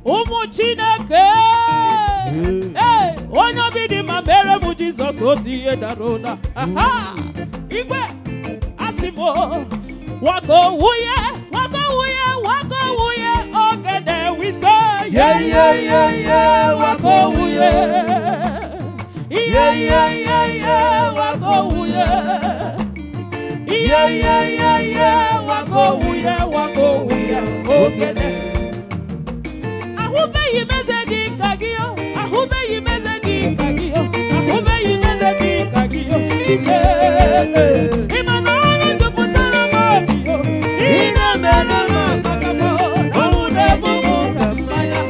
ụmụ Chineke onye obi dị mma mere m Jizọs otu ihe dara ụda. Igwe asị m wago nwunye ogede wise wago nwunye wago nwunye wago nwunye ogede. Ahụbeghị meze dị ka gị, ahụbeghị meze dị ka gị, ahụbeghị meze dị ka gị. Ịma na ọnụ jupụtara m obi, ị na-emere m amaka m, ọnwụ na-egbu m ka mmanya.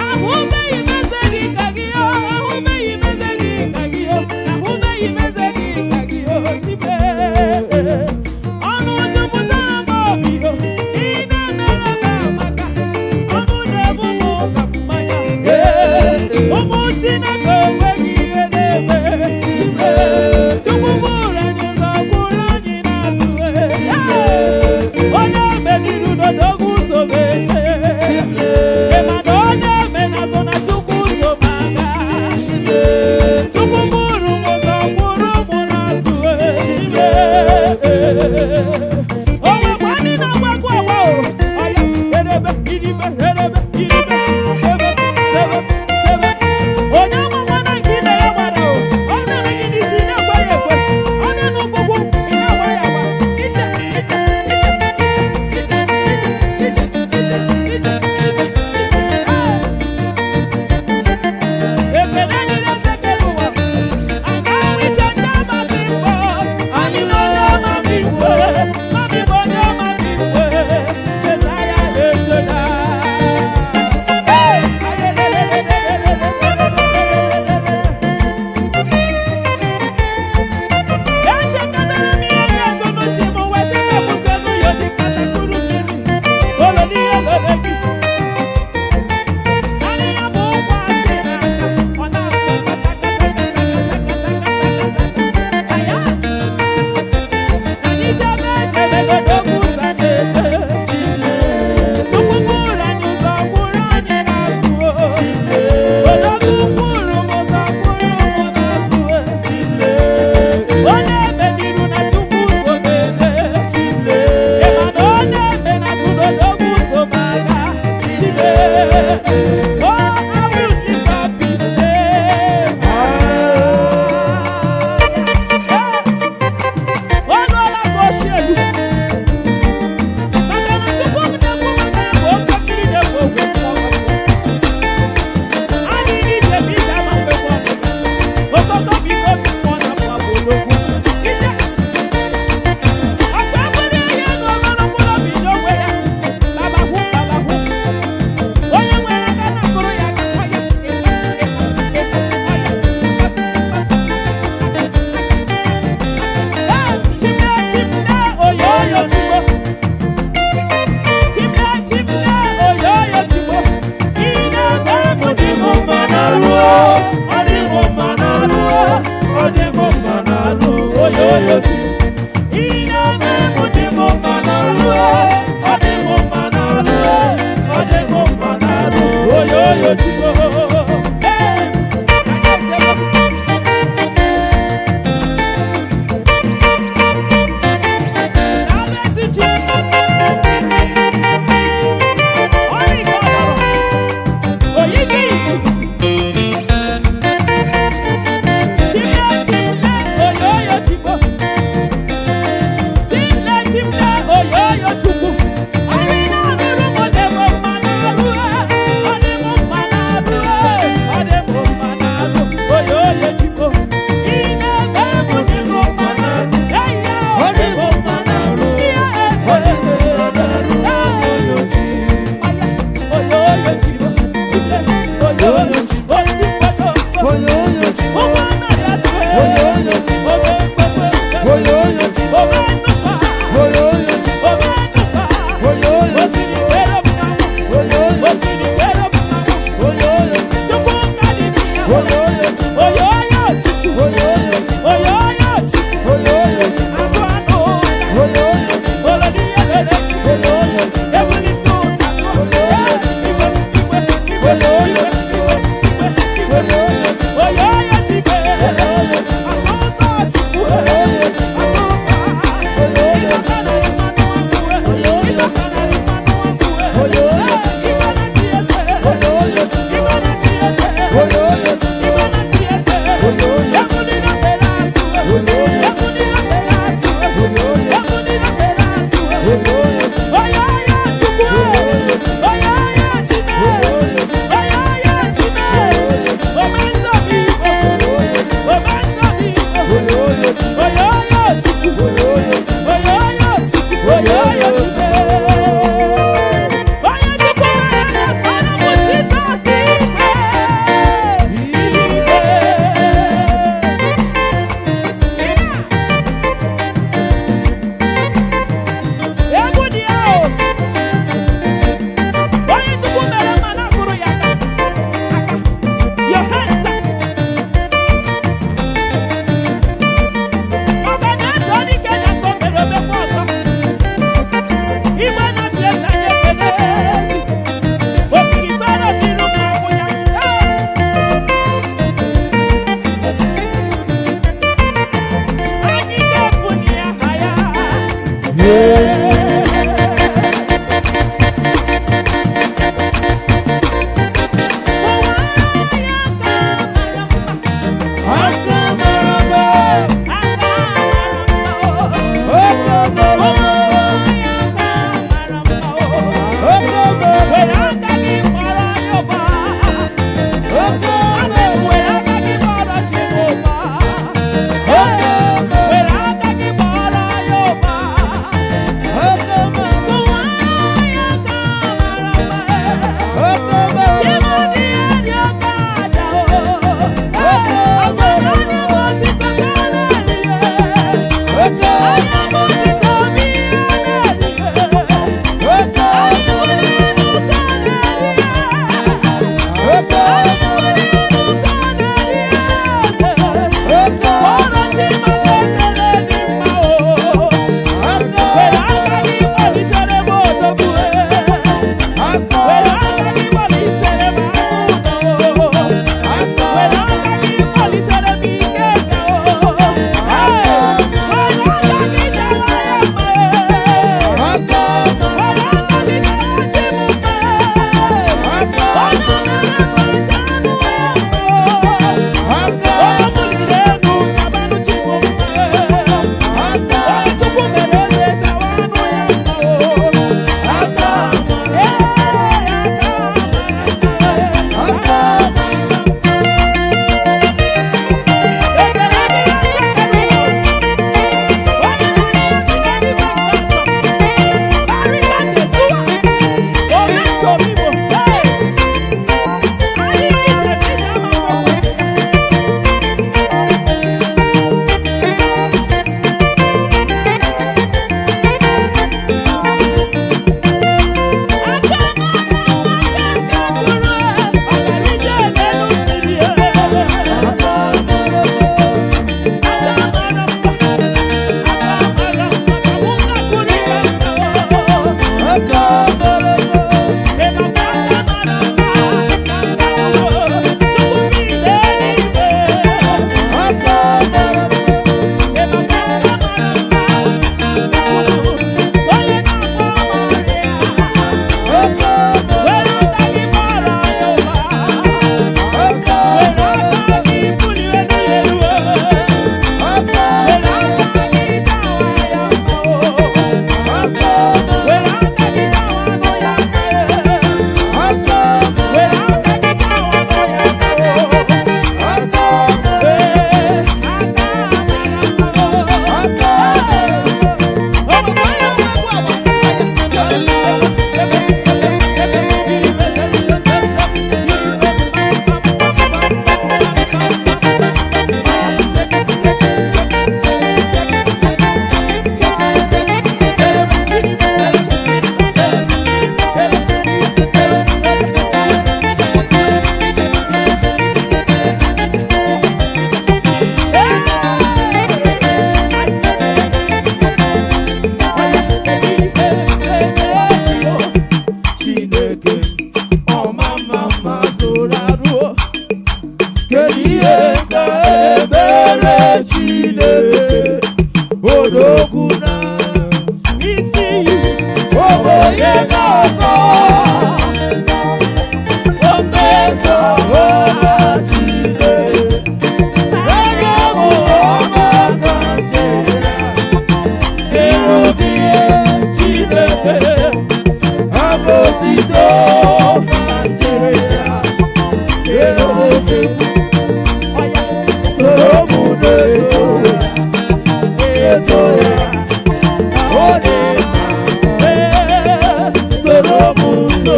Ahụbeghị meze dị ka gị, ahụbeghị meze dị ka gị, ahụbeghị meze dị ka gị. Ọnụ jupụtara m obi, ị na-emere m amaka, ọnụ na-egbu m ka mmanya. Ụmụ Chineke enweghị ihe na-eme. Chukwu bụrụ anyị ụzọ, bụrụ anyị n'azụ. Onye meriri n'odogwu ụzọ meje. Ịma na onye menazụ na Chukwu ụzọ maga. Chukwu bụrụ m ụzọ, bụrụ m n'azụ. O nwekwa ndị na-agbagwo agba o. Ọya erebe iribe erebe iribe ebe sebe sebe. Onye amagwana nke ime ya gbara o. Ọ na-eme gị n'isi na-agba ya ekwe. Ọ na-enu ụkwụkwụ ị na-agba ya agba. Ije ije ije ije ije ije ije ije ije. Ekele niile sekere ụwa. Aga nwite ndị amasị mbọ. Anyị nọ n'amabi igwe. Mabi bụ onye amabi igwe. Mesaya na-eshoda. Echetara m ihe ga-ezo n'uche m wee sị na ebute n'ụyọ dị ka tekuru mmiri. Olo n'ihe lele gị. Naanị ya bụ ụkwụ asị n'aka. Ọ na-akụ kata kata kata kata kata kata kata. Aya. Anyị jebe ejebe n'odogwu ụzọ na-eje. Chukwu bụrụ anyị ụzọ, bụrụ anyị n'azụ. Odogwu bụrụ m ụzọ, bụrụ m n'azụ. Onye emeniru na Chukwu ụzọ na-eje. Ịma na onye emenazụ n'odogwu ụzọ maga. Oh, I will lift up his name. Ọnụọla ka o si elu. Maka na Chukwu na-ekwu maka ya bụ oke mmiri na-ekwo ekwo n'ọgbakọ. Anyị ije bụ ije ama mgbekwa ọbụla. Okooko bụ ike obi mmụọ na mma bụ olokwu. Ije. Ọkwa ekwere ihe na ogologo obi n'onwe ya. Babahụ babahụ. Onye nwere aka na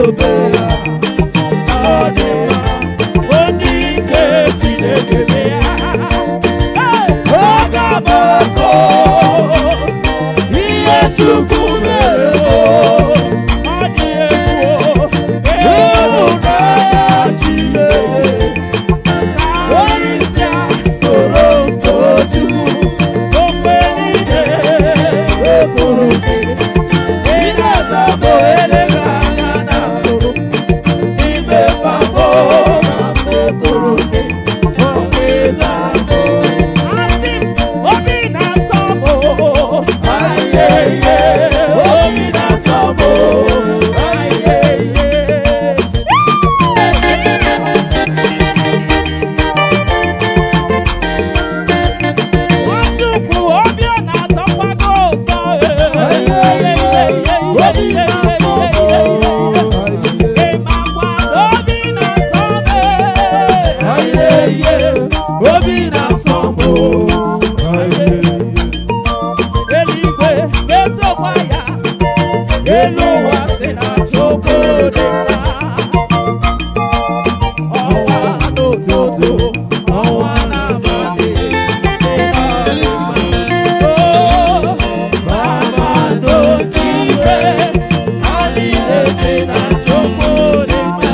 obe ya ọ dị mma onye ike Chineke mee ya. ọ ga-agbakọ ihe Chukwu mere o Ọ dị egwu ịhụnanya Chineke onyeisi a soro Tochukwu mgbe niile ekwuru gị ịna-azabụ eleghị anya na soro ime pabo ma mmekwuru gị oge zara mbụ asị m obi na-asọ m ayeye obi na-asọ m ayeye Nwachukwu obi ọ na-asọkwa gị ụsọ obi na-asọ m ịmakwa na obi na-asọ m ayeye obi na-asọ m ayeye eluigwe na-etokwa ya elu ụwa sị na Chukwu dị mma ọnwa n'ụtụtụ ọnwa n'abalị sị na ọ dị mma kpakpando nke iwe ha niile si na Chukwu dị mma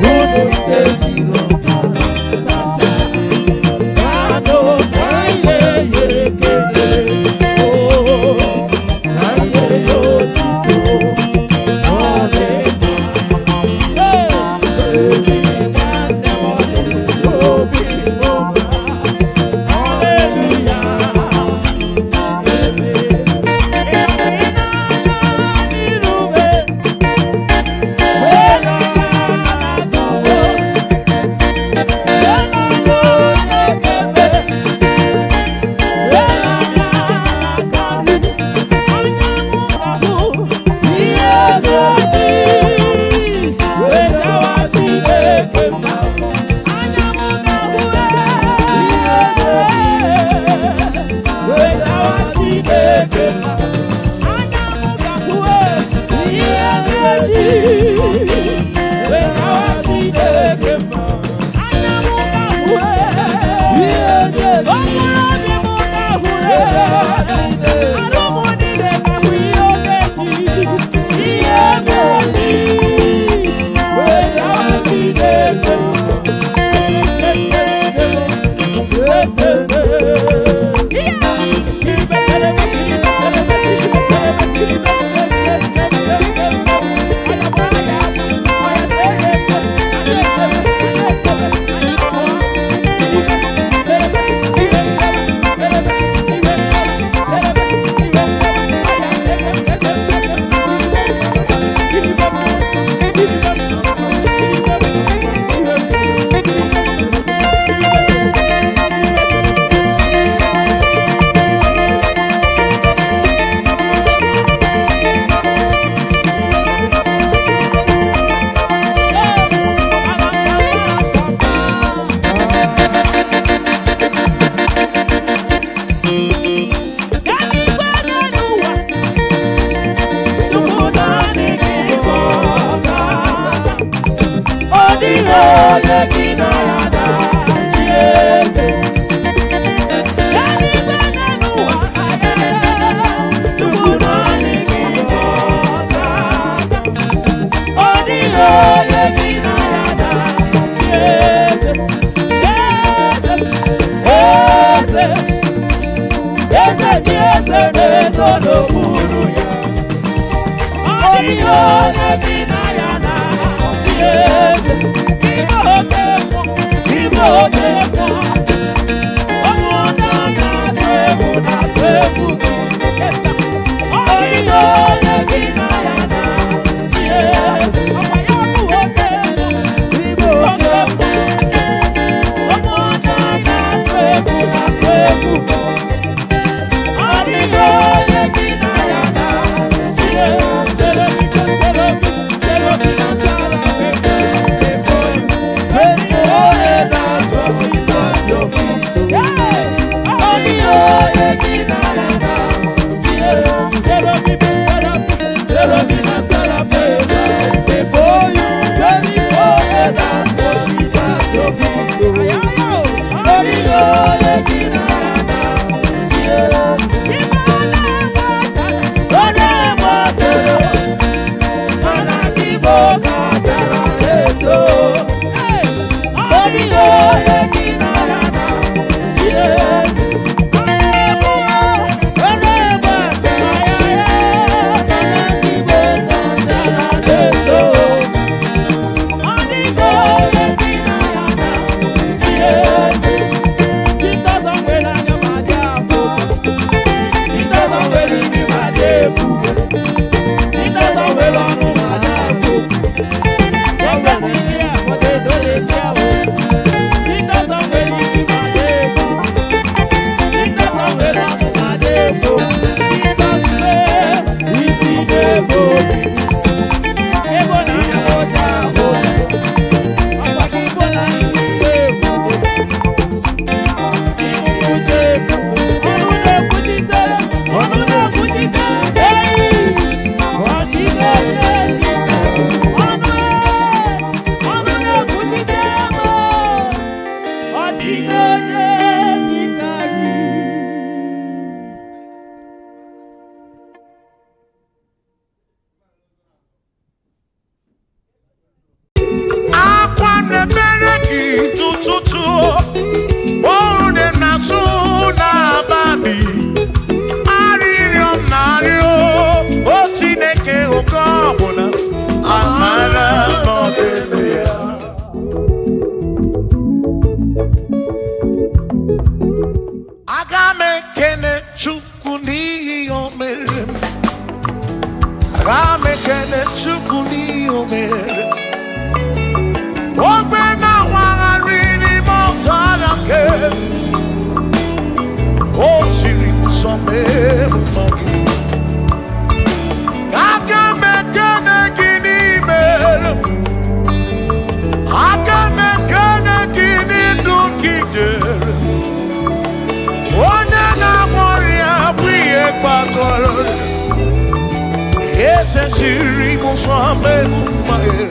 unu ndị ezinụlọ tacha gaanụ ka ihe ya ekele ka ihe ya otito ọ dị mma ezi nwanne m ọ dị obi ụma haleluya onye gị na ya na-achị eze Chukwu naanị gị bụ ọzọ ọ dịghị onye gị na ya na-achị eze eze eze dị eze na-ezo n'okpuru ya ọ dịghị onye gị na ya na-achị eze Igbo oke mmụọ ụmụnna na-atụ egwu na-atụ egwu ọ dịghị onye gị na ya na-achị eze Igbo oke mmụọ ụmụnna na-atụ egwu na-atụ egwu ọ dịghị onye gị na ya na-achị eze n'obi arịrịọ m na-arịọ o Chineke oke ọbụla amara n'ọdịbe ya. Aga m ekene Chukwu n'ihi o mere m. Aga m ekene Chukwu n'ihi o mere m. Ogbe na-awagharị n'ime ọzara nke o siri nsọ mee mma gị. Aga m ekene gị n'ime m. Aga m ekene gị n'ndụ gị nyere m. Onye na-agwọ ọrịa bụ ihe kpatara eze siri nsọ mee mma gị.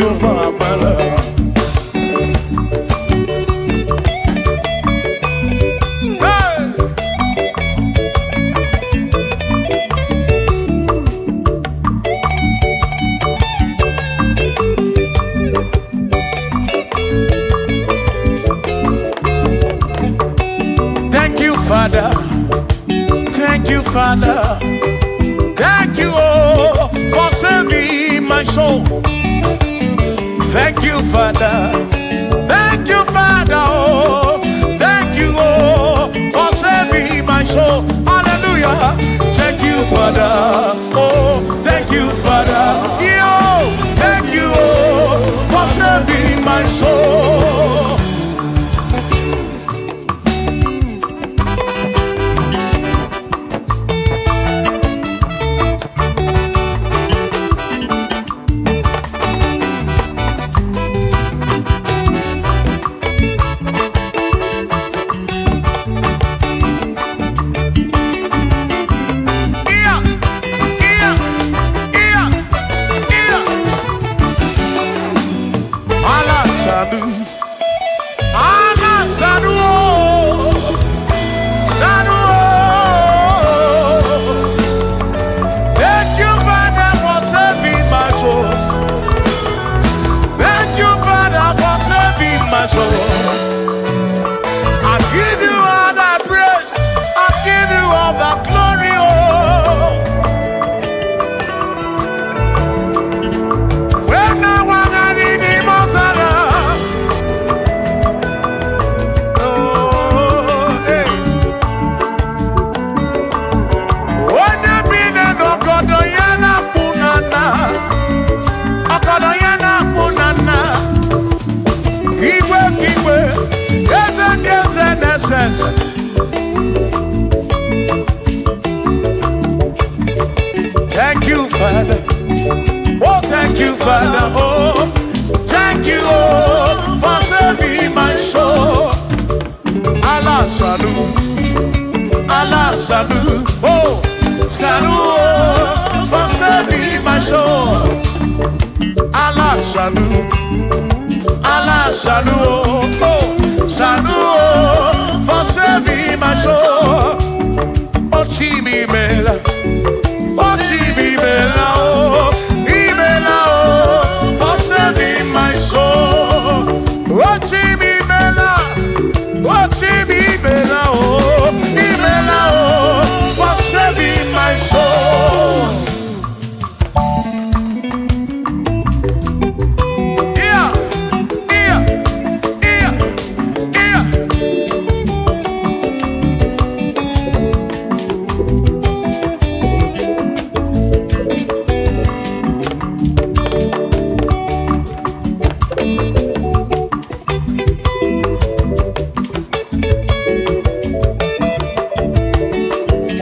you for my love. Father, thank you, Father, thank you, oh, for saving my soul. Thank you, Father, oh, thank you, oh, for saving my soul. Hallelujah, thank you, Father, oh, thank you, Father, yo, thank you, oh, for saving my soul. Thank you, Father. Oh, thank you, Father. Oh, thank you, oh, for saving my soul. Allah salut, Allah salut. Oh, salut, oh, for saving my soul. Allah salut, Allah salut. Oh, salut, oh, for saving my soul. Oh, Chimi Mela. Oh, Chibibela, oh, Ibela, oh, for saving my soul. Oh, Chibibela, oh, Ibela, oh, for saving my soul. Yeah, yeah, yeah, yeah.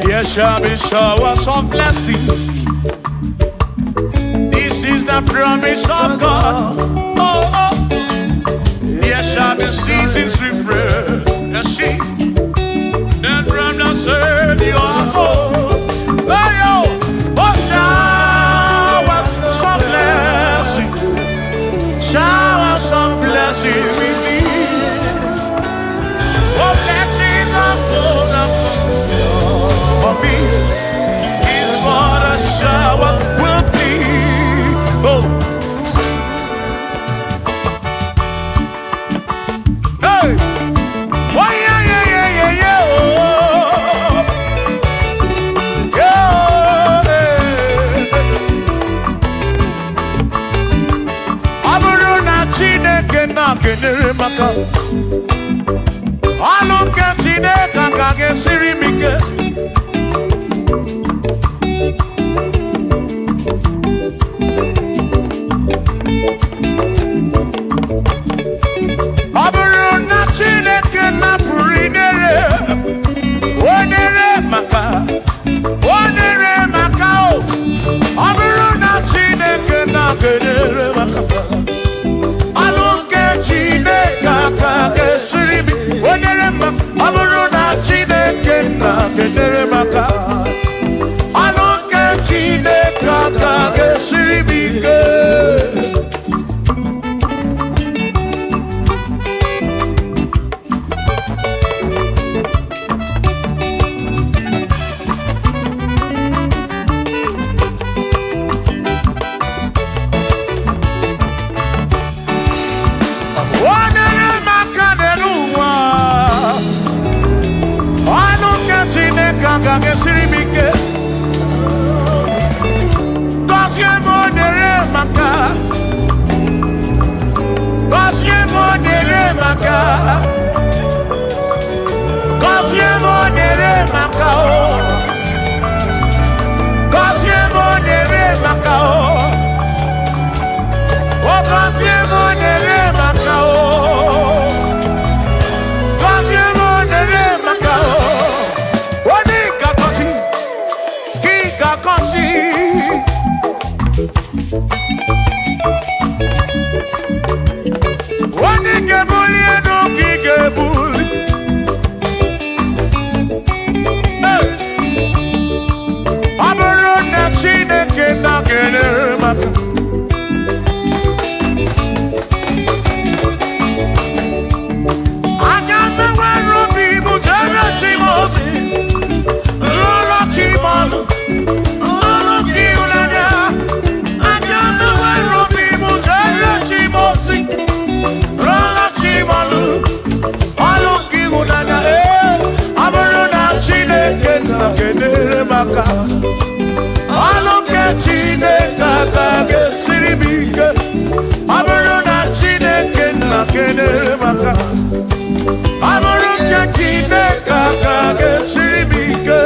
There shall be showers of blessing. This is the promise of God. Oh, oh. There shall be seasons refreshing. And from the earth you are home. Oh, oh, showers of blessing. Showers of blessing we need. Oh, blessings of full and for me is what a shower will be. Oh, hey, oh yeah, yeah, yeah, yeah, yeah. Oh, yeah. Aburu na Chineke na kenere maka. Alunke Chineke ka gesiri mike. maka. Gọzie m o nyere maka o. Gọzie m o nyere maka o. O gọzie m o nyere maka o. Gọzie m o nyere maka o. Onye ka gọzi, gị ka gọzi. Onye ga-ebuli elu ka ị ga-ebuli. Ọ bụrụ na Chineke na-enyere maka. Aga m enwere obi bụ jere chi m ozi, lụrụ chi m ọnụ, lụrụ gị ụlanya. Aga m enwere obi bụ jere chi m ozi, lụrụ chi m ọnụ, ọnụ gị ụlanya. Ọ bụrụ na Chineke na-enyere maka, ọnụ nke Chineke aka ga-esiri m ike. Ọ bụrụ na Chineke na-enyere maka, ọ bụrụ nke Chineke aka ga-esiri m ike.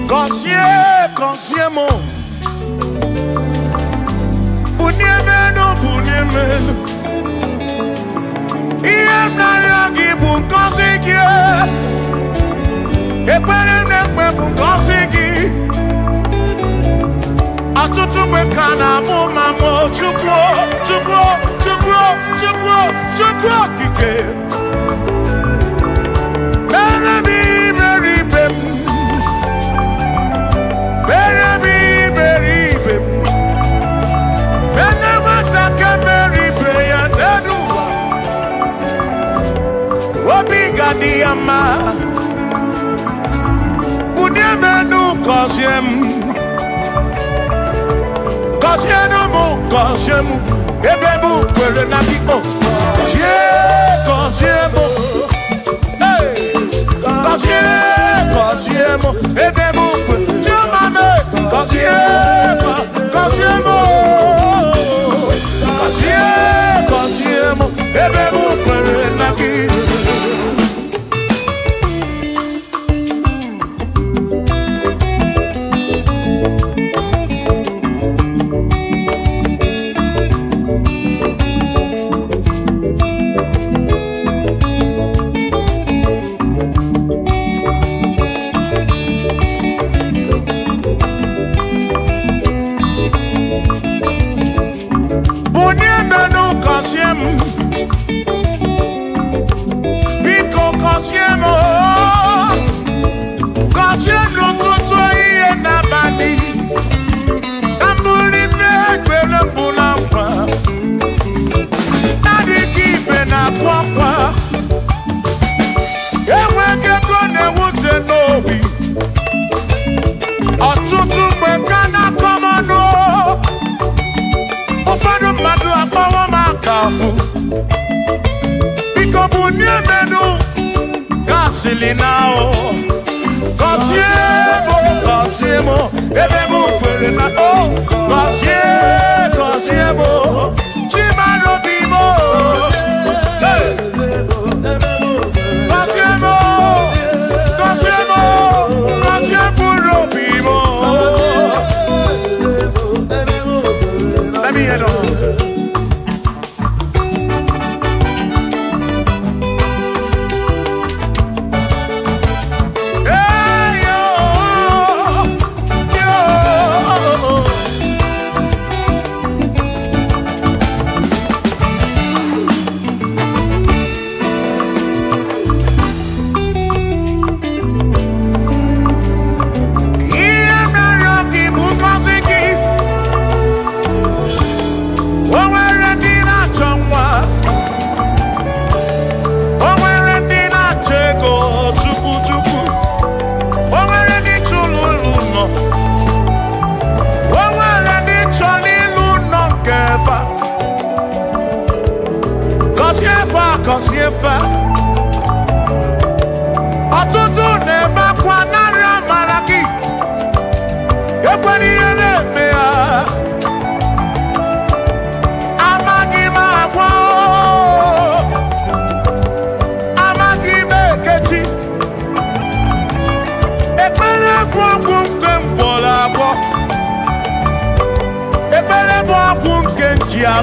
Gọzie, gọzie m. Bunie menu, bunie menu. Ihe m na-arịọ gị bụ ngọzi gị. Ekpere m na-ekpe bụ ngọzi gị. Ọtụtụ mgbe ka na-amụ ma mụ Chukwu, Chukwu, Chukwu, Chukwu, Chukwu okike. Mere m iberibe m. Mere m iberibe m. Ene nwata ka mere ibe ya n'elu ụwa. Obi ga-adị ya mma. Bunie m enu, gọzie m. Gọzienụ m, gọzie m. Ebe m kwere na gị, o gọzie, gọzie m. Gọzie, gọzie m. Ebe m kwere, Chioma m, gọzie, gọzie m. Gọzie, gọzie m. Ebe m kwere na gị. Bunie menu, gọzie m. Biko gọzie m. Gọzie n'ụtụtụ ehihie n'abalị. Ka m bụrụ ife ekpere m bụ na nkwa. Na-adịghị ibe na-akwa akwa. Enweghị ego na-ewute n'obi. Ọtụtụ mgbe ka na-akọ m ọnụ. Ụfọdụ mmadụ akpọwo m akafụ. Biko bunie menu, gasịlị na o. Gọzie m, gọzie m. Ebe m kwere na o. Gọzie, gọzie m. Chimara obi m. Gọzie m, gọzie m. Gọzie mkpụrụ obi m. Let me hear it. Hey, yo, yo.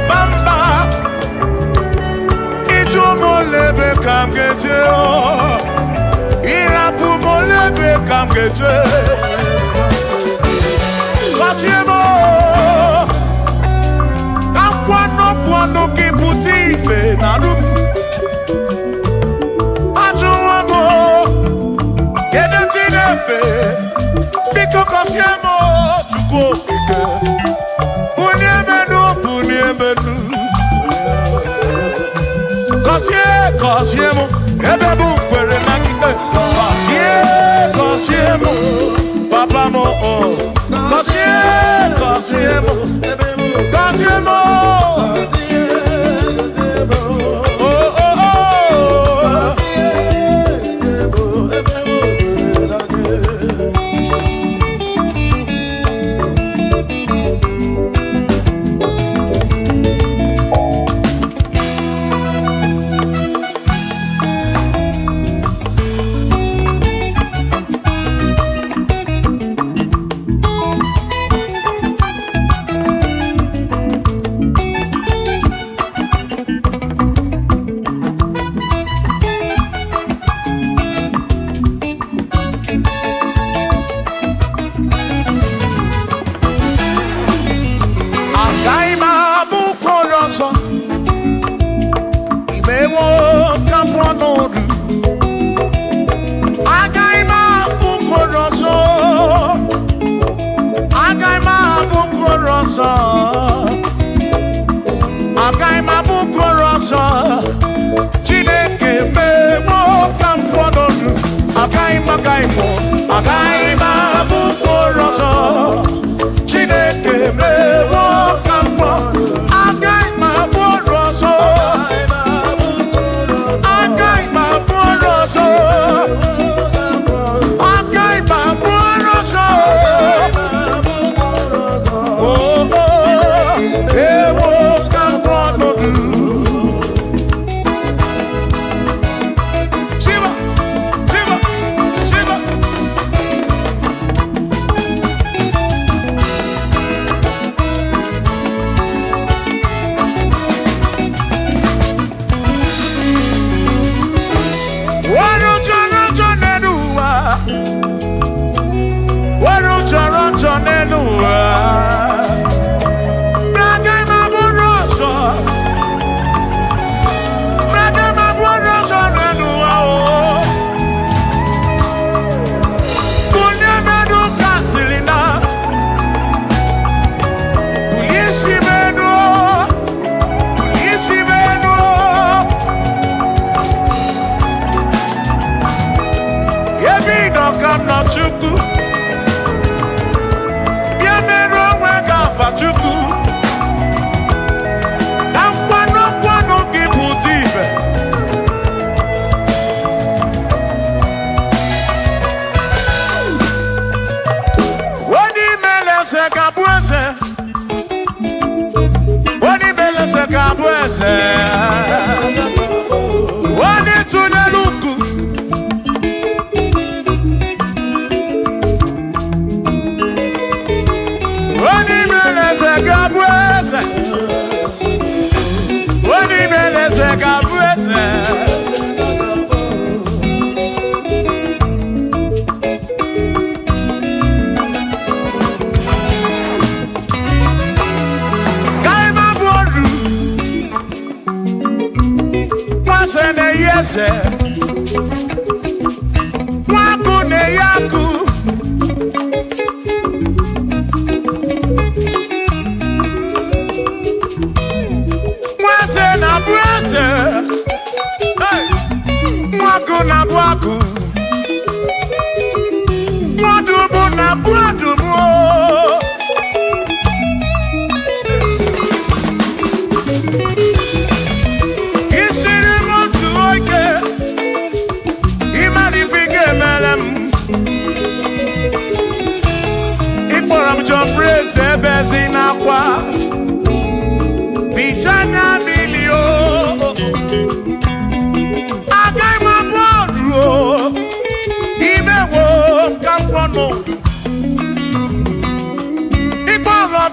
bamba Ijo molebe kamgeje Irapu molebe kamgeje Kasiemo Kamkwano kiputi narum Ajuamo Kedenjinefe Biko kasiemo Chuko ike Uniemenu Kasiemo Ebebu kwere makite Kasiemo Papa mo Kasiemo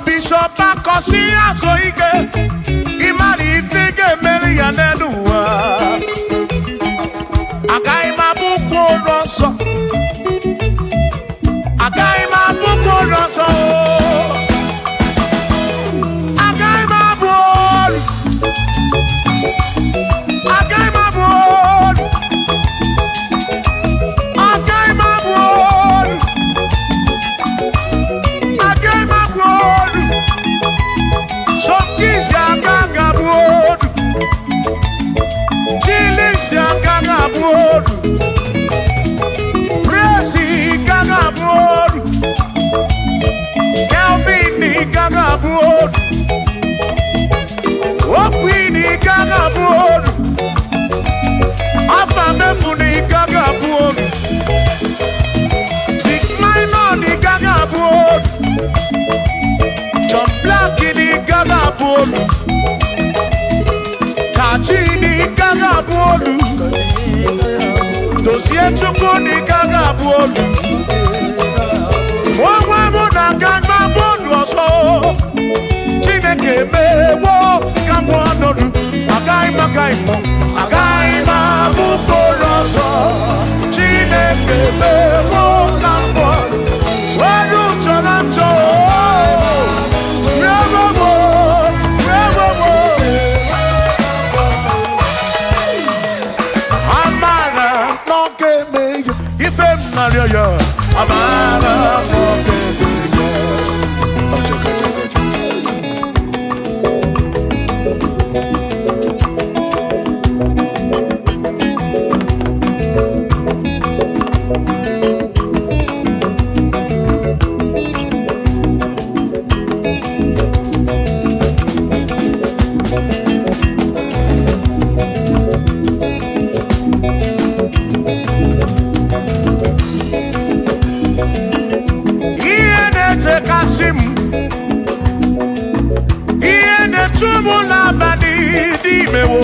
Bishop Akosi Asoike ga-emeri ya n'elu ụwa. Agaghị m abụkwa onye ọzọ. Agaghị m abụkwa onye ọzọ. Agaghị m abụ olu. Agaghị m abụ olu. Agaghị m abụ olu. Agaghị m abụ olu. Sọkisi agaghị abụ olu. Chilisi agaghị abụ olu. Presi agaghị abụ olu. Kelvin agaghị abụ olu. Okwin agaghị abụ olu. Afamefu agaghị abụ olu. Big Minor agaghị abụ olu. John Black agaghị abụ olu. Kachi agaghị abụ olu. Dozie Chukwu agaghị abụ olu. Onwe m na-agaghị abụ olu ọzọ. Chineke emewo ka m ọnọdụ. Agaghị m abụ olu ọzọ. Chineke emewo ka m ọnọdụ. Onye chọrọ njọ. Amara n'oge emeghe ife m narịọ ya. Amara n'oge emeghe. Ihe na-echekasị m, ihe na-etu m n'abalị dị imewo,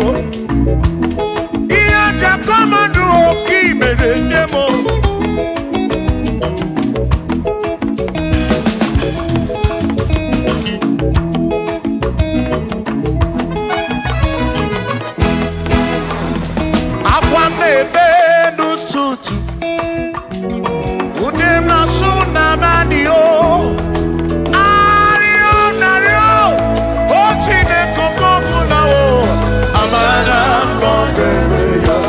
ihe ji akọmadụ oke imere nye m. Akwa m na-ebe n'ụtụtụ, ude m na-asụ n'abalị o. Arịọ narịọ, o Chineke oke ọbụla o. Amara n'oge emeghe.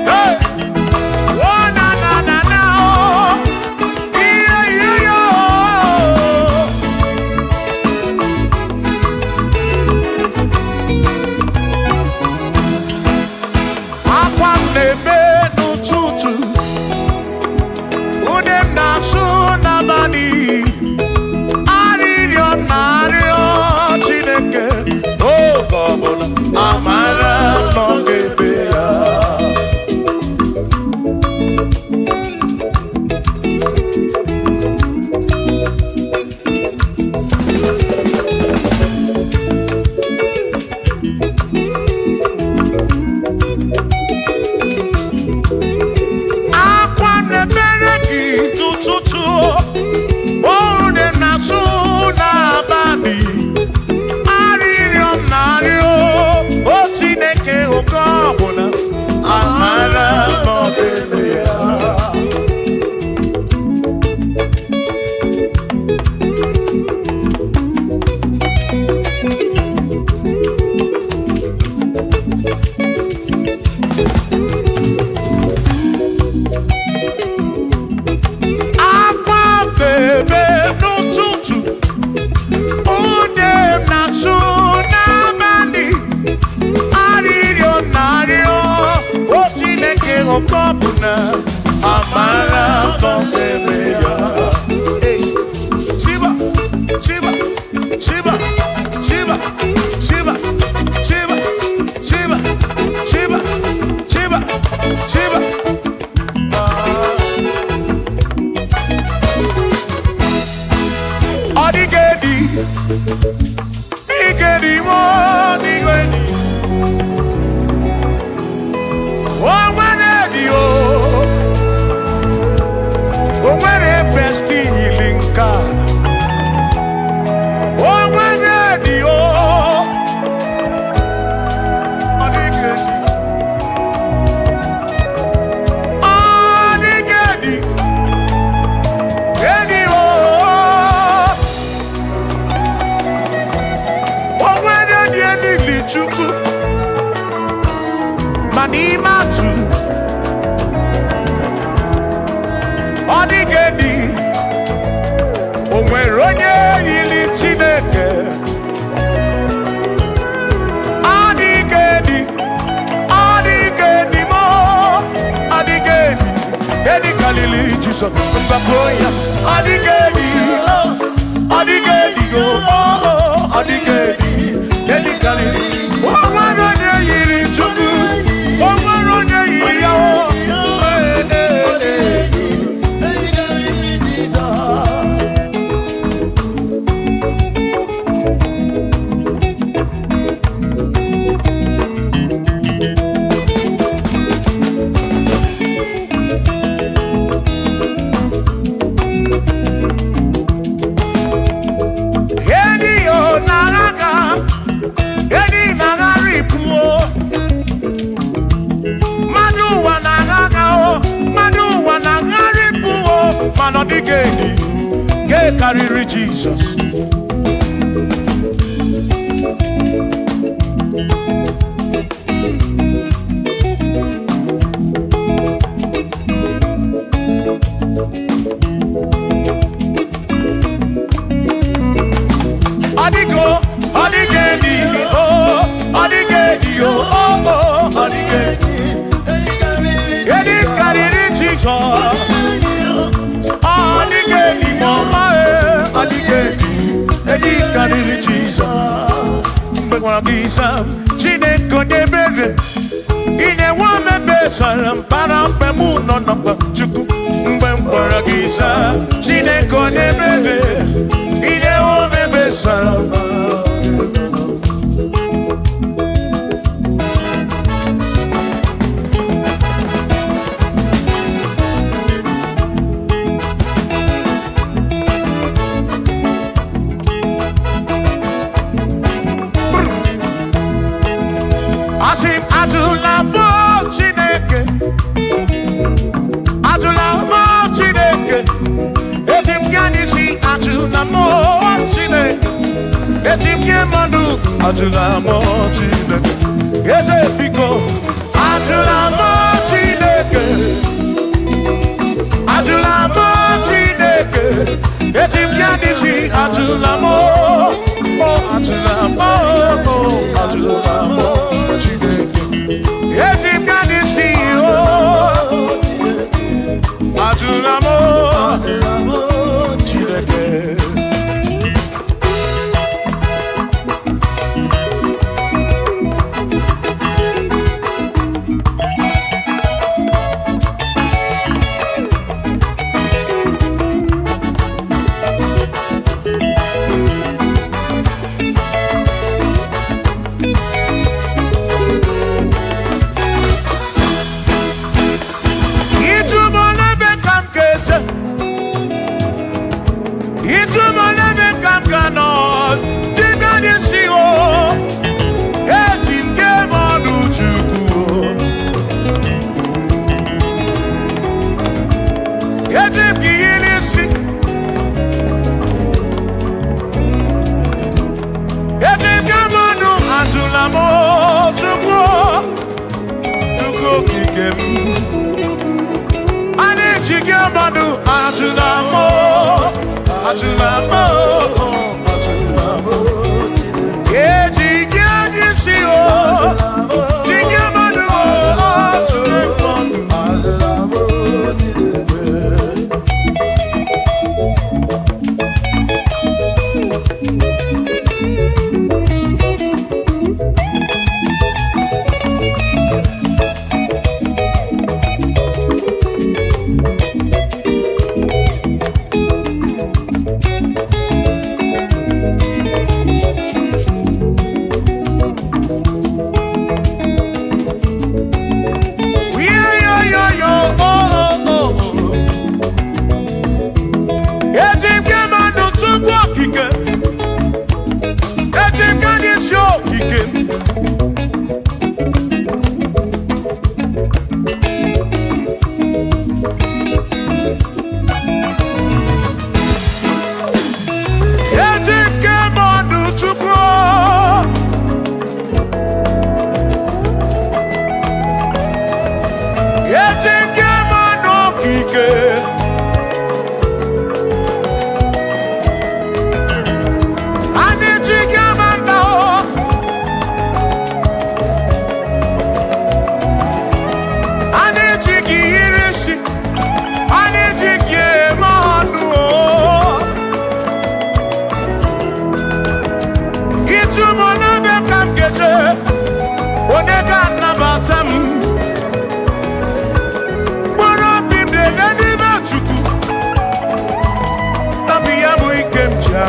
Hey! Oh, na na na na oh. Yeah, yeah, yeah, oh. Akwa m na-ebe n'ụtụtụ, ude m na-asụ n'abalị. Arịrịọ m na-arịọ Chineke oge ọbụla. Amara n'oge ebe ya. Akwa na-ebere gị n'ụtụtụ, ude m na-asụ n'abalị. Arịrịọ m na-arịọ o Chineke oke ọbụla. Amara n'oge ebe ya. Akwa bebe n'ụtụtụ, ude m na-asụ n'abalị. Arịrịọ m na-arịọ o Chineke oke ọbụla. Amara n'oge ebe ya. Hey! Shiba, Shiba, Shiba, Shiba, Shiba, Shiba, Shiba, Shiba, Shiba, Shiba. Ọ dịghị edi manimatu odigedi onwere onye yili Chineke odigedi mo odigedi edi kalili Jesus mbakoya odigedi go odigedi edi kalili onwere onye yiri Chukwu onwere onye yiri ya karịrị Jesus Chineke onye mere ine nwa mebe sara mpara mpe mụ nọ n'ọkpa Chukwu mgbe m gwara gị saa Chineke onye mere ine nwa mebe sara Ajula mo Chineke eze biko ajula mo Chineke etim ya nisi ajula mo Chineke etim ya nisi ajula mo Chineke.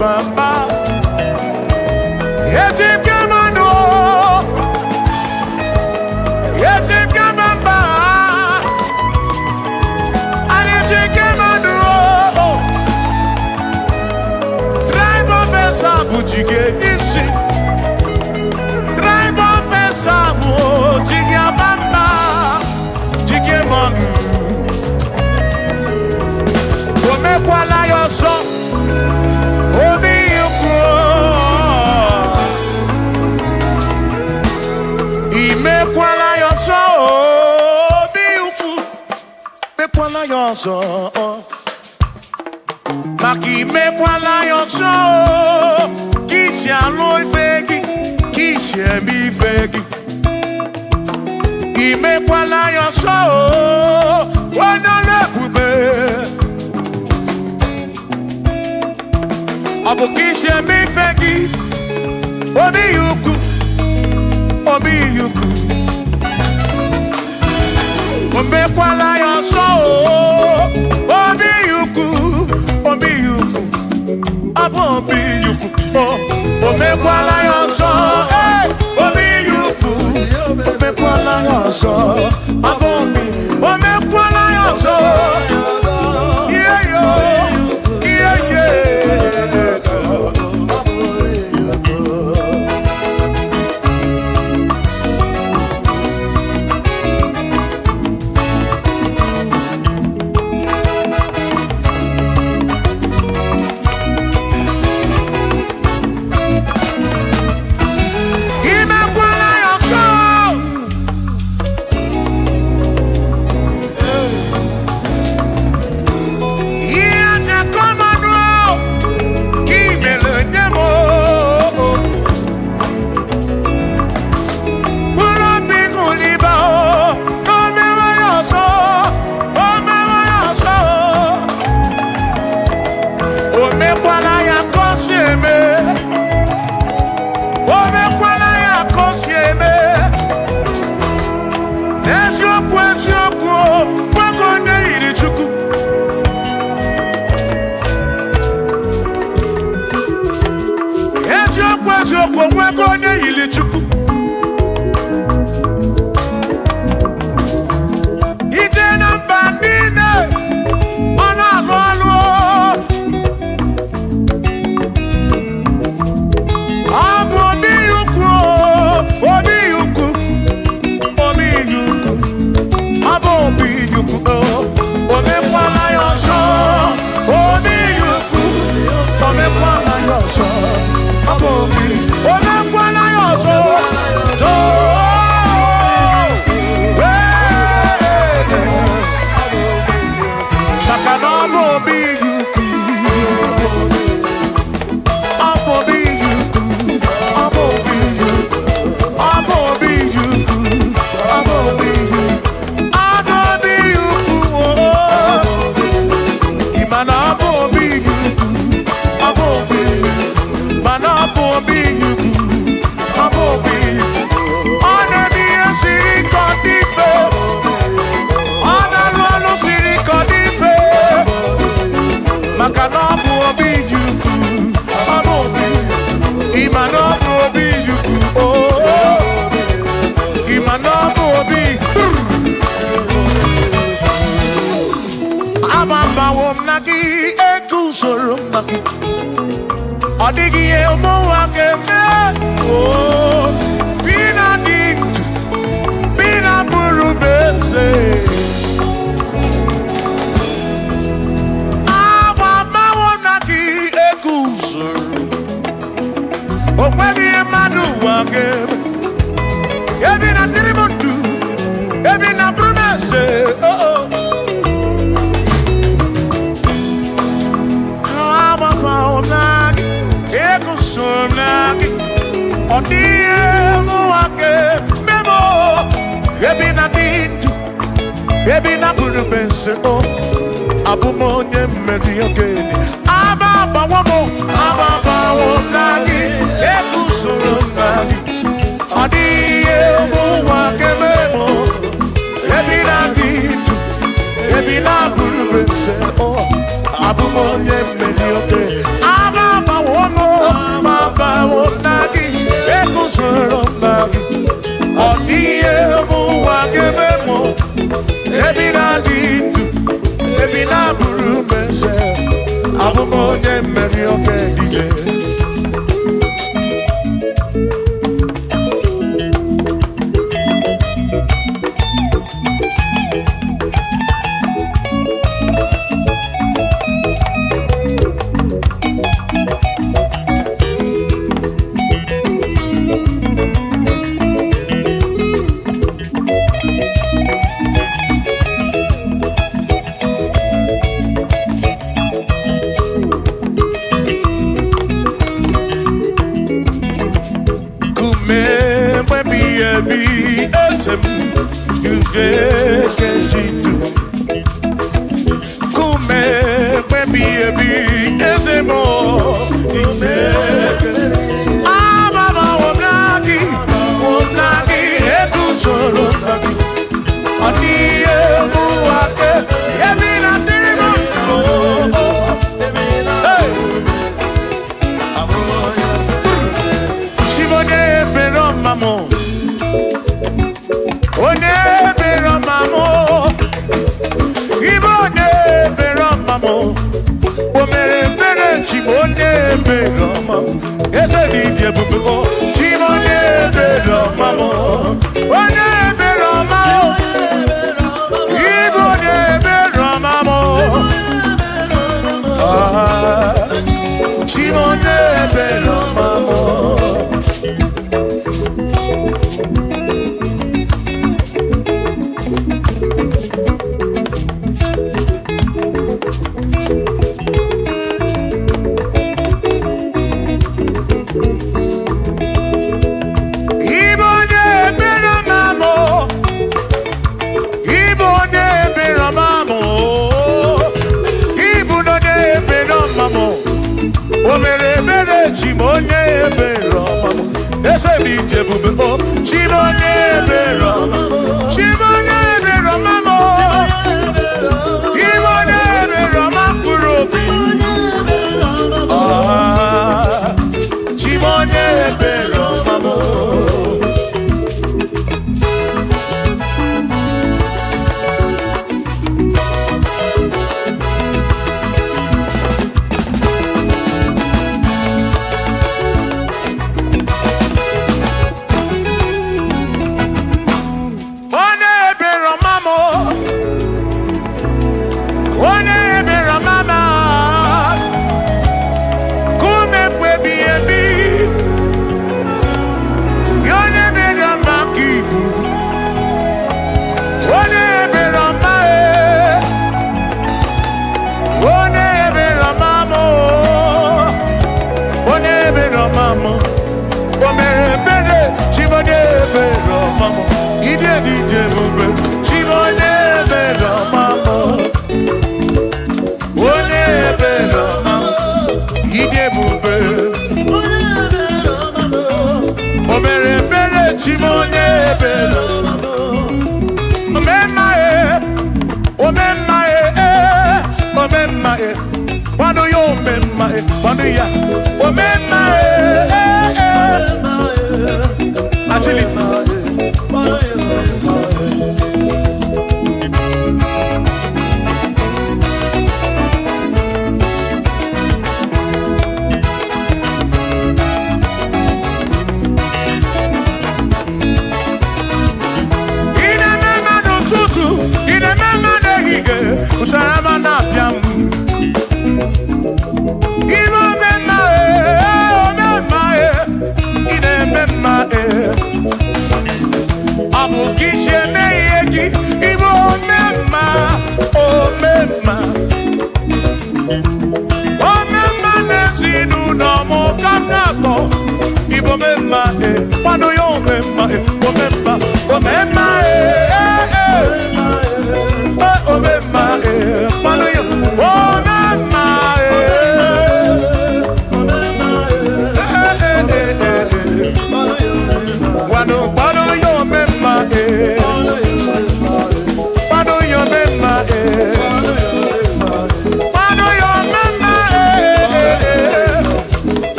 bamba. Yetim kamano. Yetim kamamba. Yetim kamano. Tribe of Esavu jige nisi. Tribe of Esavu jige bamba. Jige manu. Omekwala yoso. Obi yuko. Imekwala yoso. Obi yuko. Mekwala yoso. Maki mekwala yoso. Kishi aloi fegi. Kishi emi fegi. Imekwala yoso. Wana lebube. Abukishe mi fegi. Obi yuku. Obi yuku. Omekwala yoso. Obi yuku. Obi yuku. Abo obi yuku. Omekwala yoso. Obi yuku. Omekwala yoso. Abo obi. Omekwala yoso. Yeah yo. Yeah yeah. Odigi elmo akeme oh bina dit bina buru bese aba mawonaki ekuzuru okwagi madu akeme ebina tirimutu ebina buru bese oh oh aba mawonaki Ekusonaki, odiemu ake memo, ebi na dintu, ebi na buru bense o, abumonye meri ogeni, ababa wonaki, ekusonaki, odiemu ake memo, ebi na dintu, ebi na buru bense o, abumonye meri ogeni, ababa okay, DJ.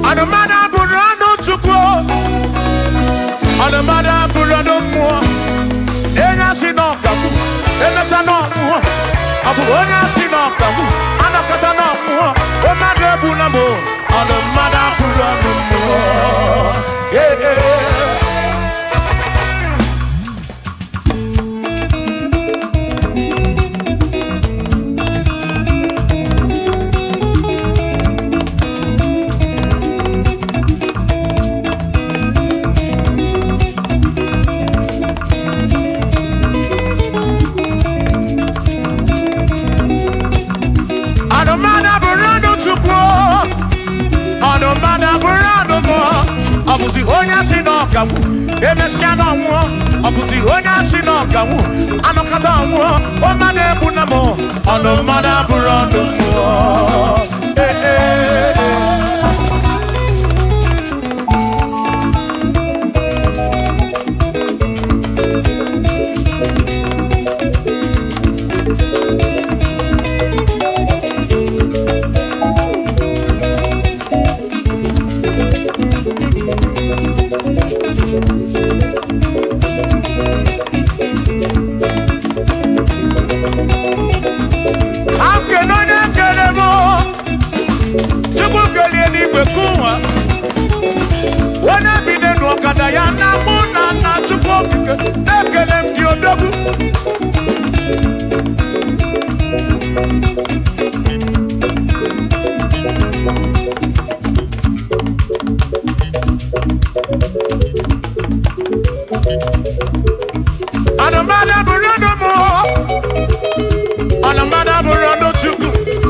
Anamada burano chukwo. Anamada burano mo. Enya sinokamu. Enya no. Abu onya sinokamu. Anakata no mo. Omade bunamo. Anamada burano mo. Yeah, yeah. Abusi honya sinokamu, emesiano mo. Abusi honya sinokamu, anokata mo. Omade bunamo, anomada burando mo. Eh eh.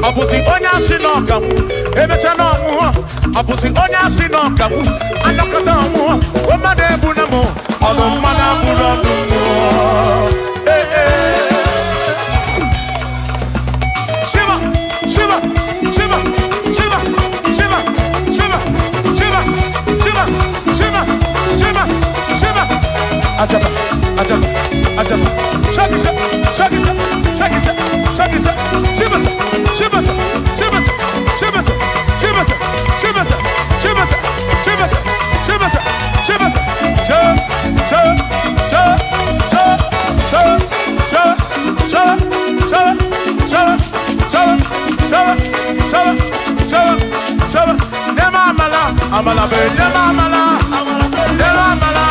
Abusi onya sinokamu, emechano mu. Abusi onya sinokamu, anokata mu. Omade bunamo, anomada burando mu. Eh eh. Shiva, Shiva, Shiva, Shiva, Shiva, Shiva, Shiva, Shiva, Shiva, Shiva, Shiva. Ajaba, ajaba, ajaba. Shakisa, shakisa, shakisa, shakisa. Shiva, Shiva, Shiva, Shiva, Shiva, Shiva, Shiva, Shiva, Shiva, Shiva, Amala be, amala, amala,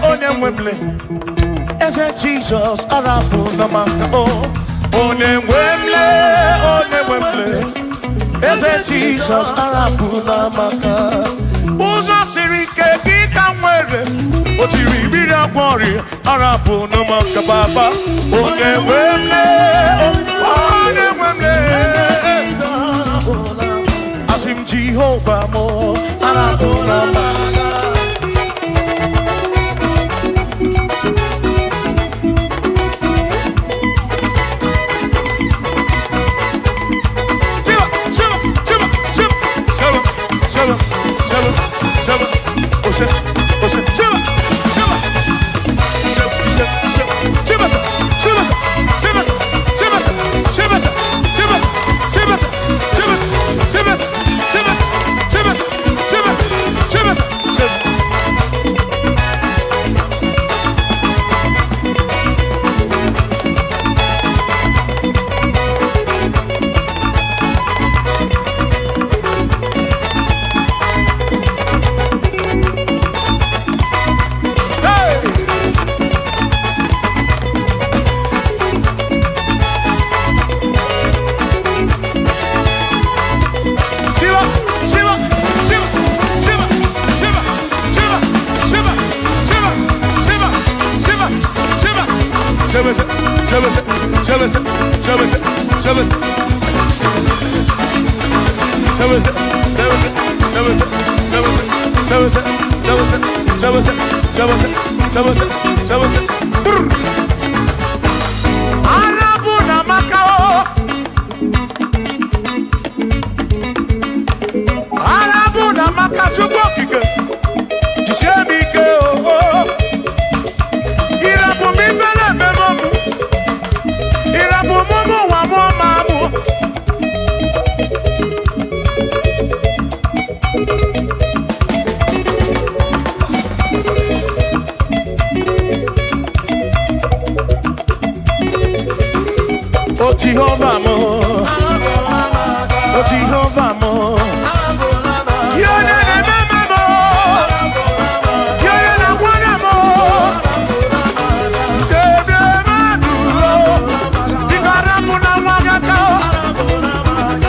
Onemwemle, ese Jesus arabu namaka oh. Onemwemle, ese Jesus arabu namaka. Uzo sirike kika mwere, otiri bira kwori arabu namaka baba. Onemwemle, asim Jehovah mo arabu namaka. Jehovah mo, oh Jehovah mo, you're the remember mo, you're the one mo,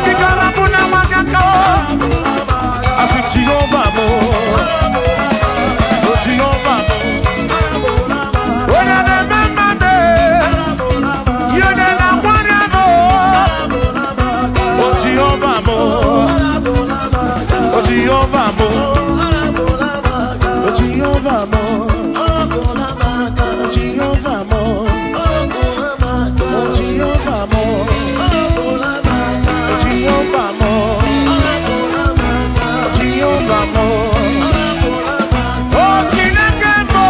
Bikarapuna wagako, asu Jehovah mo, oh Jehovah mo, oh the remember me, you're the Jehovah mo, oh Jehovah mo, oh Jehovah mo, oh Jehovah mo, oh Jehovah mo, oh Jehovah mo, oh Jehovah mo, oh Chineke mo.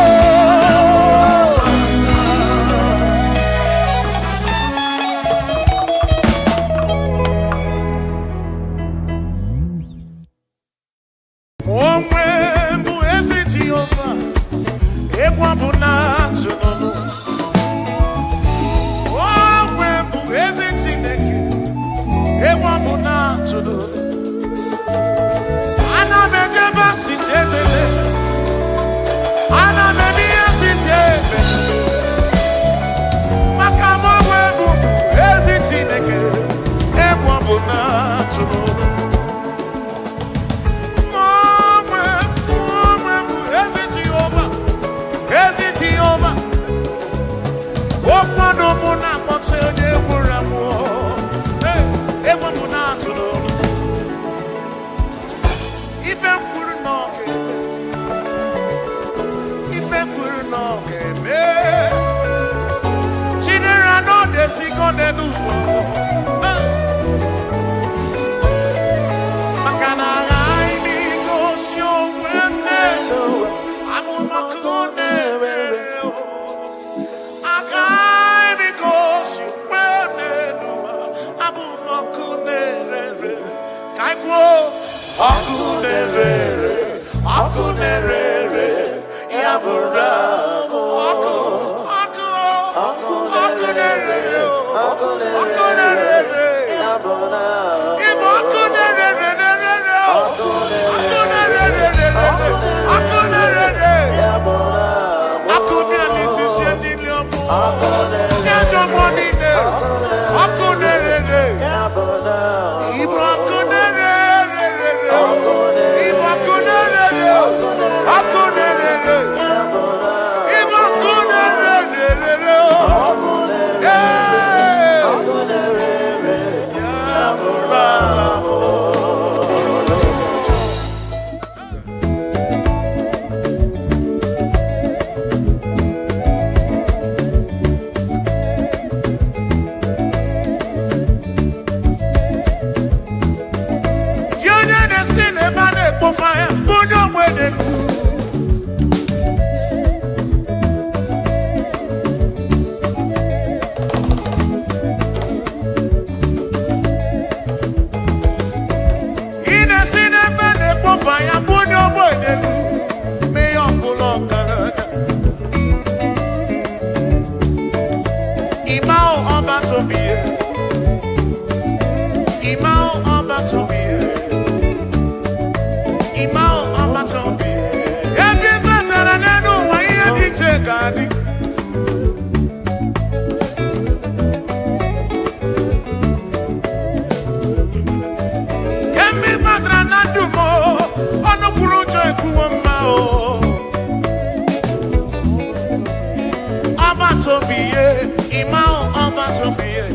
Obatobiye, Imao Obatobiye,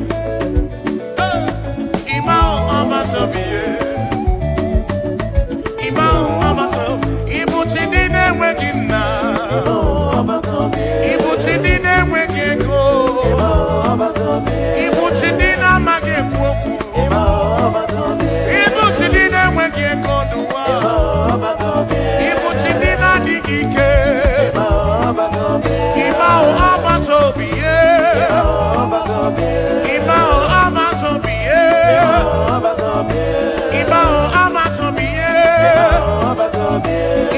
Imao Obatobiye, Imao Obatobiye, Ibuchidine Wegina, Ibuchidine Wegego, Ibuchidina Magekwoku, Ibuchidine Wegego Dua, Ibuchidina Digike, Imao Obatobiye, Imao Obatobiye, Imao Obatobiye,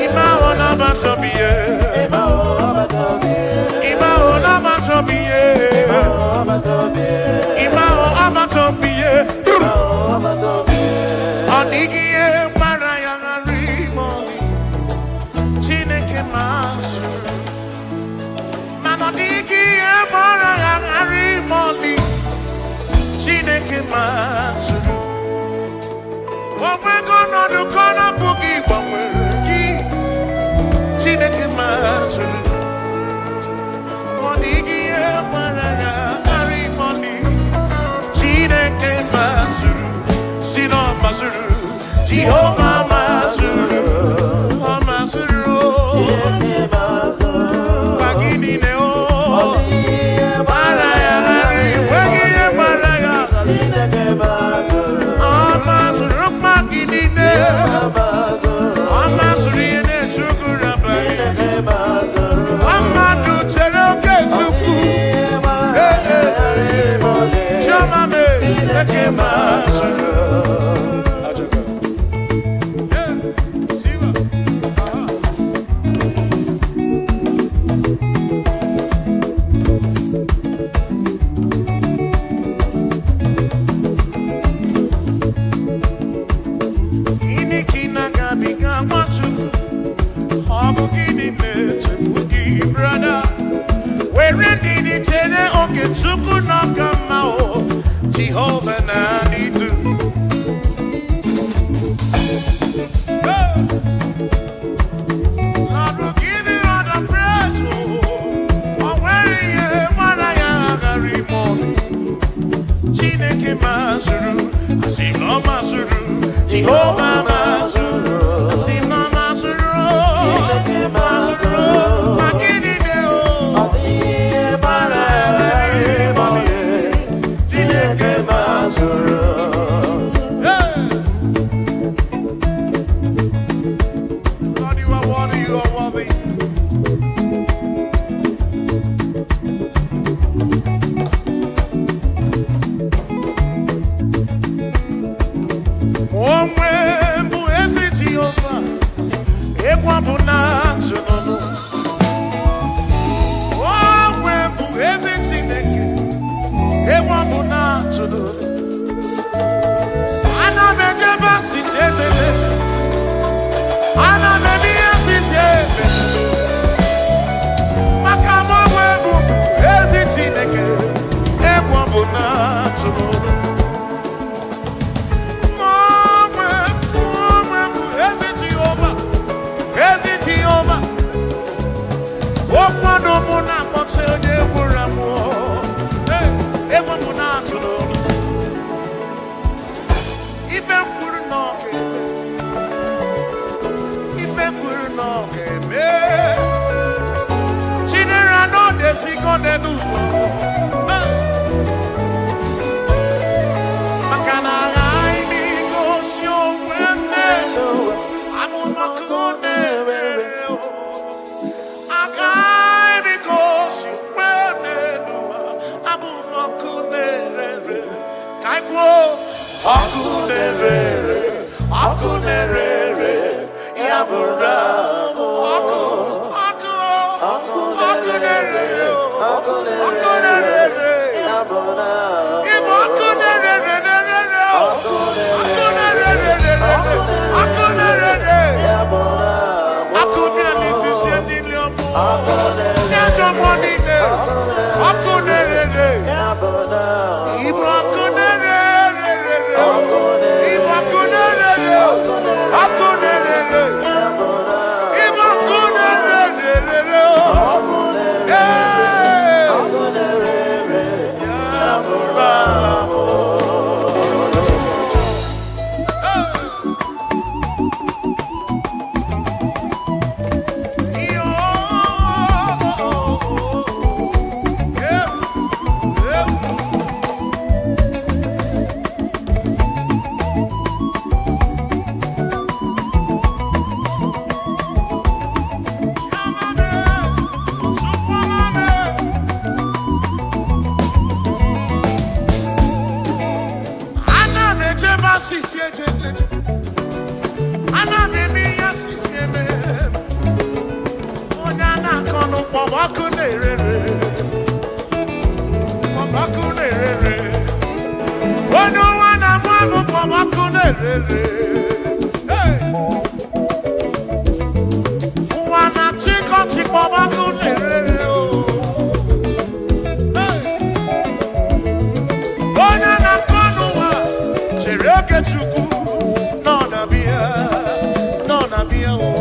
Imao Obatobiye, Imao Obatobiye, Imao Obatobiye, Onigiye Maraya Rimoni, Chineke Masu. Manodigiye Maraya Rimoni, Chineke Masu. We're gonna do corner boogie, but we're Chineke Masu. Onigiye Maraya Rimoni, Chineke Masu. Sino Masuru, Jehovah Masuru, Masuru, Bagini Neo, Maraya, Wagia Maraya, Masuru, Magini Neo, Masuri and Chukurabani, Amadu Cheroke Chuku, Chamame, Masuru. Jehovah Nadidu. Lord will give you all the praise. Oh, where you Chineke Masuru, Asino Masuru, Jehovah Masuru, Asino Masuru, Masuru, Makini Deo, Chineke Masuru. Lord, you are worthy, you are worthy. kono pomakunere. Pomakunere. Ono wana mwamu pomakunere. Hey. Wana chiko pomakunere. Hey. Ona na kono wa chereke chuku. No na bia o.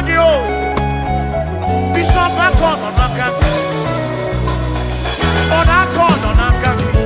Nagio. Bishop Akon on Akaki. On Akon on Akaki.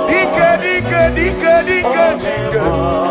Dike, dike, dike, dike, dike.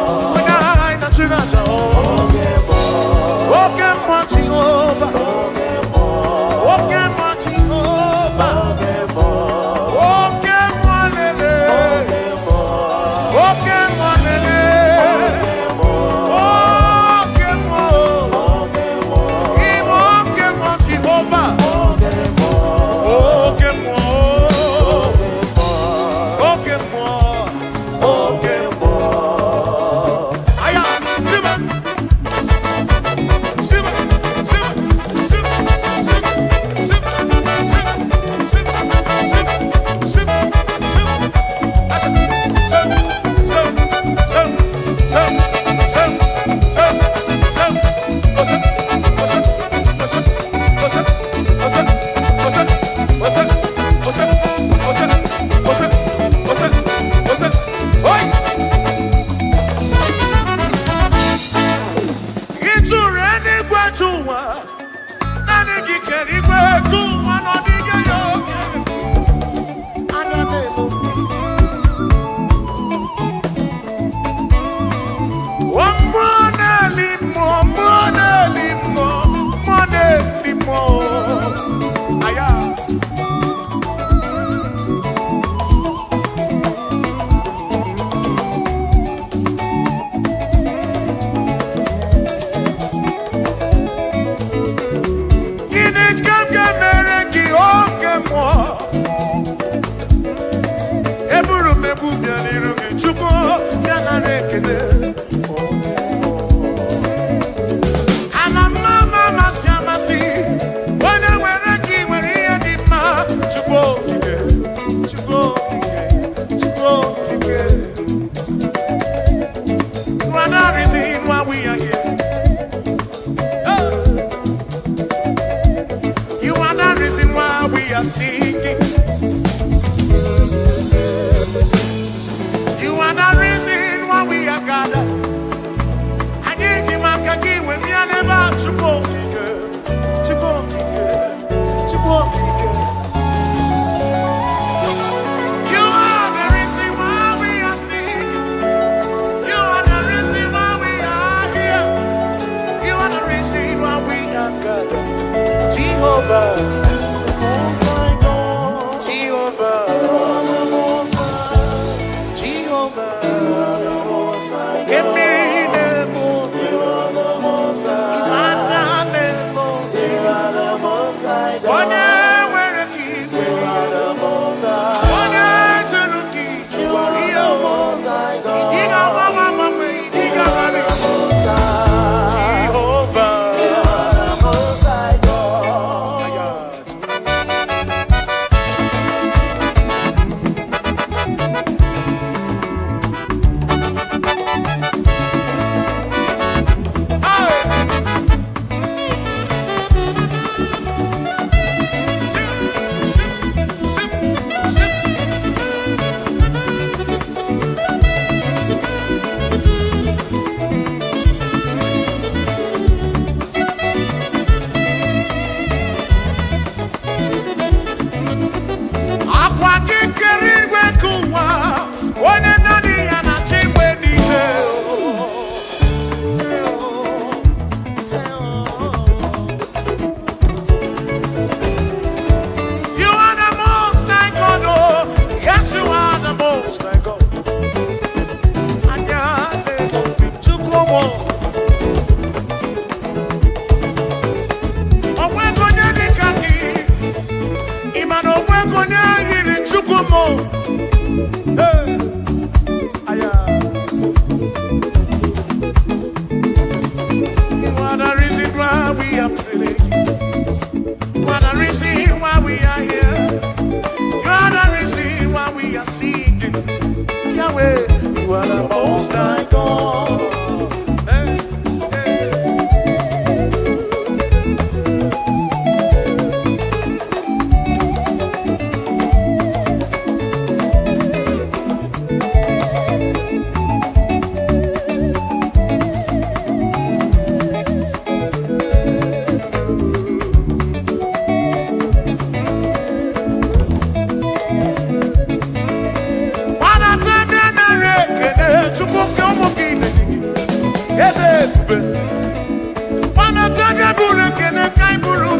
ebube. Wana taga buru kene kai buru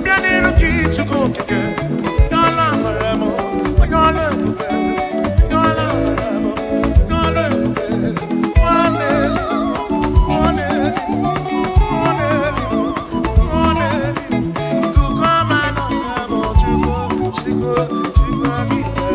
mianiru ki chuko kike. Nyala maremo, nyala ebube, nyala maremo, nyala ebube. Wane, wane, wane, wane. Kukama no maremo chuko, chuko, chuko kike.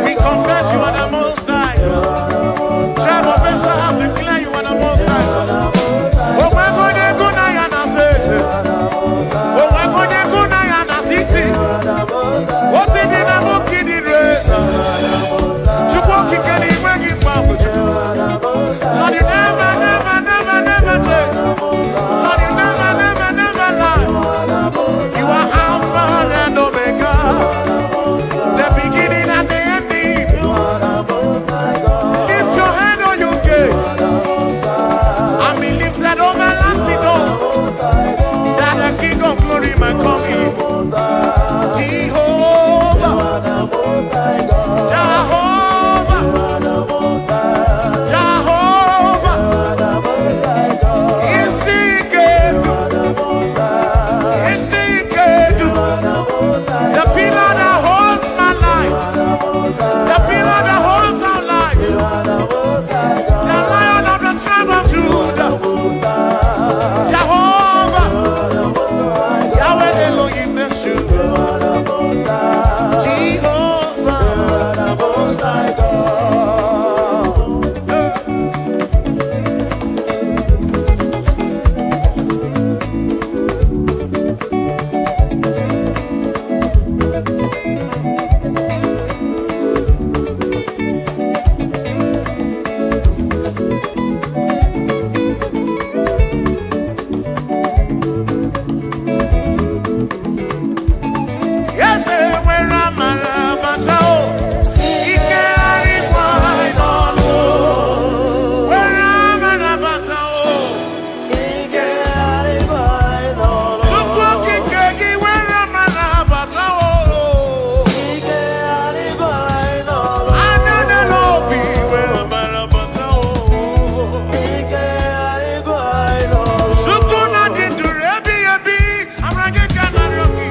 We confess you are the most high God. Tribe of Israel, declare you are the most high God. Oh, we're going to go now and assess it. Oh, we're going to go now and assess it. What did you know? Kid in red. Chukwaki can he bring it back with you? Lord, you never, never, never, never change. Lord, you never, never, never lie. You are Alpha and Omega. The beginning and the ending. Lift your head on your gates and be lifted over lasting door, that the King of glory might come in. Jehovah, Jehovah, Jehovah, is he good? Is he good? The pillar that holds my life, the pillar that holds our life, the Lion of the tribe of Judah, Jehovah, Yahweh Elohim Yeshua, Jehovah, Most High God. Yes, where am I? Batao, Ike Arikwai Nolo. Where am I? Batao, Ike Arikwai Nolo. Sukwaki Kegi, where am I? Batao, Ike Arikwai Nolo. Anene Lobi, where am I? Batao, Ike Arikwai Nolo. Sukuna Dindurebi Ebi, Amrage Kanarioki.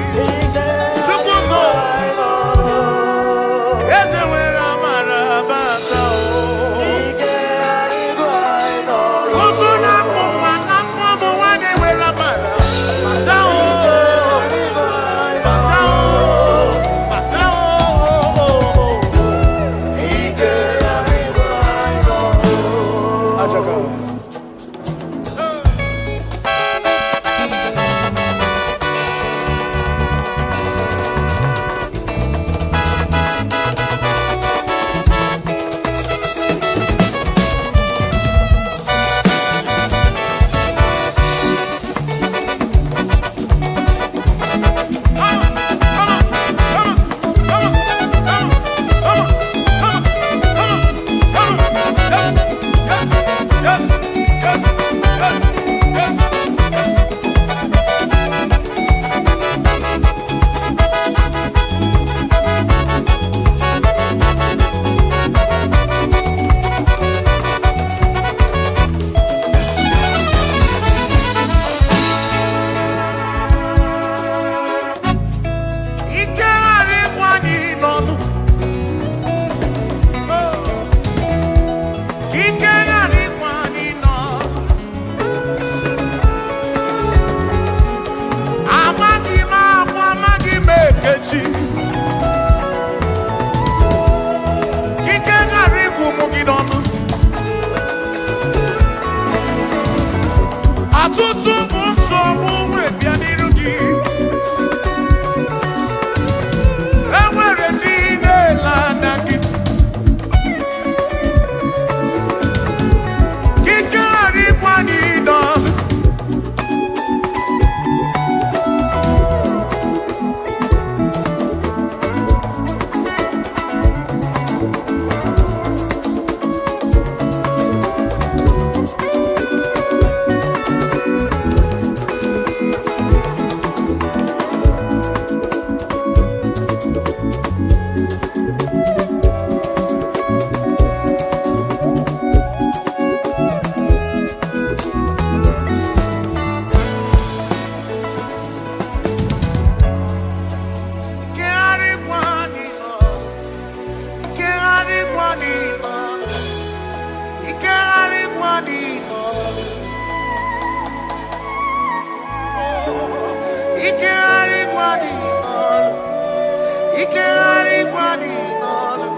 ike harịkwa n'ọnụ,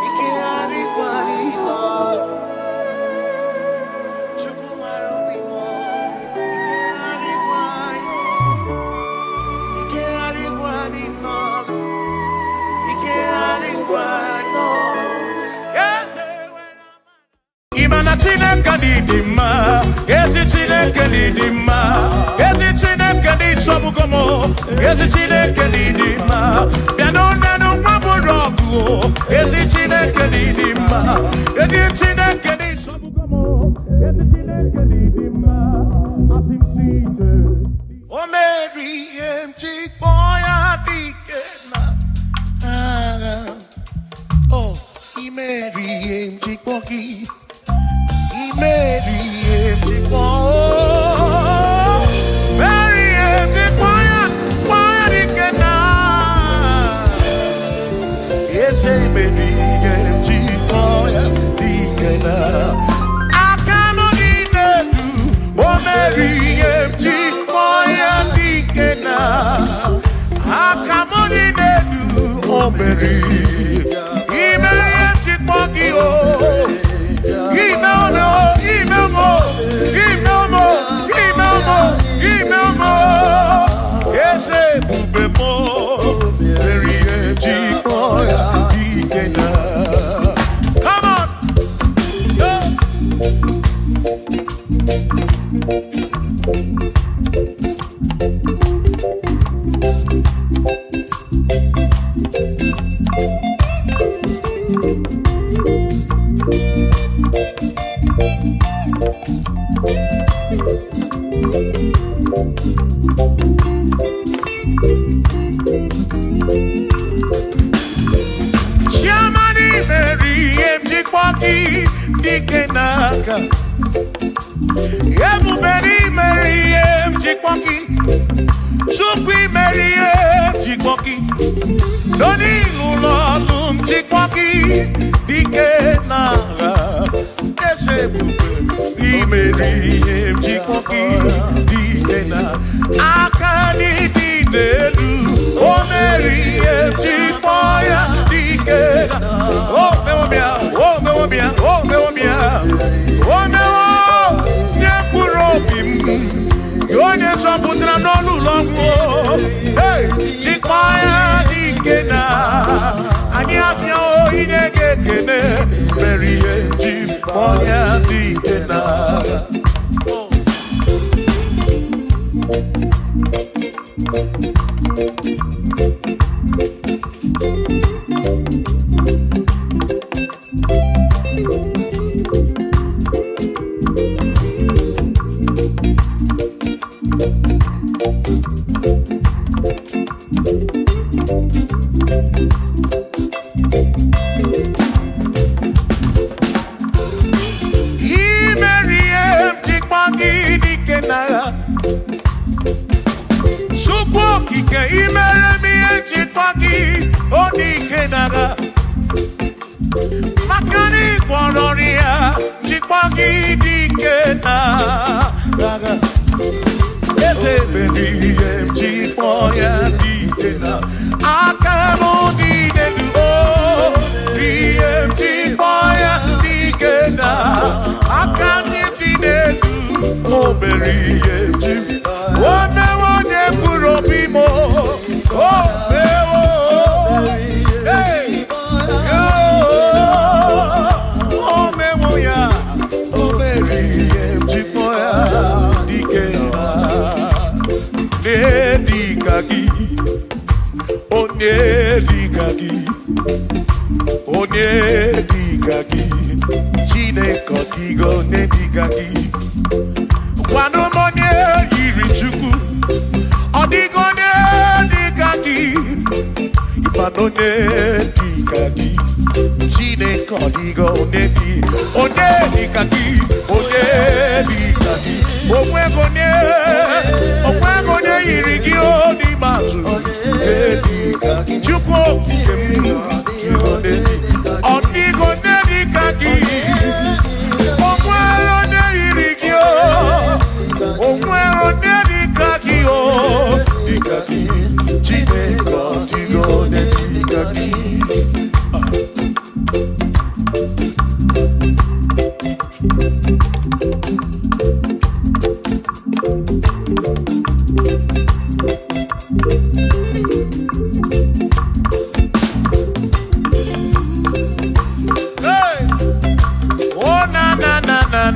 ike harịkwa n'ọnụ. Chukwu mara obi m, ike harịkwa n'ọnụ, ike harịkwa n'ọnụ, ike harịkwa n'ọnụ. Imana Chineke dị mma, ezi Chineke dị mma, ezi Chineke dị sobugomo, ezi Chineke dị mma. Bịanụ nenu nwa bụrụ ọgụ, ezi Chineke dị mma, ezi Chineke dị sobugomo, ezi Chineke dị mma. Asị m si ije, o meri ihe m ji kpọọ ya dike na agha. Oh, imeri ihe m ji kpọọ gị. Mary, Mary, quiet, again. Yes, Mary, quiet, again. I cannot eat it. Oh, Mary, quiet, again. I cannot eat it. Oh, Mary, come on. Dike n'aka ebubere imeri ihe m jikpọ gị Chukwu imeri ihe m jikpọ gị n'onye ụlọ ọlụ m jikpọ gị dike n'agha eze ebube imeri ihe m jikpọ gị dike n'aka n'ịdị n'elu o meri ihe m jikpọ ya dike o mewobịa nye mkpụrụ obi m onye zọpụtara n'ọnụ ụlọ ọgwụ jikpọ ya dike na anyị abịa inye gị ekene mere ihe jikpọ ya dike na Chukwu okike imere m ihe njikwa gị odike n'agha maka na ịgwọrọ ya njikwa gị dike n'agha eze mere ihe njikwa ya dike na aka m dị n'elu ihe njikwa ya dike na aka m dị n'elu o mere ihe njikwa o mewo onye mkpụrụ obi m o mewo o mewo ya o mere ihe njikwa ya dike na dịka gị onye dịka gị onye dịka gị Chineke ọdịgo onye dịka gị gwanụ m onye yiri Chukwu ọdịgo onye dịka gị ịmanụ onye dịka gị Chineke ọdịgo onye dịka gị onye dịka gị onwego onye yiri gị n'ime atụ dịka gị Chukwu okike m ọdịgo onye dịka gị onwere onye yiri gị onwere onye dịka gị dịka gị Chineke ọdịgo onye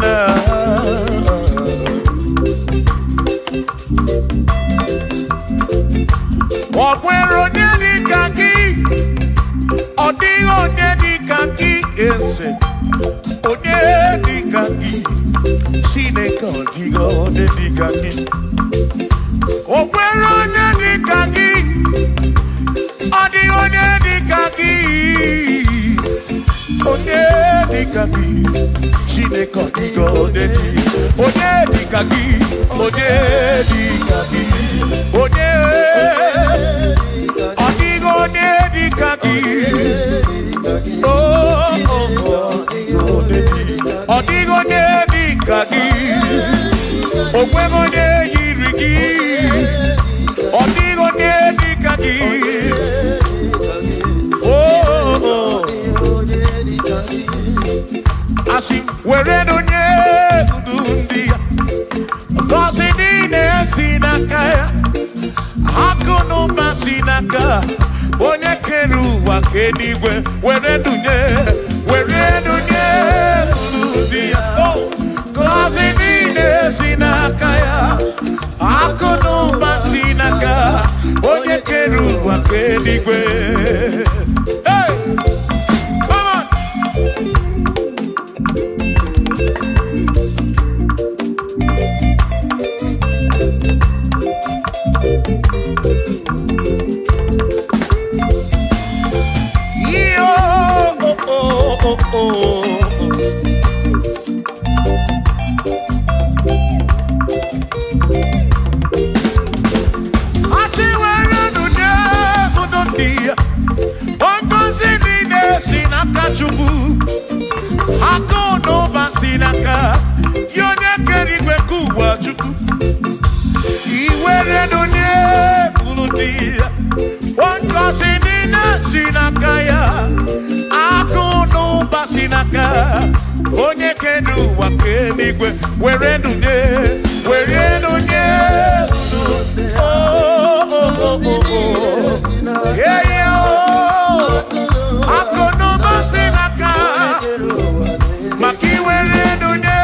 na. Ọ̀pẹ̀rẹ̀ onye dịka gị, ọ dịghị onye dịka gị eze. Onye dịka gị, Chineke ọ dịghị onye dịka gị. Ọ̀pẹ̀rẹ̀ onye dịka gị, ọ dịghị onye dịka gị. Onye dịka gị, Chineke ọ dịghị onye dịka gị. Onye dịka gị, onye dịka gị. Onye ọ dịghị onye dịka gị. Ọ dịghị onye dịka gị. O nweghị onye yiri gị. Ọ dịghị onye dịka gị. Asị were onye ndu ndị ya, ngọzi niile si n'aka ya, akụ na ụba si n'aka onye kere ụwa ka eluigwe. Were ndunye ndu ndị ya, ngọzi niile si n'aka ya, akụ na ụba si n'aka onye kere ụwa ka eluigwe. Onye kenu ụwa ka eluigwe. Were ndunye akụ na ụba si n'aka maka iwere ndunye.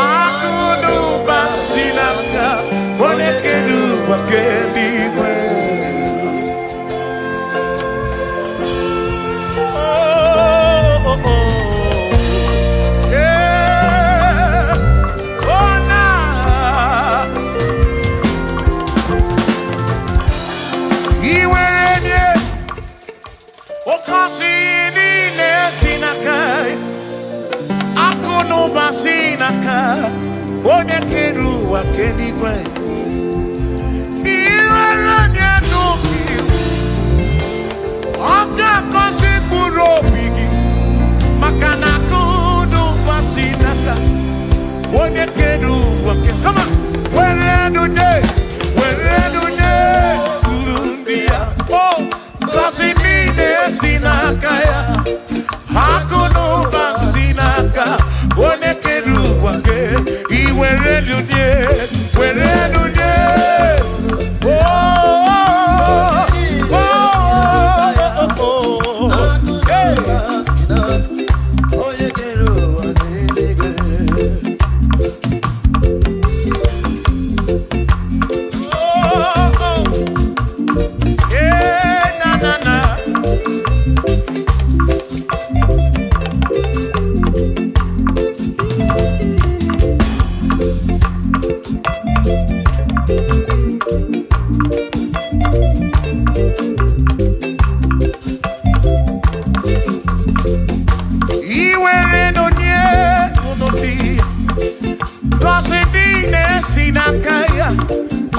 Akụ na ụba si n'aka onye kenu ụwa ka eluigwe. Onye kere ụwa ka eluigwe. Iwere onye n'obi ọ ga-agọzi mkpụrụ obi gị, maka na akụ na ụba si n'aka onye kere ụwa ka. Come on, were ndunye ndị ya, ngọzi niile si n'aka ya, akụ na ụba si n'aka onye kere ụwa ka. Were ndunye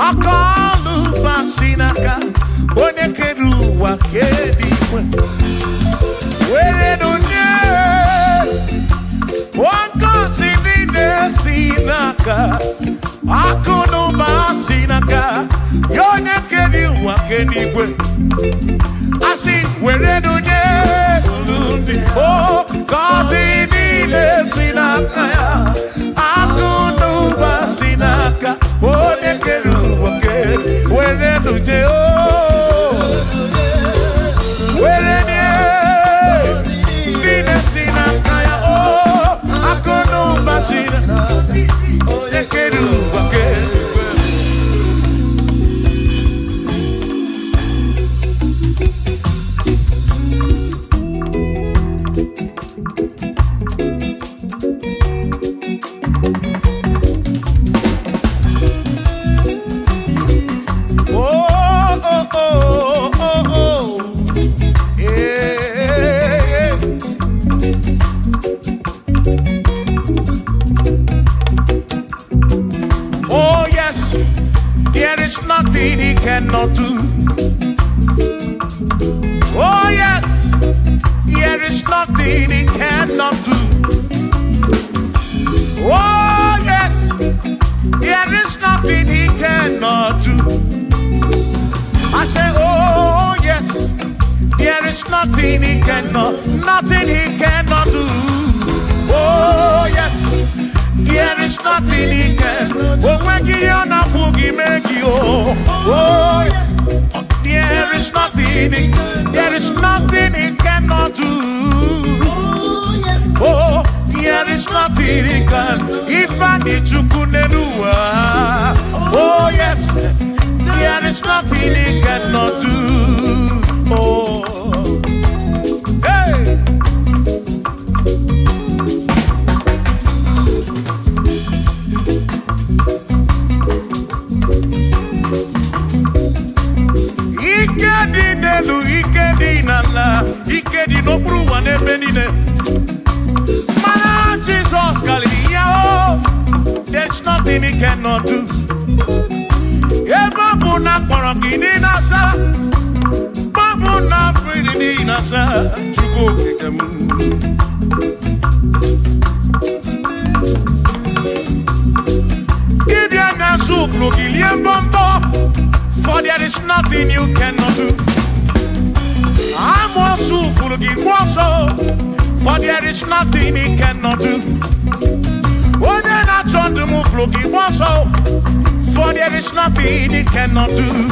akọlụba si n'aka onye kere ụwa ka eluigwe. Were ndunye ngọzi niile si n'aka, akụ na ụba si n'aka onye kere ụwa ka eluigwe. Asị were ndunye ndị ngọzi niile si n'aka ya, akụ na ụba si n'aka onye kere ụwa ka eluigwe. Were ndunye cannot do. Oh yes, there is nothing he cannot do. Oh yes, there is nothing he cannot do. I say, oh yes, there is nothing he cannot do. Oh yes, there is nothing he can. Oh when you na boogie make you. Oh yes, there is nothing he cannot do. Oh, there is nothing he can. If I need to kunenua. Oh yes, there is nothing he cannot do. Oh, hey. Ikedi nelu, ikedi nala, ikedi no bruwa ne benine. Mana Jesus Galiya, oh, there's nothing he cannot do. Babu na korokini nasa, babu na pretty nasa, chuko kikemu. Ibya na suflu giliem bombo, for there is nothing you cannot do. I'm also full of also, for there is nothing he cannot do. Oh, then I turn to move looking also, for there is nothing he cannot do.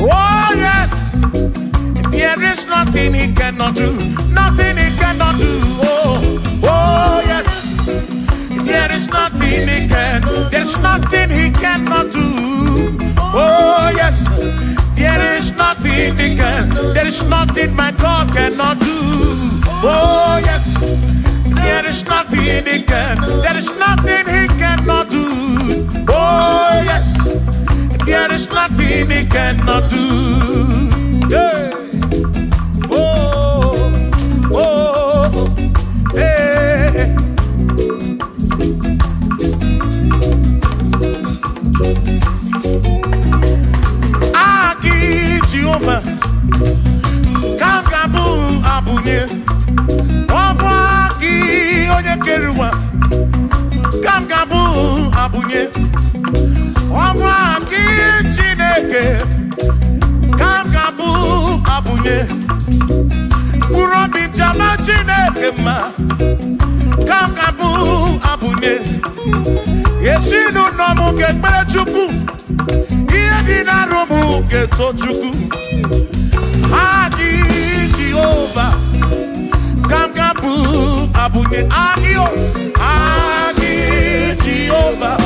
Oh yes, there is nothing he cannot do. Nothing he cannot do. Oh yes, there is nothing he can. There's nothing he cannot do. Oh yes, there is nothing he can. There is nothing my God cannot do. Oh yes, there is nothing he can. There is nothing he cannot do. Oh yes, there is nothing he cannot do. Hey. Oh, oh, hey. Jehovah, Kangabu Abunye, Wabaki Onyekeruwa, Kangabu Abunye, Wabaki Chineke, Kangabu Abunye, Kurobi Jama Chineke ma, Kangabu Abunye, Yeshinu Nomu Gekpere Chukwu. Dina romu geto chuku Agi Jehovah Kangabu Abunye Agio Agi Jehovah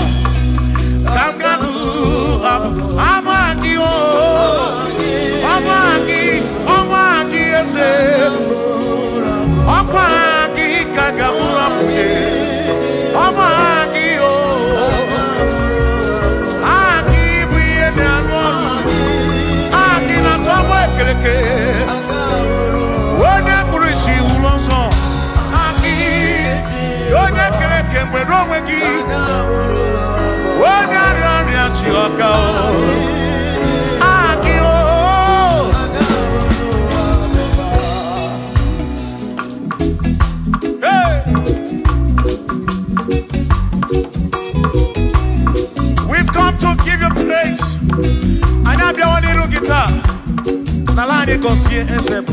Kangabu Amagio Amagi ese Amagi Kangabu Abunye Amagio Wone kurishi ulonso Aki Yone kereke mwerowe gi Wone ariari achioka Aki o Hey. We've come to give you praise. And I've been on the guitar. Nalani konsiye ensebu.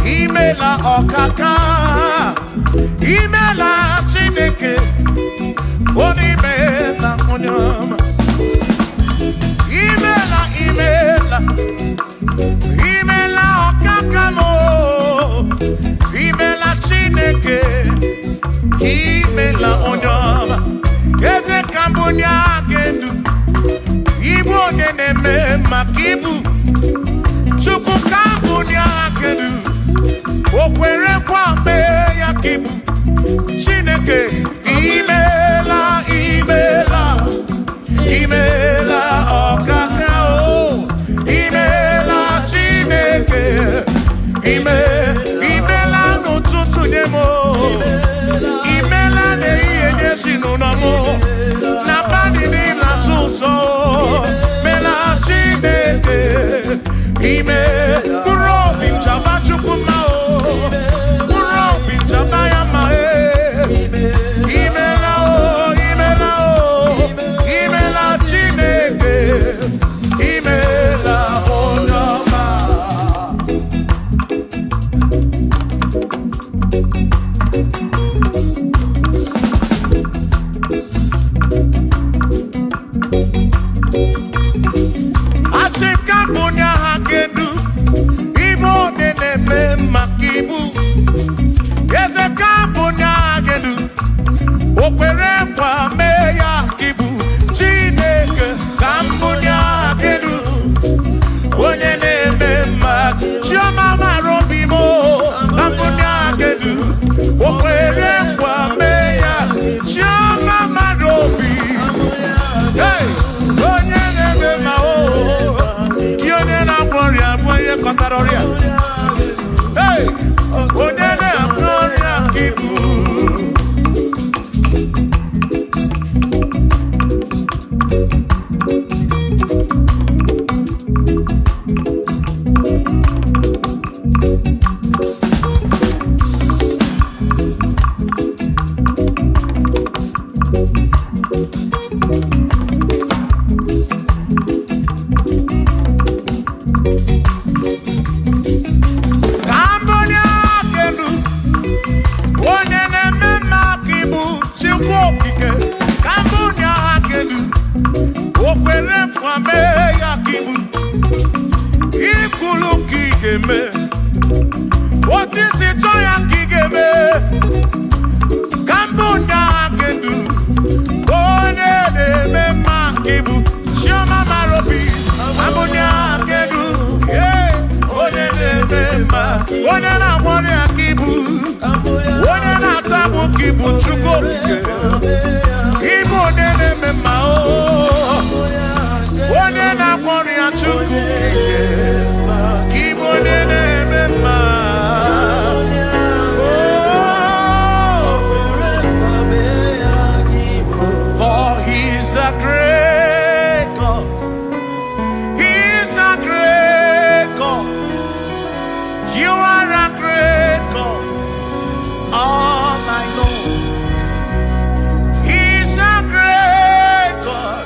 Imela okaka. Imela Chineke. Onimela onyama. Imela okakamo. Imela Chineke. Imela onyama. Eze kambunya gendu. Igbo neneme makibu. Chukwu kambunya gendu. Okwere kwame yakibu. Chineke. Imela Aroria. Hey, Onene Aroria Kibu. What is it Cambodia can do? Cambodia can do. Yeah, for he's a great God. He's a great God. You are a great God. All I know. He's a great God.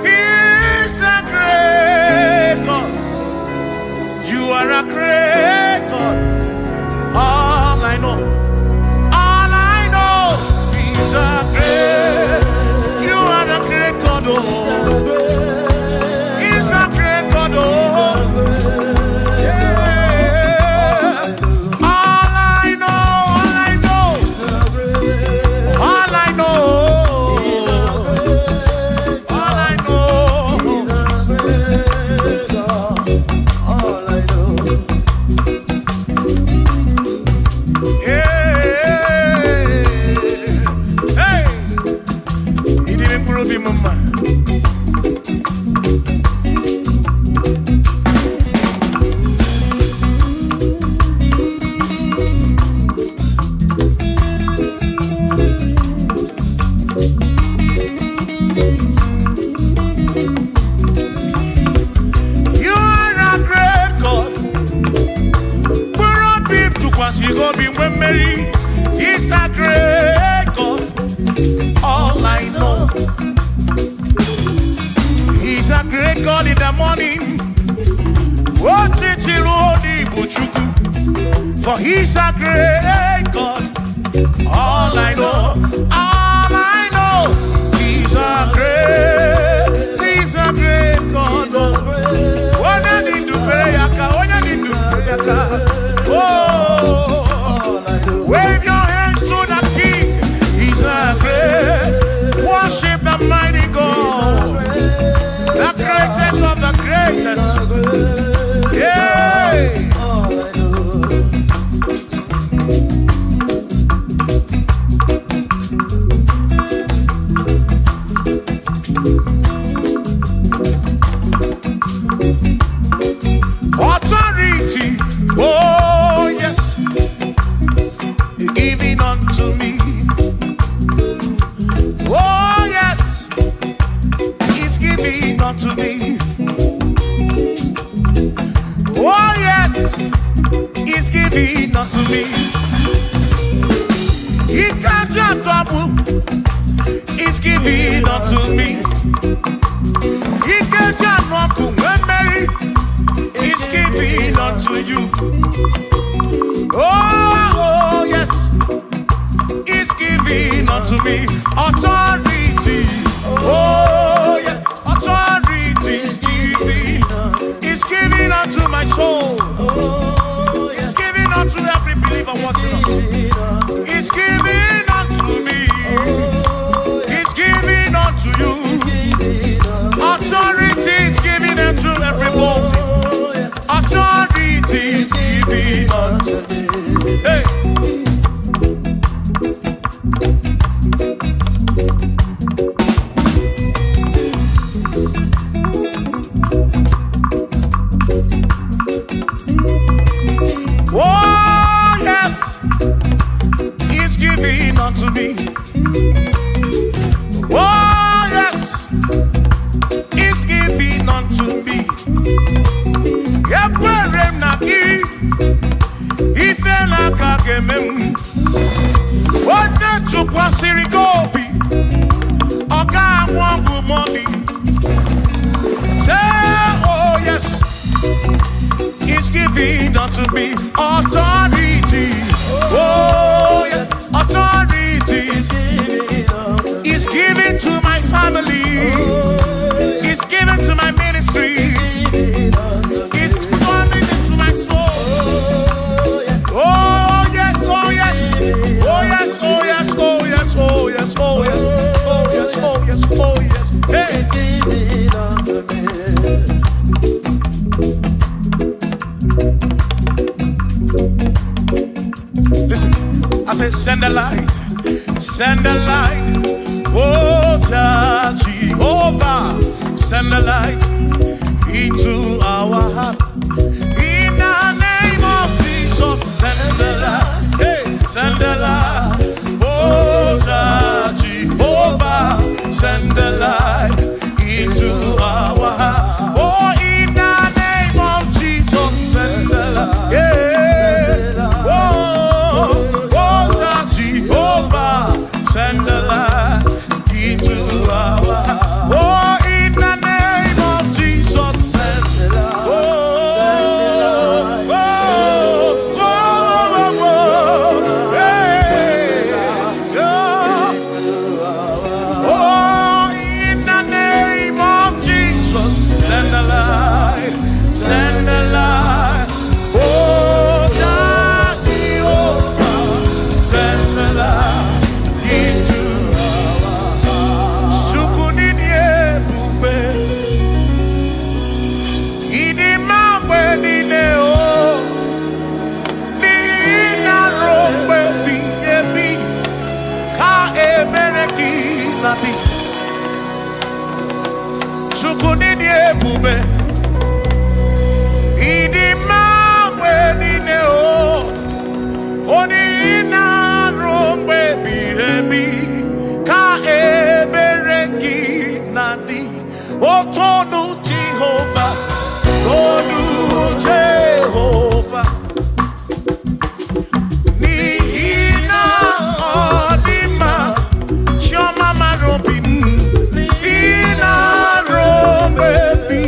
He's a great God. You are a great God. All I know. All I know. He's a great. You are a great God. Oh. He's a great God. Oh. You go be when Mary. He's a great God. All I know. He's a great God in the morning. For he's a great God. All I know. All I know. He's a great God. When I need to pray, oh, wave your hands to the King. He's a great. Worship the mighty God, the greatest of the greatest. Yeah. Authority. Oh yes. Giving unto me. Oh yes, he's giving unto me. Oh yes, he's giving unto me. He can't just trouble. He's giving unto me. He can't just trouble when Mary. He's giving unto you. Oh yes, he's giving unto me authority. Oh yes, authority is giving unto my soul. He's giving unto every believer watching us. He's giving unto me. He's giving unto unto me authority. Oh, yes, authority is given to my family, is given to my ministry, is coming into my soul. Oh, yes, oh, yes, oh, yes, oh, yes, oh, yes, oh, yes, oh, yes, oh, yes, oh, yes, oh, yes. Hey. Listen, I said, send the light, oh Jehovah, send the light into our heart. In the name of Jesus, send the light, hey, send the light, oh Jehovah, send the light into our heart. Oh, in the name of Jesus, send the light, yeah. Send the light into our heart. Oh, in the name of Jesus, send the light. Oh, oh, oh, oh, oh, hey, oh, in the name of Jesus, send the light, send the light. Oh, Jehovah, send the light. Jehovah, Tonu Jehovah, Nihina Odima, Choma Marobin, Nihina Robebi,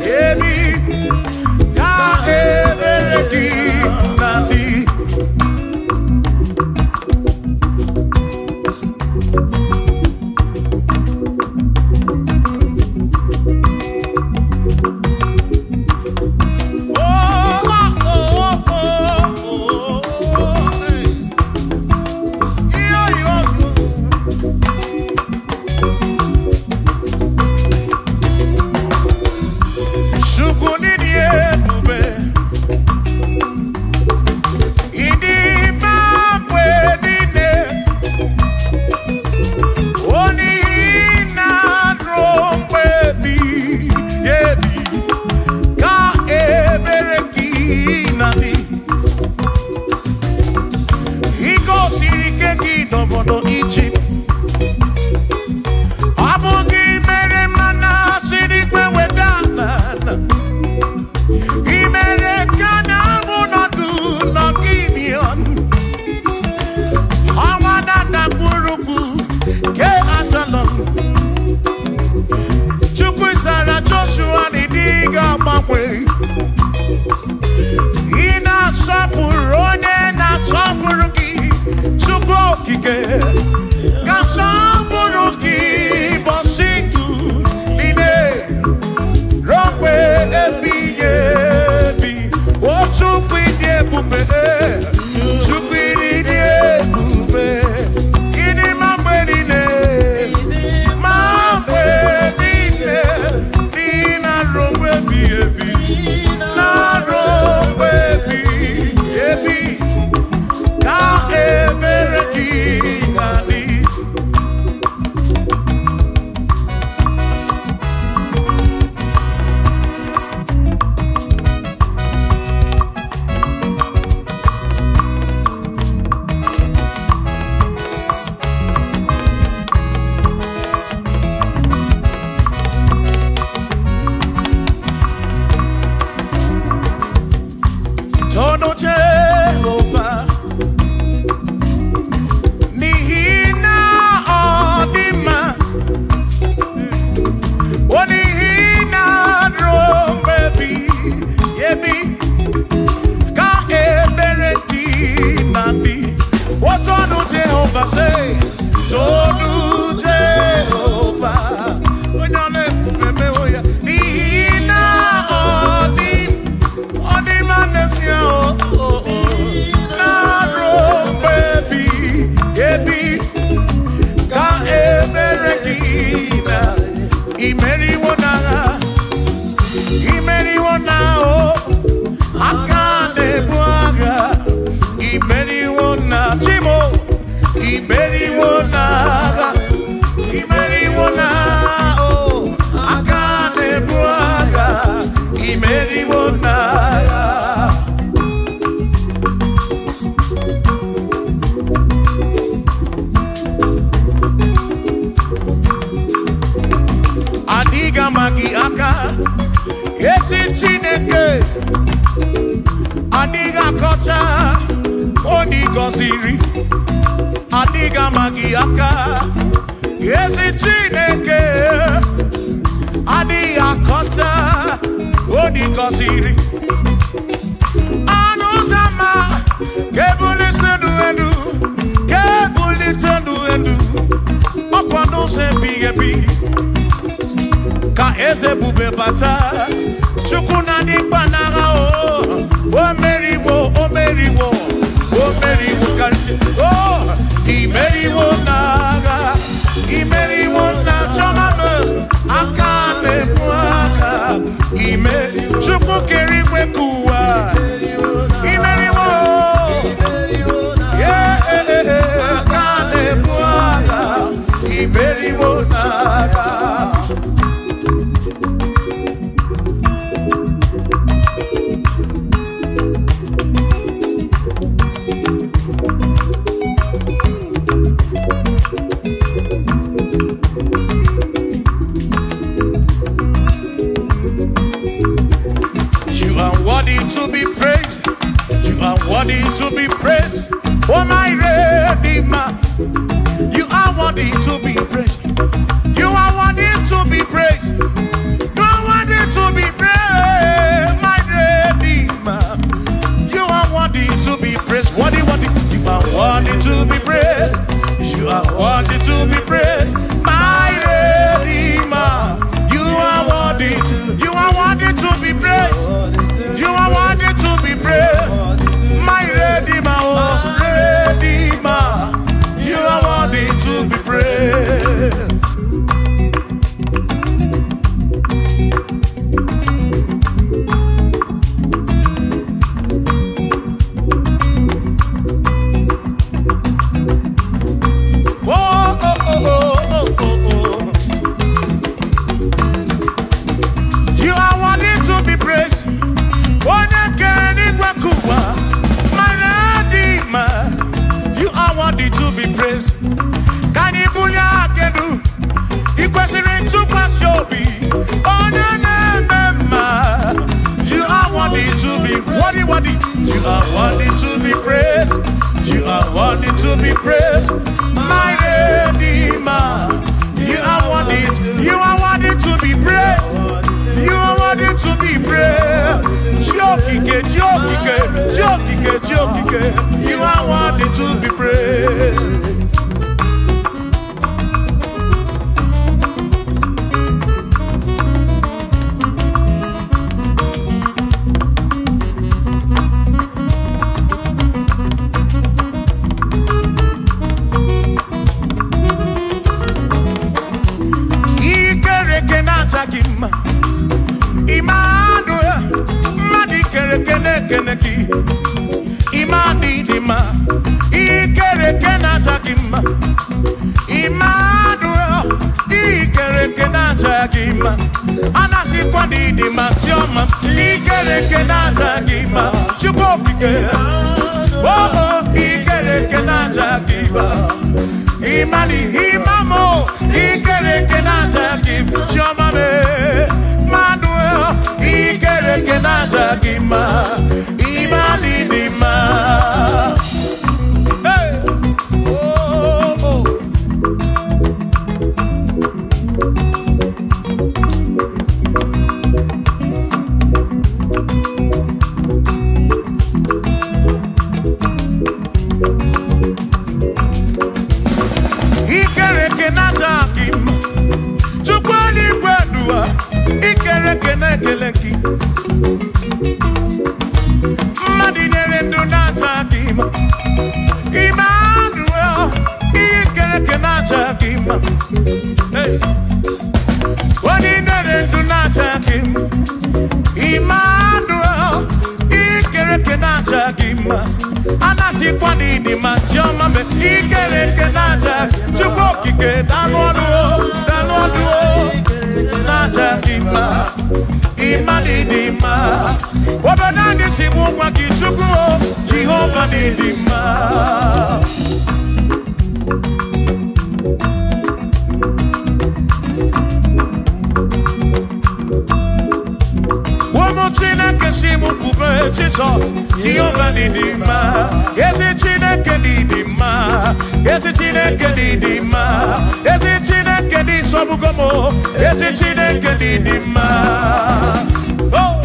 Ebi, Ka Ebereki Nadi. gọziri adịghị ama gị aka ezi Chineke adịghị akọta onye gọziri anụ ụzọ ama ga-ebulite elu ga-ebulite elu ọkwa n'ụzọ ebighị ebi ka eze bube bata Chukwu na-adị mkpa n'agha o meriwo karịsịa imeriwo n'agha imeriwo na chọmama aka na-ebu aka Chukwu kere igwe ka ụwa imeriwo aka na-ebu aka imeriwo n'agha. To be praised, you are worthy to be praised. Oh my Redeemer, you are worthy to be praised. You are worthy to be praised. You are worthy to be praised, my Redeemer. You are worthy to be praised. Worthy. You are worthy to be praised. You are worthy to be praised, my Redeemer. You are worthy to be praised. You are worthy to be praised, my Redeemer, oh Redeemer. You are worthy to be praised. You are worthy to be praised. You are worthy to be praised. Can you believe I can do? You question to Pashobi. Oh, no. You are worthy to be worthy. You are worthy to be praised. You are worthy to be praised, my Redeemer. You are worthy to be praised. You are worthy to be praised. Jokike. You are worthy to be praised. Imadidima, Ikerekenatagima, Immanuel, Ikerekenatagima, Anasikwandidima, Tioma, Ikerekenatagima, Chukopike, Oh, Ikerekenatagima, Imamo, Ikerekenatagima, Tioma, Manuel, Ikerekenatagima, Imadidima. Hey. Oh. Ikerekenatagima, Chukwali Gwadua, Ikerekenekeleki. Emmanuel, Ikerekenatagima. Hey, what in the do not take him? Emmanuel, Ikerekenatagima. Anasikwandidima, Tioma, Ikerekenatagima. Chukokike, Danwaduo, Natagima. Imadidima. Wabadani sibuwa kichukuo, Jehovah didima. Chineke si mu kube Jesus Jehovah didima Ezi Chineke didima Ezi Chineke didima Ezi Chineke di sobugomo Ezi Chineke didima Oh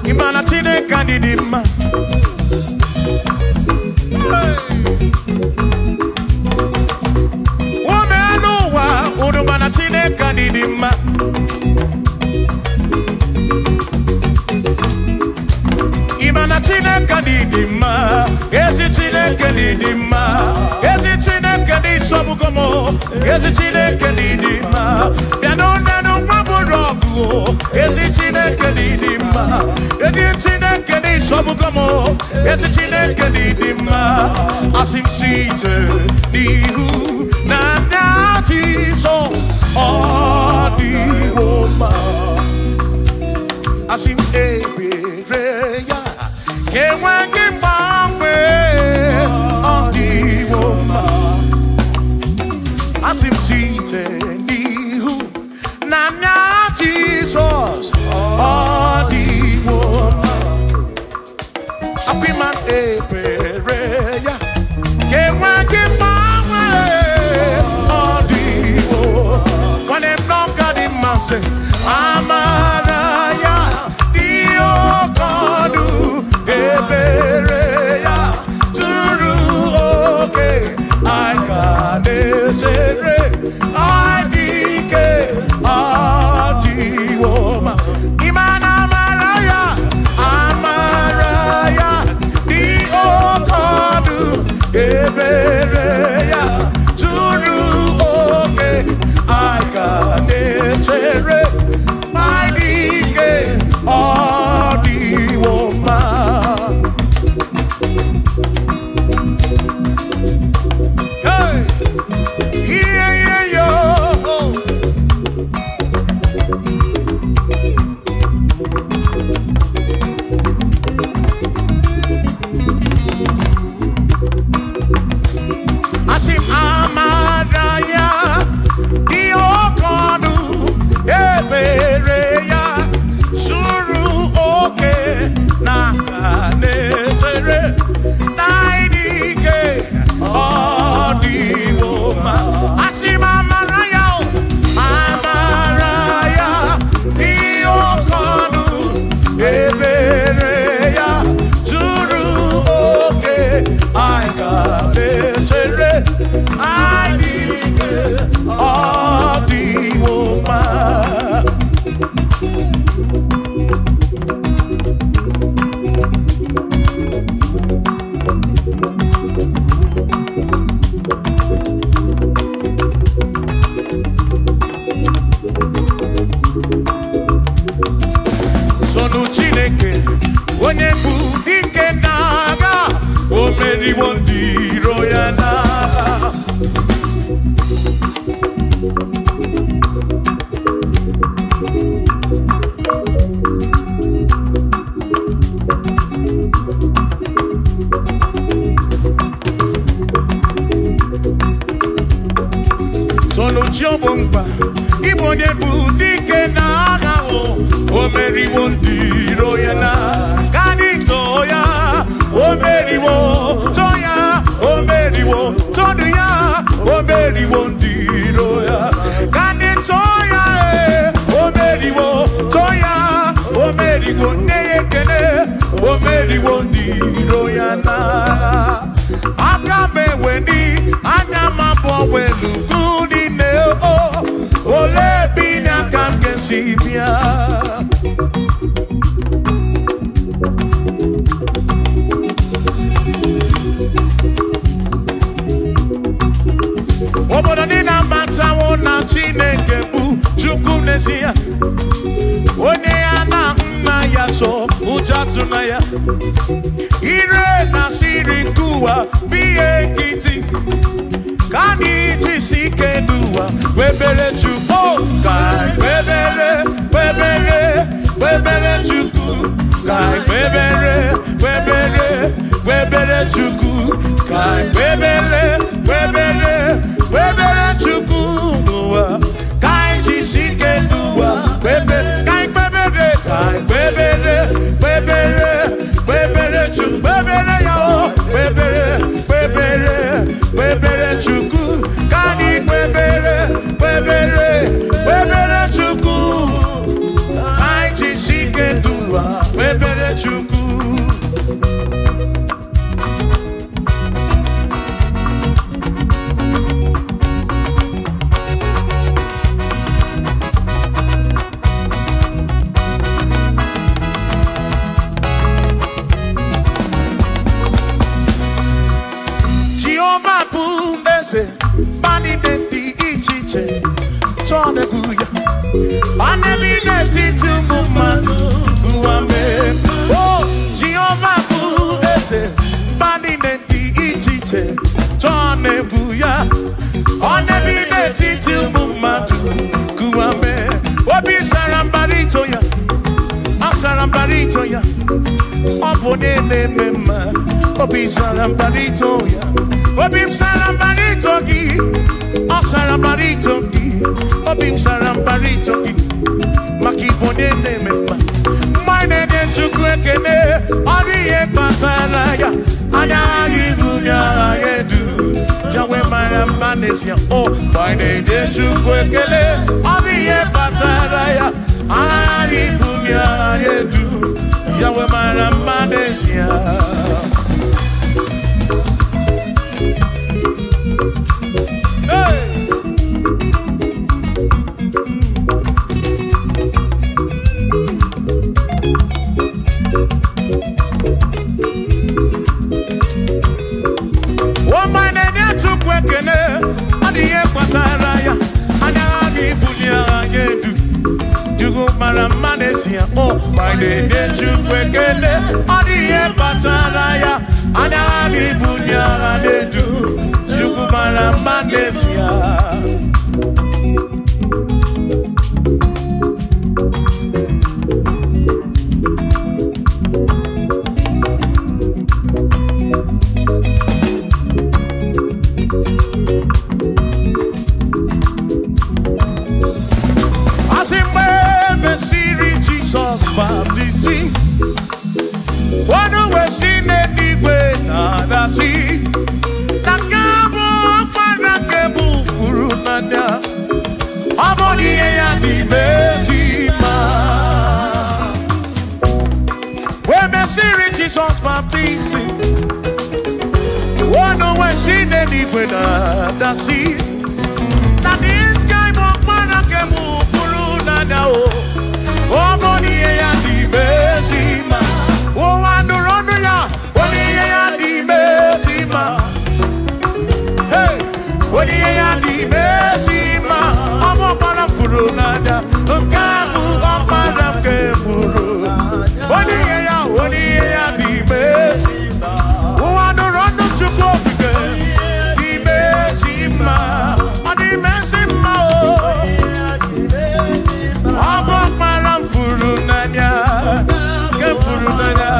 Imana Chineke didima Womenuwa Udumana Chineke didima Imana Chineke didima Ezi Chineke didima Ezi Chineke di sobugomo Ezi Chineke didima Yanonanu maburogu Ezi Chineke didima Ezi Chineke di sobugomo Ezi Chineke didima Asim site nihu na dati so Odiwoma Asim ebereya Kewangi mbangwe Odiwoma Asim site nihu na dati so Odiwoma Apiman ebereya Kewangi mbangwe Odiwoma When them don't got him say Amaraya Dio Kodu Ebereya Turu Oke I got it I dike Adiwoma Imana Amaraya Amaraya Dio Kodu Ebereya Turu Oke I got it my dike Adiwoma Hey Yeah yeah yo Asim Amaraya Diokodu Ebereya Suru Oke Nakanetere Naidike Adiwoma Asim Amaraya Amaraya Diokodu Ebereya Suru Oke Nakanetere Naidike Adiwoma Sonu Chineke onye bụ dike n'agha o meriwo ndị iro ya n'agha Sonu Chiobomba Igbo onye bụ dike n'agha o meriwo ndị iro ya n'agha Kanito ya o meriwo Toya o meriwo Todu ya o meriwo ndị iro ya Kanito ya o meriwo Toya o meriwo Neyekene o meriwo ndị iro ya n'agha Aka meweni anya mabọ welu gudi ne o Ole binya kam kesibia Obodo ni na matawo na Chineke bụ Chukwu n'ezie Onye ya na nna ya so ụjatụ na ya Ire na siri nkuwa biye nkiti Ka anyị jisi ike n'ụwa webere Chukwu Ka webere Chukwu Ka Chukwu kai kwebere kwebere kwebere Chukwu n'ụwa kai jisike n'ụwa kwebere kai kwebere kwebere kwebere Chukwu kwebere ya o kwebere kwebere kwebere Chukwu kai kwebere kwebere kwebere Chukwu kai jisike n'ụwa kwebere Chukwu. Bani denti ichiche chone guya anebi neti tumumanu guame oh Jehovah ese bani denti ichiche chone guya anebi neti tumumanu guame obi sarambarito ya asarambarito ya opone mema obi sarambarito ya Obim sarambarito gi, sarambarito gi, obim sarambarito gi, makibone nemema. Mine de chukwekene, oriye pasaraya, anyagi bunya yedu, jawe maramanesia. Oh, mine de chukwekene, oriye pasaraya, anyagi bunya yedu, jawe maramanesia. Oh, my name is Chukwekele, Odiye Pataraya, Anabi Bunya Adedu, Chukwumara Manesia. Jesus baptism. Oh no, when she did it with the sea. That this guy walk man and can move through now. Oh, money and the mercy man. Oh, and the run ya. Money and the mercy man. Hey, money and the mercy man. I'm up on a furu nada. I'm up on a keburu. Money and the mercy man. Oh, and the run to go again. The mercy man. The mercy man. I'm up on a furu nada. Keburu nada.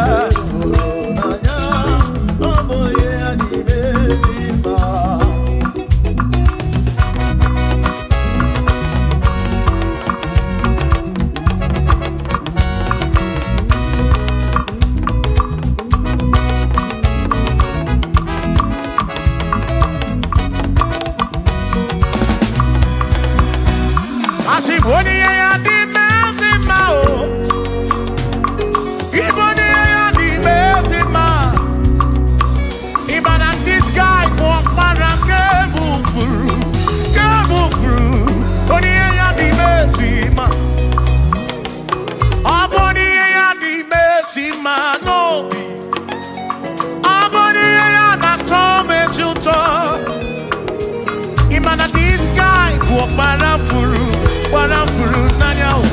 Warafuru nanya o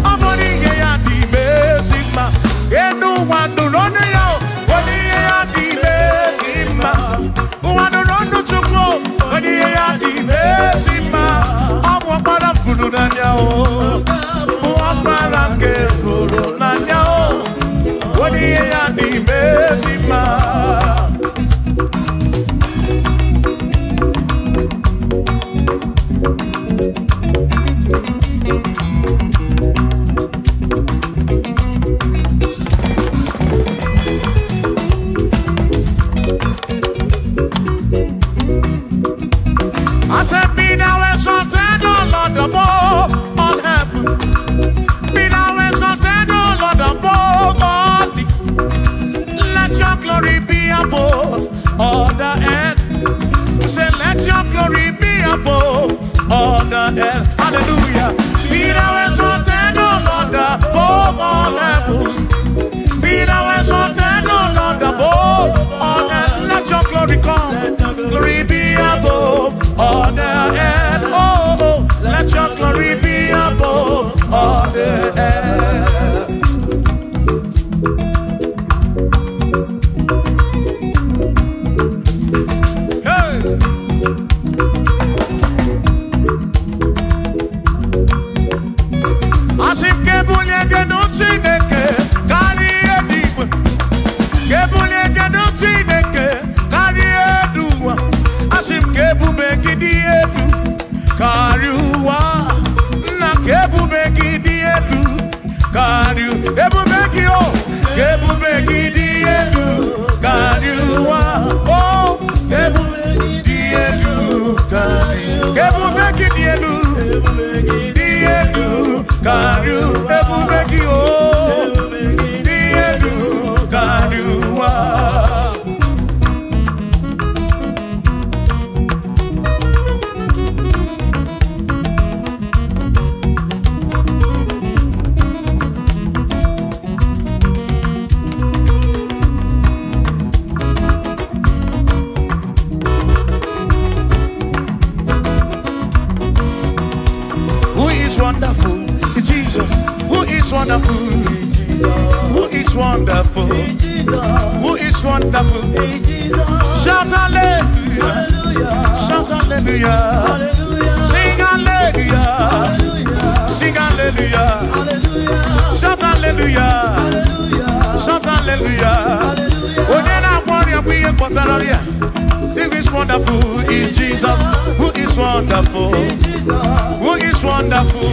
amoni ye ya di mesima enu wandu ronu ya oni ye ya di mesima wandu ronu chukwu oni ye ya di mesima amu warafuru nanya o warafuru nanya o oni ye ya di mesima earth. Hallelujah. Be thou exalted, O Lord, above all heavens. Be thou exalted, O Lord, above all earth. Let your glory come. Glory be above all the earth. Oh, oh, let your glory be above all the earth. Wonderful, Jesus. Who is wonderful? Who is wonderful? Who is wonderful? Shout hallelujah! Shout hallelujah! Sing hallelujah! Sing hallelujah! Shout hallelujah! Shout hallelujah! Who is wonderful is Jesus. Who is wonderful? Who is wonderful?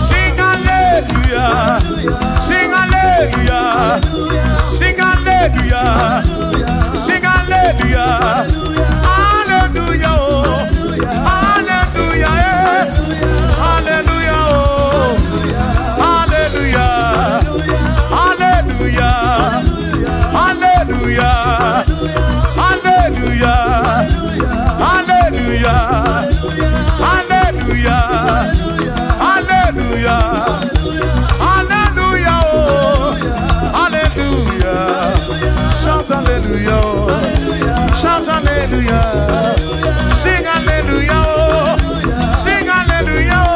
Sing hallelujah! Sing hallelujah! Sing hallelujah! Sing hallelujah! Hallelujah! Hallelujah! Hallelujah! Hallelujah! Hallelujah! Hallelujah! Hallelujah! Hallelujah! Hallelujah! Hallelujah! Hallelujah! Hallelujah! Shout hallelujah! Shout hallelujah! Sing hallelujah! Sing hallelujah!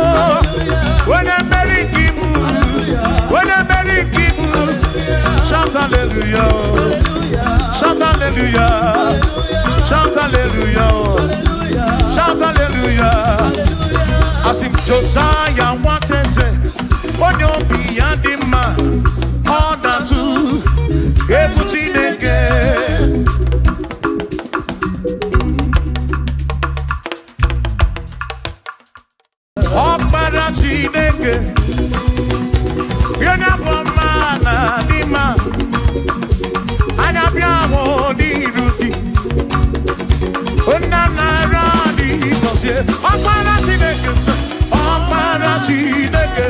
When I'm Mary Kibu, when I'm Mary Kibu, shout hallelujah! Shout hallelujah! Shout hallelujah! Shout hallelujah! As if Josiah wanted to say, "On your beyond the man, all that too, everything again." Oh, Parachineke, you're not one man, the man. I have your own duty. Oh, Nana. Ọ̀pára Chineke, ọ̀pára Chineke,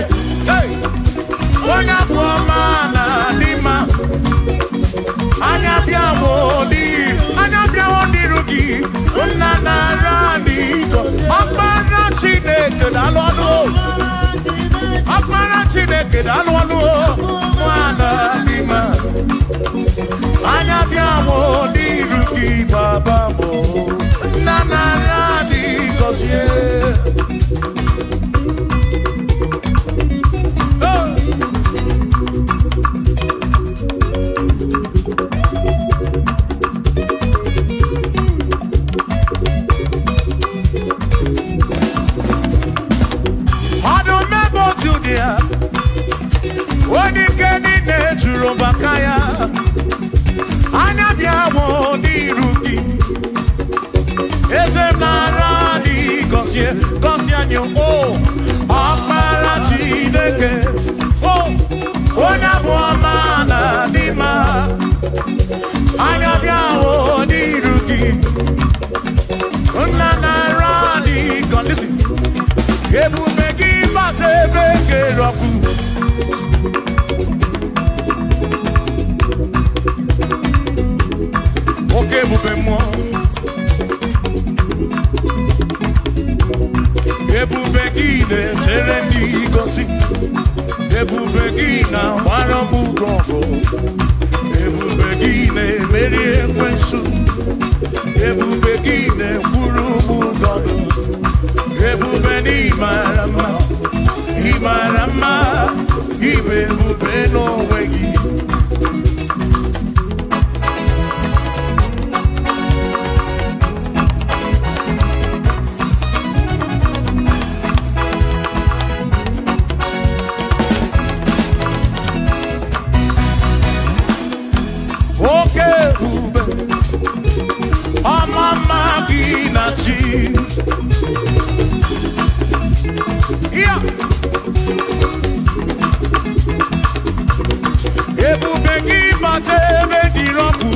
onye bụ ọma na n'ime anya bịawo n'iru gị nna na-ara n'iko. Ọkpara Chineke daalụ ọnụ, ọkpara Chineke daalụ ọnụ, nwana n'ime anya bịawo n'iru gị baba mo nna na-ara n'iko sie. Bakaya anya bịawo n'iru gị eze mara dị gọzie anyị o ọkpara Chineke o onye bụ ọma na dị mma anya bịawo n'iru gị nna nara dị gọzie ebube gị bata ebe kere ọkụ. Oke ebube mmụọ ebube ebube gị na-ekwuru m ụzọ ndụ. Ebube na ịmara mma, ịmara mma, ịbụ ebube n'onwe gị. Oke ebube, ọmụma gị na chi. Yeah. Ebube gị bata ebe dị rọpụ,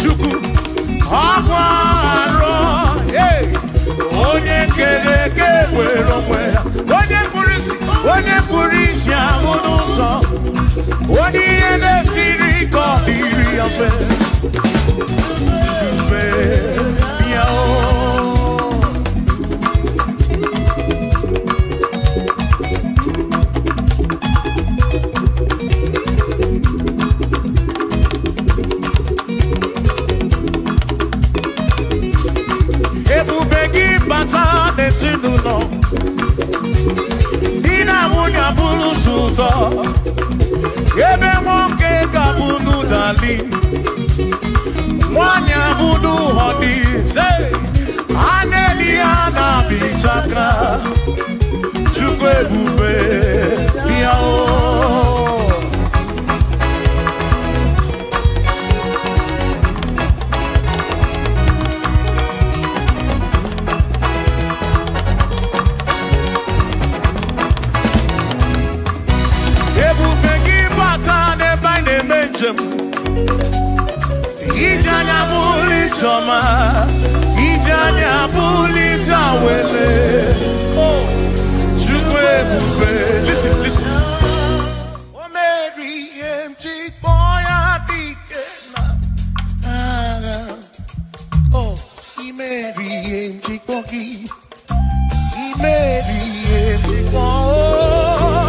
Chukwu ọgwụ arụ. Onye kere eke were onwe ya, onye kpụrụ isi ahụ n'ụzọ, onye ihe na-esiri ike ọ dịrị ya mfe. Ebube ya o. Ebube gị bata n'ezinụlọ, di na nwunye abụrụ ụzọ, ebe nwoke ga-abụrụ dali, nwanyị abụrụ họdị, a na-eli ya na-abịchaka. Chukwu ebube ya o. Ebube gị bata n'ebe anyị na-eme njem, ije anya bụrụ ije ọma, ije anya bụrụ ije awele. Chukwu ebube, listen, listen. O mere ihe m ji kpọọ ya dike na agha. I mere ihe m ji kpọọ gị, I mere ihe m ji kpọọ.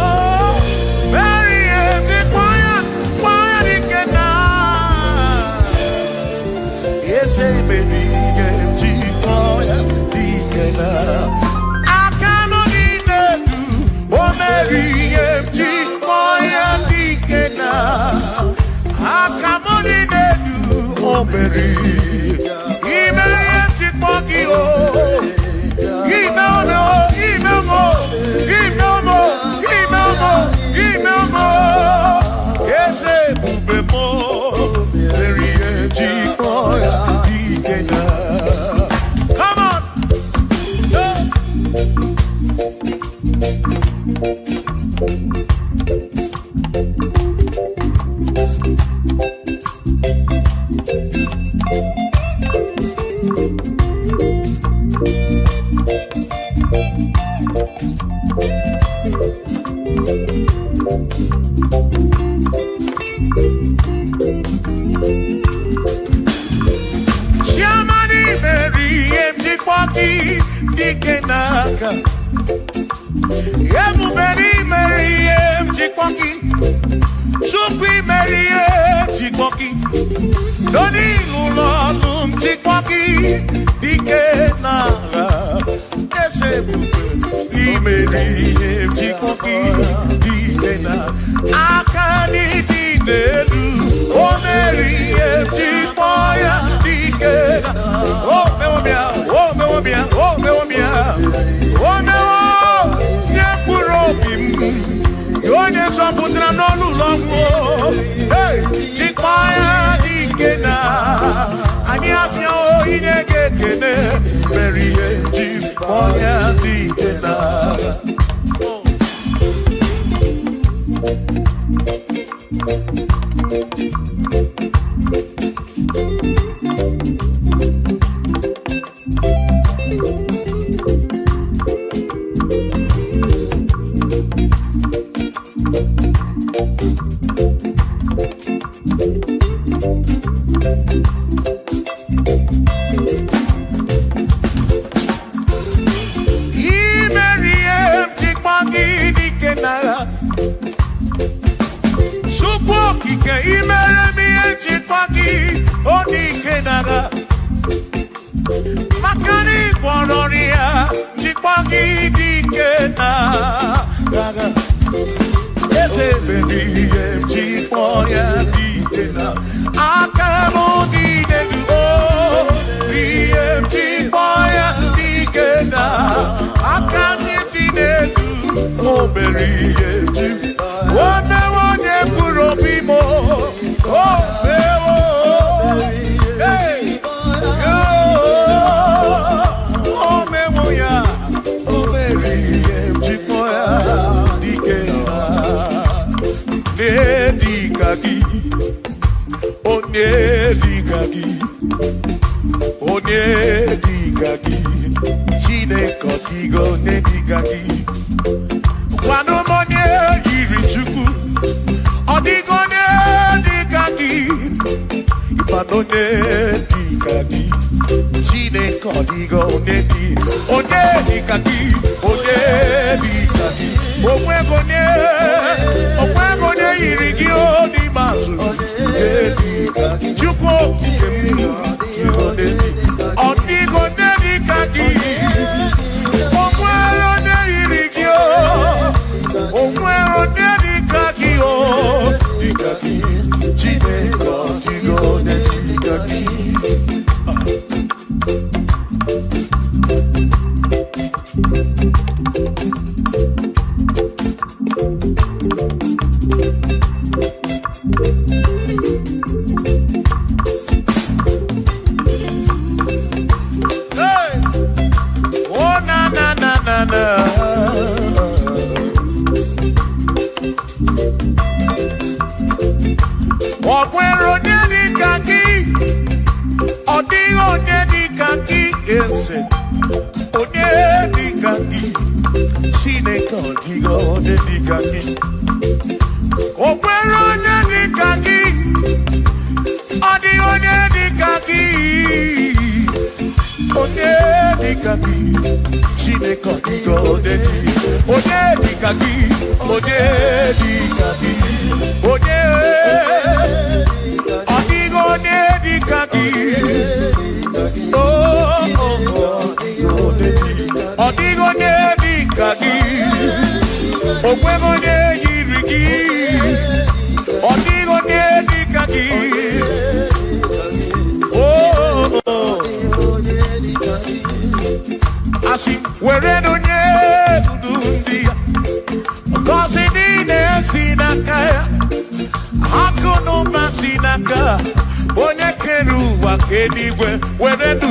Chukwu okike imere m ihe akamudine duo rieti boya digena akamudine du oberieti one one purobimo oh hey yo oh memoya oberieti boya digena Nedikagi, Onedikagi, Chinekotigo, Nedikagi. Wano monye irichuku, Odigo Nedikagi, Ipano Nedikagi, Chinekotigo, Onedikagi, Omwegone irigio ni mazu, Chukwo kikemi, Odigo Nedikagi, Omwegone irigio, Omwegone Nedikagi, Dikagi, Chineko, Digo Nedikagi. Okwero Nedikagi, Odigo Nedikagi, Onedikagi, Chineko Digo Nedikagi. Okwero Nedikagi, Odigo Nedikagi, Onedikagi, Chineko Digo Nedikagi. Onedikagi, Onedikagi, Odigo Nedikagi, Odigo Nedikagi, Okwego Nedikagi, Odigo Nedikagi, Asim wereno Nedundia, Kosi Dine Sinakaya, Hakono Masinaka, Onekeru Wakenigwe, wereno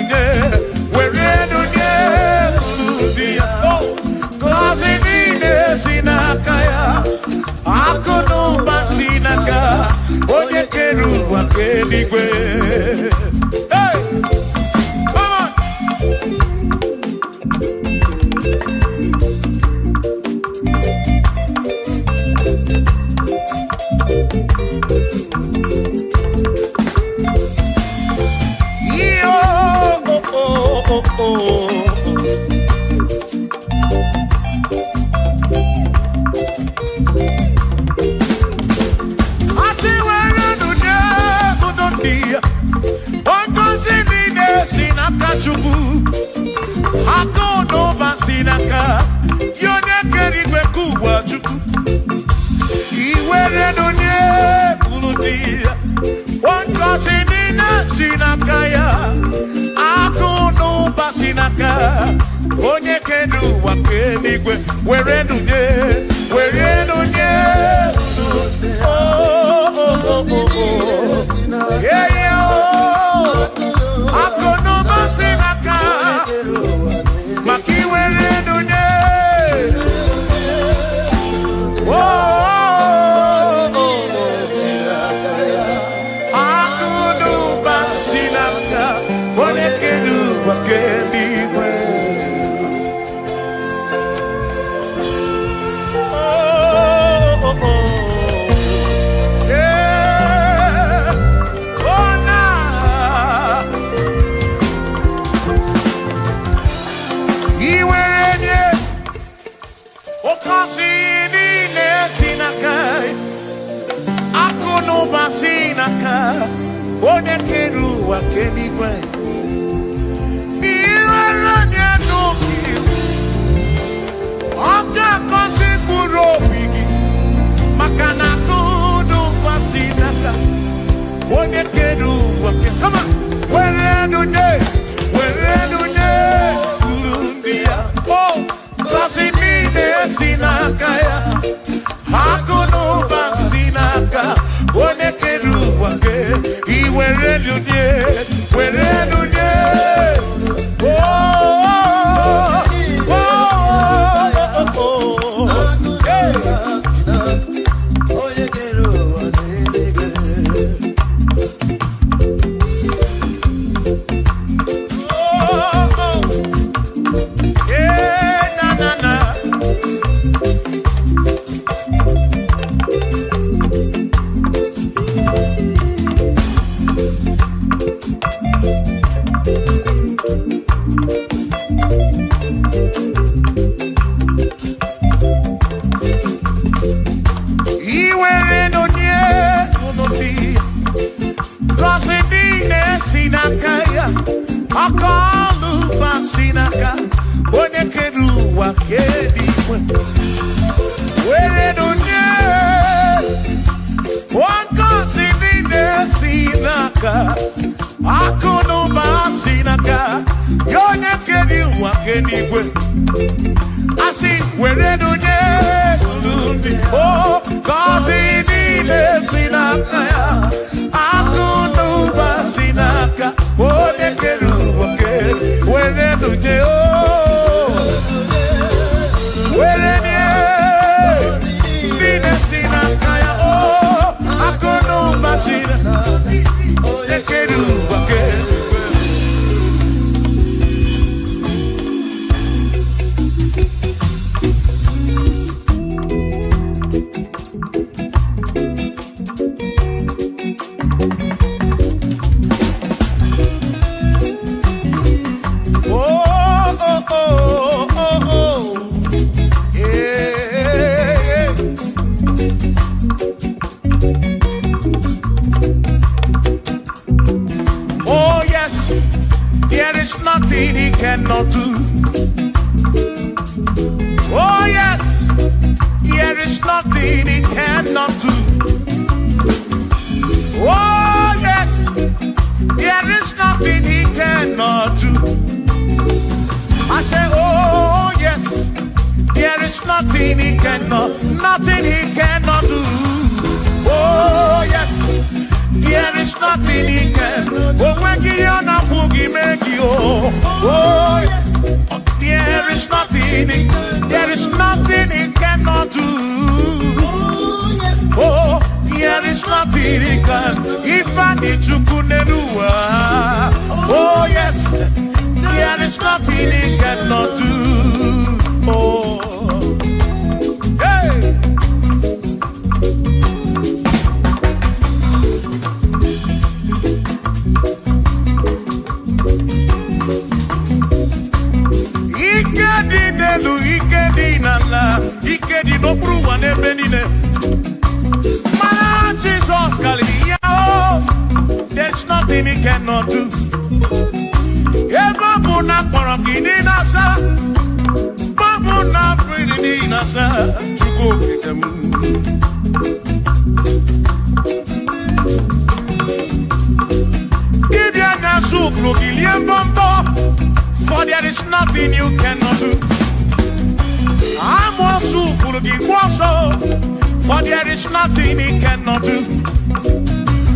Nedundia, oh, Kosi Dine Sinakaya, Hakono Masinaka, Onekeru Wakenigwe. Hey! Come on! Onye kedu wakenigwe were nunye yeah yeah akono basinaka maki were nunye akono basinaka onye kedu wakenigwe. Onekeru wakenigwe iweranya noki oka kosi buro bigi makana kudu wasinaka onye kere ụwa ke. Come on. Were nunye uru ndị ya. Oh, ngọzi niile si n'aka ya. Akụ na ụba si n'aka onye kere ụwa ke. I were nunye. For there is nothing you cannot do. I'm also full of for there is nothing he cannot do.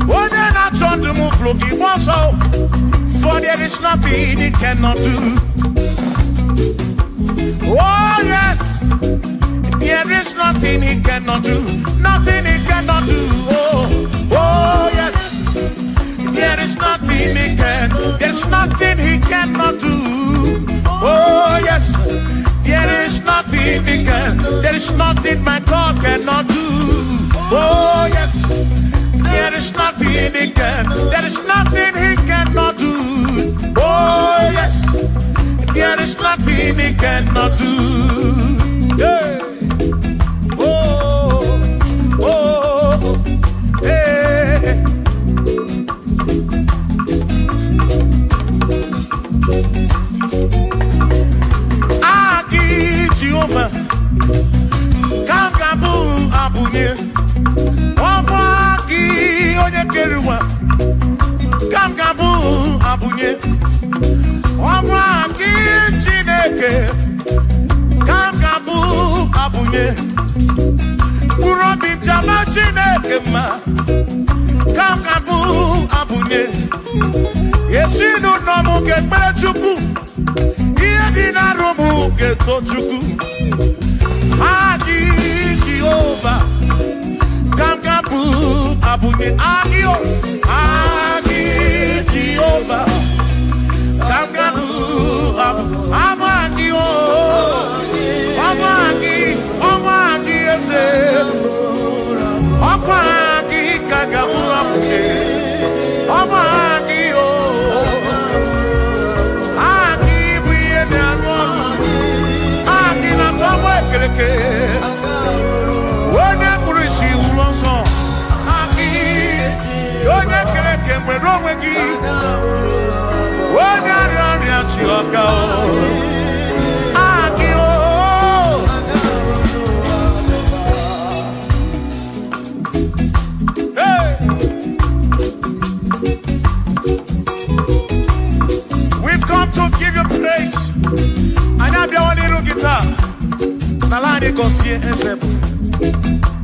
Oh, then I turn to move, looking for there is nothing he cannot do. Oh, yes, there is nothing he cannot do. Nothing he cannot do. Oh, yes, there is nothing he can. There's nothing he cannot do. Oh, yes, there is nothing he can. There is nothing my God cannot do. Oh, yes, there is nothing he can. There is nothing he cannot do. Oh, yes, there is nothing he cannot do. Hey. Oh, oh, hey. Aki Jehovah, Kangabu Abunye, Wabaki Onyekeruwa. abunye Kurobi jama Chineke ma Kangabu abunye Yeshinu nomu kekpere chukwu Iye di na romu keto chukwu Agi Jehovah Kangabu abunye Agio Agi Jehovah Kangabu Amagi Amagi ese Amagi Kangabu abunye Amagi Agi buye ne anwonu Agi na tomo ekereke Wone kurishi ulonso Agi Yone kereke mwero wegi Wone arani achioka Agi Hey We've come to give you praise And I be one little guitar Nalani Gosie Esebu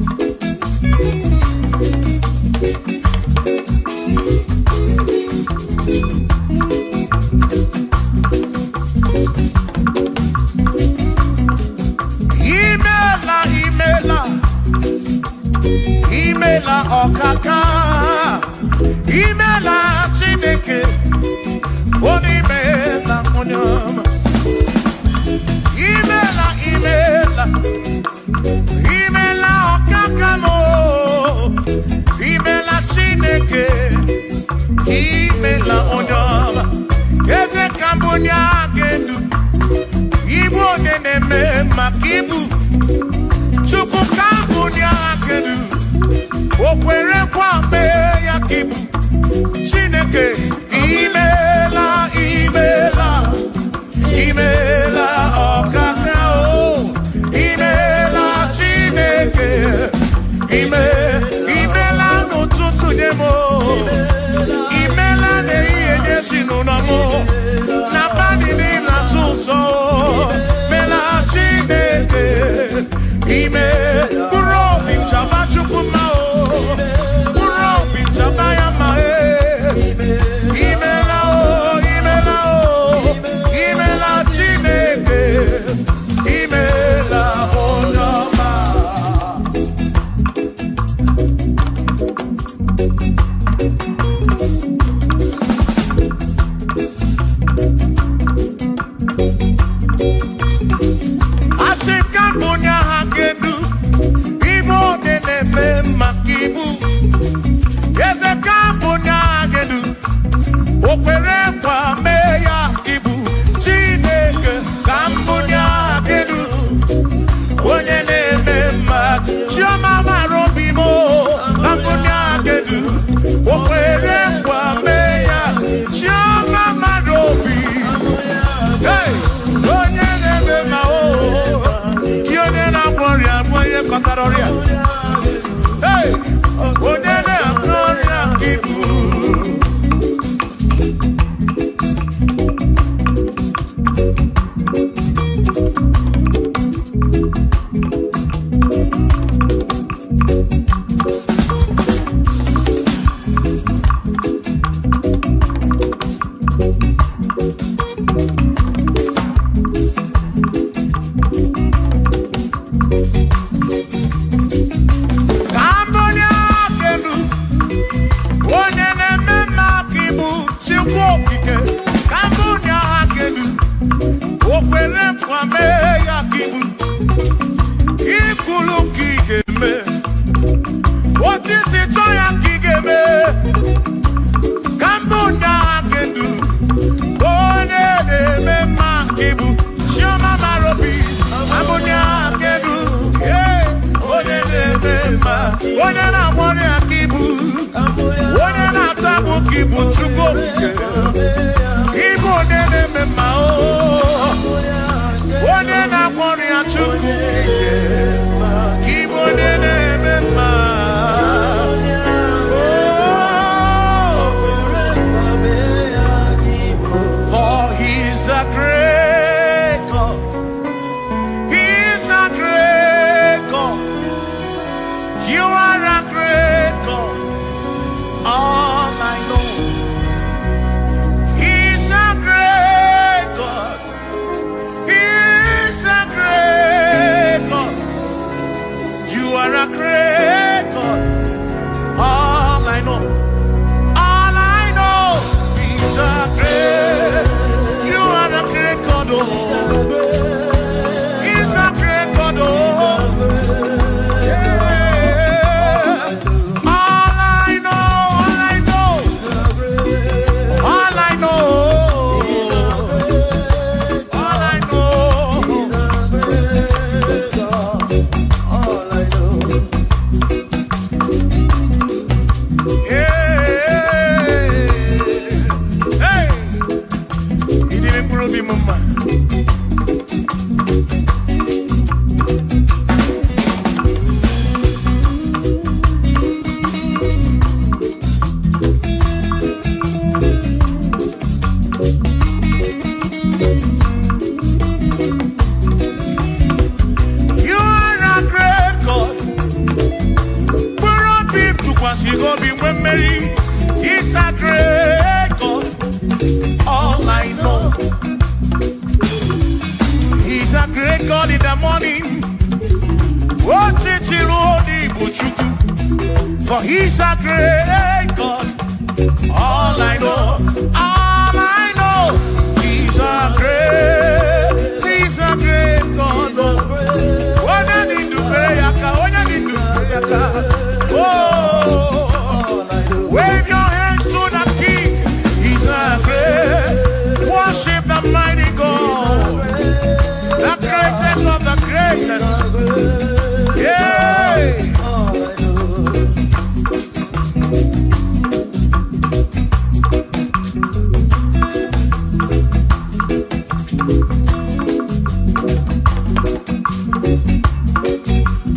Imela okaka Imela Chineke Onimela onyama Imela okaka mo Imela Chineke Imela onyama Eze kambunya gendu Ibu oneneme makibu Chukwu kambunya gendu Okwere kwambe ya kibu Chineke Imela okaka o Imela Chineke Imela n'ụtụtụ nye mo Imela n'ehihie nye si n'ụlọmụ Na bani n'ịla sụsọ Mela Chineke Mkpụrụ obi chaba Chukwu ma o Mkpụrụ obi chaba ya ma Imela o Imela Chineke Imela onyama Asikambunya hakedu Ibo deneme makibu Yeze kambunya hakedu Okwere kwa meya ibu Chineke kambunya hakedu Onye neme mak Chioma marobi mo Kambunya hakedu Okwere kwa meya Chioma marobi Hey, onye neme ma o Kionye na gloria Mwenye kataroria Hey, onye na gloria ibu What is it? Onye na-agbọrọ ya ka ibu, onye na-atabụ ka ibu Chukwu okike, ibu onye na-eme mma o, onye na-agbọrọ ya Chukwu okike, ibu onye na-eme mma. For He's a great God, He's a great great God in the morning. For he's a great God. All I know, he's a great God. When I need to pray, oh, wave your hands to the King. He's a great. Worship the mighty God, the greatest of the greatest. Yeah.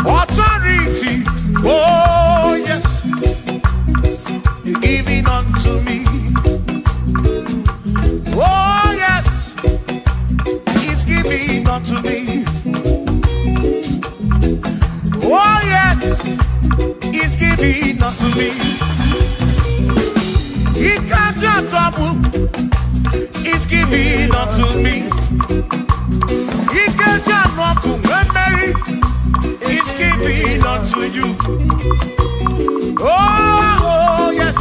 Authority, oh yes, you're giving unto me. Oh yes, he's giving unto me. Oh yes, he's giving unto me. He can't just trouble. He's giving unto me. He can't just walk away. He's giving unto you. Oh yes,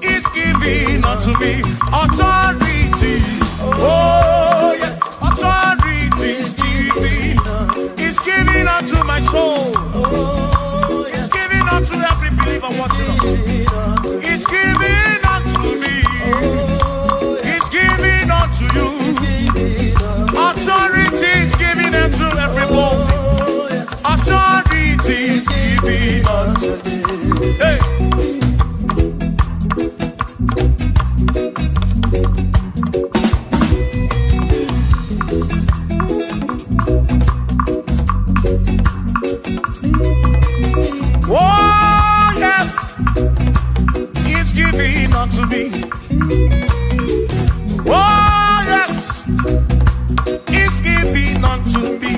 he's giving unto me. Authority. Oh yes, authority is giving. He's giving unto my soul. He's giving unto every believer watching us. He's giving unto me. He's giving unto you. Authority is giving unto everybody. Authority is giving unto me. Hey. Oh yes, he's giving unto me. Oh yes, he's giving unto me.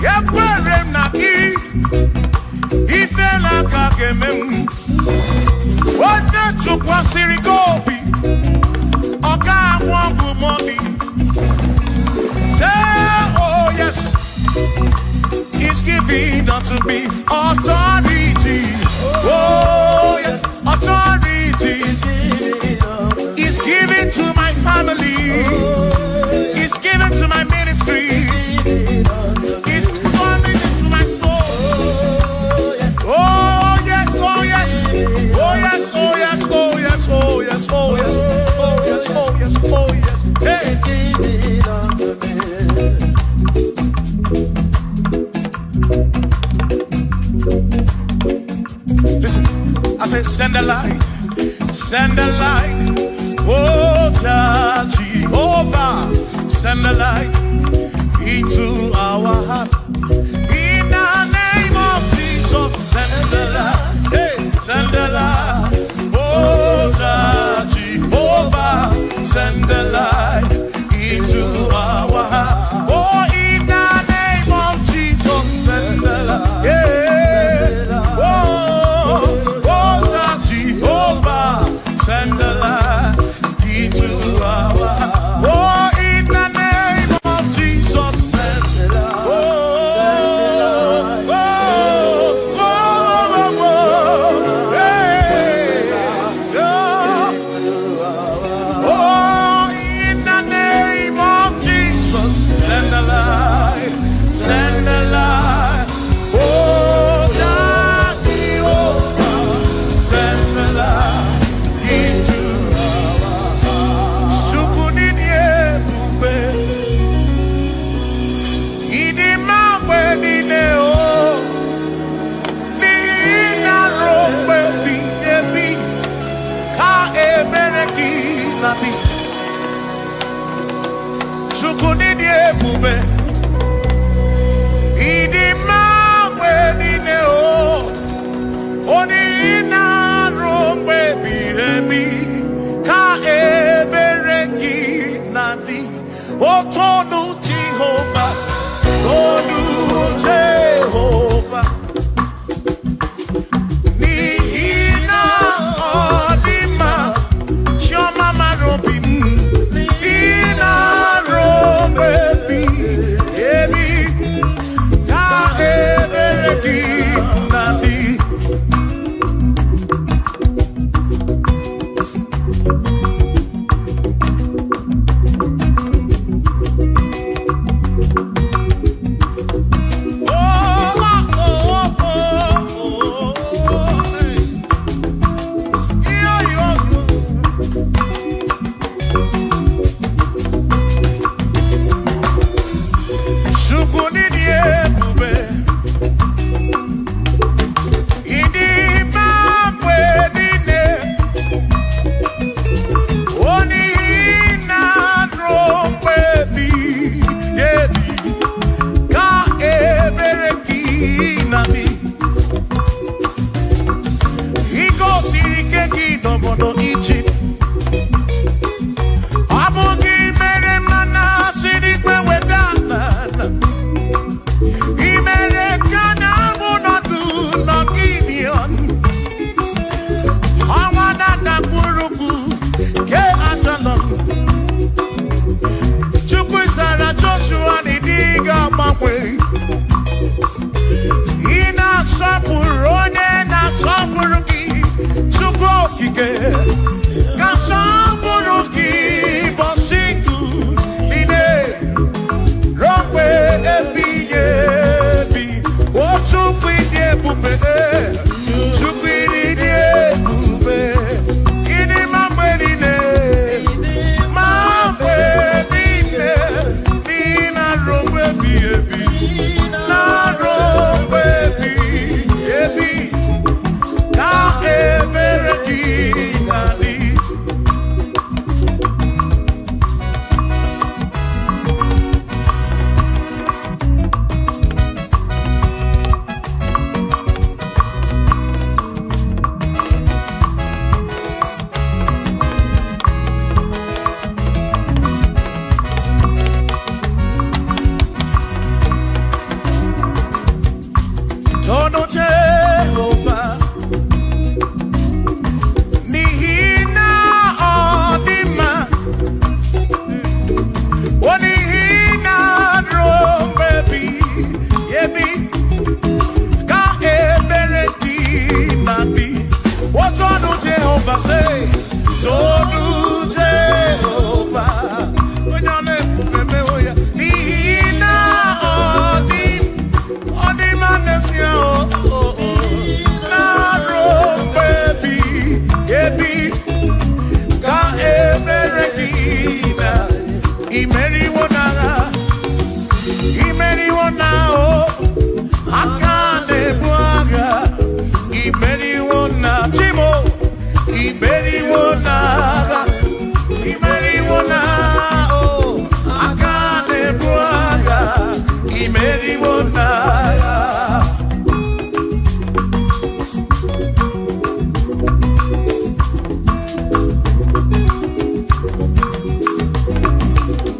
Yekwere naki, ife laka gemem. Wanda chukwa sirigobi, oka wangu moni. Say oh yes, he's giving unto me authority. Oh yes, authority. He's giving to my family. He's giving to my ministry. He's coming into my soul. Oh yes, oh yes, oh yes, oh yes, oh yes, oh yes, oh yes, oh yes, oh yes, oh yes. Hey. Listen, I said send the light, send the light. Oh Jehovah, send the light into our heart. In the name of Jesus, send the light. Hey, send the light. Oh Jehovah, send the light into our heart. Oh, in the name of Jesus, send the light. Yeah. Send the light into our heart. Oh, in the name of Jesus, send the light. Oh, oh, oh, oh, oh, hey, oh, in the name of Jesus, send the light, send the light. Oh, Jehovah, send the light. Tonu Jehovah, Tonu Jehovah. Nihina odima, Shoma marobim, Nihina robe. okike kasaburuki bositu ine rompe ebiyebi otukwidi ebube tukwidi ebube ini mamwerine nina rompe ebi na rompe ebi ka emereki nadi Tono Jehovah Nihina Odima Onihina Drombebi Yebi Ka Ebereki Nabi What Tono Jehovah say? Tono Jehovah Nihina Odima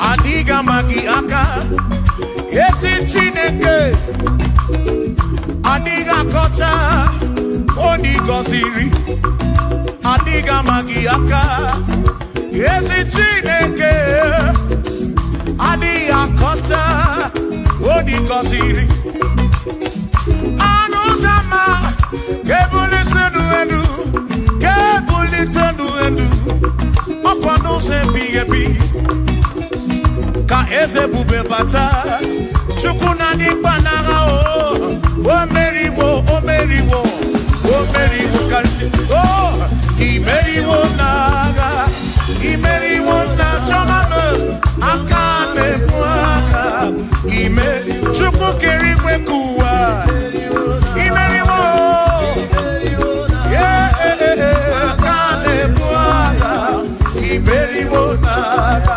Adiga magi aka esi Chineke Adiga kocha odigoziri Adiga magi aka esi Chineke Adiga kocha odigoziri Anuzama kebuli senu edu kebuli tenu edu Opano se biyebi Ka eze bube bata Chukuna di banaga o meriwo kansi imeriwo naga imeriwo na choname akane mwaka imeri chuku kerikwe kuwa imeriwo akane mwaka imeriwo naga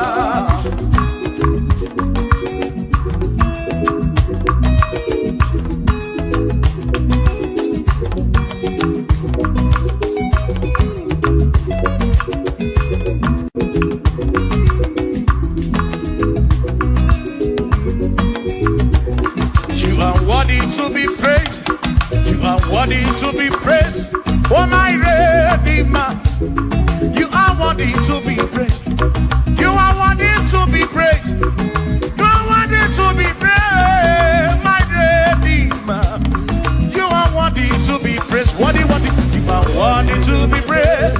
To be praised, you are worthy to be praised. Oh my Redeemer, you are worthy to be praised. You are worthy to be praised. You are worthy to be praised, my Redeemer. You are worthy to be praised. Worthy. You are worthy to be praised.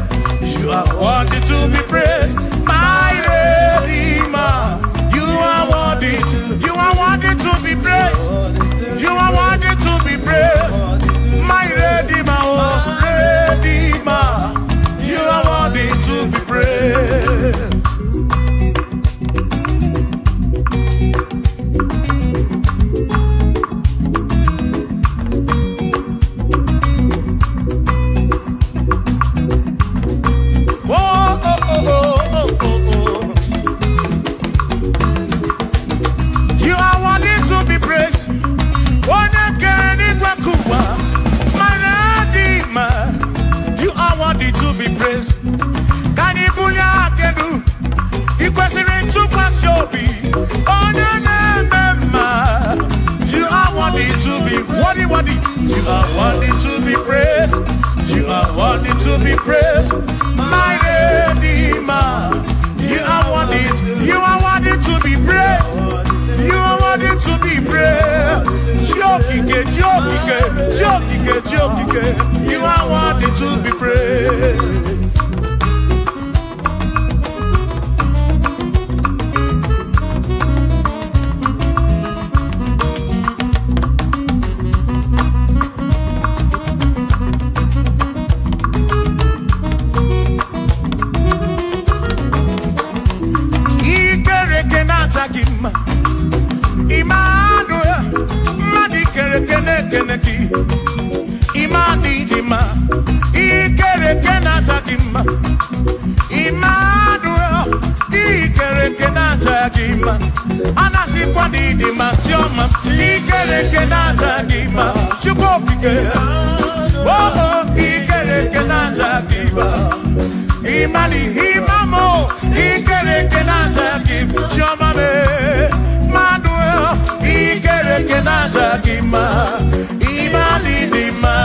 You are worthy to be praised, my Redeemer. You are worthy to be praised. You are worthy to be praised, my Redeemer, oh Redeemer. You are worthy to be praised. You are worthy to be praised. You are worthy to be praised. Can you You are worthy to be worthy. You are worthy to be praised. You are worthy to be praised, my Redeemer. You are worthy to be praised. You are worthy to be praised. You are worthy to be praised. gima. Emmanuel, ikereke naja gima. Anasi kwani di matioma, ikereke naja gima. Chukokike, oh, ikereke naja gima. Imani imamo, ikereke naja gima. Choma me, Emmanuel, ikereke naja gima. Imani dima.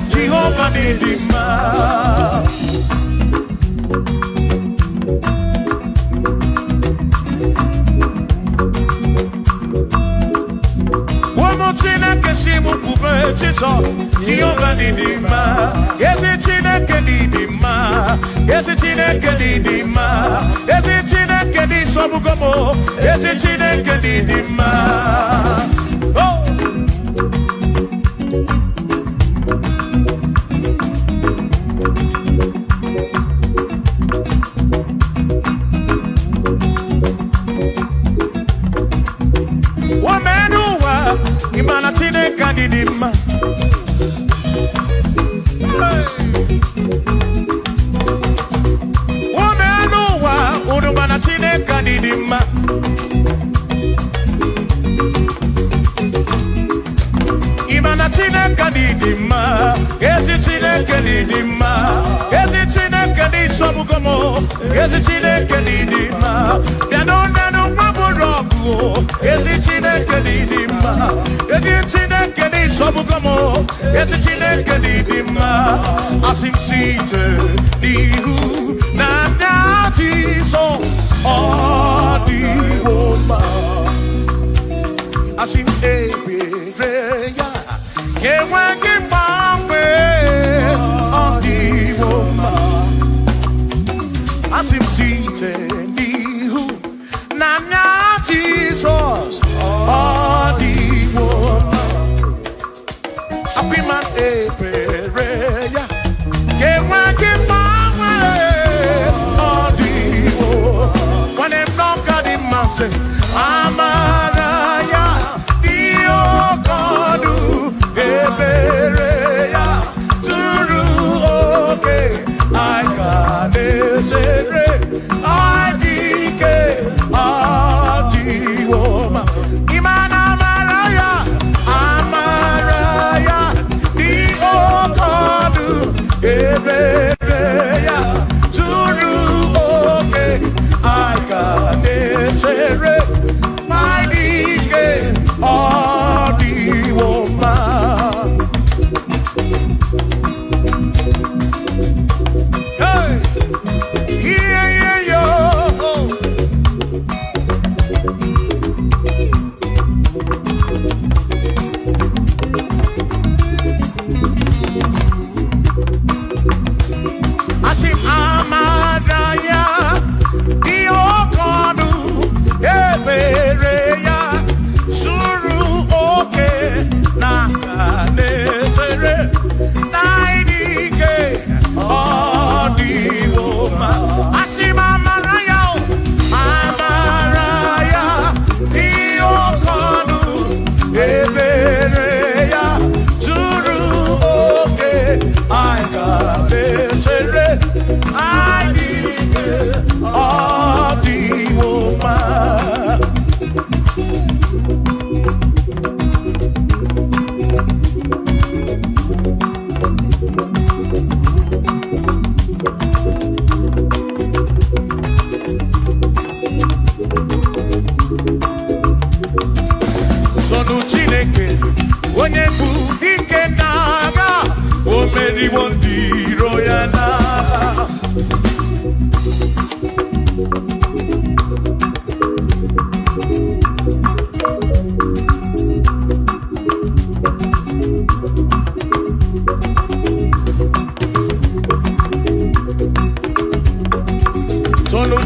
Jehovah Nidima. Jesus, Jehovah Nidima. Yes, it's Chineke Nidima. Yes, it's Chineke Nidima. Yes, it's Chineke Nisobugomo. Yes, it's Chineke Nidima. Oh. Imana Chineke Nidima. Womenuwa Udumana Chineke Nidima. Imana Chineke Nidima. Ezi Chineke Nidima. Ezi Chineke Nisobugomo. Ezi Chineke Nidima. Yanonanu Waburogu. Ezi Chineke Nidima. Ezi Chineke Nisobugomo. Ezi Chineke Nidima. Asim site nihu na nyati so odiwoma. Asim ebereya yewengi mangwe odiwoma. Asim site nihu na nyati so odiwoma. Apiman ebereya yewengi mangwe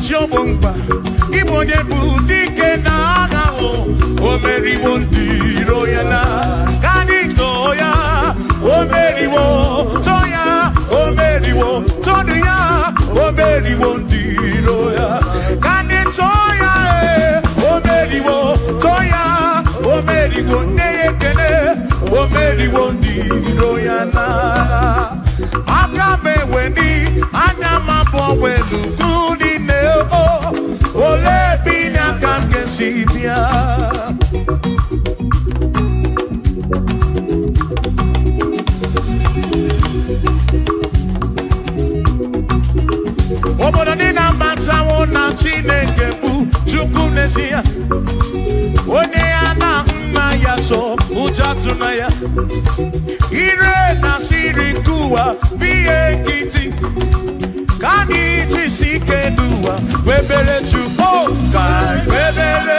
Chobomba, Igbo Nebu, Dike Naga, Omeriwo, Diroyana, Kanitoya, Omeriwo, Toya, Omeriwo, Toya, Omeriwo, Diroya, Kanitoya, Omeriwo, Toya, Omeriwo, Nekene, Omeriwo, Diroyana. Akame weni, anyama welu gudi neo, ole binya kamke sibia. Obodo ni na matawo na Chineke bu Chukwu n'ezie. Onye ya na nna ya so ujatu na ya. Ire na siri nkuwa biye nkiti. Kani jisike duwa webere Chukwu kai webere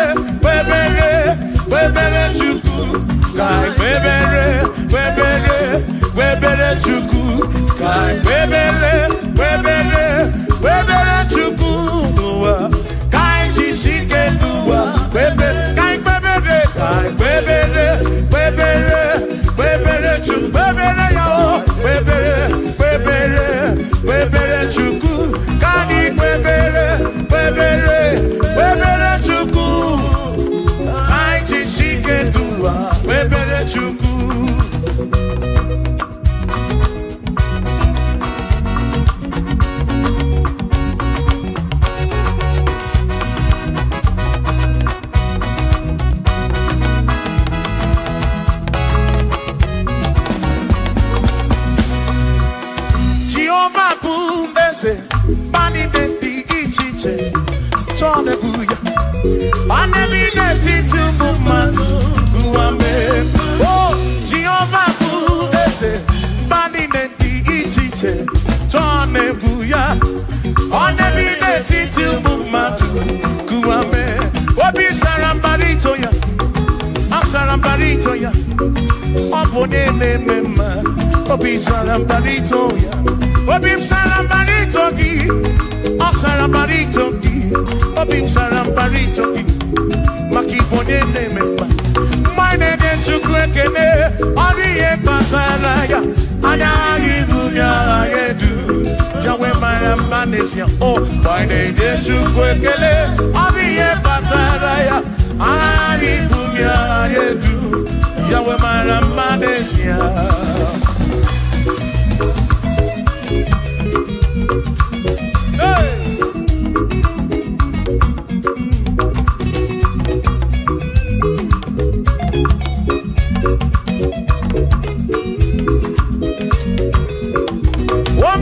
Chukwu kai webere Chukwu kai webere Chukwu duwa kai jisike duwa webere kai webere Chukwu webere yo webere Chukwu kani webere Chukwu kai jisike duwa webere Chukwu. Bani denti ichiche, chone buya. Bani bineti tumumanu guame. Oh, Jehovah buese. Bani denti ichiche, chone buya. Bani bineti tumumanu guame. Obi sarambarito ya, sarambarito ya. Obone mema, obi sarambarito ya. Obim sarambarito gi, o sarambarito gi, obim sarambarito gi, makibone nememba. Mine de chukwekene, oriye pasaraya, anagi bunya yedu, jawe marambanesia. Oh, mine de chukwekene, oriye pasaraya, anagi bunya yedu, jawe marambanesia. Oh,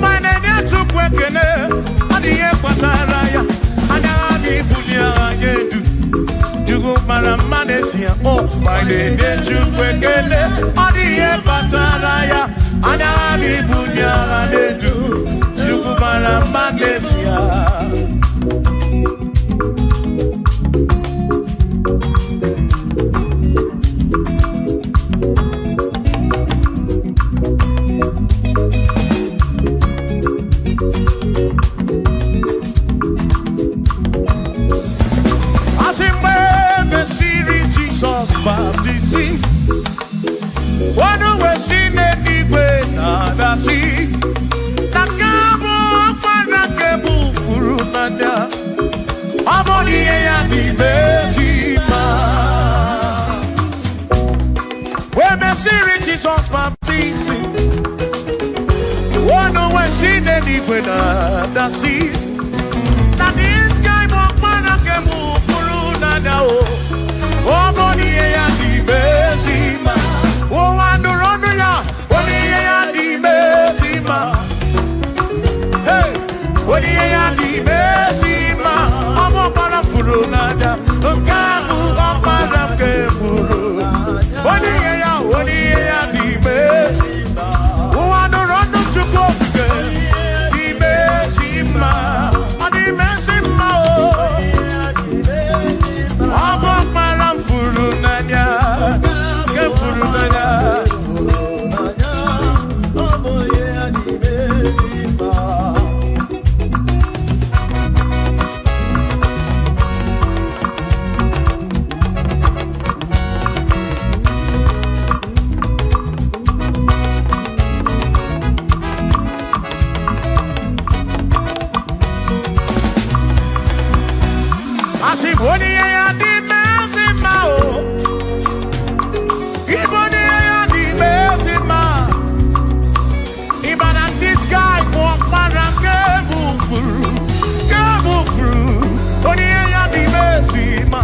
my name is Chukwekene, Odiye Pataraya, Anani Bunya Anedu, Chukwara Manesia. One way seen anyway, nada see. Nakabo Panakabu Furunada. Amoni and the Bezima. When the series is on baptism. One way seen anyway, nada see. That is guy Panakabu Furunada. Amoni and the Bezima. Oh, I don't run ya. What do you Bezima? Hey, what do you Bezima? I'm a parafurunada. Kamu opara keburu. What do you Bezima? Oh, I don't run to go. The Bezima. The Bezima. I'm a parafurunada. Only ya di mezima o. Iboni ya di mezima. Even at this guy walk around Gebufuru. Only ya di mezima.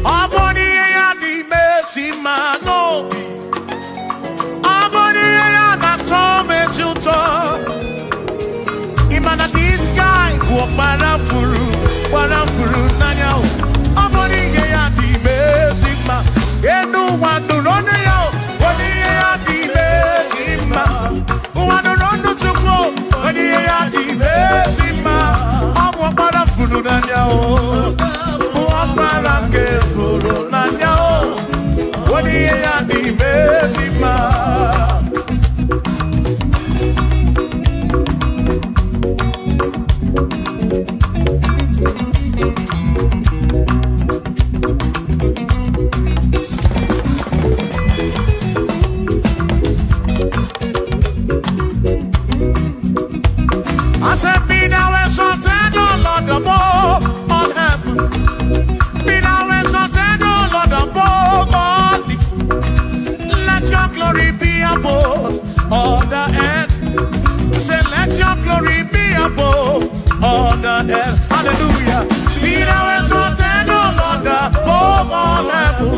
Aboni ya di mezima no. Aboni ya na tome juto. Even at this guy walk around Furu nanyao. Aboni ya di mezima. Enu wandu rone yao. Only ya di mezima. Wandu rondo tukwo. Only ya di mezima. Abu wakbara furu nanyao. Wakbara ke furu nanyao. Only ya di mezima. I said, be thou exalted, O Lord, above all heaven. Be thou exalted, O Lord, above all the. Let your glory be above all the earth. Say, let your glory be above all the earth. Hallelujah. Be thou exalted, O Lord, above all heaven.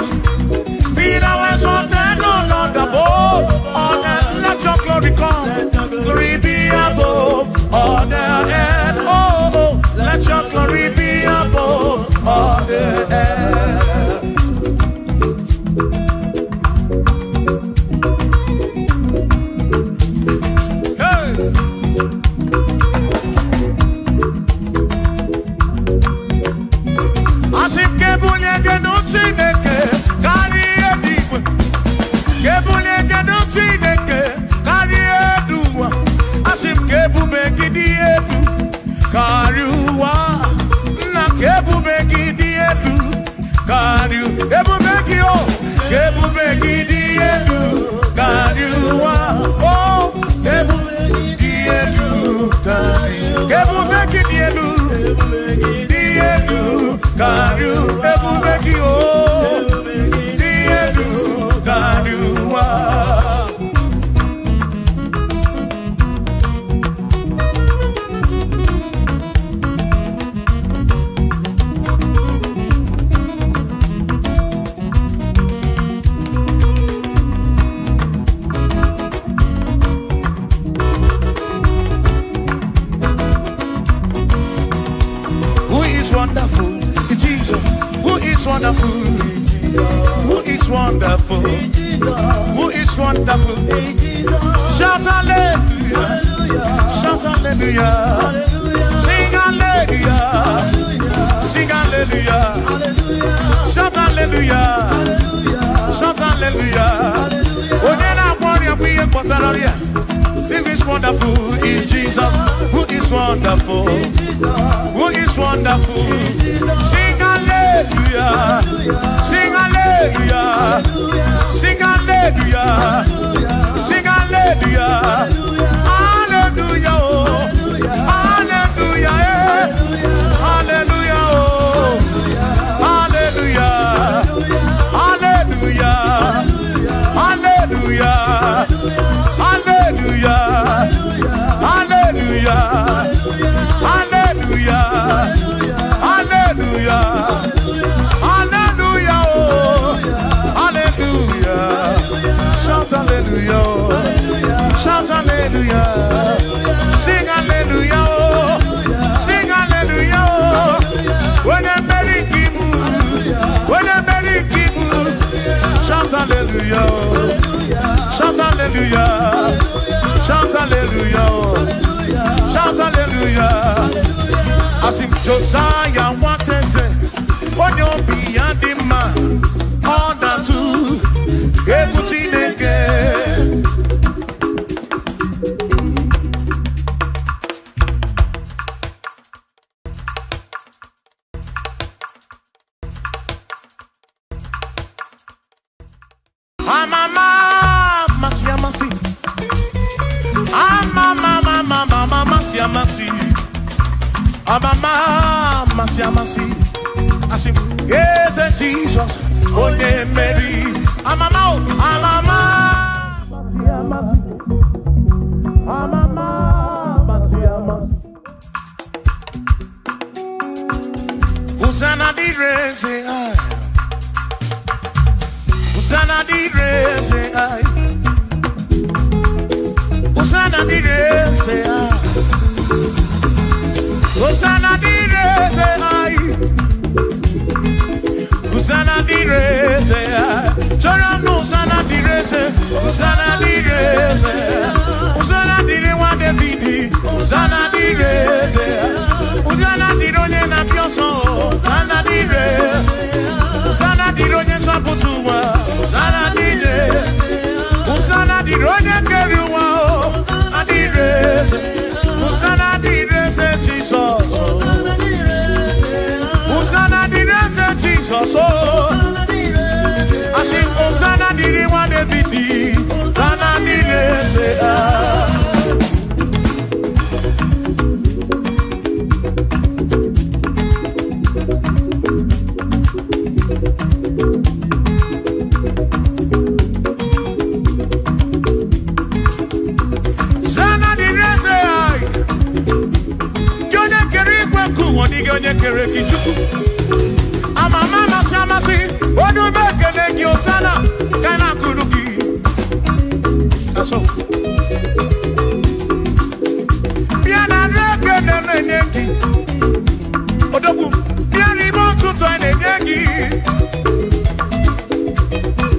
Be thou exalted, O Lord, above all earth. Let your glory come. Glory be above all the earth. Oh, oh, let your glory be above all the earth. Hey. As if Kebunya don't see the carry a deep. Kebunya don't see the carry a do. As if Kebu make it edu. Kariwa. Na Kebu make it edu. Kariu. Kebu make it oh. Kebu make it edu. Kariwa. Oh. Kebu make it edu. Kariu. Kebu make it edu. Edu. Kariu. Kebu make it oh. Edu. Kariwa. Wonderful, Jesus. Who is wonderful? Who is wonderful? Who is wonderful? Shout hallelujah! Shout hallelujah! Sing hallelujah! Sing hallelujah! Shout hallelujah! Shout hallelujah! Onena warrior we are Potararia. Who is wonderful is Jesus. Who is wonderful? Who is wonderful? Sing hallelujah! Sing hallelujah! Sing hallelujah! Sing hallelujah! Hallelujah! Oh. Hallelujah! Hallelujah! Oh. Hallelujah! Hallelujah! Hallelujah! Hallelujah! Hallelujah! Hallelujah! Hallelujah! Hallelujah! Oh! Hallelujah! Shout hallelujah! Shout hallelujah! Sing hallelujah! Oh! Sing hallelujah! Oh! When I'm very kibu, when I'm very kibu, shout hallelujah! Shout hallelujah! Shout hallelujah! Shout hallelujah! As if Josiah wanted to say, on your beyond the man, all that too, everything again. I say, yes, Jesus, oh, yeah, Mary. I'm a Hosanna di rese ai, Hosanna di rese ai, Hosanna di rese ai, Hosanna di rese ai, Hosanna di rese ai, Choram Hosanna di rese, Hosanna di rese, Hosanna di rewa David, Hosanna di rese, Hosanna di ronye na pioso, Hosanna di re, Hosanna di ronye saputuwa, Hosanna di re, Hosanna di ronye keruwa, Hosanna di re, Hosanna di re, Jesus, Hosanna di re, Jesus, I sing Hosanna di rewa David, Hosanna di re,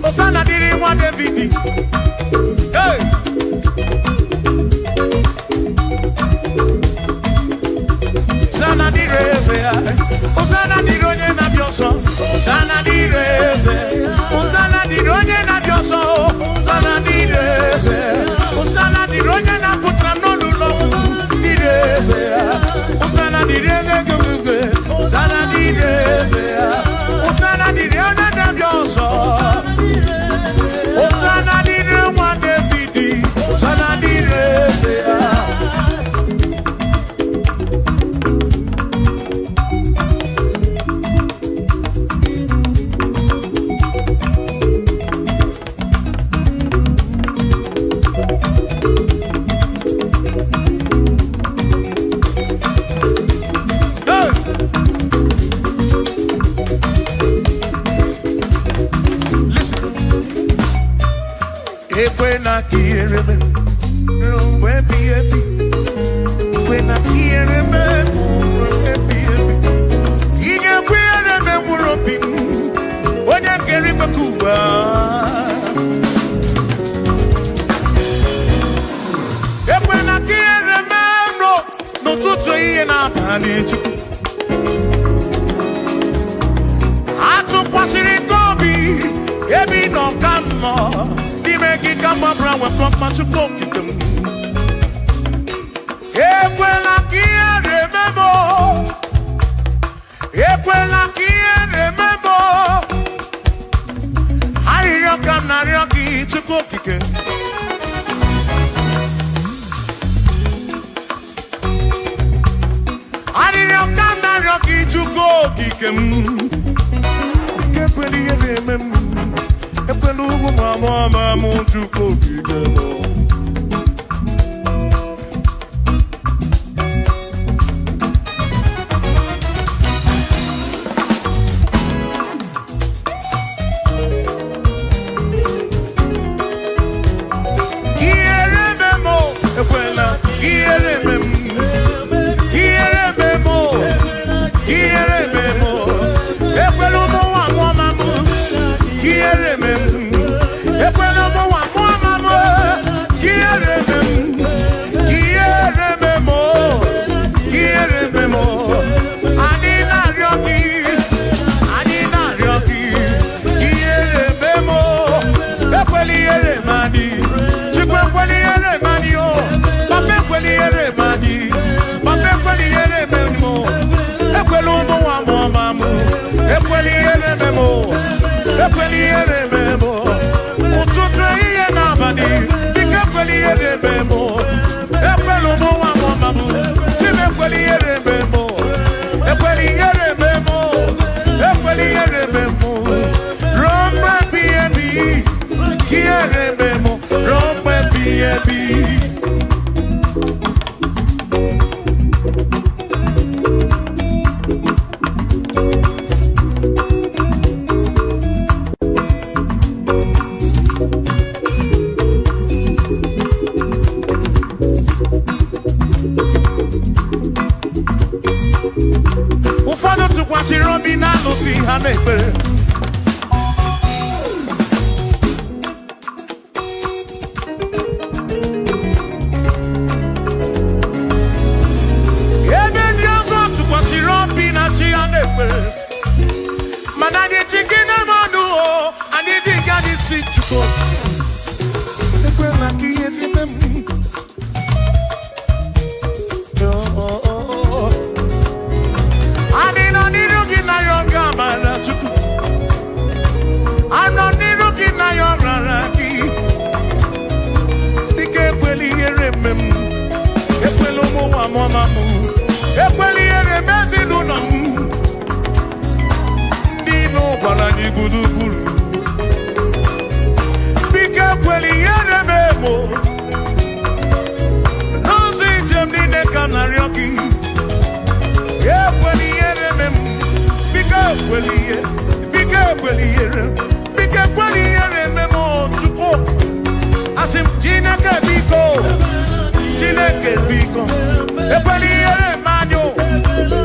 Hosanna didn't want David. Hey. Hosanna di rese, Hosanna di rogne na bioso, Hosanna di rese, Hosanna di rogne na bioso, Hosanna di rese, Hosanna di rogne na putra no lulo, di rese, Hosanna di rese gugwe, Hosanna di rese, Hosanna di rogne na bioso, Hosanna di rewa David, Hosanna di rese. When I hear him, when I hear him, he can wear him and when I get him a Cuba. When I hear him, no, to say, and I'm it. I took what's in it, Bobby, every no come more. Make it come up around with from much of them. Equela can't remember. Equela can't remember. I come not rocky to cook again. I didn't come not rocky to cook again. Equally remember. Mama, to cook Equally, tụkwasịrị obi na alụsị ha na-ekpere. Ebe ndị ọzọ tụkwasịrị obi na chi ha na-ekpere. Mana anyị ji gị na mmanụ o, anyị ji gị anyị si Chukwu. Ekwela ka ihe rime m. Anyị nọ n'iru gị na ya ọga amara Chukwu. Anyị nọ n'iru gị na ya ọrara gị. Dịka ekwela ihere mme m. Ekwela ụmụ nwa mụọma m. Ekwela ihere mme ezinụlọ m. Ndị ilo gwara anyị gburugburu. Biko ekwela ihere mme mo. N'ụzọ ijem niile ka m na-arịọ gị. Ekwela ihere mme m. Biko ekwela ihere. Biko ekwela ihere. Biko ekwela ihere mme m Chukwu. Asị m Chineke biko. Chineke biko. Ekwela ihere mme anyị.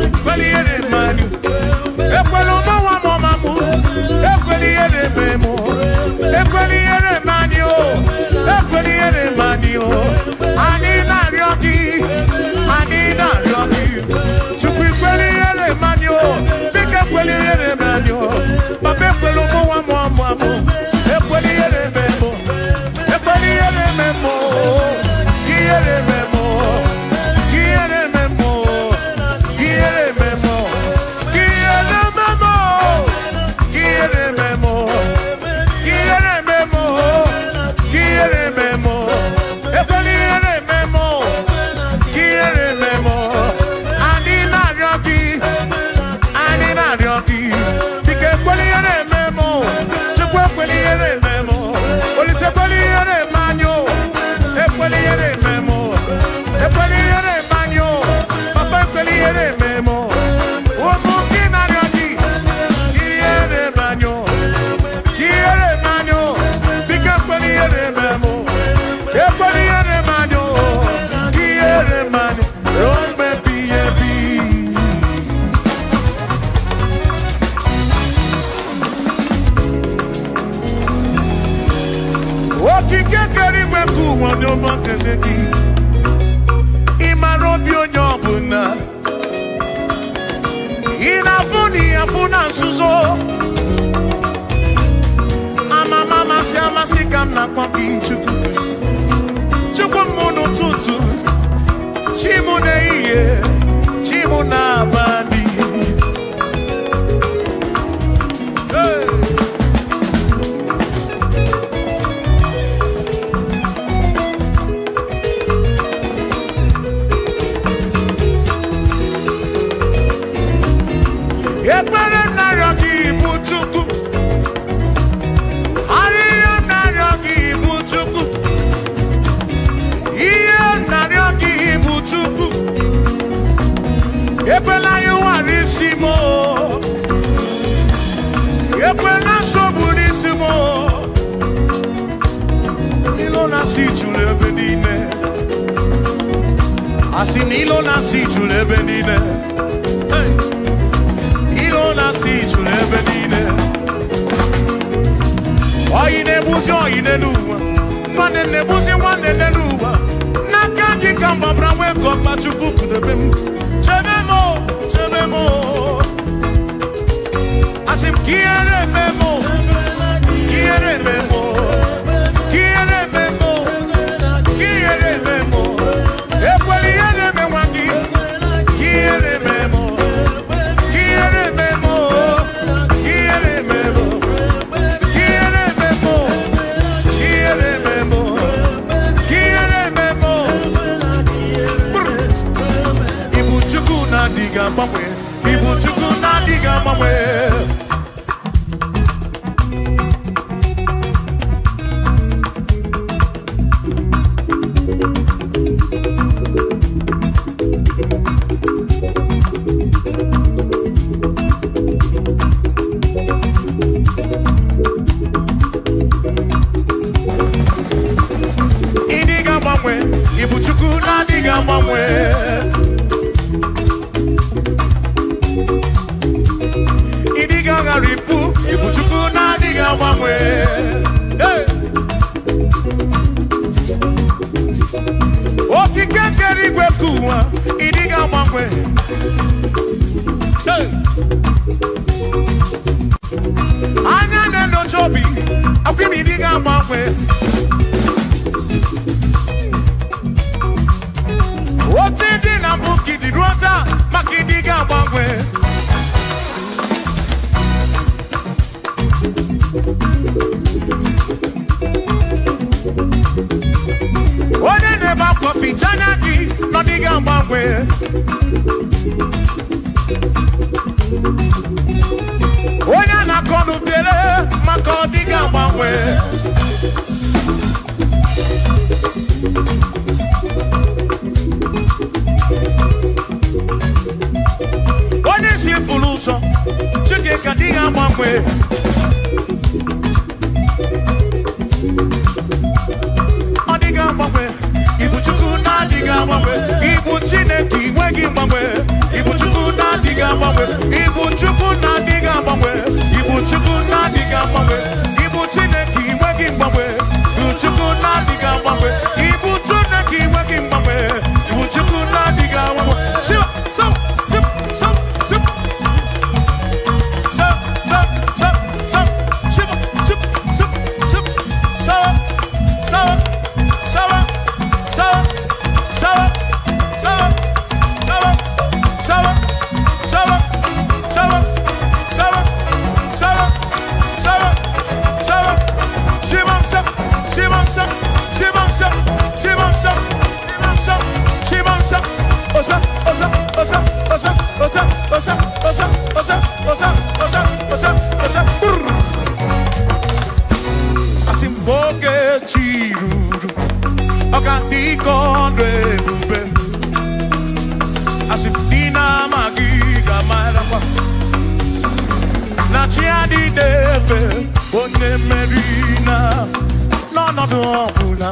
Ekwela ihere mme anyị. Ekwela ụmụnwa mụọma m. Ekwela ihere mme m. Ekwela ihere mme anyị. Ekwela ihere mme anyị. Anyị na-arịọ gị. Anyị na-arịọ gị. Chukwu ekwela ihere mme anyị. Biko ekwela ihere mme anyị. Papa ekwela ụmụnwa mụọma m. Ekwela ihere mme m. Ekwela ihere mme m. Ihere mme m. Ihere mme m. Ihere mme m. Ihere mme m. Ihere mme m. Ihere mme m. Ihere mme m. Ekwela ihere mme m. Ihere mme m. Anyị na-arịọ gị. Anyị na-arịọ gị. Biko ekwela ihere mme m. Chukwu ekwela ihere mme m. Olise ekwela ihere mme anyị. Ekwela ihere mme m. Ekwela ihere mme anyị. Papa ekwela ihere mme m. Ụmụ gị na-arịọ gị. Ihere mme anyị. Ihere mme anyị. Biko ekwela ihere mme m. Ekwela ihere mme anyị. Ihere mme anyị. Ruo mgbe ebighị ebi. Okike kere igwe ka ụwa dị ụmụ nkele gị. Ị mara obi onye ọbụla. Ị na-afụ na ihe afụ na nzuzo. Amama amasị amasị ka m na-akpọ gị Chukwu. Chukwu m n'ụtụtụ. Chi m n'ehihie. Chi m n'abalị. Hey! Ekpere m na-arịọ gị bụ Chukwu. Arịrịọ m na-arịọ gị bụ Chukwu. Ihe m na-arịọ gị bụ Chukwu. Ekwela anyị nwara isi m. Ekwela nsogbu n'isi m. Ilo na-asị juru ebe niile. Asị na ilo na-asị juru ebe niile. Hey! Ilo na-asị juru ebe niile. Oyi na-egbuzi oyi n'elu ụwa. Nwanne na-egbuzi nwanne n'elu ụwa. N'aka gị ka m gbabara nwee ka ọkpa Chukwu kudebe m. Chebe m, chebe m. Asị m ka ihere eme m. Ka ihere eme m. Ka ihere eme m. Ka ihere eme m. Ekwela ihere eme nwa gị. Ka ihere eme m. Ka ihere eme m. Ka ihere eme m. Ka ihere eme m. Ka ihere eme m. Ka ihere eme m. Ibu Chukwu na-adịghị agbanwe. Ibu Chukwu na-adịghị agbanwe. agbanwe. gbangwe. Hey. Anya ne no chobi, akwimi diga gbangwe. Oti di na buki di rota, makidiga gbangwe. Ode ne ba kofi chanaki, no diga gbangwe. Onya na kodu tele, mako diga gbangwe. Ode si fuluso, chike ka diga gbangwe. Odiga gbangwe, ibu chuku na diga gbangwe. Ibu chineki wegi gbangwe. Ibu chuku na diga gbangwe. Ibu chuku na diga gbangwe. Ibu chuku na diga gbangwe. Ibu chineki wegi gbangwe. Ibu chuku na diga gbangwe. Ibu chineki wegi gbangwe. Ibu chuku na diga gbangwe. Shiva, so, sip, so, sip. So, so, so, so, shiva, sip, sip, sip, so, so, so, so, so, Asimboge chiruru, okandi kondre bube. Asimdina magiga marapa, na chiadi deve, one merina, no duopuna.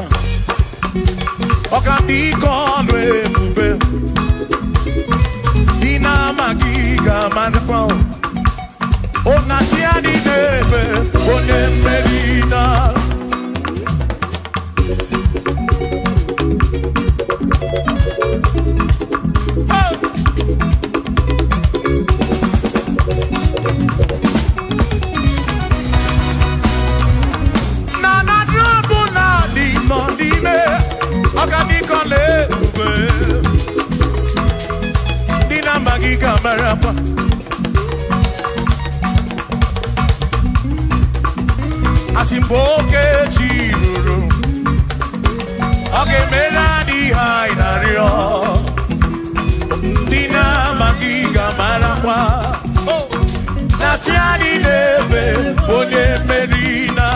Okandi kondre bube, dina magiga marapa. Ona chiadi deve, one merina. Marapa. Asimboke chiruru, oge meladi hainario. Dina magiga marapa. Oh, na tiani deve, onye merina.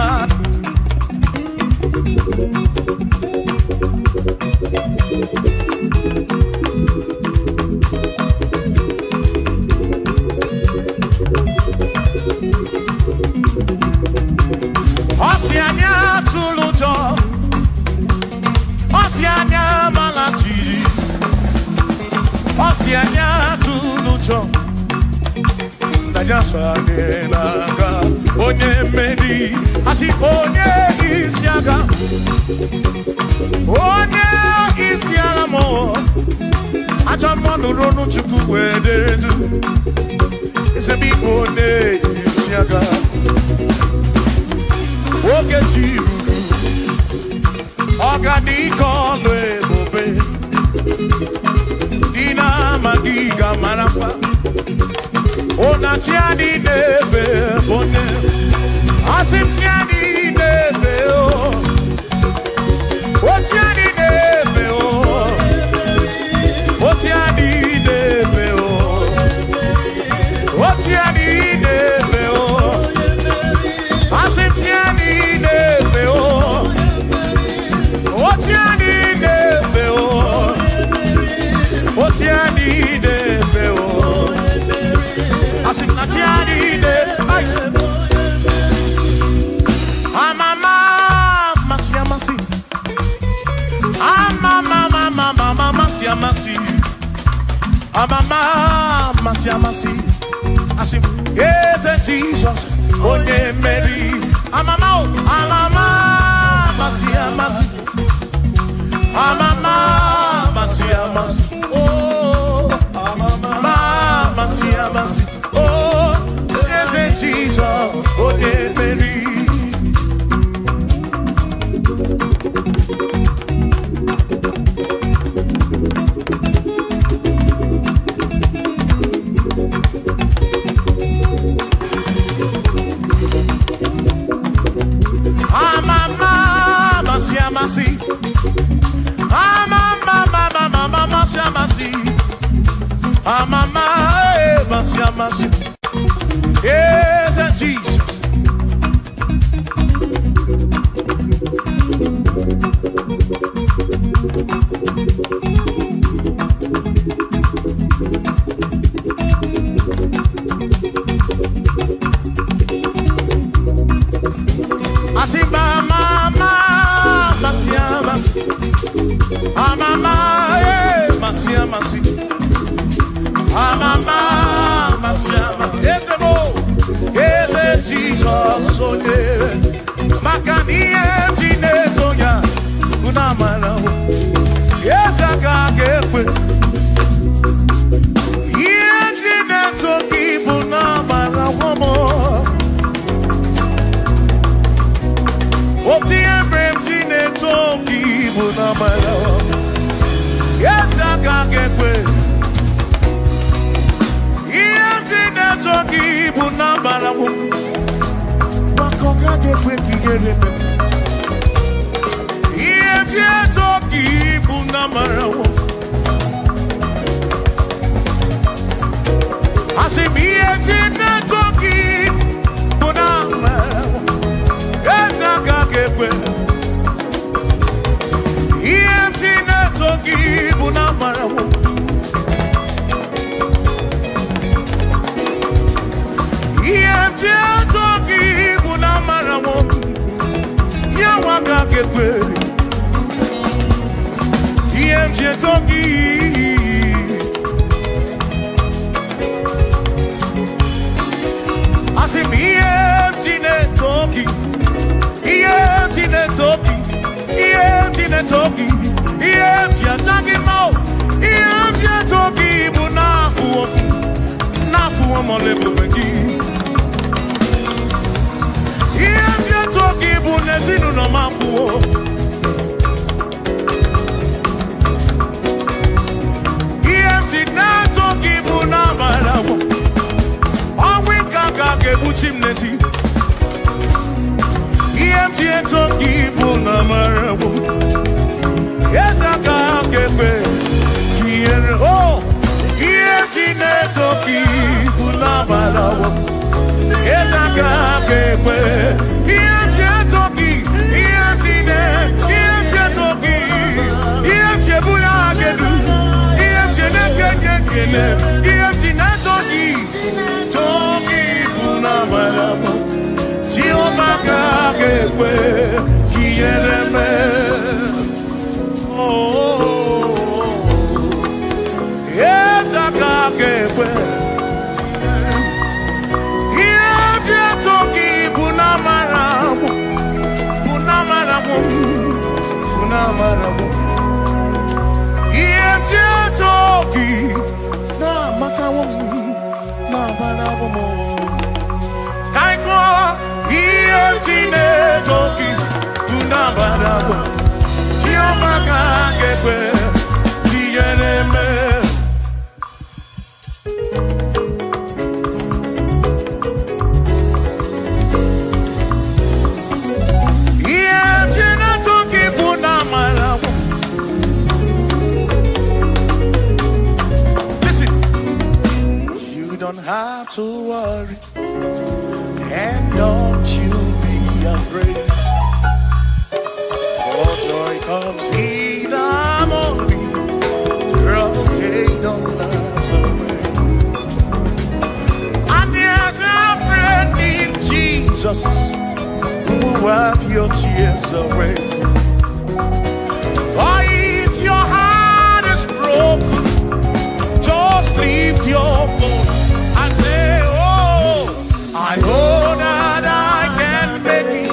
Osianya tulujo, Osianya malachiri, Osianya tulujo. Najasa nenaga, onye meri, asi onye isiaga, onye isiaga mo. Acha monu ronu chuku wederedu, isebi onye isiaga. Oge chiruru, organico ebube, dina magiga marapa. Ona tiani neve one, asim tiani neve o, o tiani neve o, o tiani neve o, o tiani neve o, asim tiani neve o, o tiani neve o, o tiani neve o. Asim na tiani neve. Amama masiamasi, amama mama masiamasi, amama masiamasi. Asim yes Jesus, onye Mary. Amama masiamasi, amama masiamasi. Oh. Amama, Masia, Masia. Yes, Jesus. Asimba, mama, Masia, Masia. Amama, Masia, Masia. Amama, Masia, Masia. Yes, Jesus, so yeah. Makaniye, Tinetoya, Unamana. Yes, I can't get with. Yes, Tinetoki, Unamana, woman. Oh, the emblem, Tinetoki, Unamana. Yes, I can't get with. Yes, Tinetoki, Unamana. Makoka get with you. Yes, Tinetoki, Unamana. I say, me, Tinetoki, Unamana. Yes, I can't get with. Yes, Tinetoki, Unamana. Toki bunamara wo ya waka kekwe Yemje toki Asimi yemjine toki Yemjine toki Yemjine toki Yemje toki mo Yemje toki bunafu Nafu mo lebu bengi Yemje toki bunezinu no mafuo Yemje na toki bunamarawo Awinka kake buchimnesi Yemje toki bunamarawo Yesa kake pe Yere oh Yemje na toki bunamarawo Yesa kake pe Yemje toki Yemje toki Yemje bulagedu Yemje nekekekele Yemje na toki Toki bunamarawo Jehovah kake pe Kiyereme Oh Yesa kake pe Unamaramu Yemje toki na matawo na banawo Kaiko Yemje toki unamaramu Jehovah kagekwe Kiyereme Have to worry and don't you be afraid, for joy comes in the morning, trouble take don't last away. And there's a friend in Jesus who will wipe your tears away. For if your heart is broken, just lift your voice and say, oh, I know that I can make it.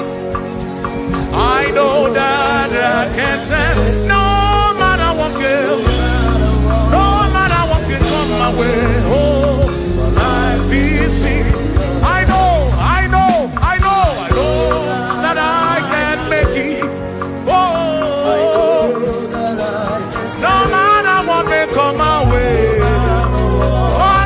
I know that I can stand. No matter what comes, no matter what can come my way. Oh, life is seen. I know that I can make it. Oh, no matter what may come my way. Oh,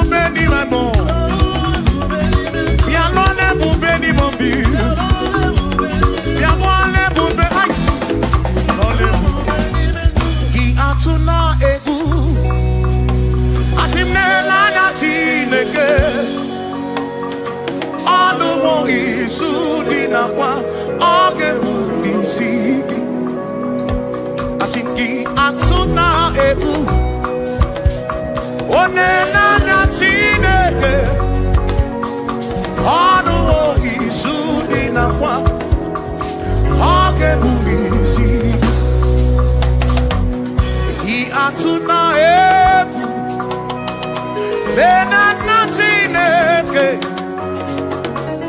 kwa Oge bugisi I atuna ebu Lena natineke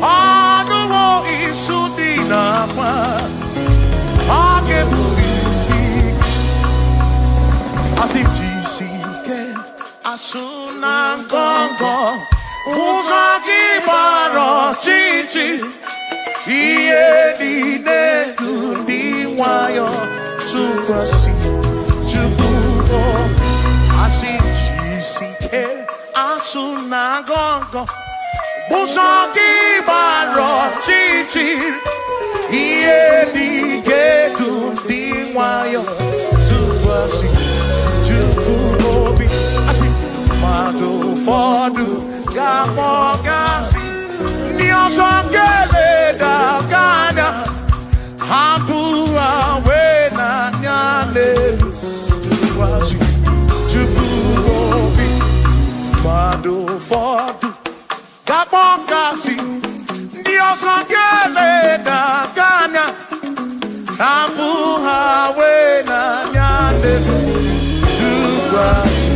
Anuwo isudina kwa Oge bugisi Asifjisike Asuna ngongo Uzaki baro chichi Iye dine kundi wayo Tukwasi Tukubo Asifjisike Asuna ngongo Uzaki baro chichi Iye dine kundi wayo Tukwasi Tukubo Asifmado fodu Gamogasi Niosongele da gana Hapua wena nyale Tuwasi Tukurobi Mado fodu Gamogasi Niosongele da gana Hapua wena nyale Tuwasi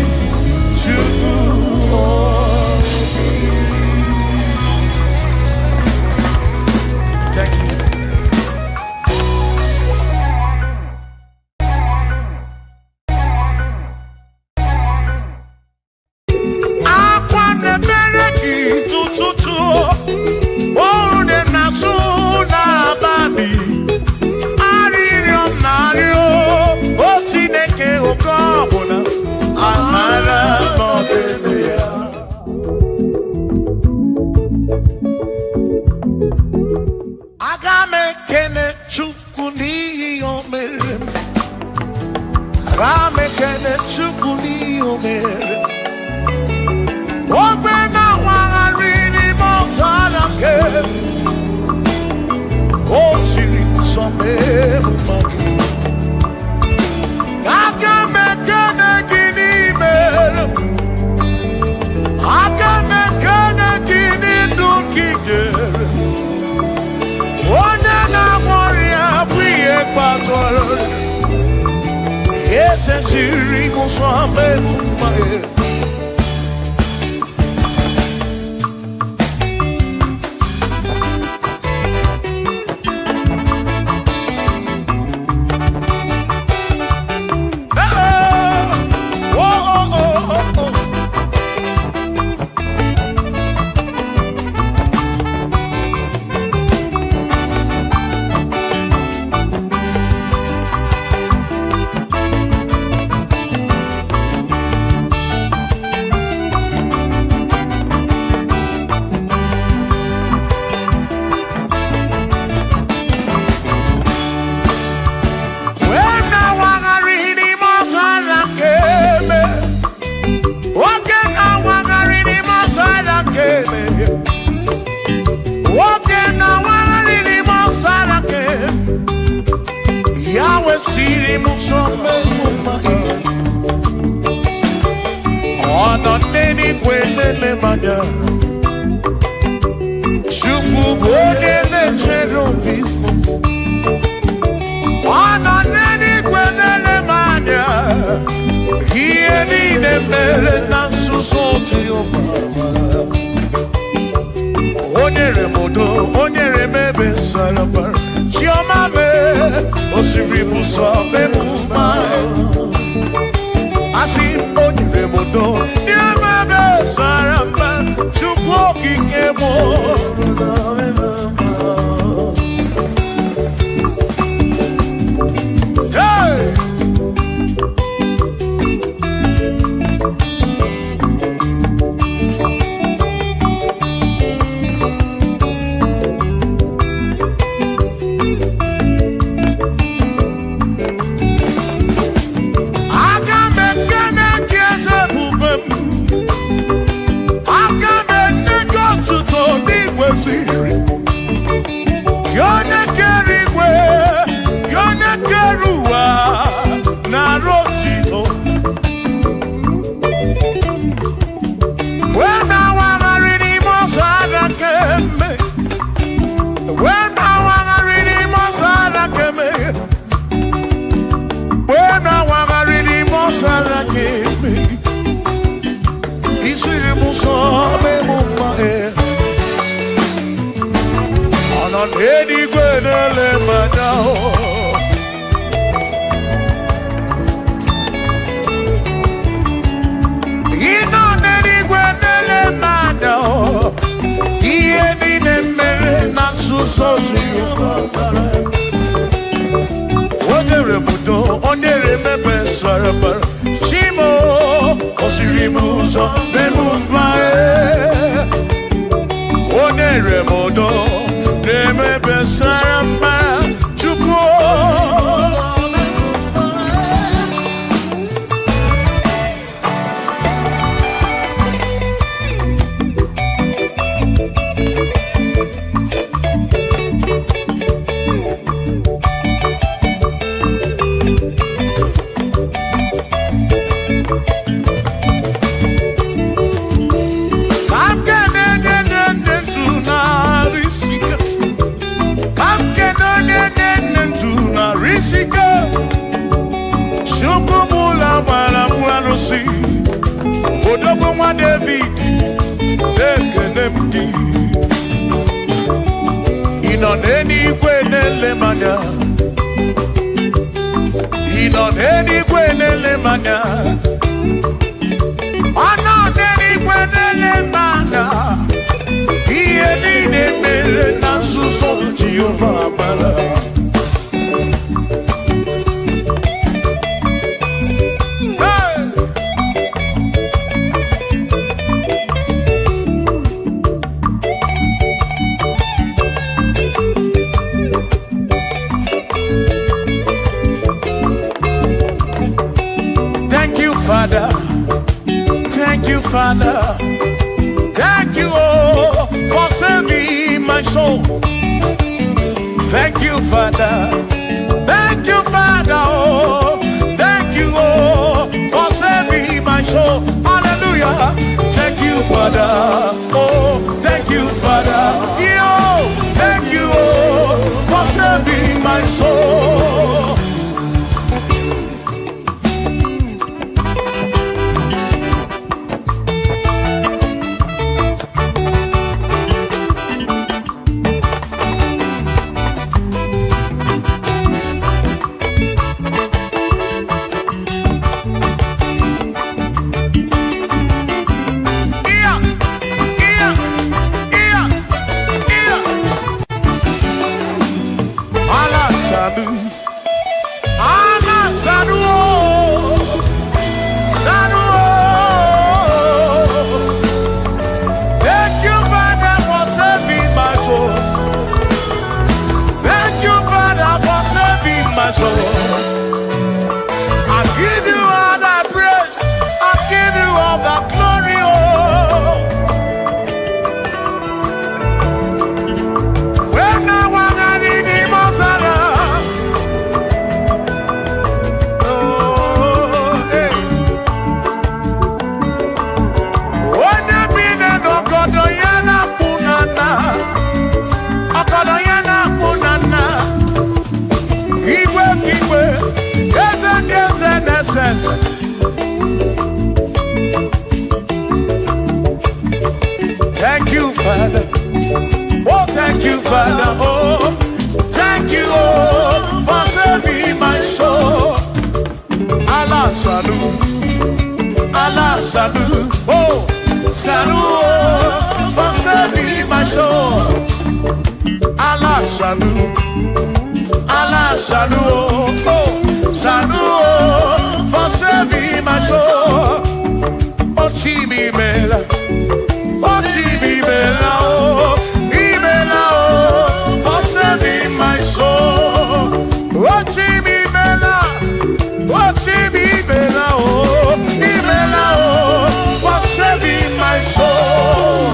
so Jehovah. Onere mudo, onere mebe sarabara. Shimo, osirimuzo, nemumae. Onere mudo, nemebe sarabara. Chuko. Odogwa David, ekenemdi. Ino neni kwenele manya. Ino neni kwenele manya. Ano neni kwenele manya. Iye nini mere na suso Jehovah bara. Father, thank you, Father, thank you, oh, for saving my soul. Thank you, Father, oh, thank you, oh, for saving my soul. Hallelujah. Thank you, Father, oh, thank you, Father, yo, thank you, oh, for saving my soul. Thank you, Father. Oh, thank you, Father. Oh, thank you, oh, for saving my soul. Allah salut, oh, salut, oh, for saving my soul. Allah salut, oh, salut, oh, for saving my soul. Oh, Chimi Mela. Oh, for saving my soul. Oh, Chimimela, oh, for saving my soul.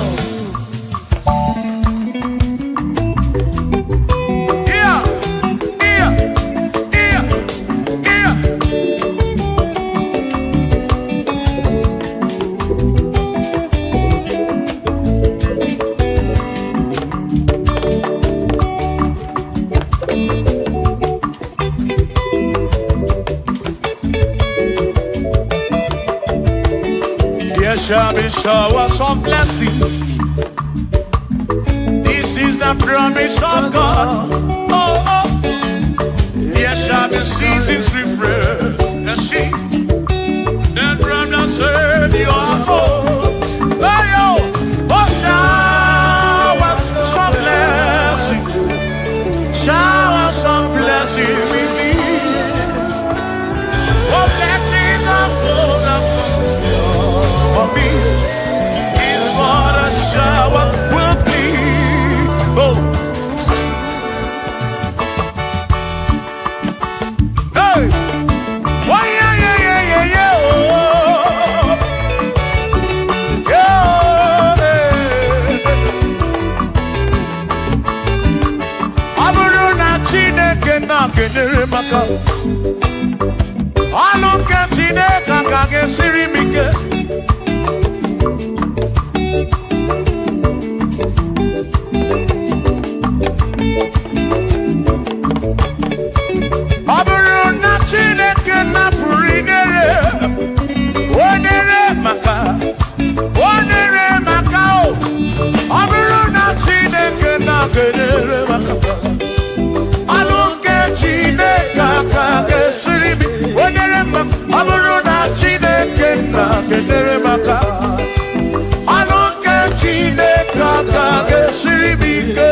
Yeah. There shall be showers of blessing. This is the promise of God. Oh, oh. There shall be seasons refreshing. Then from the sun you are home. Oh, showers of blessing. be with me. Oh, blessings unfold for me is what a shower will be. Oh, hey, oh yeah, yeah, yeah, yeah, yeah. Oh, yeah. Aburu na Chineke na kenyere maka. Ọlụ nke Chineke ka ga-esiri m ike. Ọ bụrụ na Chineke napụrụ inyere maka o. Ọ bụrụ na Chineke na-kenyere maka. Ọlụ nke Chineke ka ga-esiri m ọ bụrụ na Chineke na-kenyere maka. Ọlụ nke Chineke ka ga-esiri m ike.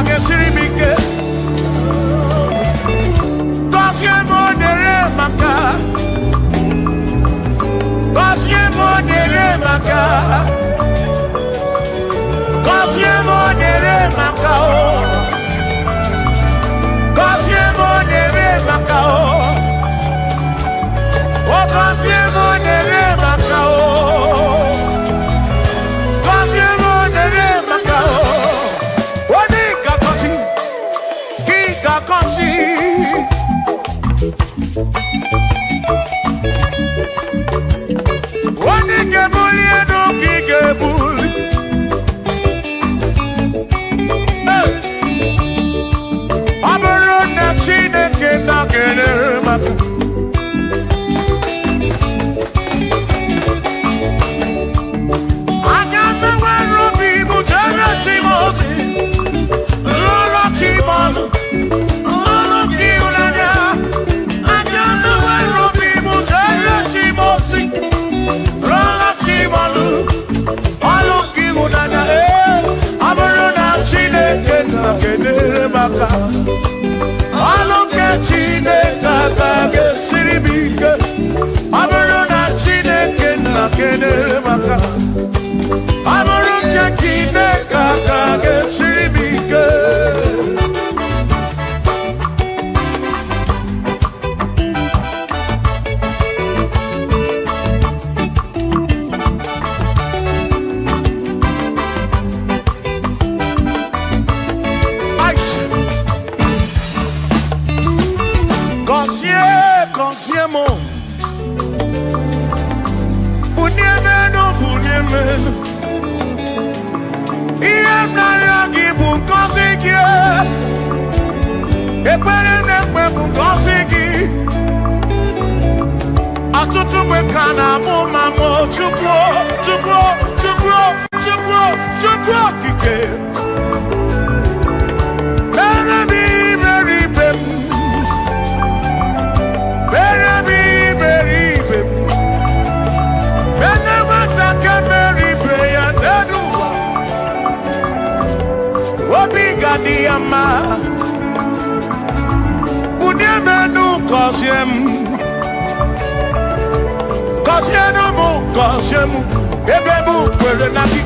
Ga-esiri m ike. Gọzie m onyere maka. Gọzie m onyere maka. Gọzie m onyere maka. Gọzie m onyere maka. Gọzie m onyere maka. Gọzie m onyere maka. Onye ga-ebuli elu ka ị ga-ebuli. Ọ bụrụ na Chineke na-kenyere maka. Aga m enwere obi bụ jere chi m ozi, lụrụ chi m ọnụ. Ọlụ nke Chineke ka ga-esiri m ike. Ọ bụrụ na Chineke na-kenyere maka. Ọ bụrụ nke Chineke ka ga-esiri m ike. Gọziemo, bunyemenu. Ihe m na-arịọ gị bụ ngọzi gị. Ekpere m na-ekpe bụ ngọzi gị. Ọtụtụ mgbe ka na-amụ ma mụ Chukwu okike. Mere m iberibe m. Obi ga-adị bunyemenu gọzie m. Gọzie m ebe m kwere na gị.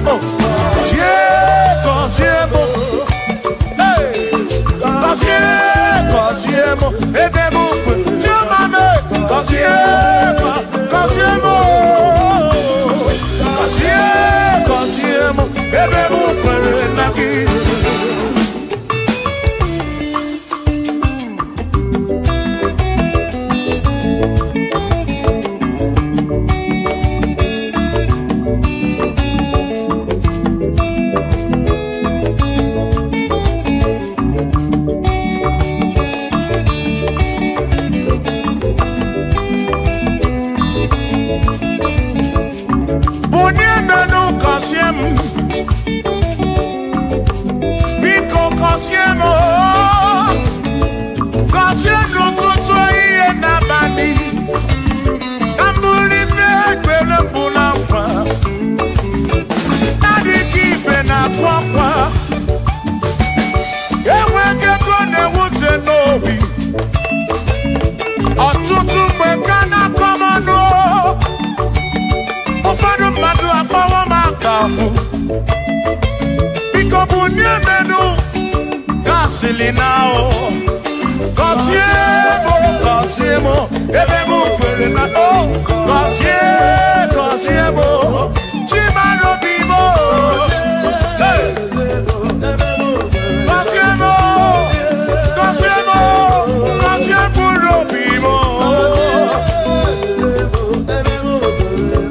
Gọzie m ebe m kwere. Chiomame gọzie m ebe m kwere na gị. now. Cosiemo, ebemu perena oh. Cosiemo, chimano bimo. Cosiemo bimo.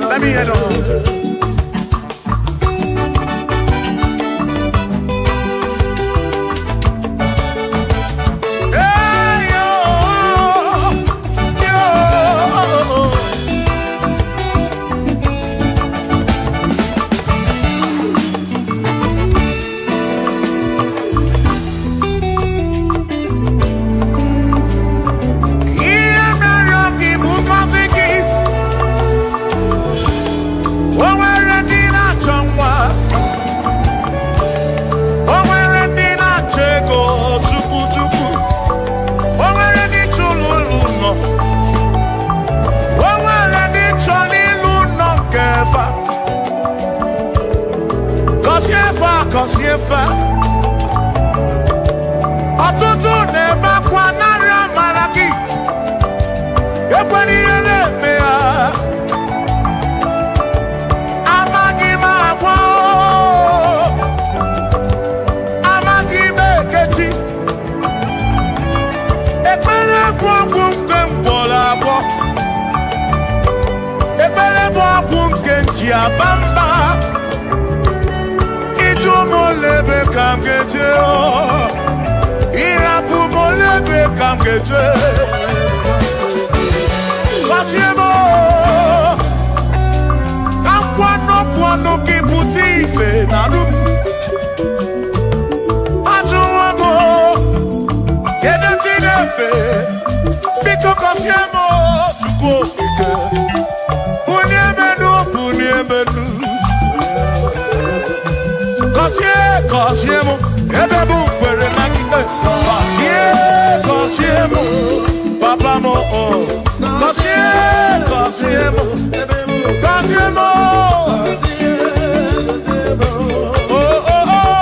Let me hear it. Cosiefa ọtụtụ na-ebe akwa narị amara gị ekwere ihe na-eme ya amaghị m agwa amaghị m ekechi ekpere bụ ọgwụ nke mgbọrọ agwọ ekpere bụ ọgwụ nke nji aba mba molebe kam geje irapu molebe kam geje Cosiemo kwano kiputi ife naru ajuwamo yede tirefe biko Cosiemo chukwu okike uniemenu Cosiemo, ebebu kwere nakite. Cosiemo, papa mo oh. Cosiemo, oh oh oh.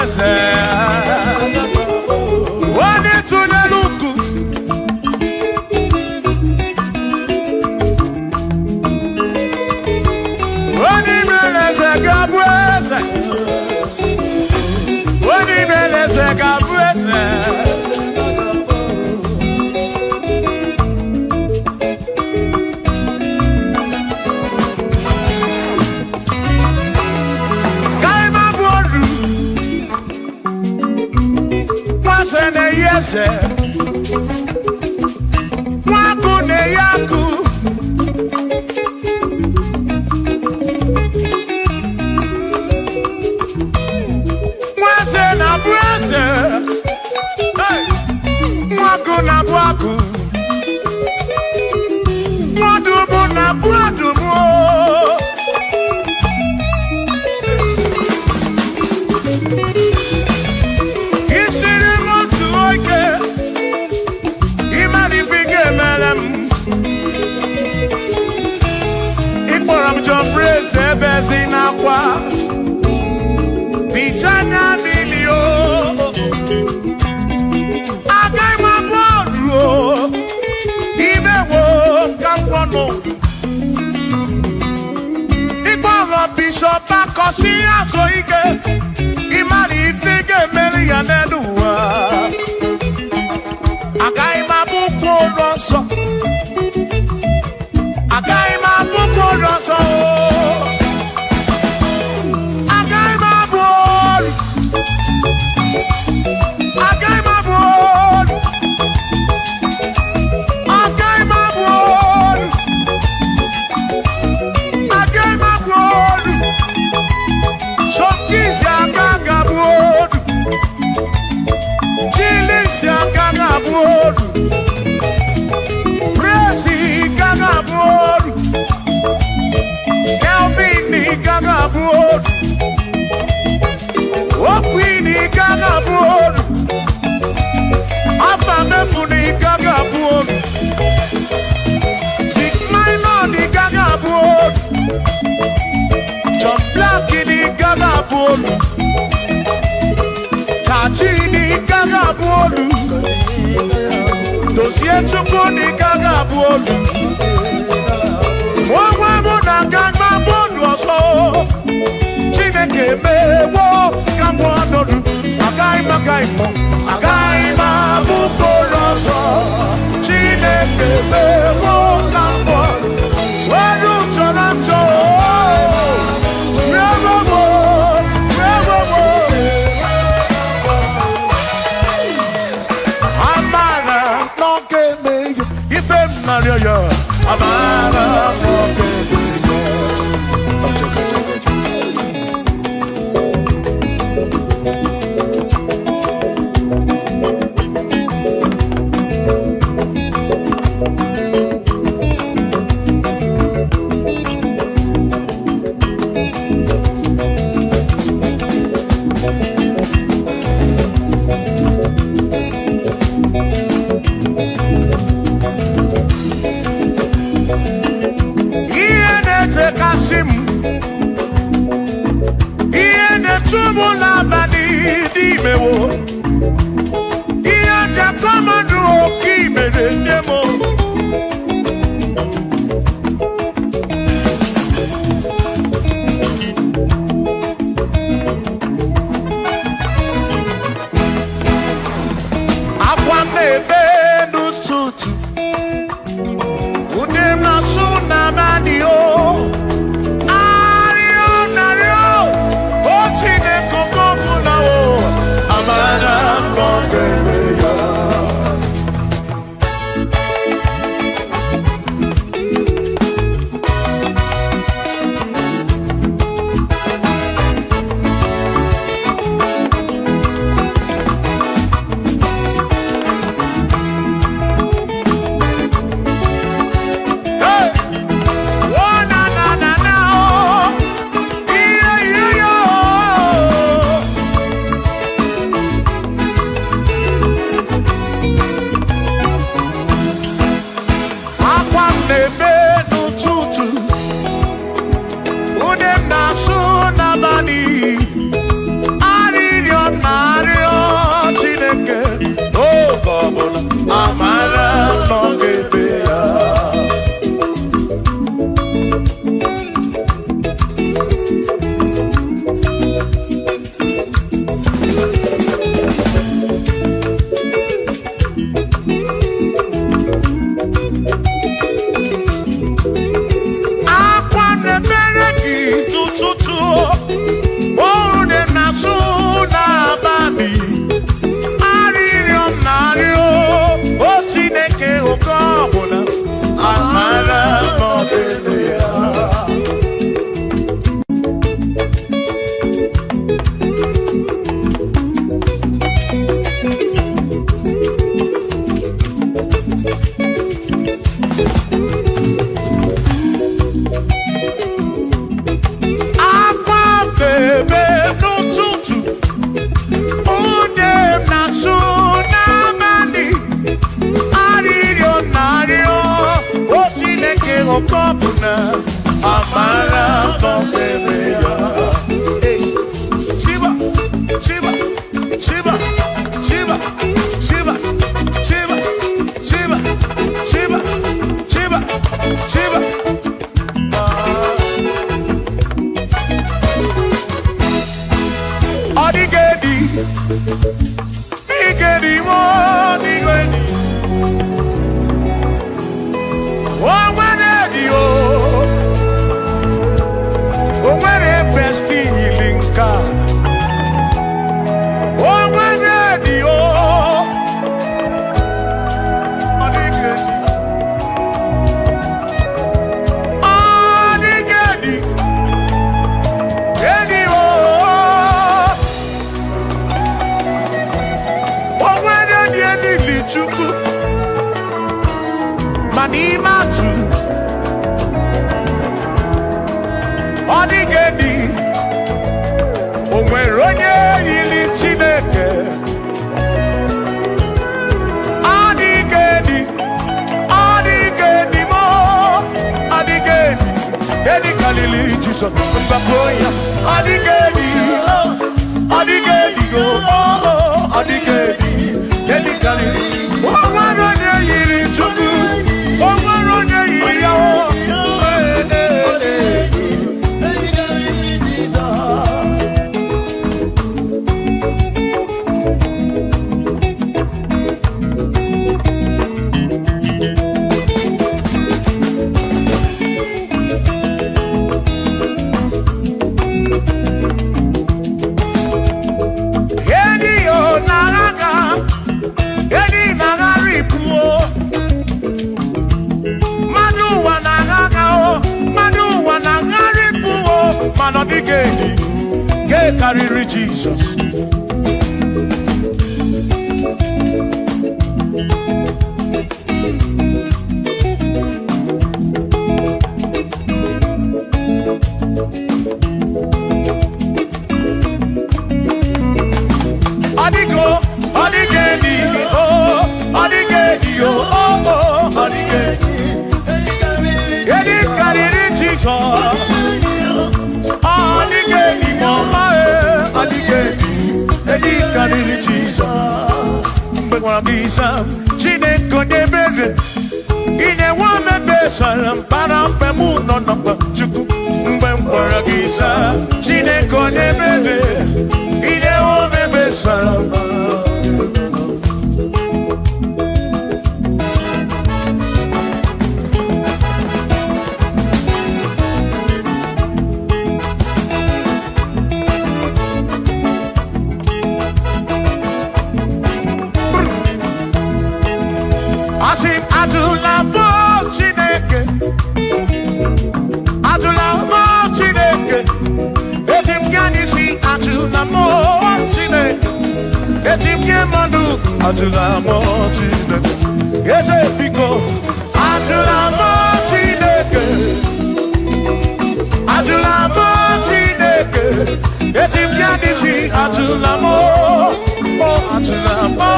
eze onye tụnyere ukwu onye mere eze ga-abụ eze onye mere eze ga-abụ eze Yese Mwaku ne yaku Mwase na bwase hey. Mwaku na bwaku Mwadumu na bwadumu Praise ebezina kwa Bichanya milio Agai mabodro Imewo kampono Igboro bishop akosi aso ike Imari ifige meri yaneduwa Agai mabuko roso Agai mabuko roso Kachini gaga bolu Dossier chukuni gaga bolu Mwa muna gaga bolu oso Chineke mewo gamwa nodu Agai mo Agai mabuko roso Chineke mewo gamwa Wadu chonacho kopuna amara bombeya. Shiva, Shiva, Shiva, Shiva, Shiva, Shiva, Shiva, Shiva, Shiva, Shiva. Adigedi, Igedi, Adigedi. Oh, when Omwere besti hilinka. Omwere dio. Adigedi. Adigedi. Edi o. Omwere edi lichuku. Manimatu. Adigedi, onwere onye yili Chineke. Adigedi, Adigedi mo, Adigedi, edi kalili Jesus, mbapoya. Adigedi, Adigedi go, Adigedi, edi kalili. Onwere onye yili Chukwu, onwere onye yili yawo. Adigedi, get carry Jesus. Adigo, Adigedi, oh, Adigedi, oh, oh, Adigedi, get carry Jesus. Adigedi mama Adigedi edi kariri Jesus mbe kwa bisa Chineke onye bere ine wa mebe sara mpara mpe mu no no Chukwu mgbe mkwara gisa Chineke onye bere ine wa mebe sara Adulamo Chineke, yes, Biko. Adulamo Chineke, Adulamo Chineke. Etim Yadisi Adulamo, oh Adulamo,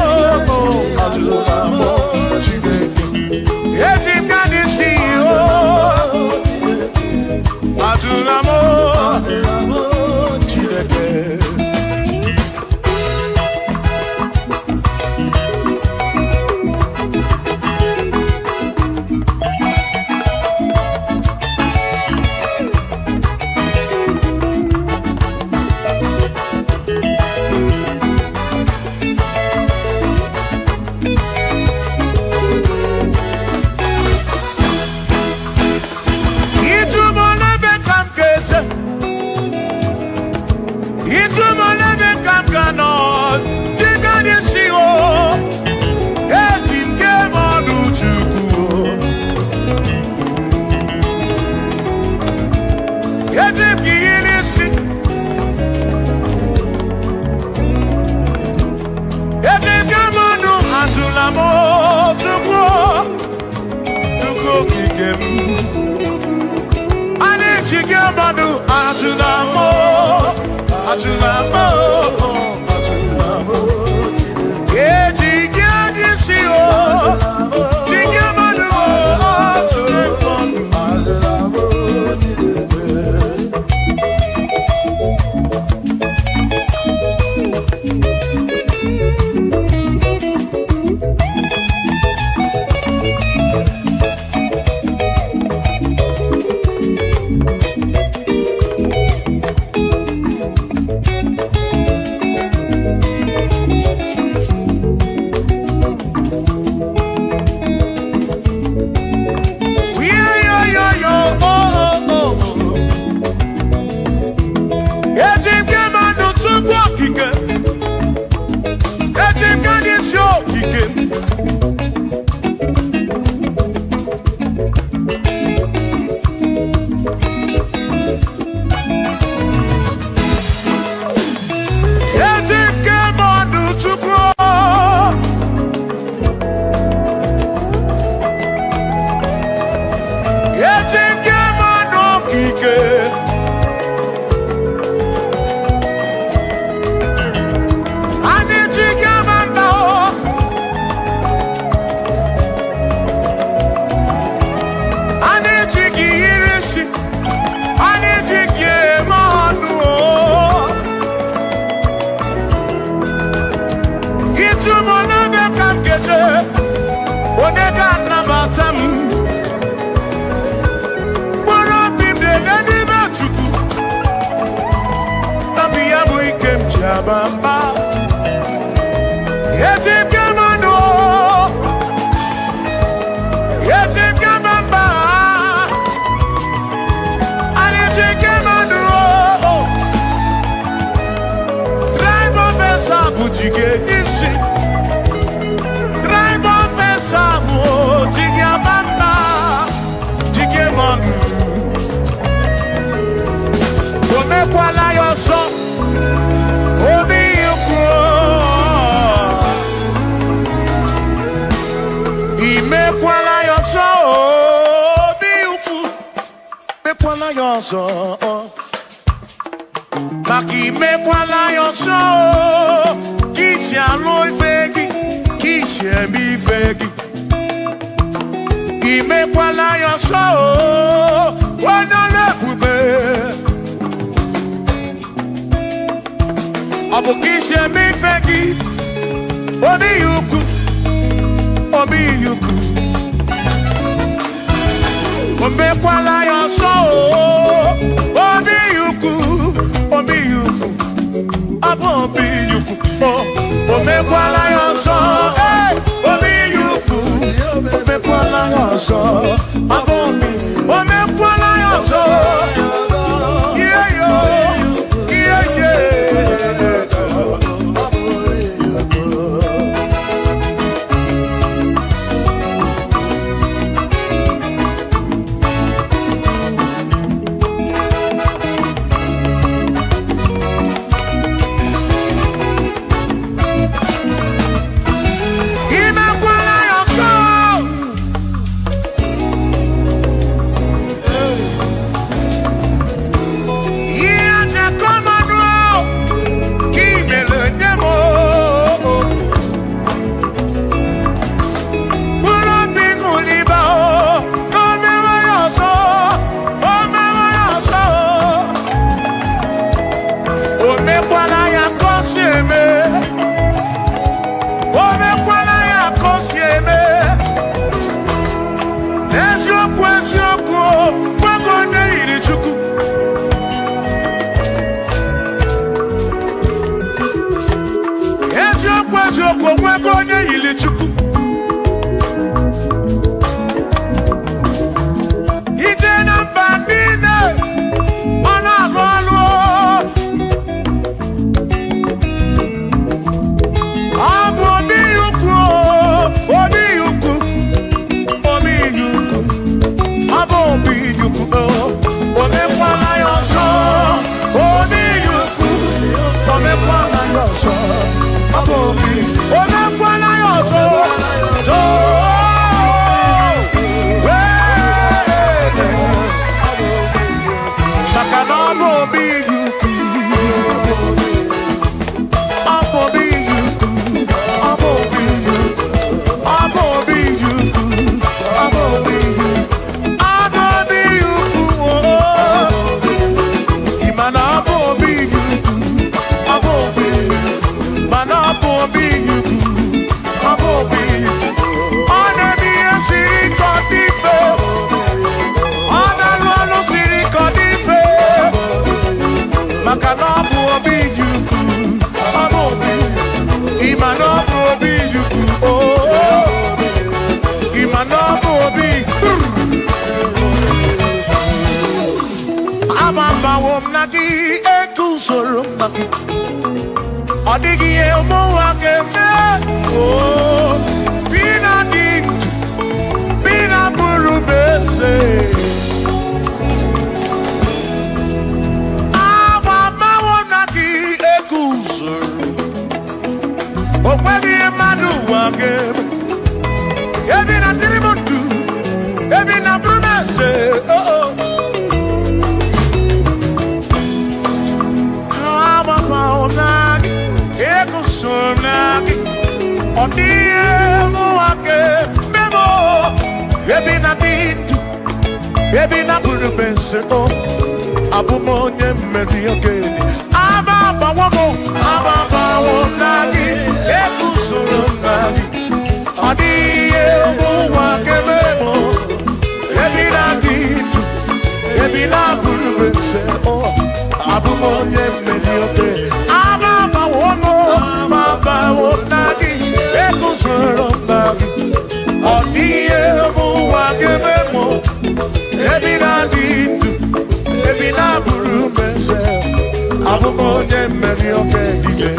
oh Adulamo Chineke. Etim Yadisi oh Adulamo Chineke. onye ga-anabata m mkpụrụ obi m dị n'ime Chukwu na bụ ya bụ ike m ji aba mba eti nke mmanụ eti nke mba anyị ji nke mmanụ drive ofesa bụ jige n'isi drive ofesa bụ jige abamba jige mmanụ o mekwala ya ọsọ obi ukwu imekwala ya ọsọ obi ukwu mekwala ya ọsọ maka imekwala ya ọsọ ka isi alụ ife gị ka isi eme ife gị imekwala ya ọsọ onye na-ebube ọ bụ ka isi eme ife gị obi ya ukwu obi ya ukwu o mekwala ya ọsọ obi ya ukwu obi ya ukwu ọ bụ obi ya ukwu o mekwala ya ọsọ obi ya ukwu o mekwala ya ọsọ ọ bụ obi o mekwala ya ọsọ ihe yo ihe ye ọ dịghị ihe ụmụ nwa ga-eme bi na bụrụ bese agbamawo na gị ego usoro o nweghị ihe mmadụ ụwa ga-eme ebi na tirimutu ebi na bụrụ bese agbamawo na gị ego usoro na gị ọ dịghị ụwa ga-eme ebi na dị ndụ ebi na bụrụ bese abụmonye mmeri okenye ababawo na gị ego usoro na gị ọ dịghị mese o abumonye medioke amama wono mama wonagi ekusoro nagi odiye muwa gebemo ebina ditu ebina buru mese abumonye medioke dile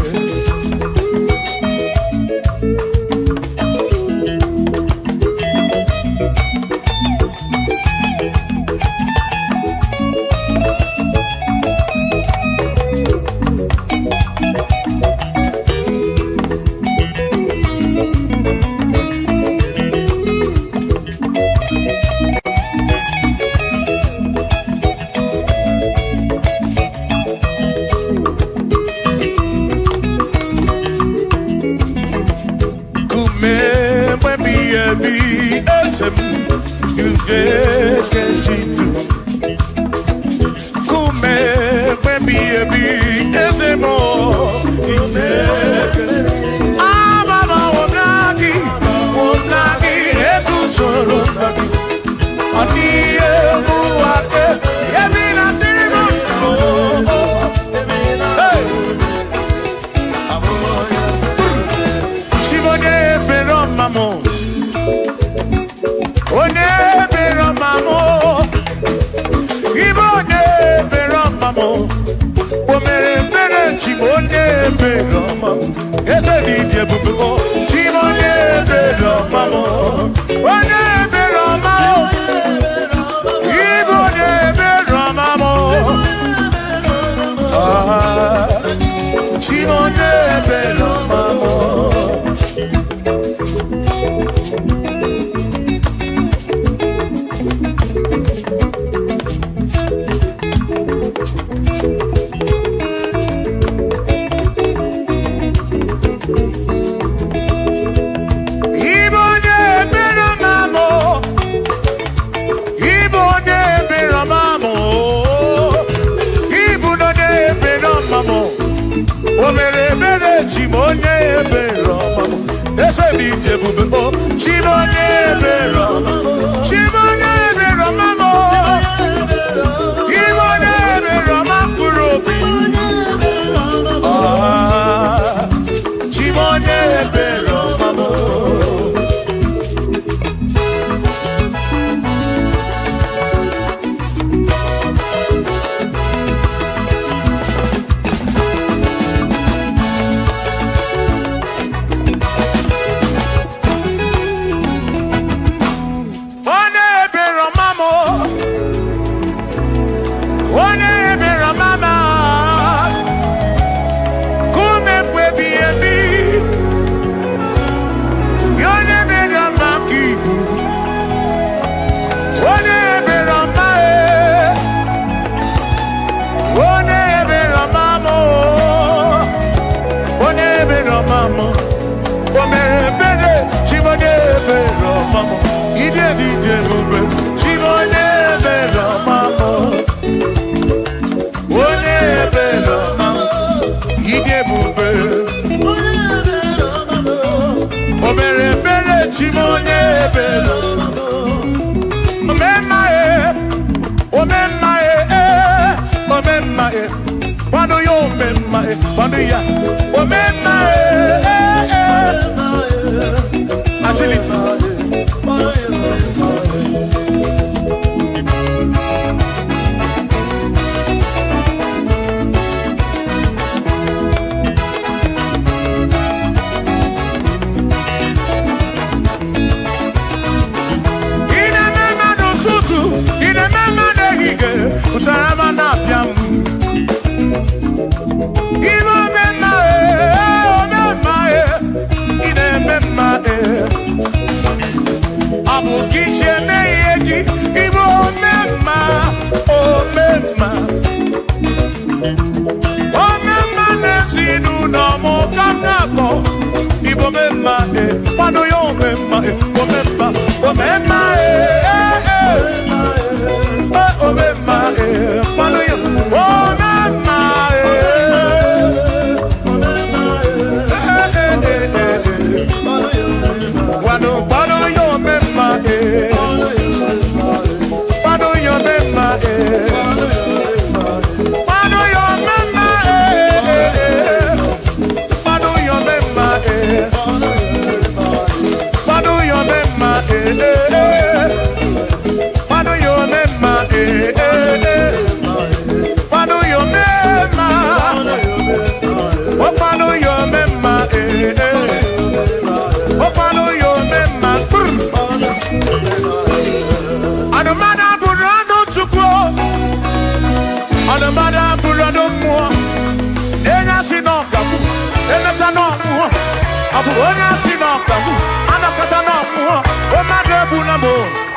Abu onye si n'ọkamu anakọta n'ọmụọ o mmadụ egbuna m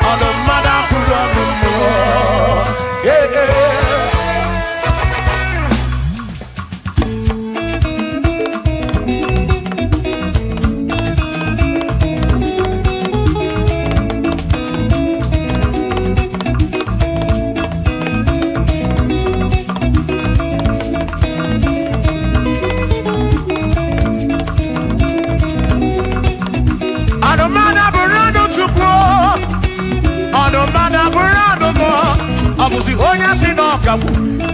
ọnụ mmadụ abụrụ ọnụ mmụọ Ọbụzi onye si n'ọkawu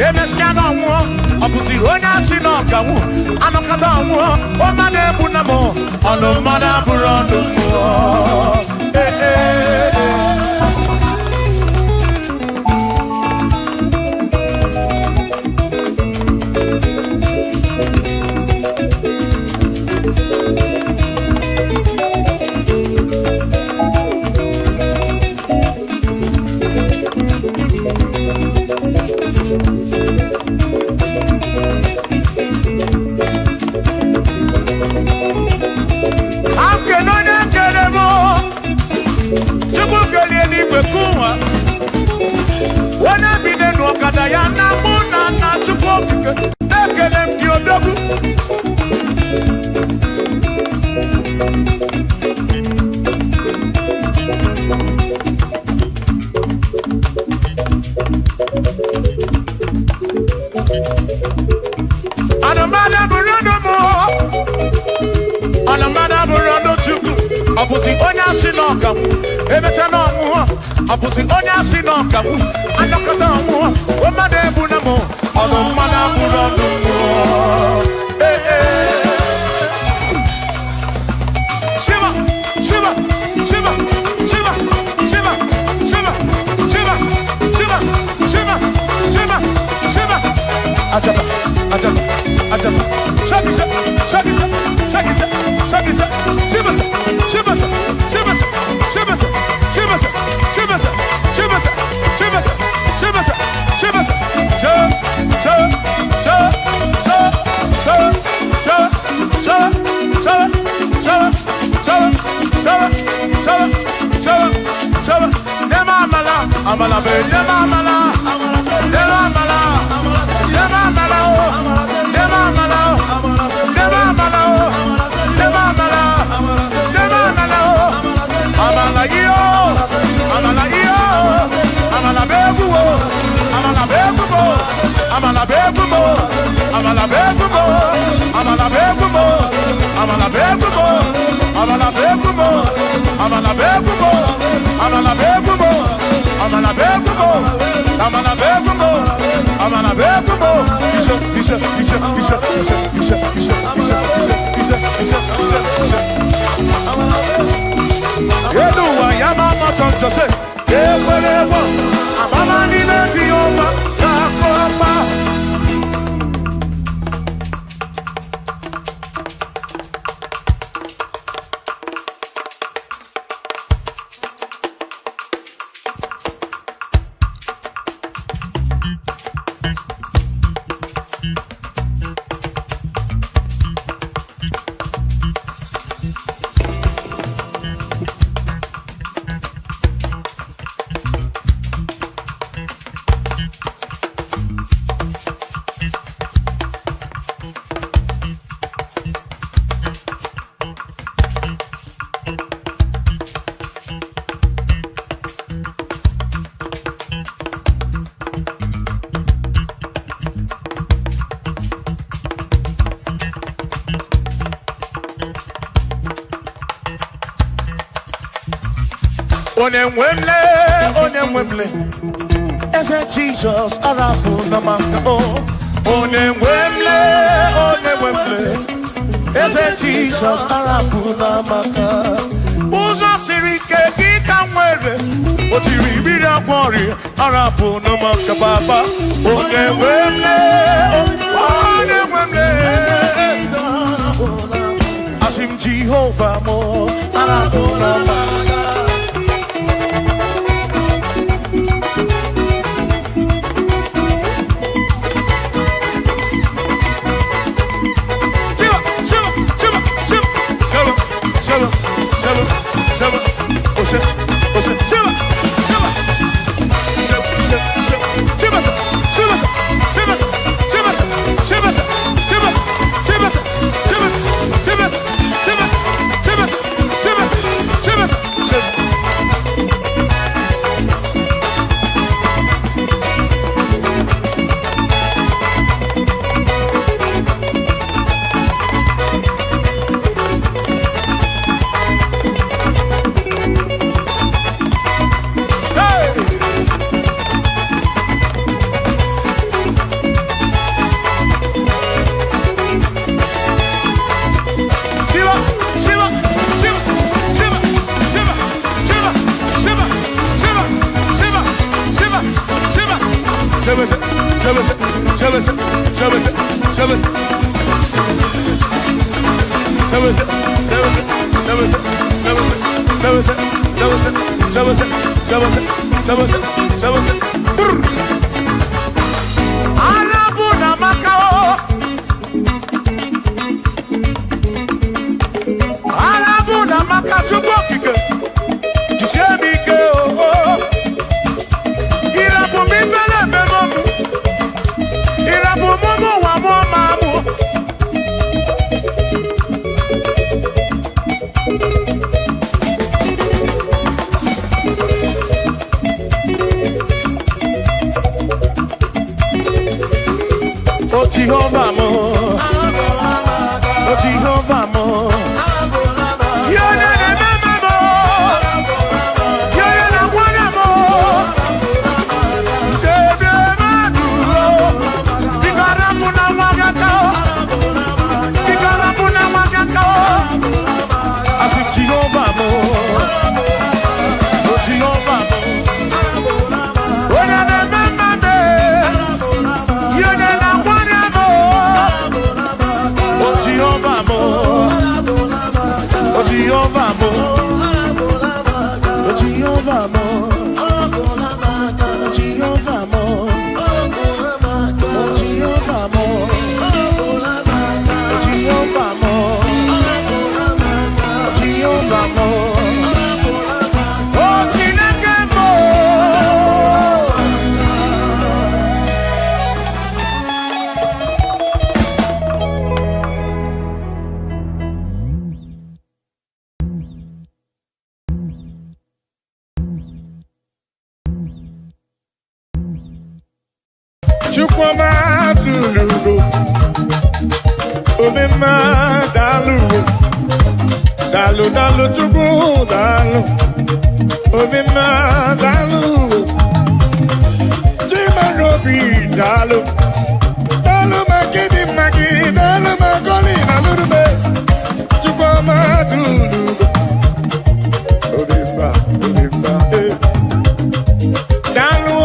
emesịa n'ọnwụọ ọbụzi onye si n'ọkawu anọkọta ọnwụọ o mmadụ egbu na m ọnụ mmadụ abụrụ ọnụ mmụọ ya na mụ na nna Chukwu okike na-ekele m gị odogwu anụmada bụrụ ọnụ mụ anụmada bụrụ ọnụ Chukwu ọ bụzi onye asị n'ọkawu emecha n'ọnwụọ ọ bụzi onye asị n'ọkawu anọkọta ọnwụọ o mmadụ ebu na mụ ọnụ mmadụ abụrụ ọnụ mmụọ Shiva Shiva Shiva Shiva Shiva Shiva Shiva Shiva Shiva Shiva Shiva Ajaba Ajaba Ajaba Shakisa Shakisa Shakisa Shakisa Shiva Shiva Shiva Shiva Shiva Shiva Shiva Amala be yema amala yema amala yema amala yema amala yema amala yema amala yema amala amala yo amala yo amala beguo amala beguo amala beguo amala beguo amala beguo amala beguo amala beguo amala beguo amala beguo amala begumo amala begumo amala begumo isa yedu wa yama matonjo se ekwelewo amama ni leti oma yakoma Onemwemle, ese Jesus arapu namaka Onemwemle, ese Jesus arapu namaka. Uzo sirike kika mwere, otiri bira kwori arapu namaka baba. Onemwemle, asim Jehovah mo arapu namaka. Jehovah mo, oh Jehovah mo, you're not a mama mo, you're not a one mo, I said Jehovah mo, oh Jehovah mo, you're not a mama mo, you're not a one mo. Jehovah mo, oh Jehovah mo, oh Jehovah mo, oh Jehovah mo, oh Jehovah mo, oh Jehovah mo, oh Jehovah mo, oh Chineke mo. Chukwuma tulugo, omema dalu, dalu dalu chukwu dalu, omema dalu, chimarobi dalu, dalu magidi magi, dalu magoli nalurube, Chukwuma tulugo, omema dalu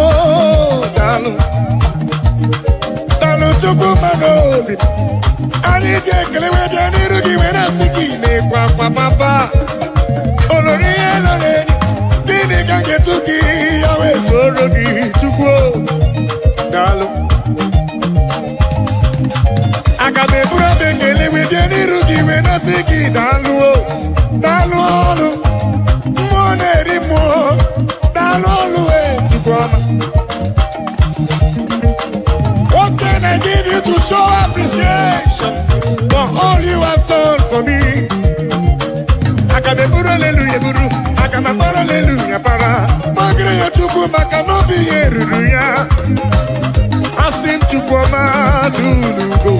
dalu. Chukwuma n'obi anyị ji ekele wede n'iru gị were asị gị na-ekwe akwa papa olori ihe lọrọ enyi gịnị ka ga-etu gị ya wee soro gị Chukwu daalụ aga m eburu abịa ekele wede n'iru gị wee na-asị gị daalụ daalụ ọrụ mmụọ na-eri mmụọ daalụ ọrụ wee Chukwuma. What can I give you to show appreciation for all you have done for me? I can be put hallelujah, buru. I can be put hallelujah, para. Magre ya Chukwuma cannot be here, I sing Chukwuma tulugo.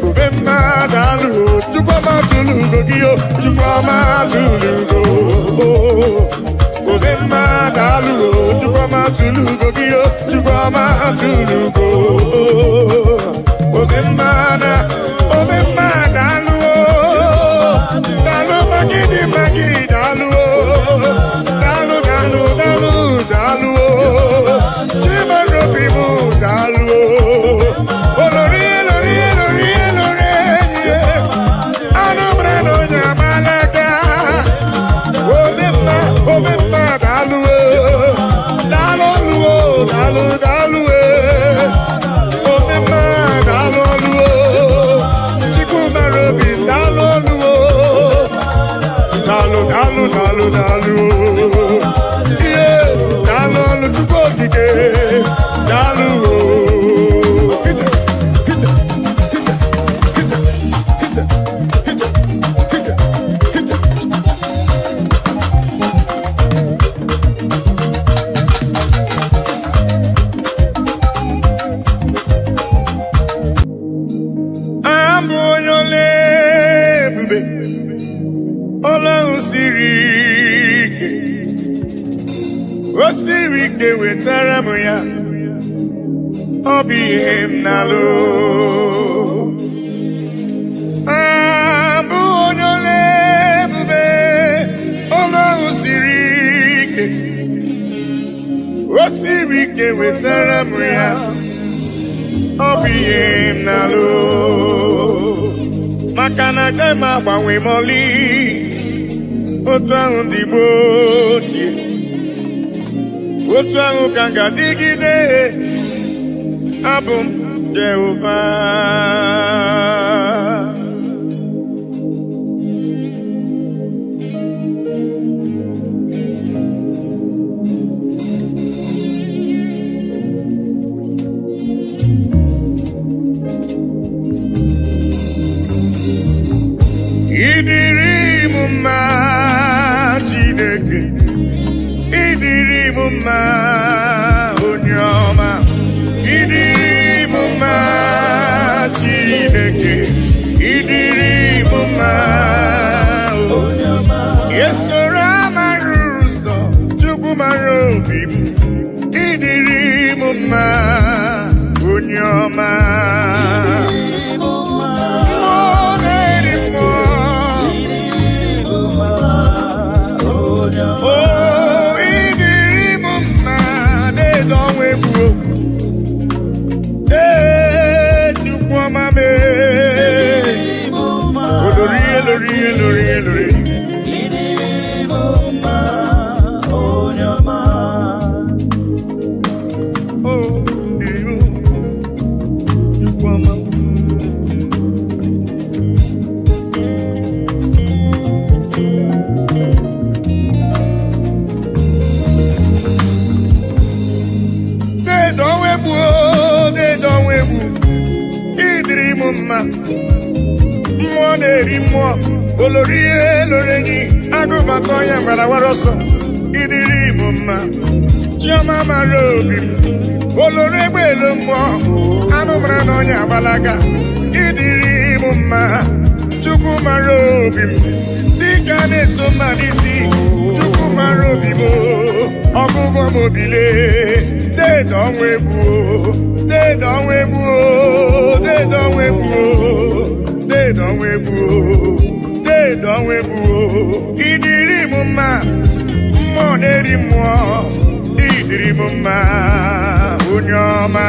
Chukwuma dalu, Chukwuma tulugo, gio, Chukwuma tulugo. Chukwuma dalu, Chukwuma tulugo, gio, Chukwuma tulugo. Chukwuma dalu, dalu magidi magi dalu, dalu dalu dalu dalu, chimarobi mu dalu, olori olori olori olori, anumre no nyamalaka, Chukwuma dalu, dalu dalu dalu, Chukwuma dalu, chimarobi dalu, dalu dalu dalu dalu, yeah, dalu Chukwukike, dalu. Osirike wetara m ya ọ bụ ihe m na-alụ abụ onye ole ebube ọlụ ahụ siri ike o siri ike wetara m ya ọ ihe m na-alụ maka na agaghị m agbanwe m ọlị otu ahụ ndị Igbo ochie otu ahụ ka m ga-adịgide abụ m Jehova. Ịdịrị m mma Chineke, ịdịrị m mma onye ọma, ịdịrị m mma Chineke, ịdịrị m mma onye ọma. Esoro amara ụzọ Chukwu mara obi m, ịdịrị m mma onye ọma. Mmụọ na-eri mmụọ olori elorenyi agụbata onye mgbarawara ọsọ, ịdịrị m mma chiọma mara obi m, olori egbe elu mmụọ anụ mara na onye agbalaga, ịdịrị m mma Chukwu mara obi m, dịka na-eso mma n'isi Chukwu mara obi m, ọgụgụ m obile dede ọnwa egwu dede ọnwa egwu dede ọnwa egwu dede ọnwa egwu dede ọnwa egwu. Ịdịrị m mma mmụọ na-eri mmụọ, ịdịrị m mma onye ọma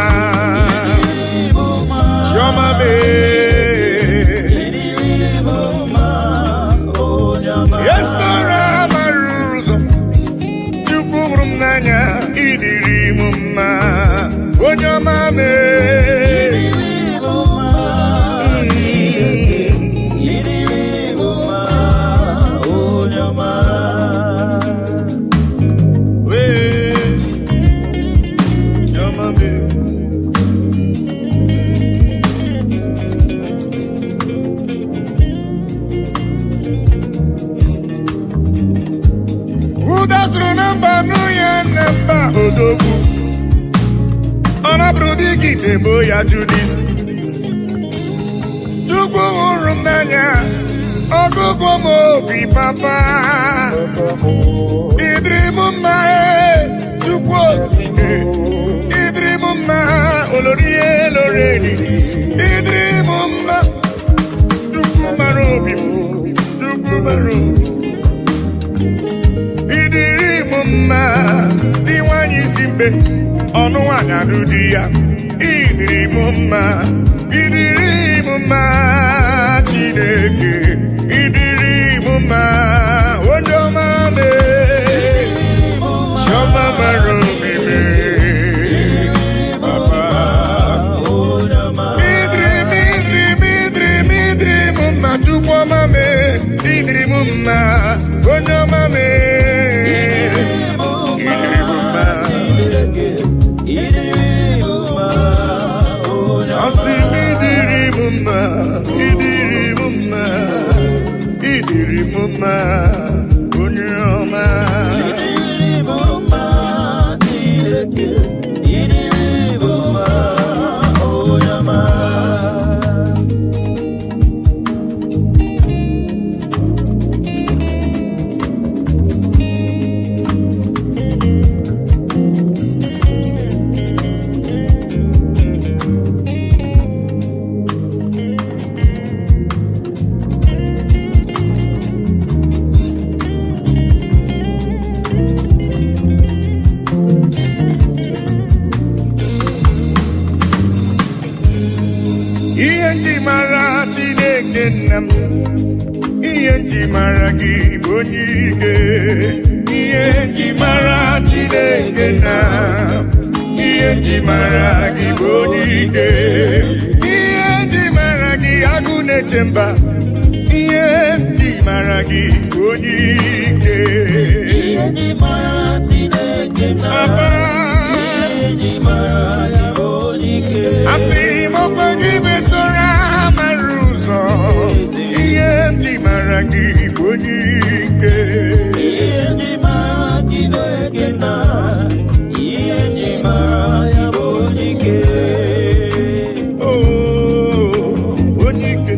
chiọma esoro amara ụzọ Chukwu hụrụ m n'anya, ịdịrị m mma onye ọma udasuru na mba n'ụya na mba odogwu ọ nabụrụ dịka itebo ya Judis. Chukwu hụrụ m n'anya ọgụgụ m obi papa, ịdịrị m mma Chukwu okike, ịdịrị m mma olori eloreni, ịdịrị m mma Chukwu mara obi m, Chukwu mara obi m. Ịdịrị m mma dị nwanyị isi mkpe ọnụ nwanyị alụ di ya, ịdịrị m mma, ịdịrị m mma Chineke, ịdịrị m mma onye ọma chiọma mara obi m papa, ịdịrị m mma Chukwu ọma ịdịrị m mma onye ọma ịdịrị m mma onye ọma. Chineke nna m, ihe nji mara gị bụ onye ike. Ihe nji mara Chineke nna, ihe nji mara gị bụ onye ike. Ihe nji mara gị agụ na-eche mba, ihe nji mara gị bụ onye ike. Ihe nji mara Chineke nna, ihe nji mara ya bụ onye ike. Asị m ọkwa gị besoro amara ụzọ, ihe nji mara gị bụ onye ike. Ihe nji mara Chineke nna, ihe nji mara ya bụ onye ike. Oh, onye ike,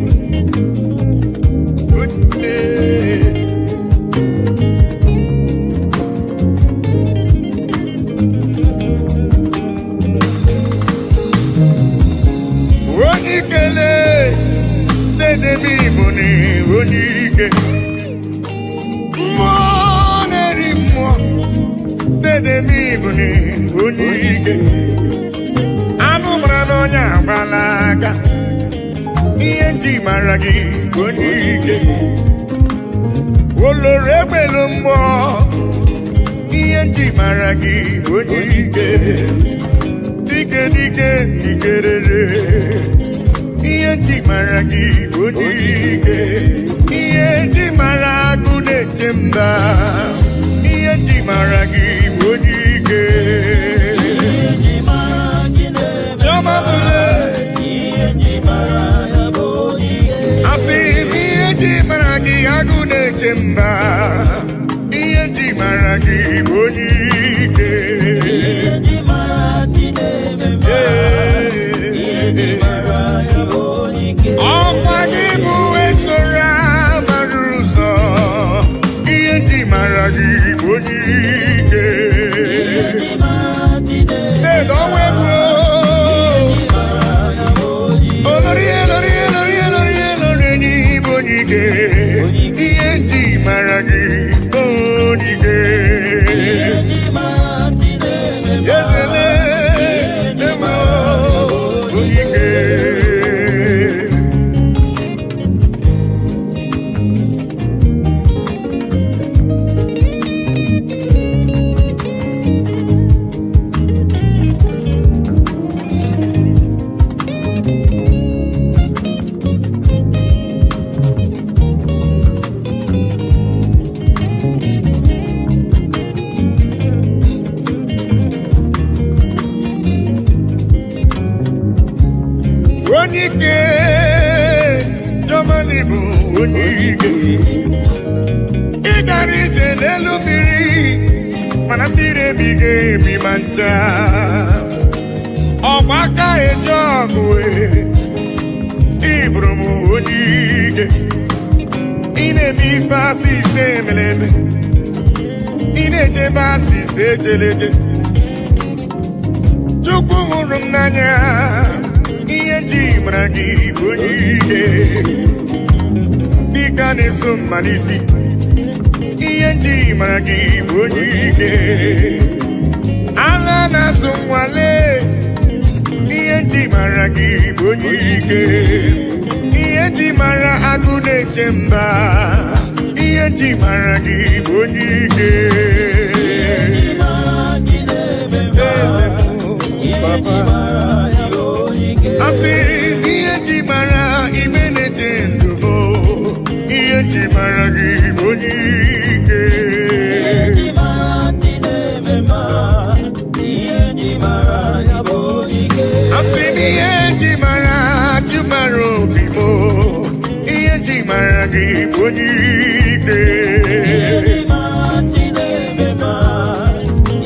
onye ikele dede m Igbo ni onye ike. Mmụọ na-eri mmụọ dede m Igbo ni onye ike. Anụ mara n'ọnya agbala aka, ihe nji mara gị bụ onye ike. Oloro egbelu mgbọ, ihe nji mara gị bụ onye ike. Dike dike dikerere, ihe nji mara gị bụ onye ike. Ihe nji mara agụ na-eche mba, ihe nji mara gị bụ onye ike. Ihe nji mara Chineke Chioma bụle, ihe nji mara ya bụ onye ike. asị m ihe nji mara gị agụ na-eche mba, ihe nji mara gị bụ onye ike. Ihe nji mara Chineke ihe nji mara ya bụ onye ike. Ọkwa gị bụ esoro amara ụzọ, ihe nji mara gị bụ onye ike. Ihe nji mara Chineke Dedo onwe bụ mara ya bụ onye ike. olori elori elori elori elori enyi bụ onye ike. Ihe nji mara gị bụ onye ike. Ihe nji mara Chineke Ezele emo onye ike. Onye ike, Germany bụ onye ike. Ị gara ije n'elu mmiri, mana mmiri emighị emi ma ncha. Ọgba aka eje ọgụ ị bụrụ m onye ike. Ị na-eme ife asị ise emere eme, ị na-ejebe asị ise ejeleje. Chukwu hụrụ m n'anya, ihe nji mara gị bụ onye ike. Dịka na-eso mma n'isi, ihe nji mara gị bụ onye ike. Agha na-asụ nwale, ihe nji mara gị bụ onye ike. Ihe nji mara agụ na-eche mba, ihe nji mara gị bụ onye ike. Ihe nji mara Chineke Eze m, ihe nji Papa. mara ya bụ onye ike. Asị ihe nji mara igbe na-eche ndụ bụ, ihe nji mara gị bụ onye ike. Ihe nji mara Chineke ihe nji mara ya bụ onye ike. Asị m ihe nji mara Chumara obi m, ihe nji mara gị bụ onye ike. Ihe nji mara Chineke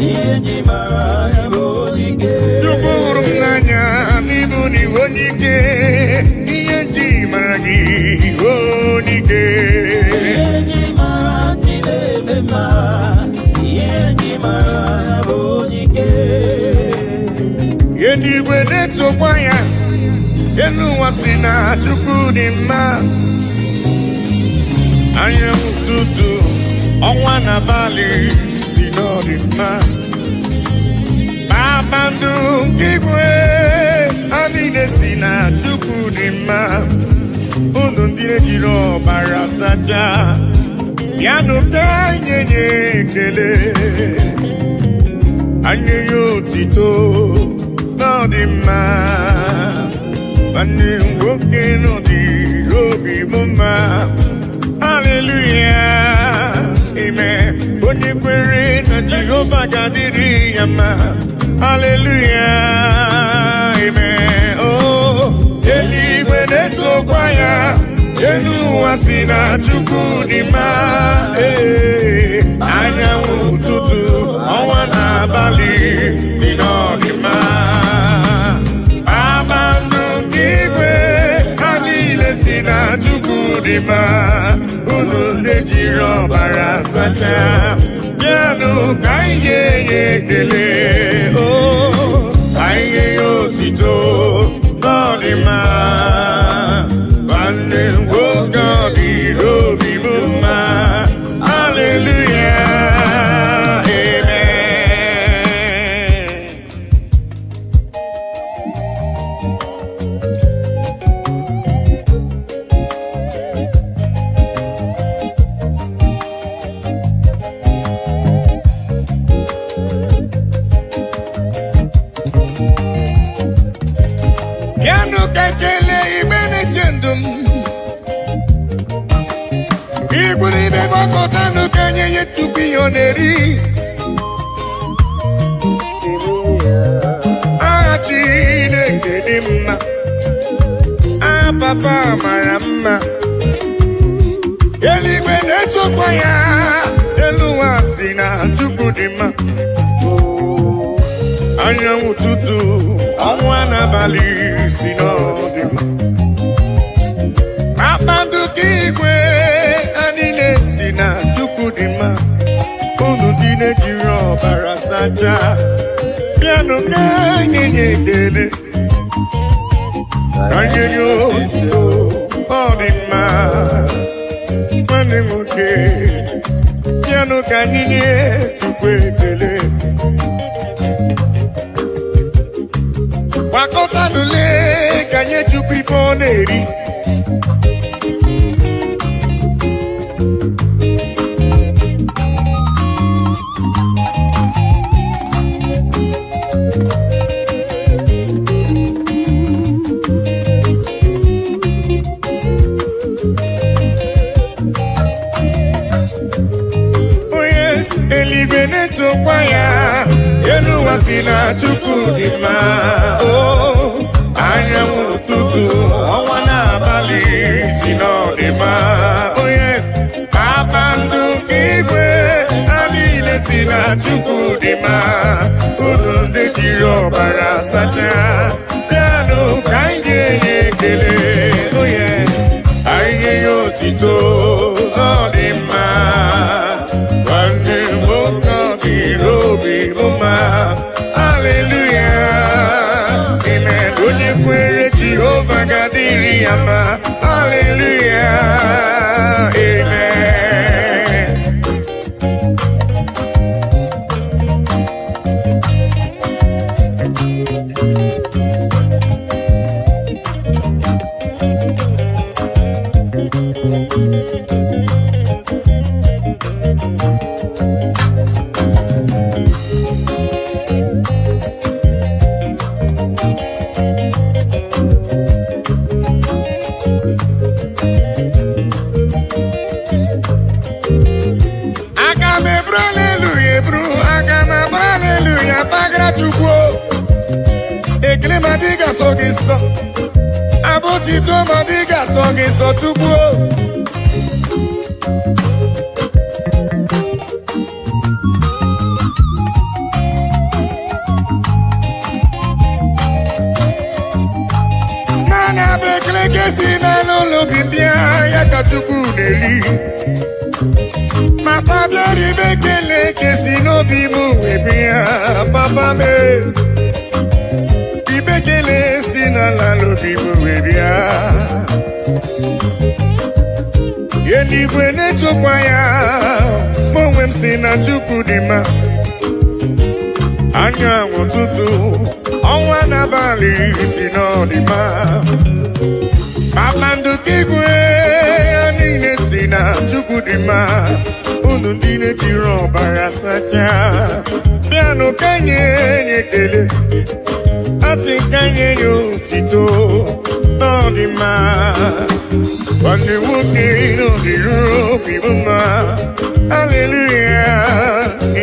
ihe nji mara ya bụ onye ike. Chukwu hụrụ m n'anya n'ịbụ n'iwu onye ike. Ihe nji mara gị bụ onye ike. Ihe nji mara Chineke ihe nji mara ya bụ onye ike. Ihe ndị igwe na-etokwa ya, elu ụwa si na Chukwu dị mma. Anyanwụ ụtụtụ, ọnwa na abalị si n'ọdị mma. Kpakpando nke igwe ha niile si na Chukwu dị mma. Unu ndị jiri ọbara sacha bịanụ ka anyị nye ekele anyị nye otito n'ọdịmma nwanne m nwoke n'ọdịrị obi m mma haleluya amen onye kwere na Jehova ga-adịrị ya mma haleluya amen oh eluigwe na-etokwa ya elu ụwa si na Chukwu dị mma anyanwụ ụtụtụ ọnwa na abalị dị n'ọdịmma kpakpando nke igwe ha niile si na Chukwu dị mma unu ndị jiri ọbara sacha bịanụ ka anyị nye ya ekele anyị nye ya otito n'ọdịmma nwanne m nwoke ọ dịrị obi m mma haleluya amen bịanụ ka ekele igbe na-eche ndụ m igwuride gbakọtanụ ka nye ya Chukwu ihe ọ na-eri aha Chineke dị mma aha papa mara mma eluigwe na-etokwa ya elu ụwa si na Chukwu dị mma anyanwụ ụtụtụ ọnwa n'abalị si n'ọdịmma kpakpando nke igwe ha niile si na Chukwu dị mma unu ndị na-ejiri ọbara sacha bịanụ ka anyị nye ekele ka anyị nye otito ọ dị mma nwanne m nwoke bịanụ ka anyị nye Chukwu ekele gbakọtanụle ka nye Chukwu ife ọ na-eri eluigwe na-etokwa ya elu ụwa si na Chukwu dị mma anyanwụ ụtụtụ ọnwa na-abalị si n'ọdịmma kpakpando nke igwe ha niile si na Chukwu dị mma unu ndị jiri ọbara sacha bịanụ ka anyị ga-enye ekele anyị nye ya otito n'ọdịmma nwanne m nwoke ọ dịrị obi m mma haleluya amen onye kwere Jehova ga-adịrị ya mma haleluya amen Chukwu ekele ma dị ga-asọ gị nsọ abụtito ma dị ga-asọ gị nsọ Chukwu naanị abụ ekele ka esi n'ala ụlọ obi ndị ya ka Chukwu na-eri papa bịara ibe ekele ka esi n'obi m wee ya papa m ibe ekele si n'ala n'obi m wee bịa eluigwe na-etokwa ya ma onwe m si na Chukwu dị mma anyanwụ ụtụtụ ọnwa n'abalị si n'ọdịmma kpakpando nke igwe ma unu ndị na-ejiri ọbara sacha bịanụ ka nye ekele asị ka nye otito n'ọdịmma nwanne nwoke n'ọdịruru obi bụ mma haleluya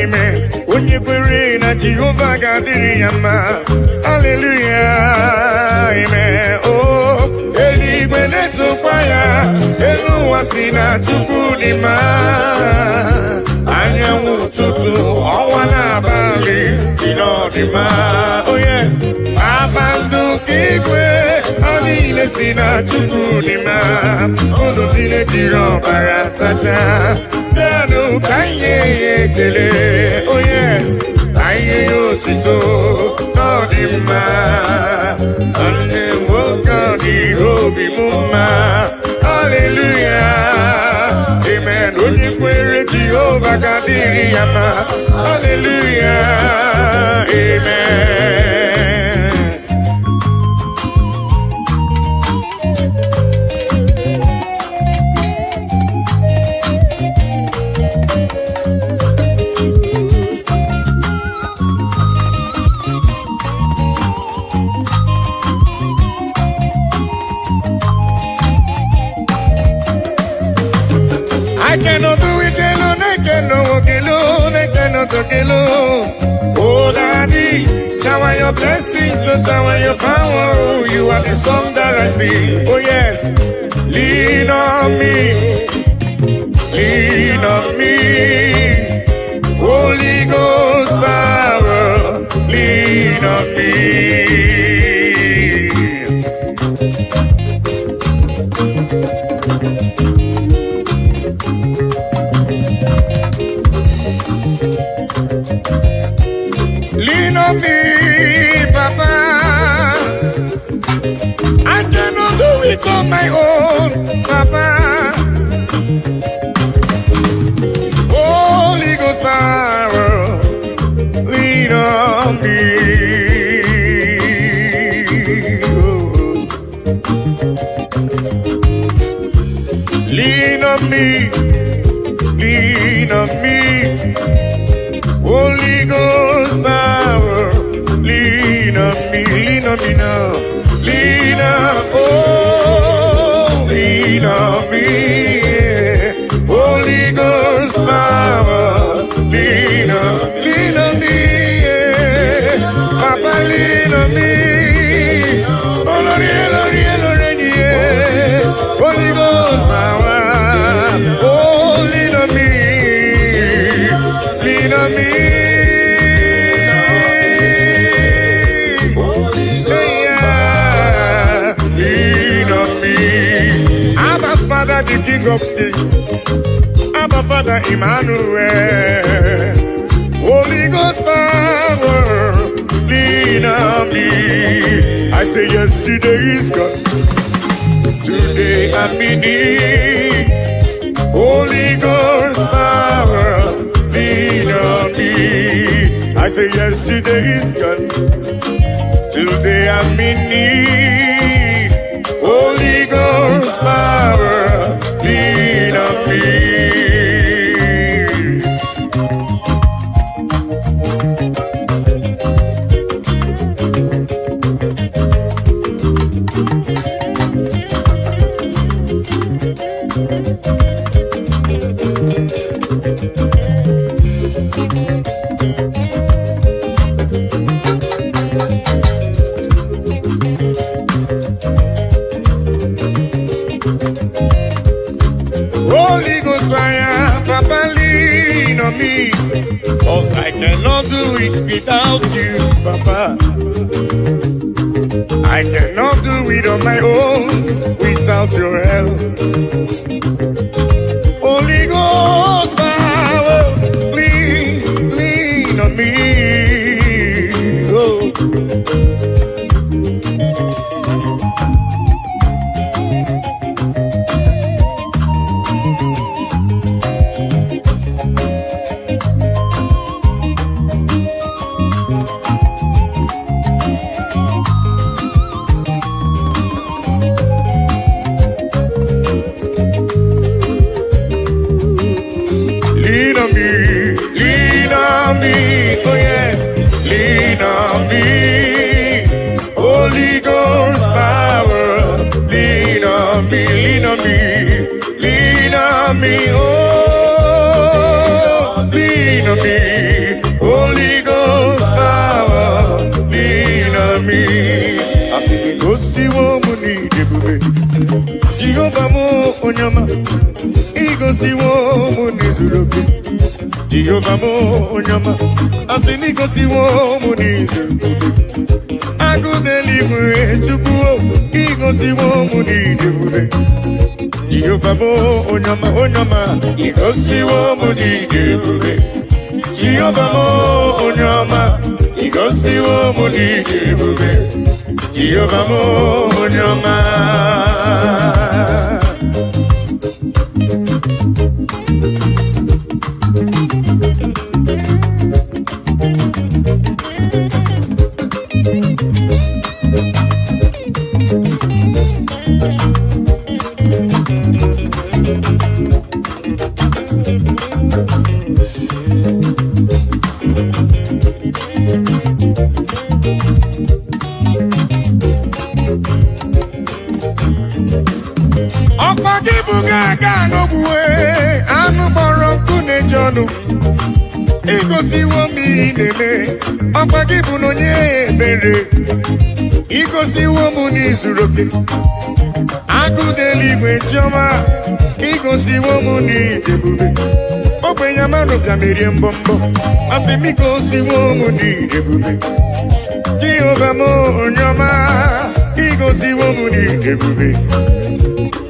amen onye kwere na Jehova ga-adịrị ya mma haleluya amen o eluigwe na-etokwa ya elu ụwa si na Chukwu dị mma anyanwụ ụtụtụ ọnwa n'abalị si n'ọdịmma oh yes kpakpando nke igwe ha niile si na Chukwu dị mma unu dị na-ejiri ọbara sacha bịanụ ka nye ya ekele oh yes ka nye ya otito n'ọdịmma nwanne nwoke ọ dịrị obi m mma haleluya amen onye kwere Jehova ga-adịrị ya mma haleluya amen. I cannot do it alone, I cannot walk alone, I cannot talk alone. Oh, Daddy, shower your blessings, Lord, shower your power. Oh, you are the song that I sing. Oh, yes, lean on me, lean on me. Holy Ghost power, lean on me. Lean on me, Papa. I cannot do it on my own, Papa. Holy Ghost power, lean on me. Oh. Lean on me, lean on me. Holy Ghost power, lean on me now, lean on, oh, lean on me, yeah. Holy Ghost power, lean on me, yeah. Papa, lean on me, oh Lord, yeah. Holy Ghost power, oh, lean on me. Lean on me, yeah, lean on me. Abba Father, the King of Kings, Abba Father, Emmanuel. Holy Ghost power, lean on me. I say yesterday is gone, today I'm in need. Holy Ghost power, lean on me. I say yesterday is gone, today I'm in need. Holy Ghost power, lean on me. Holy Ghost fire, Papa, lean on me. 'Cause I cannot do it without you, Papa. I cannot do it on my own without your help. Holy Ghost power, lean on me. Oh. Jehovah mo onyama, igosiwo mo nizuruke. Jehovah mo onyama, asini igosiwo mo nizuruke. Agudeli mwe chukuo, igosiwo mo nizuruke. Jehovah mo onyama, onyama, igosiwo mo nizuruke. Jehovah mo onyama, igosiwo mo nizuruke. Jehovah mo onyama. Igosiwo mi neme, ọkpagibu n'onye ebere. Igosiwo mu n'izuroke, agụdeli igwe chioma. Igosiwo mu n'idebube, ogbenye mmanụ bịamerie mbọmbọ. Asị m igosiwo mu n'idebube. Jehovah mo onyoma, igosiwo mu n'idebube.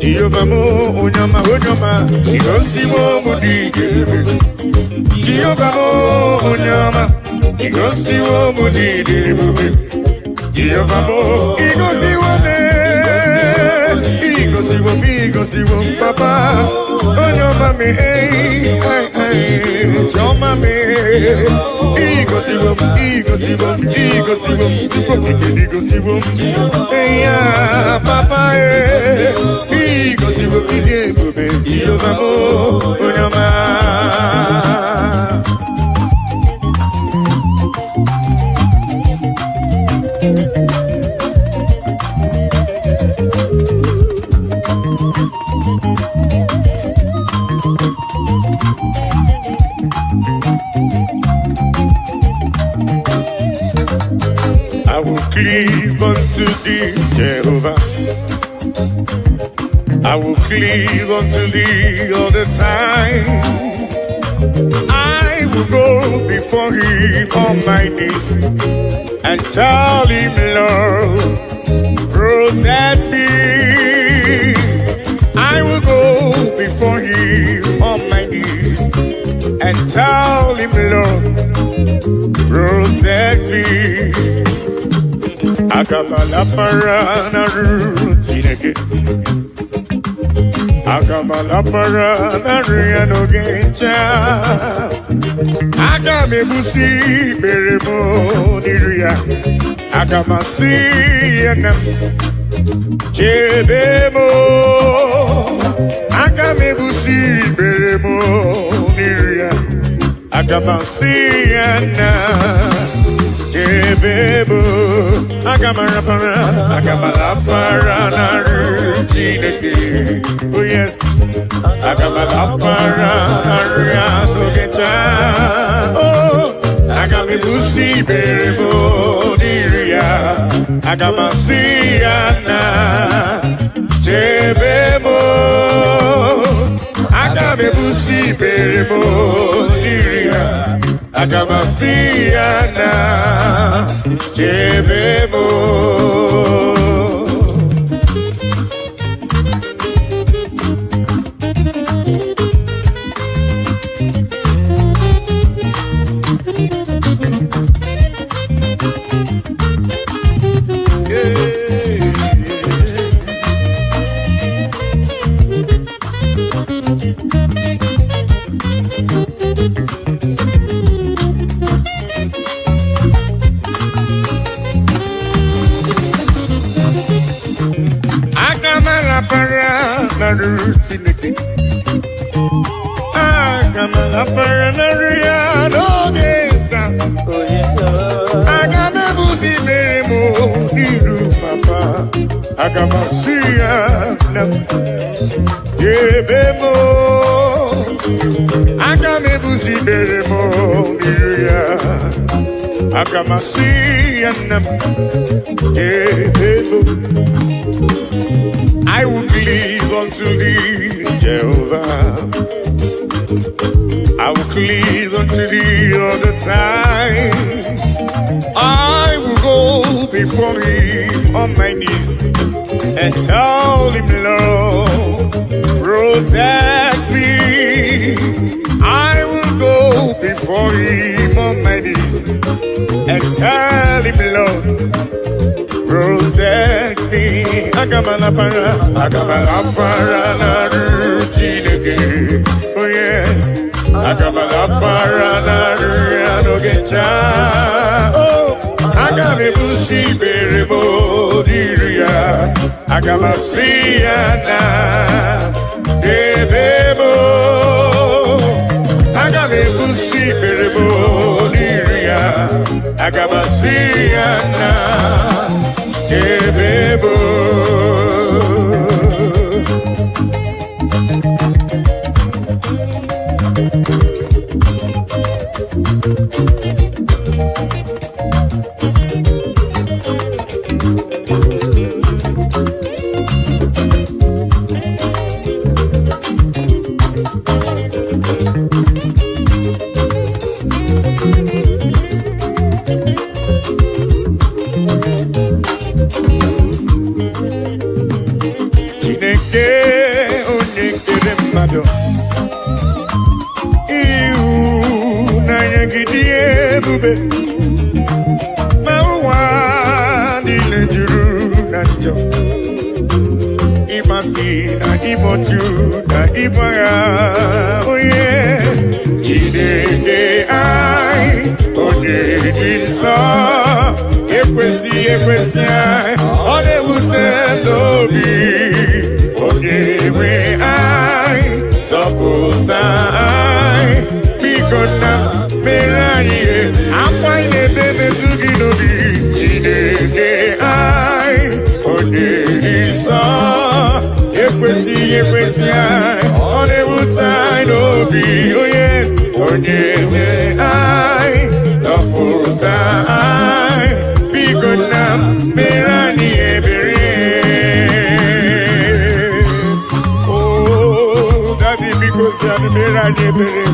Jehovah mo onyoma, onyoma, igosiwo mu n'idebube. Jehovah mo onyama, igosiwo mo n'idebube. Jehovah mo igosiwo me, igosiwo papa. Onyama me, choma me. Igosiwo, igosiwo, ya papa igosiwo idebube. Jehovah mo onyama. I will cleave unto thee, Jehovah. I will cleave unto thee all the time. I will go before him on my knees and tell him, Lord, protect me. I will go before him on my knees and tell him, Lord, protect me. Akamala parana rutineke, akamala parana riano gencha, akame busi beremo niria, akamasi enam chebemo, akame busi beremo niria, akamasi enam. Jebebo, agamala para na rutineke. Oh yes, agamala para na riano gencha. Oh, agame busi berebo niria, agamasi ana. Jebebo, agame busi berebo niria. Agamasiana Jebemo. Agamala paranaria no geta. Agame busi meremo niru papa. Agamasia nam yebemo. Agame busi meremo niruya. Akamasiyanam. I will cleave unto thee, Jehovah. I will cleave unto thee all the time. I will go before him on my knees and tell him, Lord, protect me. I will go before him on my knees and tell him, Lord, protect me. Agamala para la ruchineke. Oh yes. Agamala para la ruanogecha. Oh, agame bushi beremo diria. Agamasiana debemo. Agame bushi beremo diria. Agamasiana debemo. Oh yes, Chineke ai, onye isa, ekwesi ai, onye wute n'obi, onye nwe ai, zọpụta ai, biko na mere anyị akwa na-ebe metụ gị n'obi, Chineke ai, onye isa. Ekwesi ai, onye wute anyị n'obi, oh yes, onye nwe anyị, zọpụta anyị, biko na mere anyị ebere. Oh, Daddy, biko si anyị mere anyị ebere.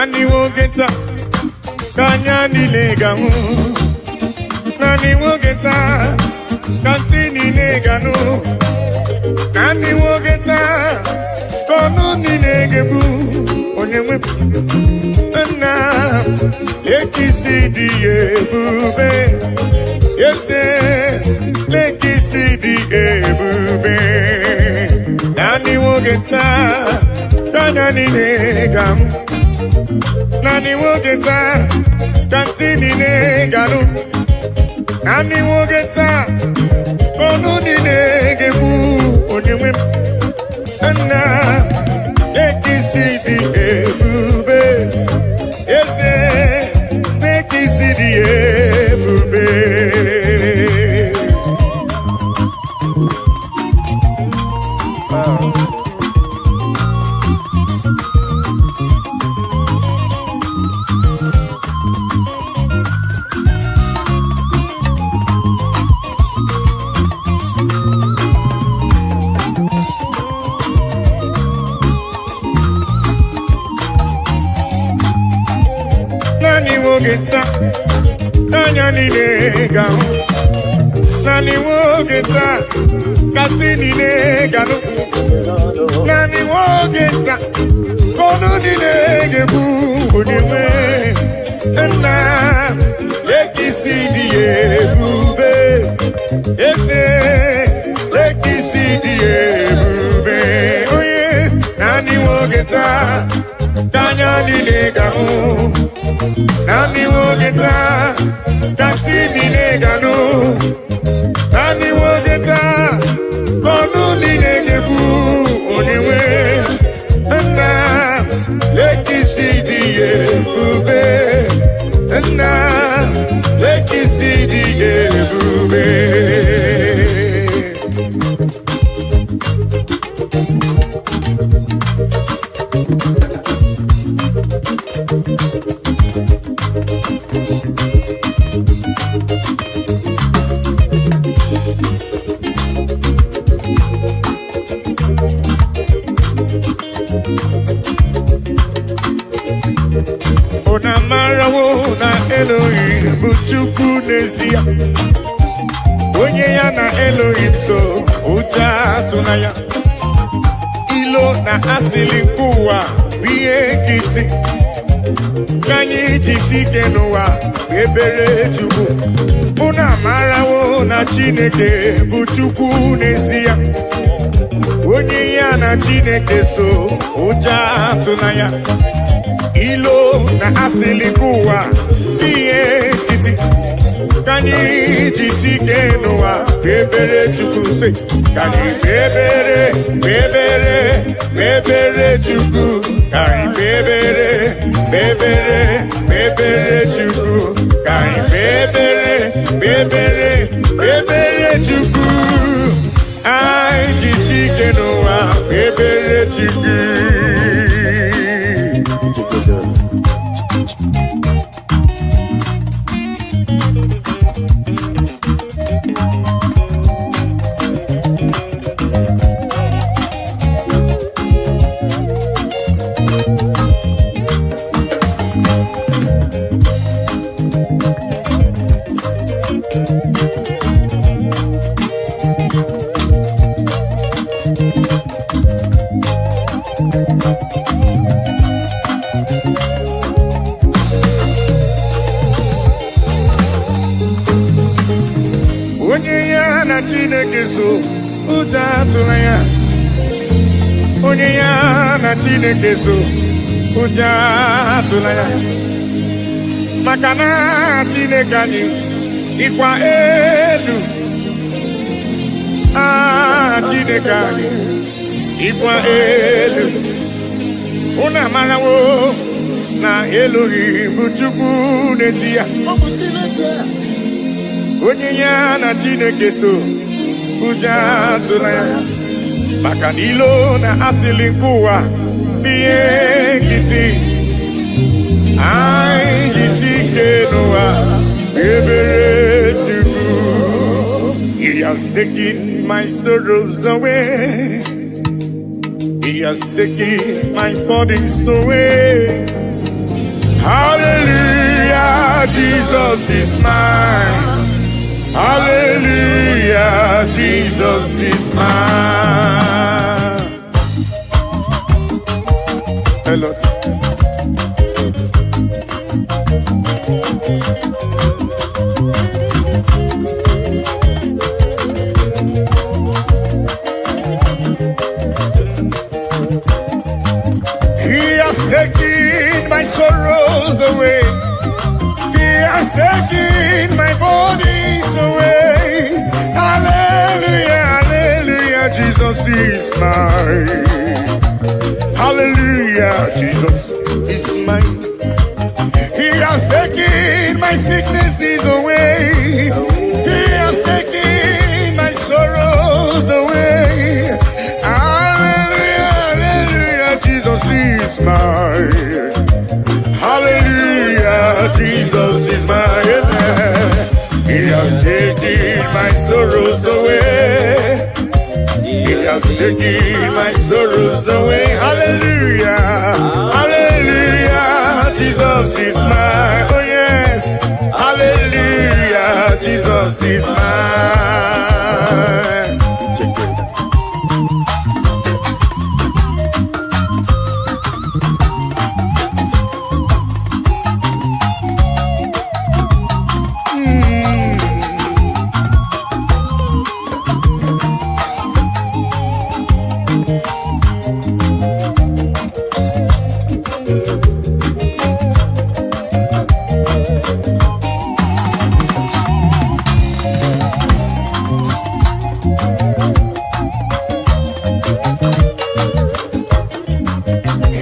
Nani wogeta kanya nileganu. Nani wogeta kantini neganu. Nani wogeta kono ninegebu. Onyewe na lekisi diye bube. Yese lekisi diye bube. Nani wogeta kanya nilegamu. Nani wogeta kantini neganu. Nani wogeta kono ninegebu. Onyewe na lekisi diye bube. Yese lekisi diye bube. Nani wogeta kanya nilegamu. Nani wogeta katini neganu. Nani wogeta kono ninegebu. Onyewe na lekisi diye bube. Ese lekisi diye bube. Oh yes, nani wogeta kanya nilegamu. Nani wogeta kantini neganu. Nani wogeta kono ninegebu. Onyewe na lekisi diye bube. Na lekisi diye bube. Ona marawo na Elohim bụ Chukwu n'ezie. Onye ya na Elohim so ụjọ atụna ya. Ilo na asịlị nke ụwa bụ ihe nkịtị. Ka anyị jisi ike n'ụwa bụ ebere Chukwu. Unu amarawo na Chineke bụ Chukwu n'ezie. Onye ya na Chineke so ụjọ atụna ya. Ilo na asịlị nke ụwa ihe nkịtị. Ka anyị jisi ike n'ụwa bụ ebere Chukwu se. Ka anyị kpebere Chukwu. Ka anyị kpebere Chukwu. Ka anyị kpebere Chukwu. Anyị jisi ike n'ụwa bụ ebere Chukwu. Onye ya na Chineke so ụjọ atụla ya. Onye ya na Chineke so ụjọ atụla ya. Maka na Chineke anyị dịkwa elu. Chineke anyị dịkwa elu. Unu amarawo na Elohim bụ Chukwu n'ezie. Onye ya na Chineke so ụjọ atụla ya. Maka na ilo na asịlị nke ụwa bụ ihe nkịtị. Anyị jisi ike n'ụwa ebere Chukwu. He has taken my sorrows away. He has taken my burdens away. Hallelujah, Jesus is mine. Hallelujah, Jesus is mine. Hello. He has taken my sorrows away. He has taken my bodies away. Hallelujah, hallelujah, Jesus is mine. Hallelujah, Jesus is mine. He has taken my sicknesses away. He has taken my sorrows away. Hallelujah, hallelujah, Jesus is mine. Hallelujah, Jesus is mine. He has taken my sorrows away. He has taken my sorrows away. Hallelujah, hallelujah, Jesus is mine. Oh yes, hallelujah, Jesus is mine.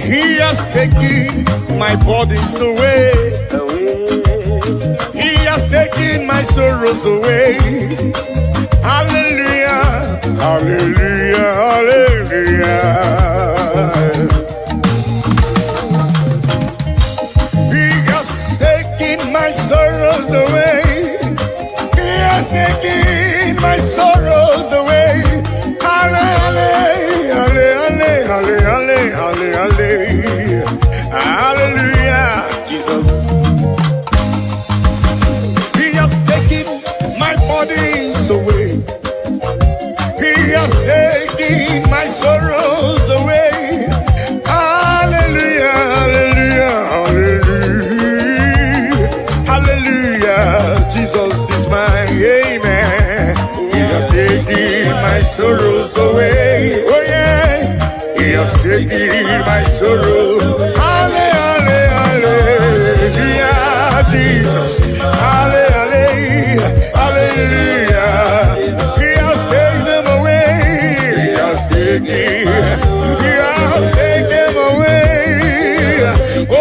He has taken my bodies away. He has taken my sorrows away. Hallelujah, hallelujah, hallelujah. He has taken my sorrows away. He has taken my sorrows away. Hallelujah, hallelujah, hallelujah, hallelujah, Jesus. He has taken my bodies away. He has taken my sorrows away. Hallelujah, hallelujah, hallelujah, hallelujah, Jesus is my amen. He has taken my sorrows away. Oh yes, He has taken my sorrow. Hallelujah, Jesus. Hallelujah, hallelujah. He has taken them away. He has taken them away. Oh,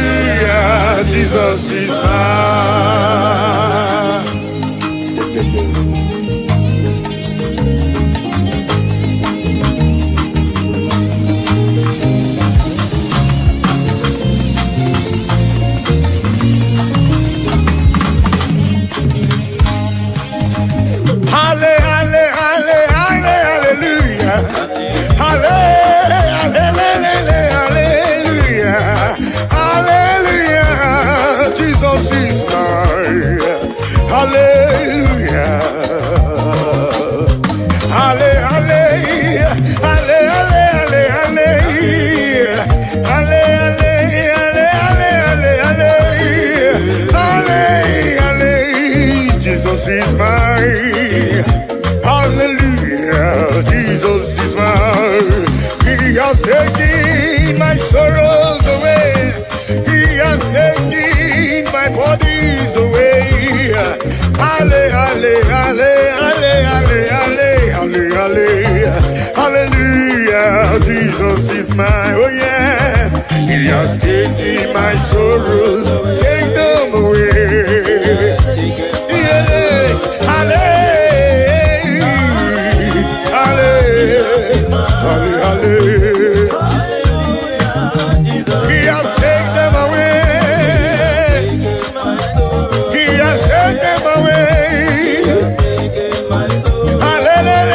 hallelujah, Jesus is mine. Hallelujah, hallelujah, hallelujah, hallelujah, Jesus is mine. Hallelujah, Jesus is mine. He has taken my sorrows away. He has taken my bodies away. Hallelujah, Jesus is mine. Oh yes, He has taken my sorrows, take them away. Hallelujah. He has taken them away. He has taken them away. Hallelujah.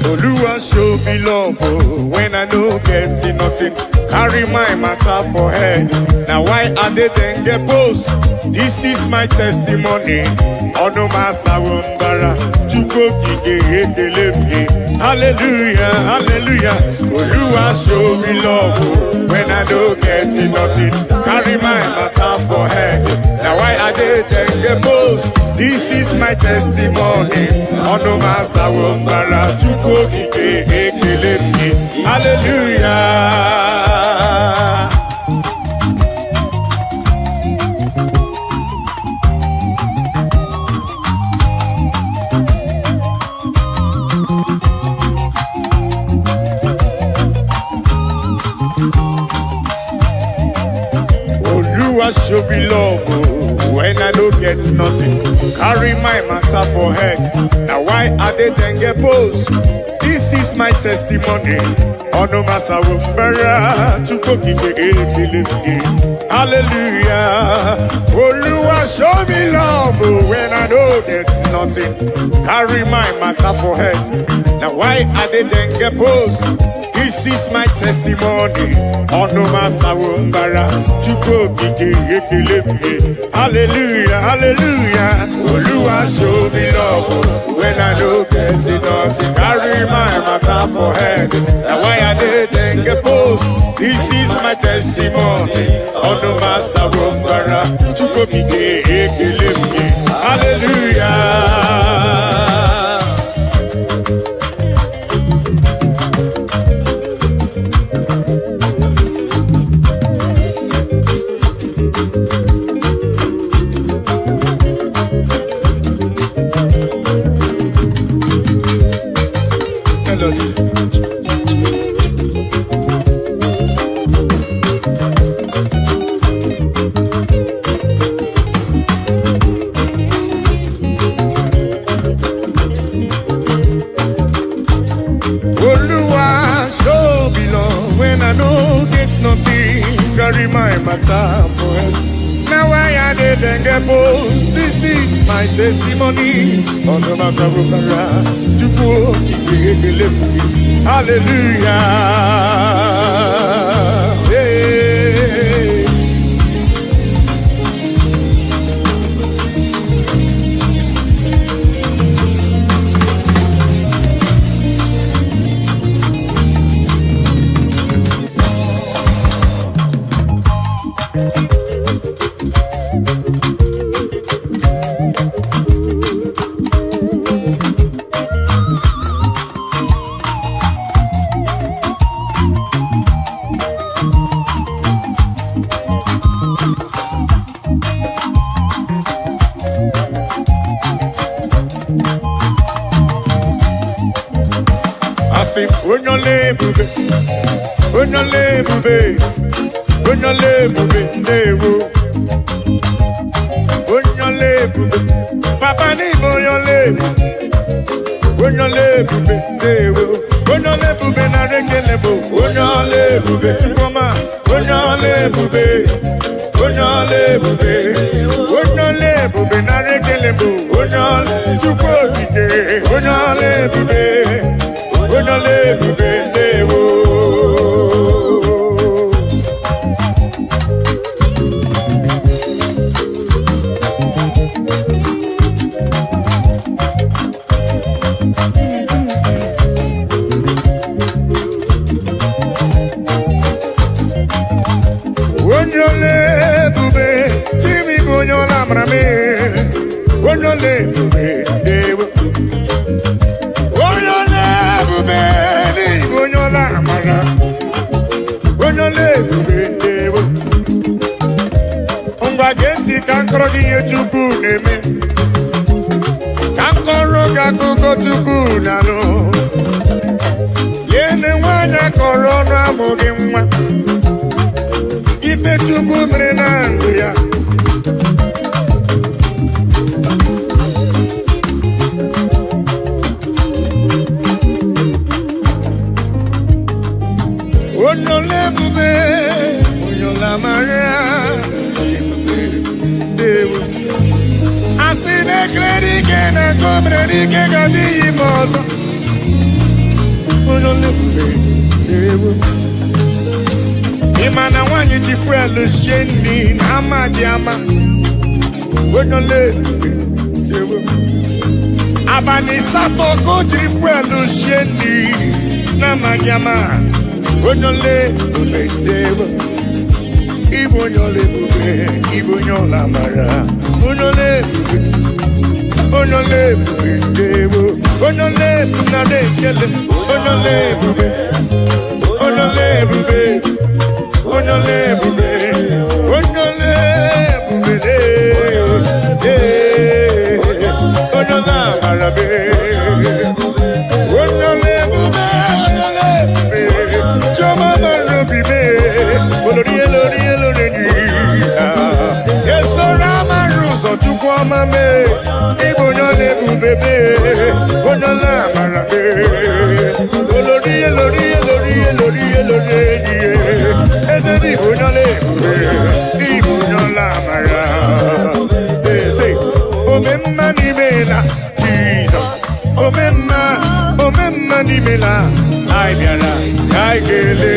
Oluwa show me love when I no get nothing. Carry my matter for head. Now why are they then get post? This is my testimony. Ono masawumbara chuko kike ekelebe. Hallelujah, hallelujah. Oluwa show me love when I don't get nothing. Carry my matter for head. Now why are they then get post? This is my testimony. Ono masawumbara chuko kike ekelebe. Hallelujah. Oluwa show me love when I don't get nothing. Carry my matter for head. Now why are they then get post? This is my testimony. Ono masawumbara tukokike ekelebe. Hallelujah. Oluwa show me love when I don't get nothing. Carry my matter for head. Now why are they then get post? This is my testimony. Ono masawumbara tukokike ekelebe. Hallelujah, hallelujah. Oluwa show me love when I don't get nothing. Carry my matter for head. Now why I didn't get post? This is my testimony. Ono masawumbara tukokike ekelebe. Hallelujah. Melody. Oluwa show me love when I no get nothing. Carry my matter for head. Now I didn't get post. This is my testimony. On the matter of hallelujah. Hey. Papa ni bonyole bube dewo. Bonyole bube na rekele bo. Bonyole bube tikoma. Bonyole bube. Bonyole bube. Bonyole bube na rekele bo. Bonyole chuko kike. Bonyole bube. Bonyole bube dewo. Kankoro giye chuku neme. Kankoro gakuko chuku nalo. Yene wanya korona mugimwa. Ife chuku mrenangu ya. Onole bube, onyola maria. Asine kredi ke na komredi ke gadi mozo. Imana wanyi ti fuelu shendi na amadiama. Onole abani sato ko ti fuelu shendi na amadiama. Onole dewo. Igbo nyole bube, Igbo nyola mara. Onole bube dewo. Onole na dekele. Onole bube. Onole bube. Onole bube, onole bube, onola marabe, onole bube, choma marubibe, olori, yeso ramaruso chukwa mame, Igbo nyole bube, onola marabe, olori. Igbo nyola mara. Say, omemma ni mela, Jesus. Omemma ni mela. Ai biara, ai gele.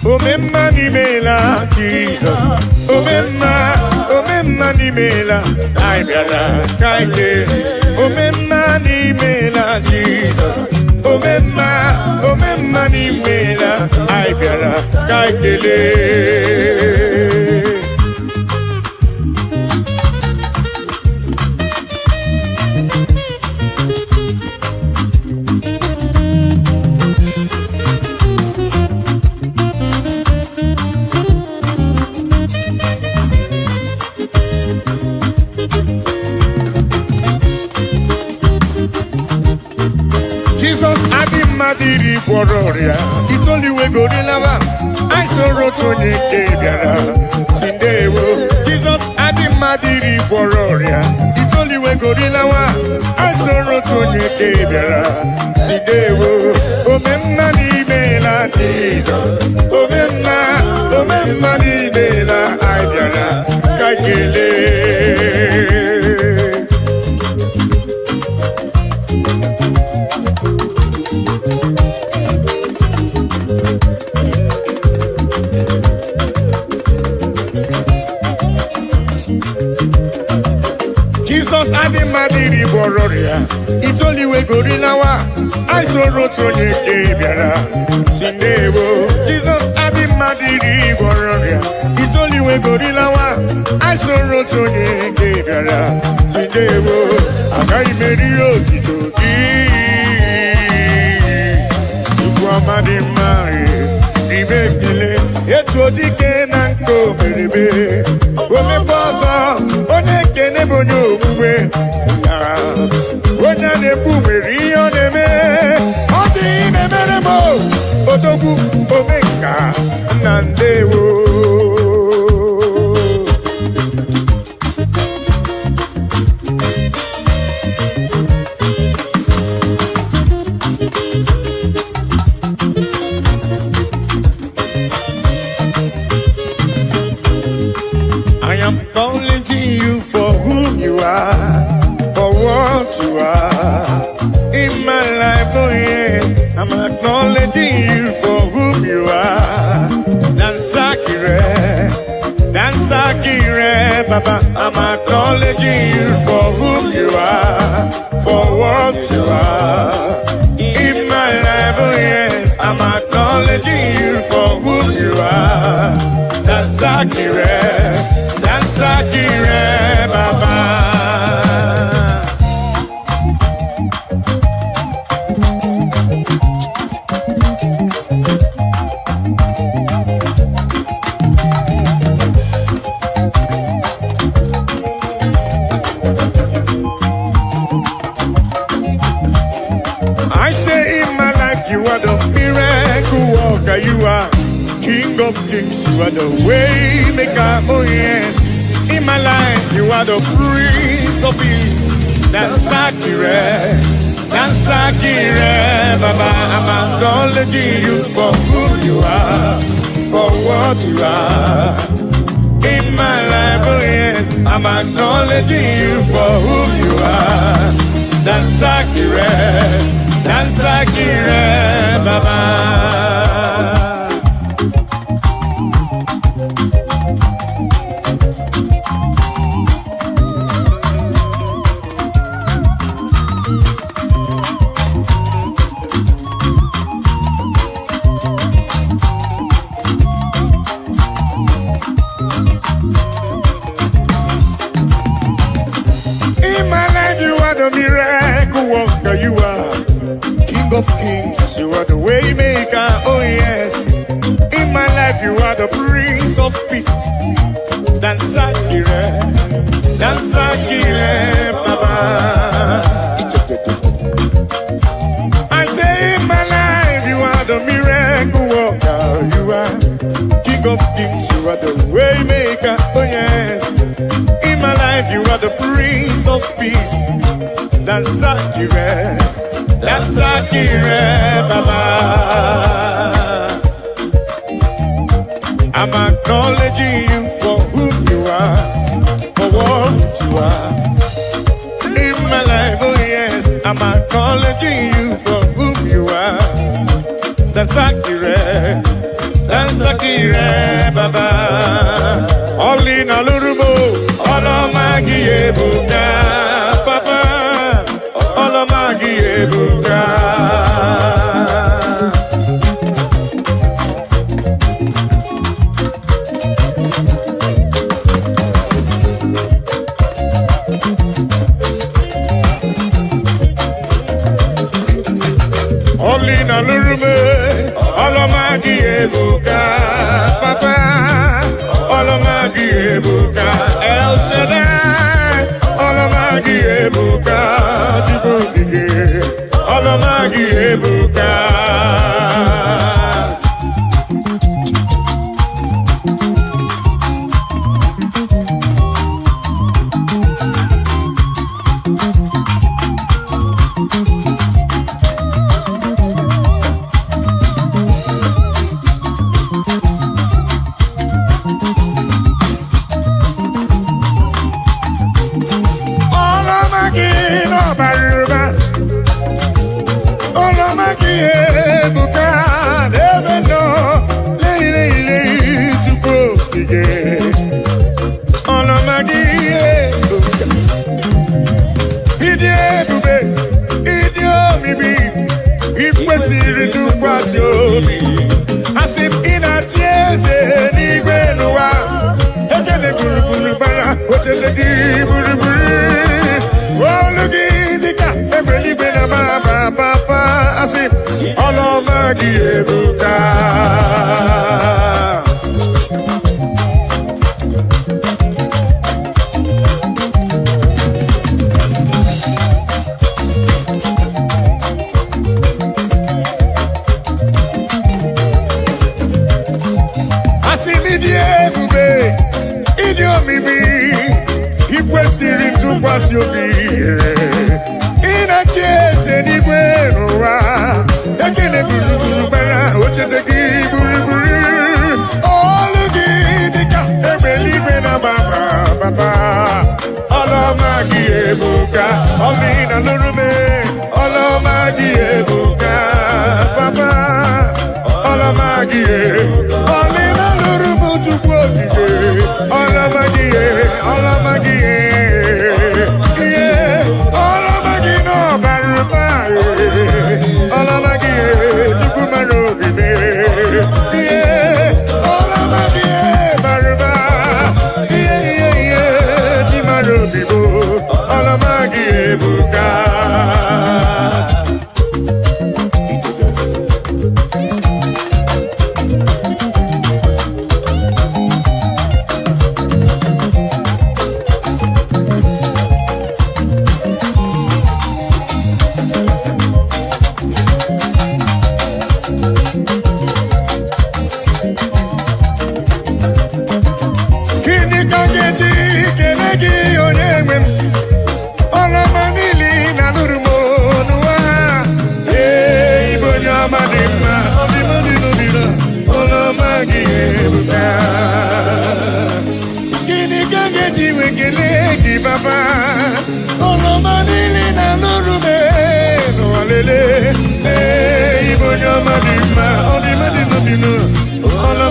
Omemma ni mela, Jesus. Omemma ni mela, ai biara, kaike. Omemma ni mela, Jesus. Omemma ni mela, ai biara, kaikele. Jesus Adimadiri Bororia, it's only we go to lava. I saw Rotoni Ebiara, Sindewo. Jesus Adimadiri Bororia, it's only we go to lava. I saw Rotoni Ebiara, Sindewo. Omemma ni mela, Jesus. Omemma ni mela, Ibiara, Kaikele. Jesus Adimadiri Bororia, it's only we go to Lawa. I saw Rotoni Ebiara, Sindewo. Jesus Adimadiri Bororia, it's only we go to Lawa. I saw Rotoni Ebiara, Sindewo. Agai Merio Titoki, Iguamadi Mari, Ribekile, Etodike Nanko Meribe, Ome Bozo, One Kene Bonyo Mwe, Onya Nebu Merio Neme, Odi Nemeremo, Odogu Omeka, Nandewo. I am calling to you for whom you are, for what you are in my life. Oh yeah, I'm acknowledging you for whom you are. Dansakire, Baba. I'm acknowledging you for whom you are, for what you are in my life. Oh yes, I'm acknowledging you for whom you are. Dansakire, Baba. I say in my life you are the miracle worker, you are King of Kings, you are the way maker, oh yes. In my life, you are the Prince of Peace. That's accurate. That's accurate, Baba. I'm acknowledging you for who you are, for what you are. In my life, oh yes, I'm acknowledging you for who you are. That's accurate. That's accurate, Baba. Miracle worker, you are King of Kings, you are the way maker, oh yes. In my life, you are the Prince of Peace. That's accurate, Baba. I say in my life, you are the miracle worker, you are King of Kings, you are the way maker, oh yes. In my life, you are the Prince of Peace. That's accurate, Baba. I'm acknowledging you for who you are, for what you are. In my life, oh yes, I'm acknowledging you for who you are. That's accurate, Baba. All in a little more, all of my Buddha, Papa. Ebuka. Olina lurume, olomagi ebuka, papa, olomagi ebuka, El Shaddai, olomagi ebuka, Djibouti, olomagi ebuka. All of my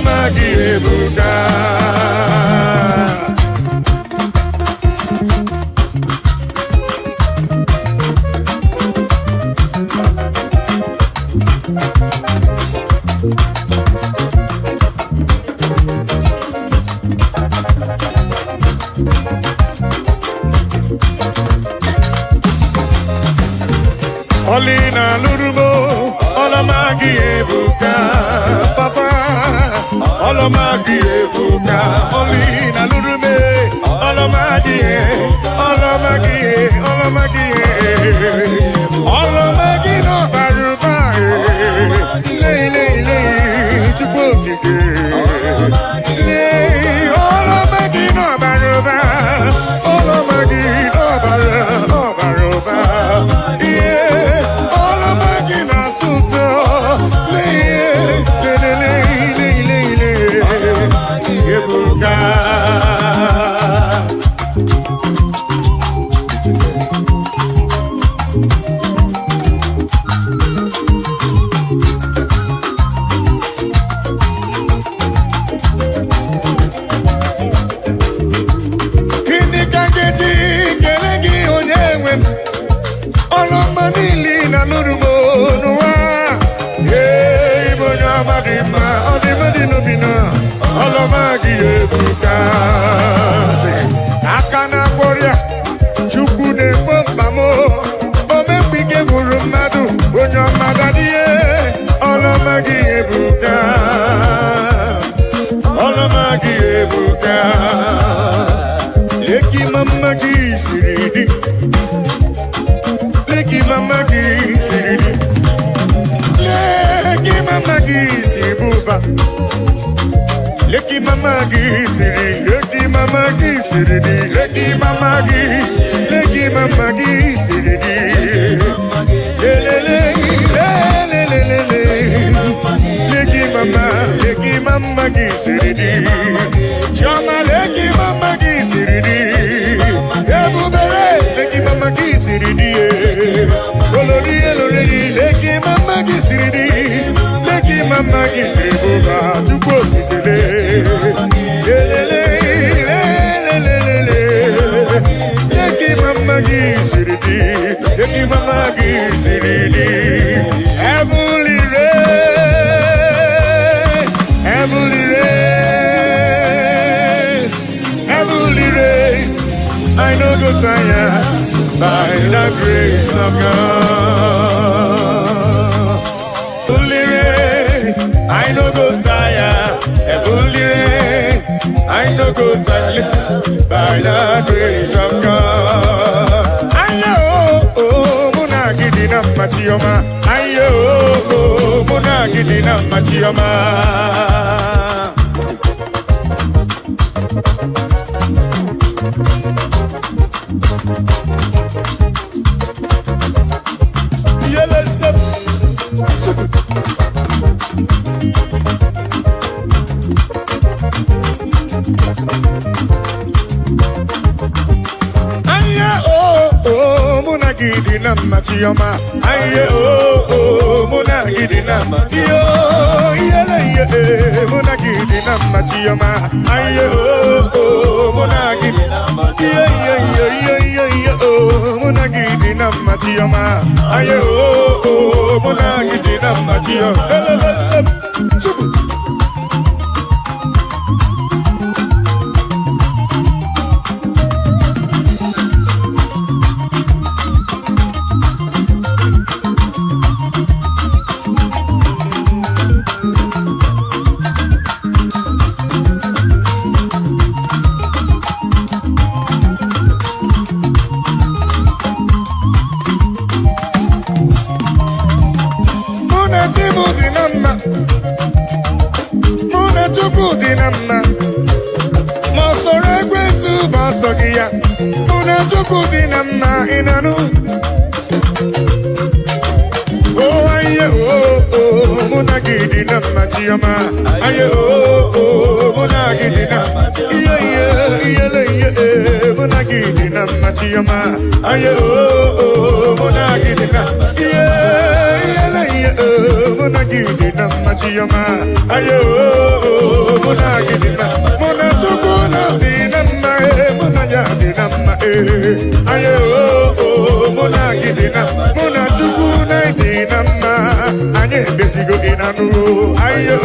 ọlọmagi ebuka. Olina lurumo, ọlọmagi ebuka, papa. Ọlọmagi ebuka, olina lurume, ọlọmagi, ọlọmagi, ọlọmagi, ọlọmagi no baruba, le, chukwu okike, le, ọlọmagi no baruba, ọlọmagi no baruba, yeah, ọlọmagi na tuso, le, ebuka. Kini kangeti kelegi onye nwe m, ọlọma niile na lụrụmo n'ụwa. Igbo onye ọma dị mma, ọ dị mma dị n'obi na ọlọmagi ebuka. Aka na gwọrịa Chukwu na-ekpo mkpa m, omemgbike gburu mmadụ onye ọma dadịye. Ọlọmagi ebuka, ọlọmagi ebuka. Leki mama gị siri dị, leki mama gị siri dị, leki mama gị si bụba. Leki mama gị siri, leki mama gị siri dị, leki mama gị siri dị. Lelele, lelelelele, leki mama gị siri dị. Chioma leki mama gị siri dị. Ebubere leki mama gị siri dị. Olori eloreri leki mama gị siri dị. Leki mama gị siri bụba Chukwu okikele. Lelele, lelelelele, leki mama gị siri dị. Leki mama gị siri dị. Heavenly rain, heavenly rain, heavenly rain. I no go tire by the grace of God. Heavenly rain, I no go tire. Heavenly rain, I no go tire. Listen, by the grace of God. Ayo, oh, muna gidi na machioma. Ayo, oh, muna gidi na machioma. Gidi na machioma, aye oh muna gidi na yo yele ye muna gidi na machioma, aye oh muna gidi ye muna gidi na machioma, aye oh muna gidi na machioma. Aye oh muna Munagidina, Munagidina, Machioma, Ayo, Munagidina, Munatuguna, Dinama, Munayadina, Ayo, Munagidina, Munatuguna, Dinama, Anye Besigo Inanu, Ayo,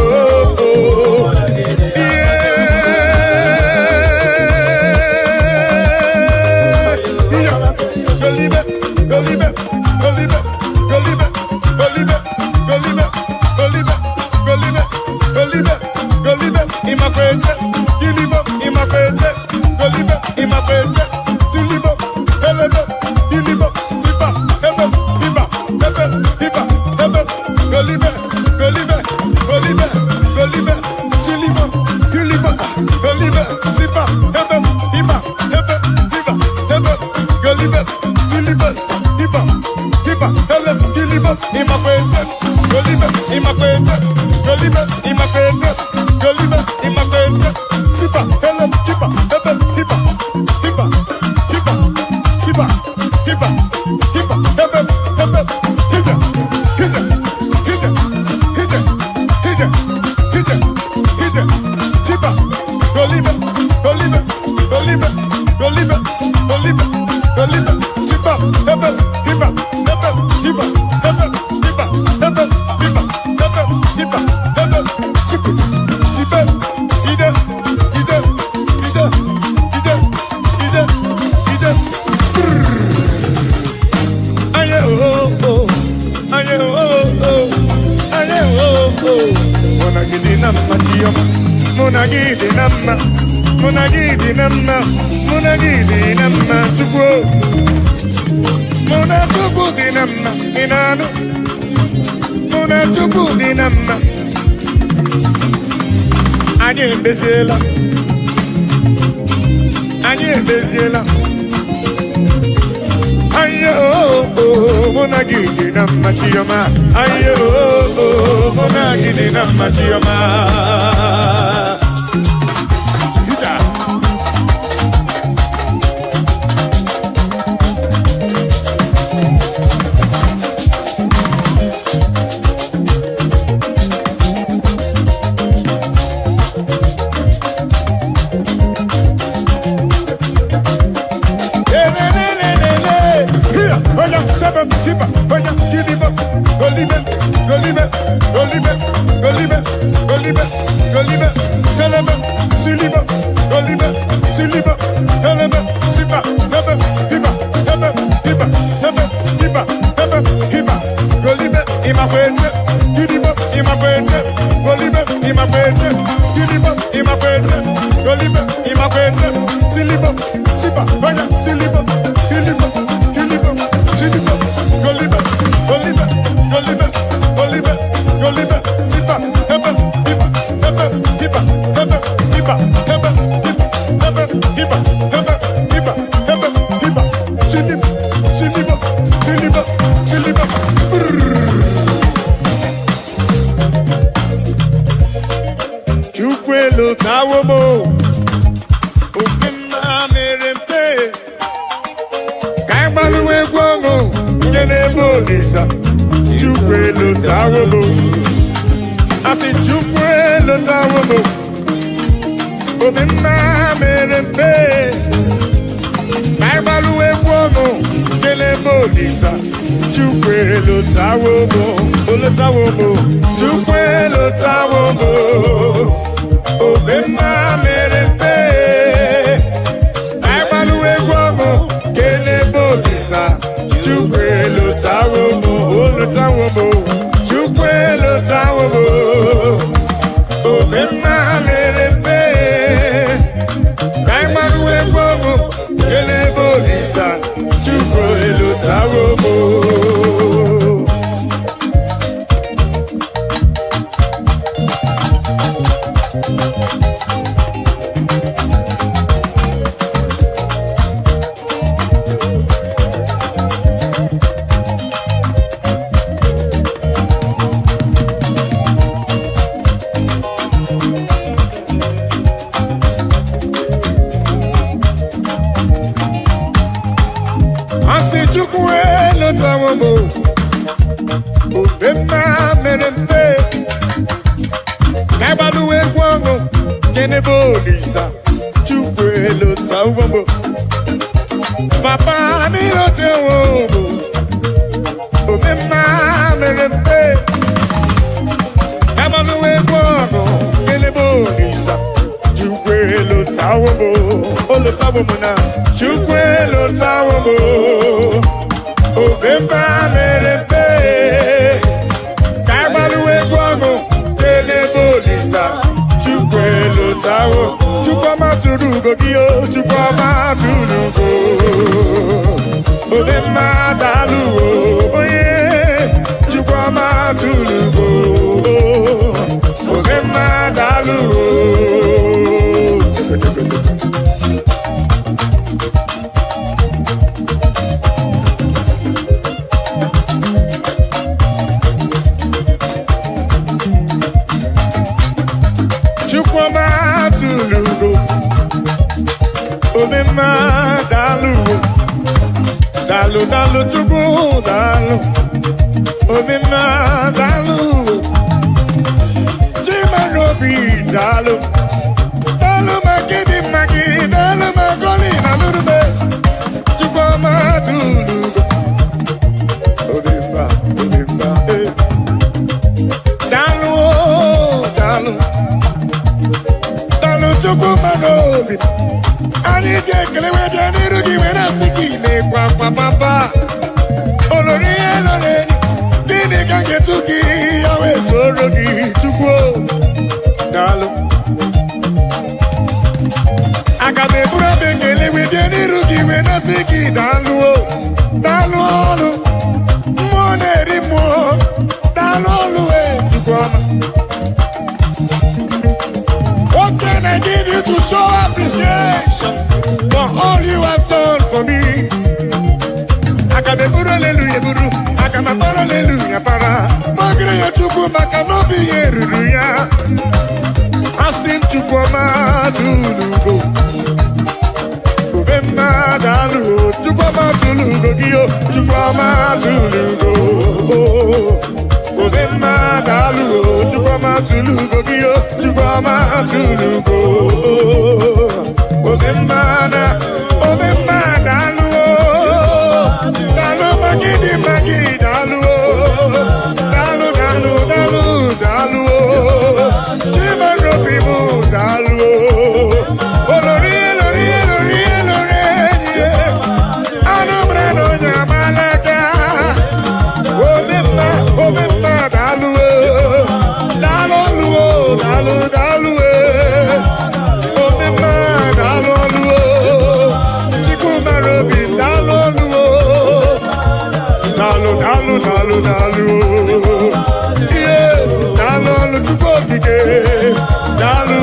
Chukwu lota wamo Gene bolisa, chukwelo tawombo. Papa ni lote wombo. Omema merempe. Kamanuwe bono. Gene bolisa, chukwelo tawombo. Olo tawombo na, chukwelo tawombo. Omema merempe. Kamanuwe bono. Gene bolisa. Chukwelo tawo, chukwama turugo giyo, chukwama turugo. Obema daluwo, oh yes, chukwama turugo. Obema daluwo. Chukwama tulugo, omema dalu, dalu dalu chukwu dalu, omema dalu, chimarobi dalu, dalu magidi magi, dalu magoli nalurube, chukwama tulugo, omema dalu dalu. Chukwu manobi, anyị ji ekele wede n'iru gị were asị gị na-ekwa papa. Olori ihe lọrọ enyi, gịnị ka nketu gị ya wee soro gị Chukwu daalụ. Aga m eburu abịa ekele wede n'iru gị wee na-asị gị daalụ daalụ ọrụ. Mmụọ na-eri mmụọ, daalụ ọrụ wee Chukwu ọma. What can I give you to show appreciation for all you have done for me? I can be put hallelujah, guru. I can be put hallelujah, para. Magre ya chuku makanobi yeruya. Asim chuku ma tulugo. Ubema dalu, chuku ma tulugo giyo, chuku ma tulugo. Obema dalu, chukwama tulugo giyo, chukwama tulugo. Obema dalu, dalu magidi magi dalu, dalu dalu dalu dalu, chima robi mu dalu. Olori olori olori olori, anumre no nyamalaka. Obema dalu, dalu dalu dalu, obema dalu, chikuma robi dalu, dalu dalu dalu dalu, yeah, dalu chukwu okike dalu.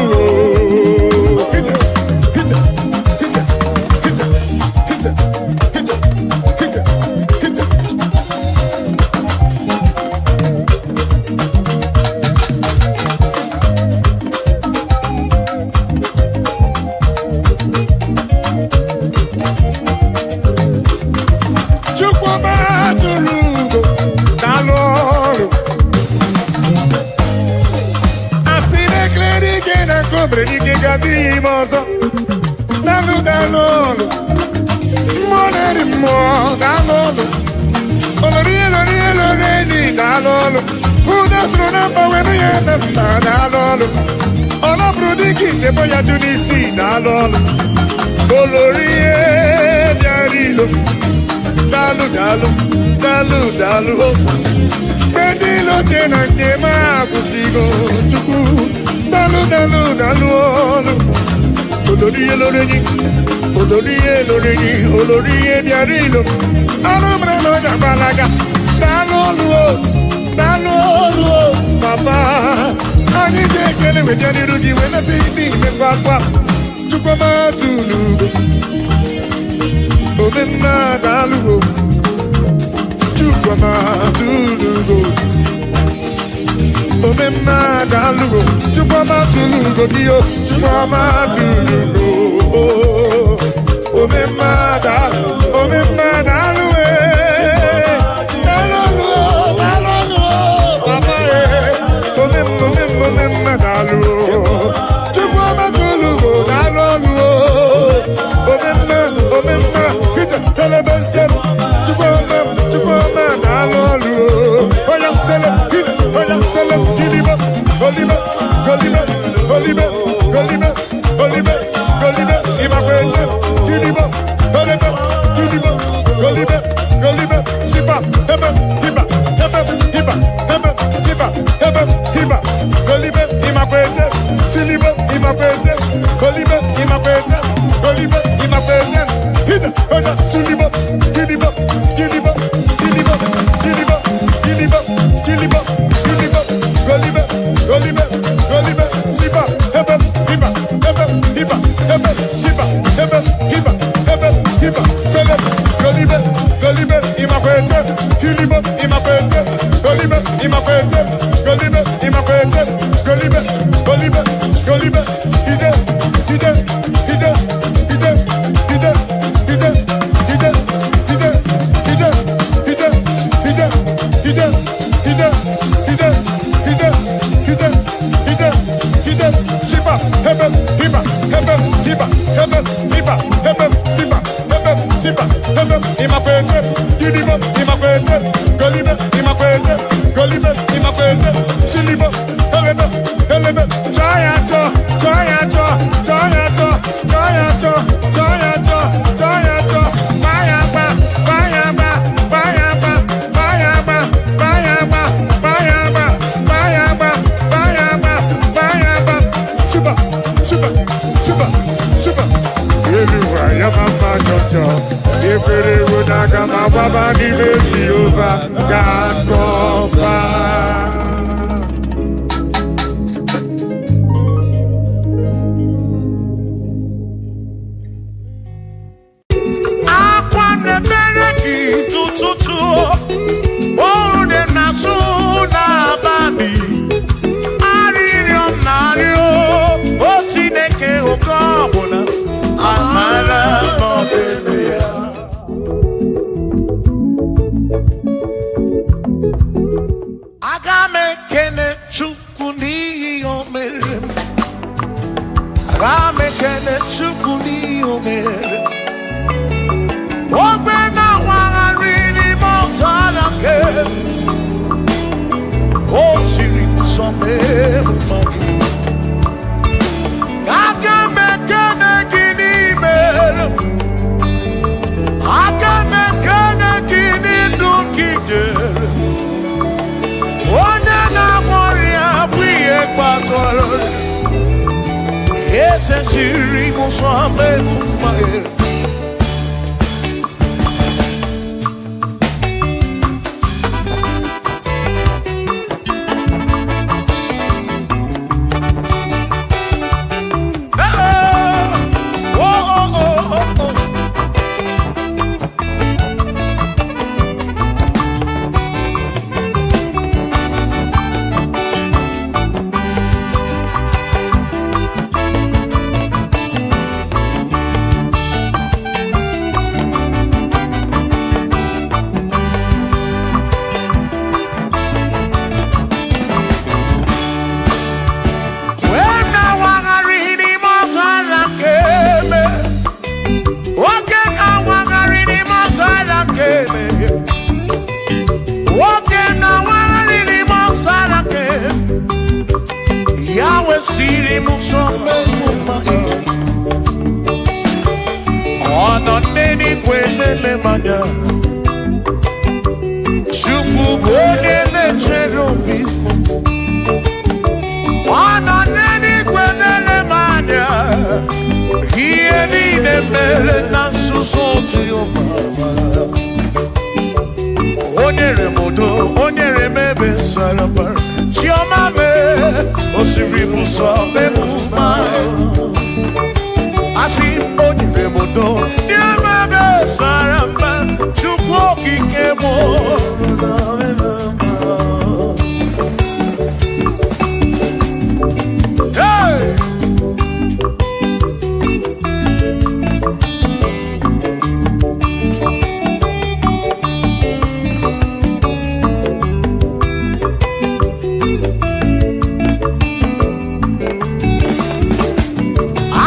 Dalu dalu, moneri mo dalu, olori olori olori dalu. Who does remember when we had them dalu? Ola brudiki debo ya junisi dalu. Olori diarilo, dalu dalu dalu dalu. Pendilo chena kema kusigo chuku. Dalu dalu dalu. Olori olori, olori olori, olori diarilo. Alumra no jambalaga. Dalu papa. Ani je kele we diarilo di we na se ni me papa. Chukwama tulugo. Obema dalu. Chukwama tulugo. Obema dalu, chukwama tulugo giyo, chukwama tulugo. Obema dalu, dalu, papa. Obema dalu, chukwama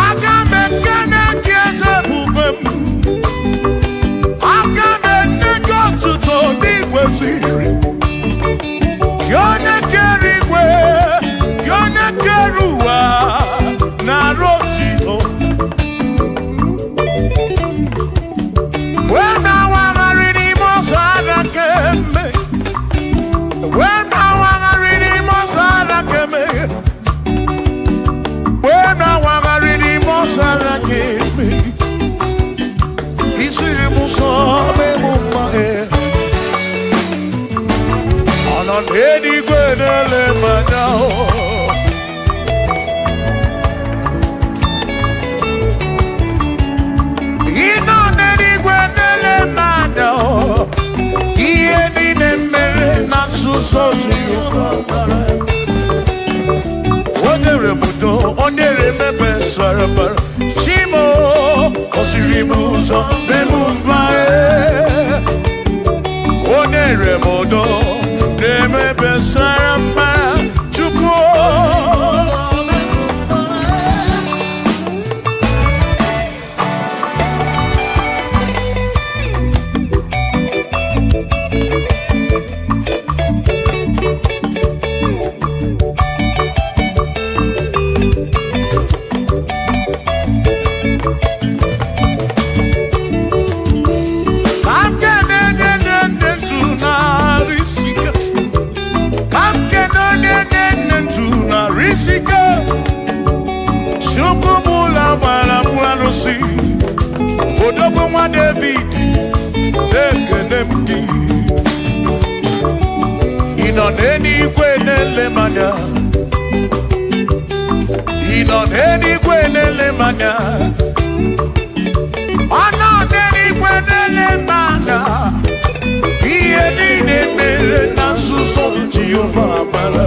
Aga mekene kieze bube so Remudo, onere mebe sarabara. Shimo, osirimuzo, remumbae. Onere modo, remebe sarabara. Chuko. Odogo mwa David, ekenemki. Inoneni kwenele manya. Inoneni kwenele manya. Anoneni kwenele manya. Iye nine mere na suso Jehovah mara.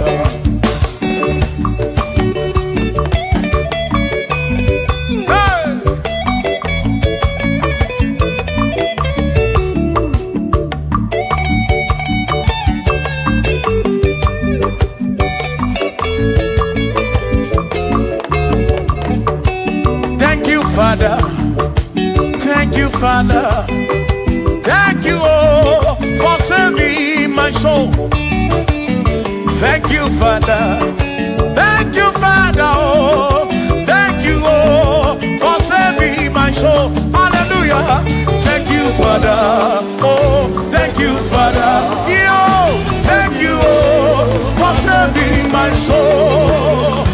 Father, thank you, Father, thank you, oh, for saving my soul. Thank you, Father, oh, thank you, oh, for saving my soul. Hallelujah. Thank you, Father, oh, thank you, Father, yo, thank you, oh, for saving my soul.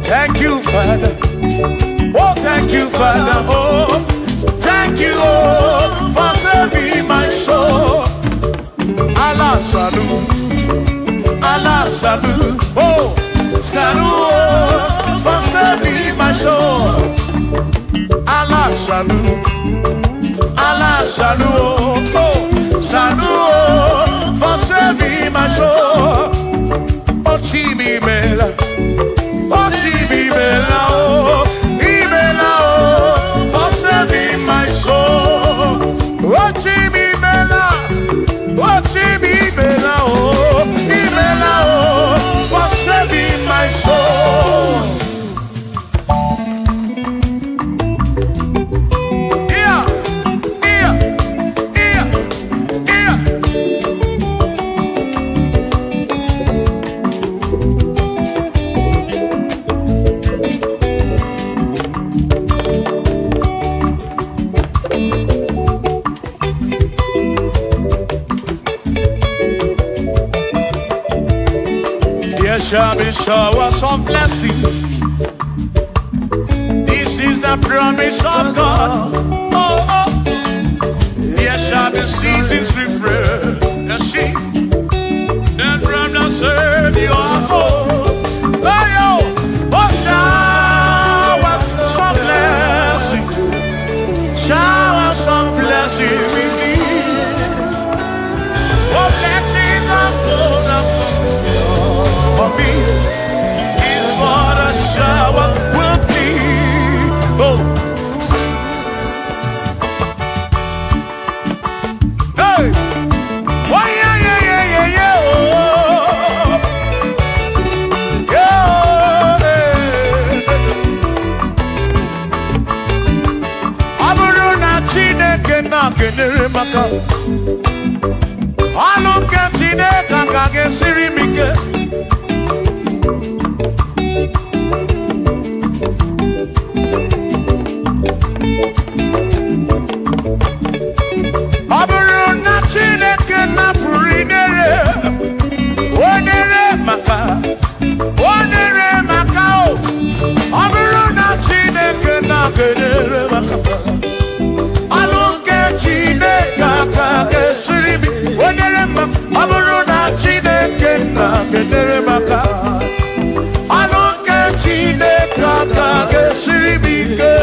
Thank you, Father. Oh, thank you, Father. Oh, thank you, oh, for saving my soul. Allah salut, Allah salut. Oh, salut, oh, for saving my soul. Allah salut, Allah salut. Oh, salut, oh, for saving my soul. Oh, Chimi Mela. Oh, Chibibela, oh, Ibela, oh, for saving my soul. Oh, Chibibela, oh, Ibela, oh, for saving my soul. Yeah, yeah, yeah, yeah. There shall be showers of blessing. This is the promise of God. Oh, oh. There shall be seasons refreshed. The sheep that from the Savior of home. Oh, showers of blessing. ọlụ nke Chineke ka ga-esiri m ike. Ọ bụrụ na Chineke napụrụ inere onere maka o, ọ bụrụ na Chineke na-kedere maka ọlụ nke Chineke ka ga-esiri m onere maka. Ọ bụrụ na Chineke na-kedere maka ọlụ nke Chineke ka ga-esiri m ike.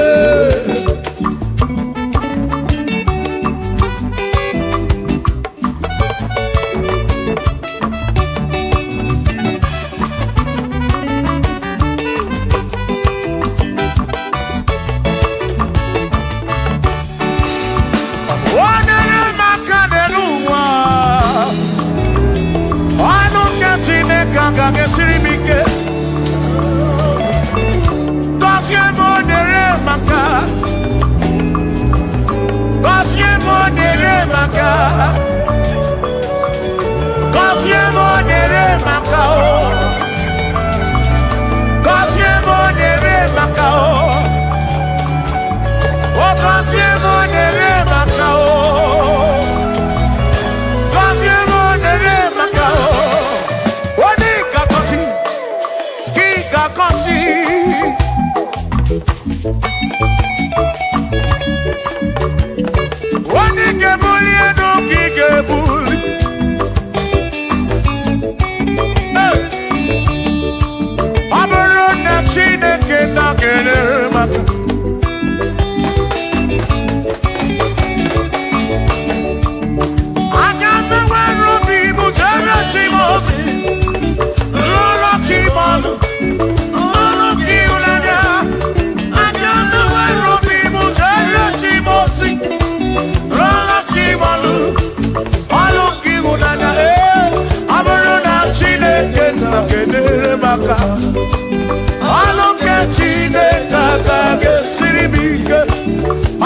Ọlụ nke Chineke ka ga-esiri m ike.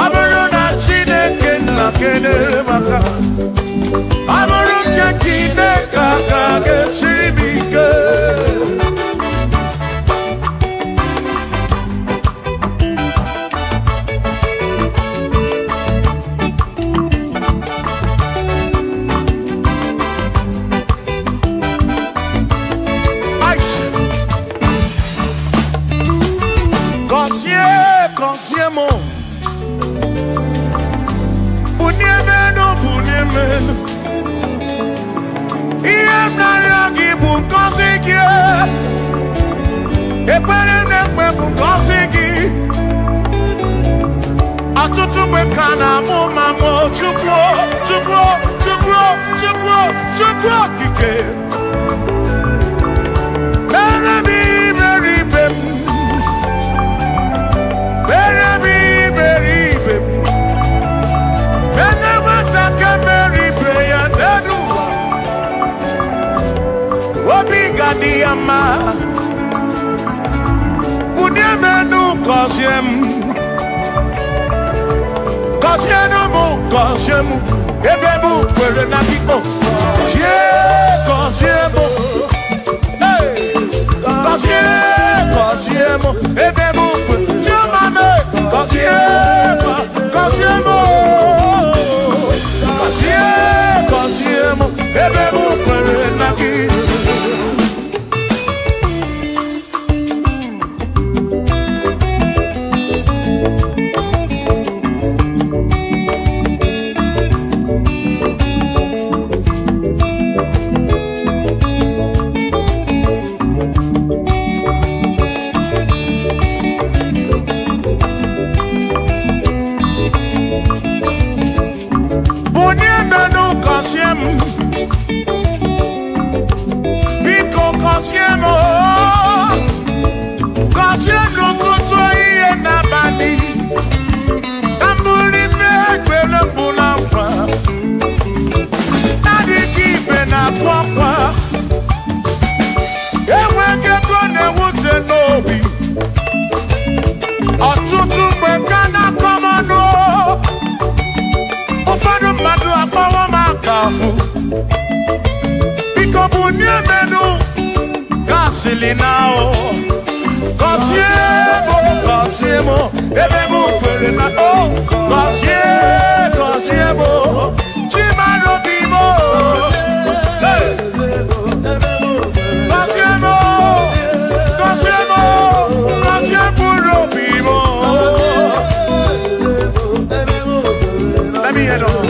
Ọ bụrụ na Chineke na-kedere maka ọ bụrụ nke Chineke ka ga-esiri m ike. Consiemo Bunyemenu Iem naragi bu konsigi Ekpere nekpe bu konsigi Atutu mekana mu mamo Chukwo kike Diama Bunyemenu Kosiemu Ebebu kwere na biko Kosiemu Kosiemu Ebebu kwere Chumame Kosiemu Ebebu kwere na biko Ọtụtụ mgbe ka na-akọmọnụ ụfọdụ mmadụ Casilina, Cosiemo, Ebemu, Perena, oh, Cosiemo, Chimano Bimo, Cosiemo, Bimo. Let me head on.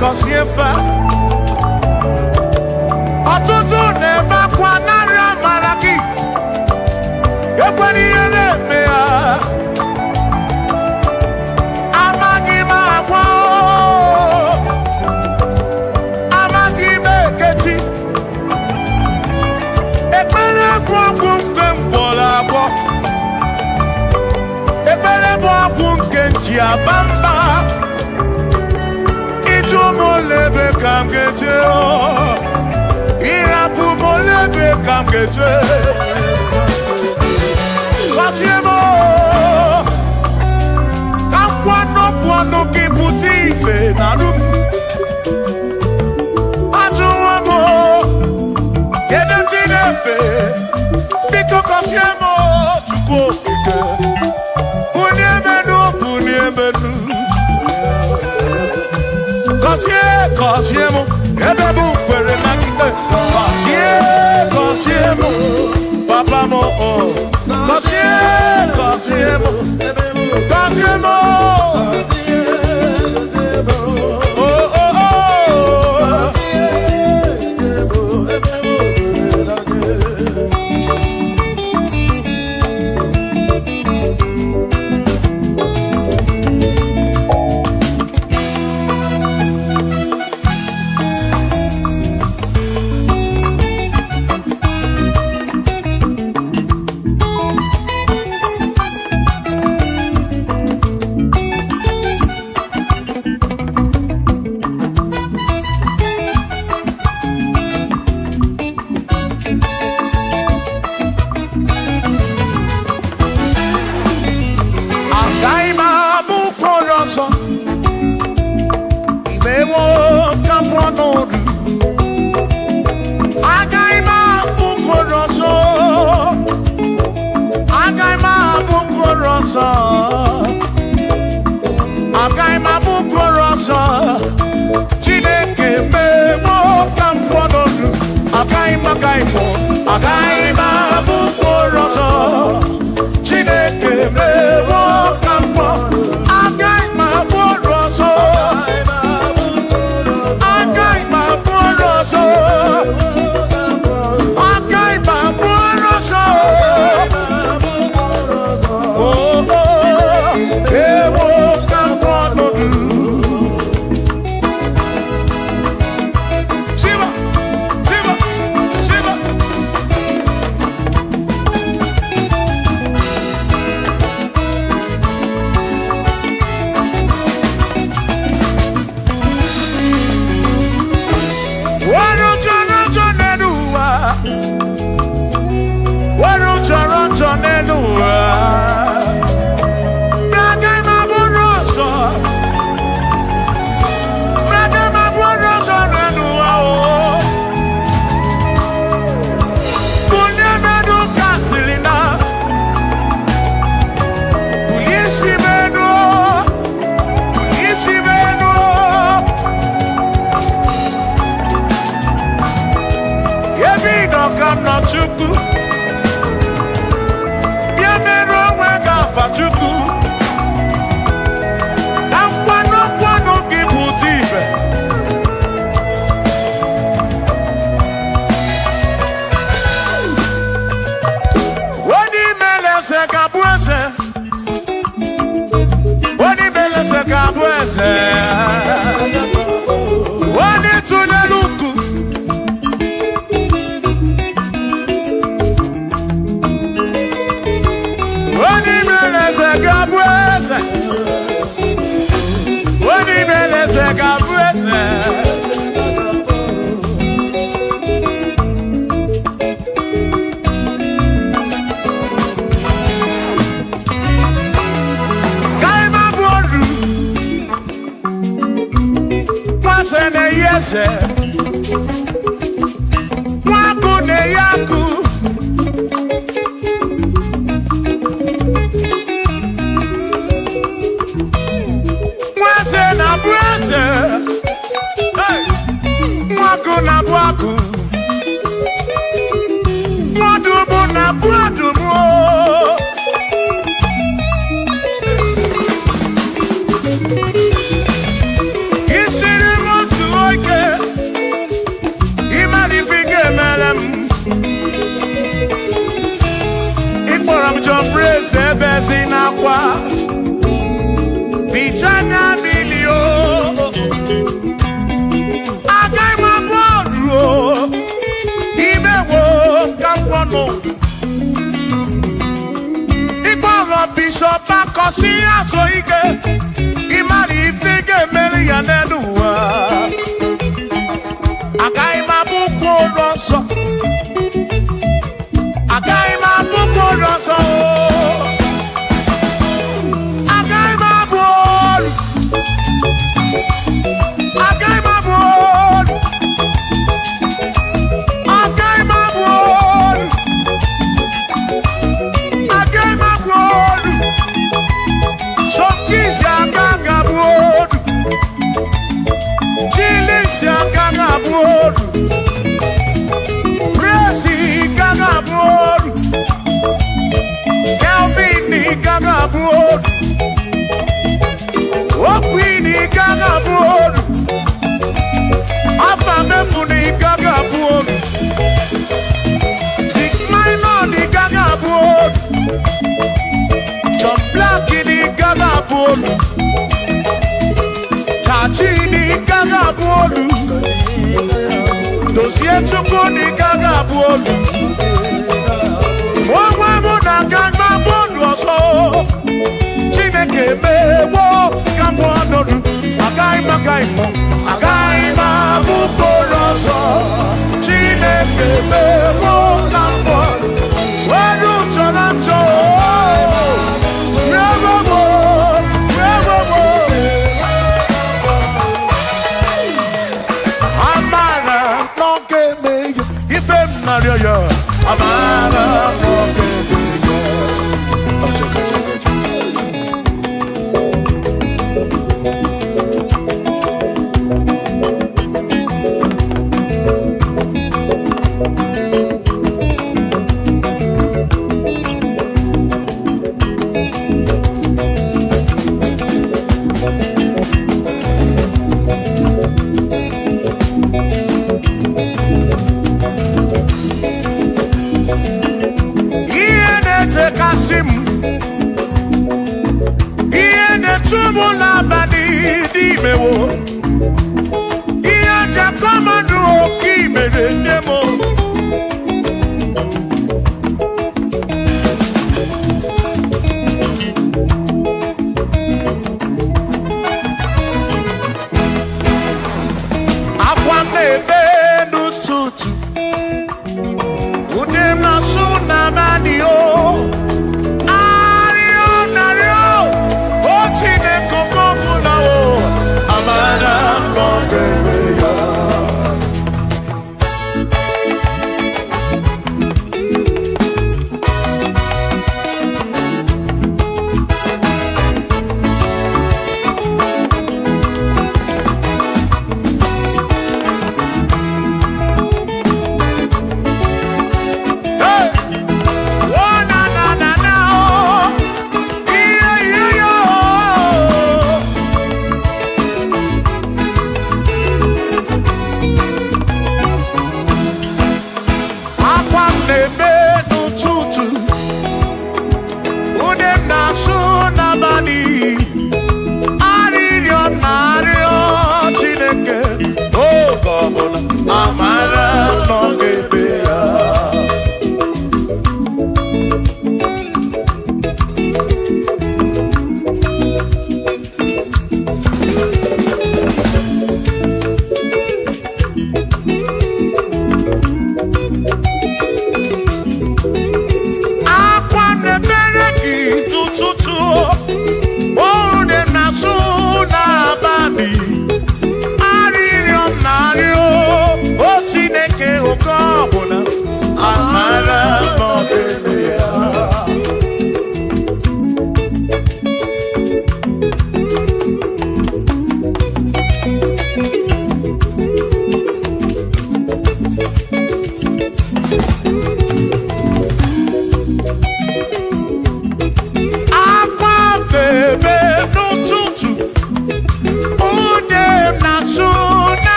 Kosiefa ọtụtụ na-ebe akwa narị amara gị ekwere ihe na-eme ya amaghị m agwa amaghị m ekechi ekpere bụ ọgwụ nke mkpọrọ agwọ ekpere bụ ọgwụ nke nji aba mba molebe kam geje irapu molebe kam geje Kosiemo kam kwano kiputi ife narum ajuwamo kede tinefe biko Kosiemo chuko ike uniemenu Kosiemo, Ebebu, Pere Nakite, Kosiemo, Papa Mo, Kosiemo,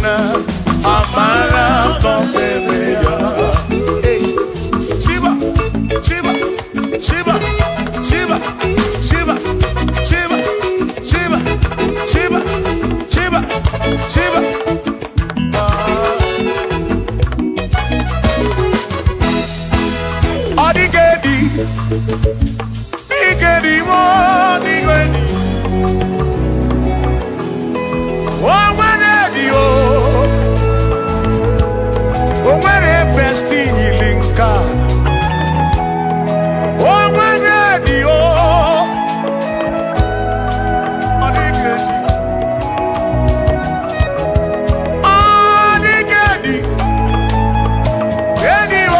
na amara mbebe ya. Shiba, Shiba, Shiba, Shiba, Shiba, Shiba, Shiba, Shiba, Shiba, Shiba. Odigedi, Igedi mo, Igedi. Oh, when you, oh, when a bestie healing car. Oh, when you, Odigedi, Odigedi, Igedi oh.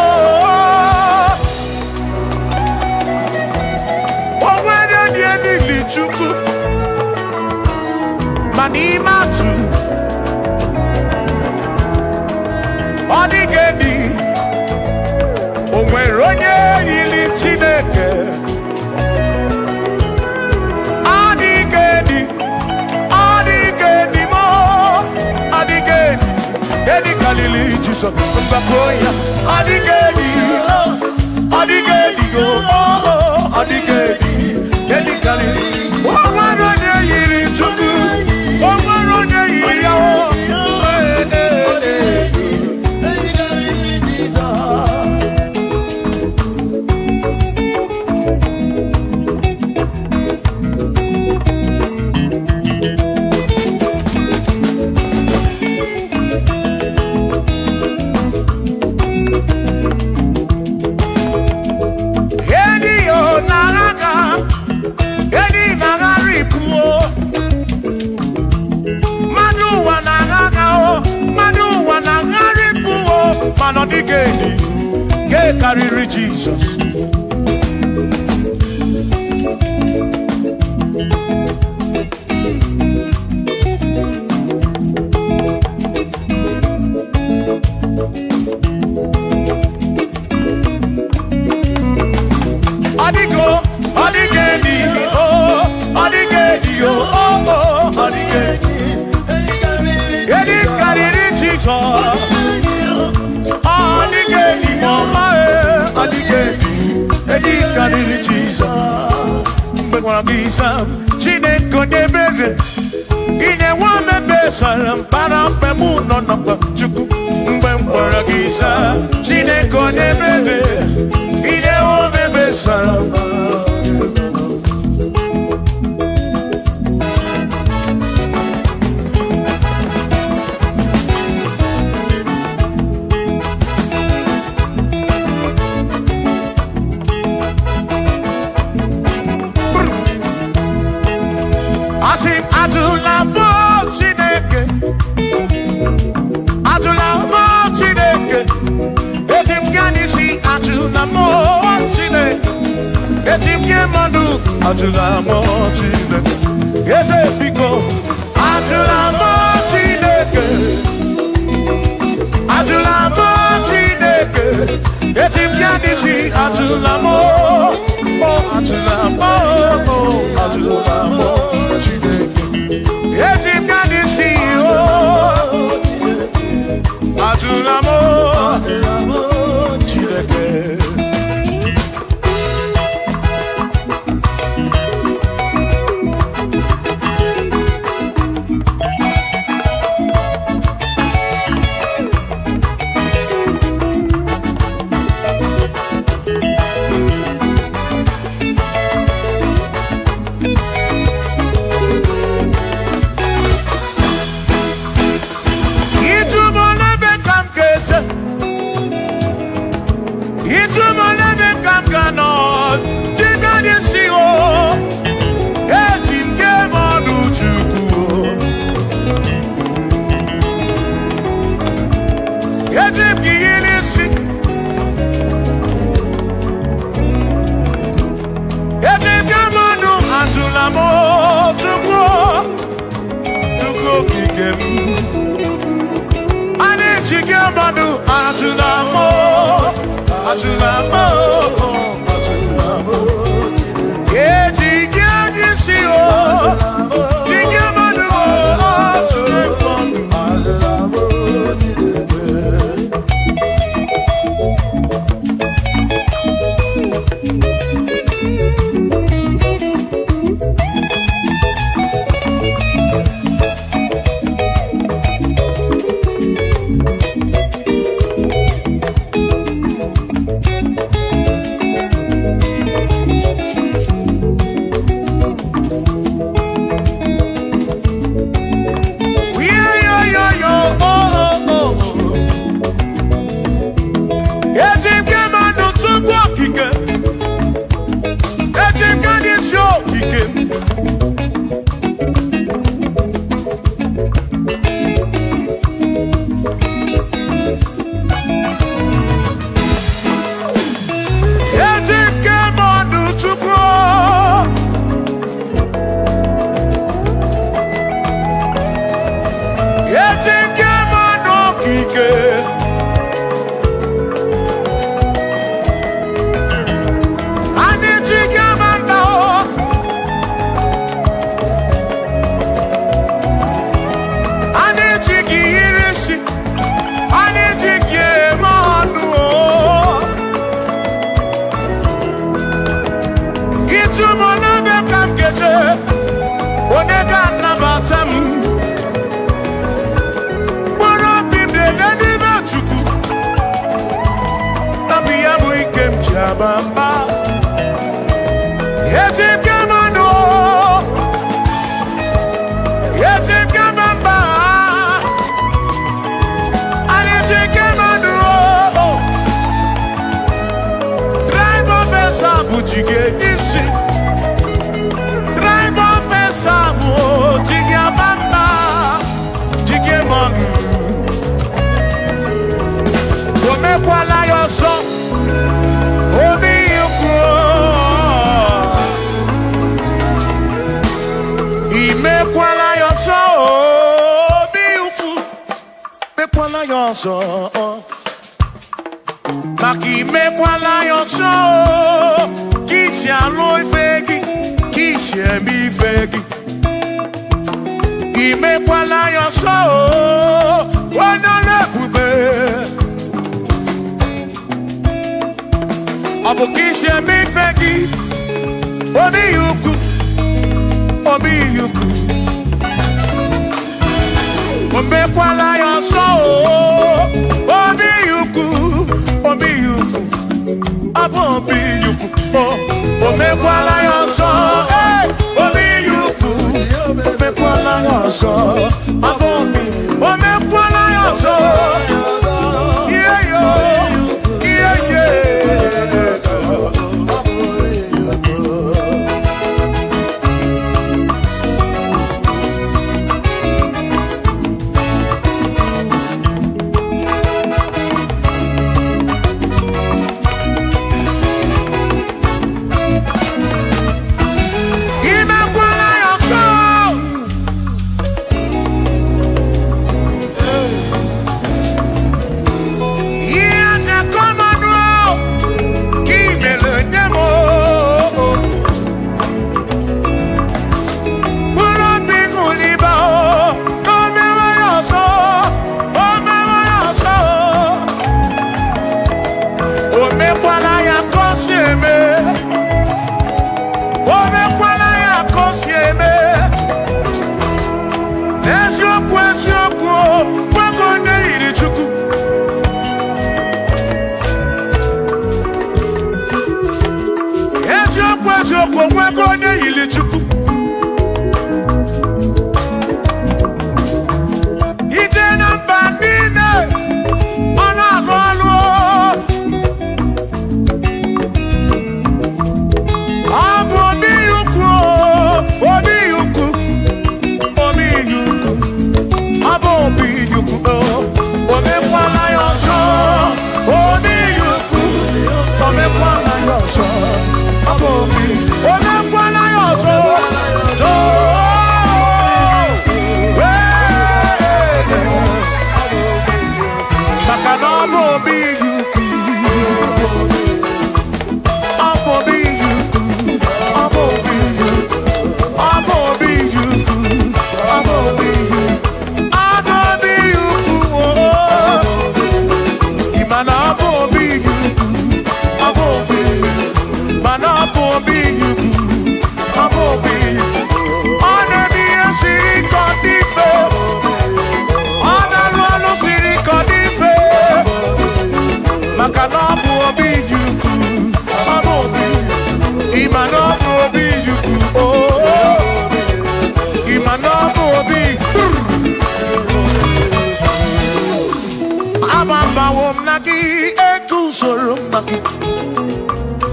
Chukwu manima tu odigedi onwere onye yili Chineke odigedi odigedi mo odigedi edi kalili Jesus mbakoya odigedi odigedi go odigedi edi kalili. Owaronye yiri Chukwu, owaronye yiri yawo. Odigedi, get carry Jesus. Odigo, Odigedi, oh, Odigedi, oh, oh, Odigedi, get carry Jesus. Odigedi mama odigedi edi kariri Jesus mgbe gwara gị Sam Chineke onye ebere inye nwa mebesara mpara mgbe mụ nọ n'ọkpa Chukwu mgbe m gwara gị Sam Chineke onye ebere inye nwa mebesara Atula mo Chineke, eze biko. Atula mo Chineke, atula mo Chineke, etim yanisi atula mo, oh atula mo, oh atula mo Chineke, etim yanisi oh atula mo Chineke. imekwala ya ọzọ maka imekwala ya ọzọ ka isi alụ ife gị ka isi eme ife gị imekwala ya ọzọ onye na-ebube ọ bụ ka isi eme ife gị obi ya ukwu obi ya ukwu omekwala ya ọsọ obi yuku obi yuku abụ obi yuku omekwala ya ọsọ obi yuku omekwala ya ọsọ abụ obi omekwala ya ọsọ ihe yo ihe ye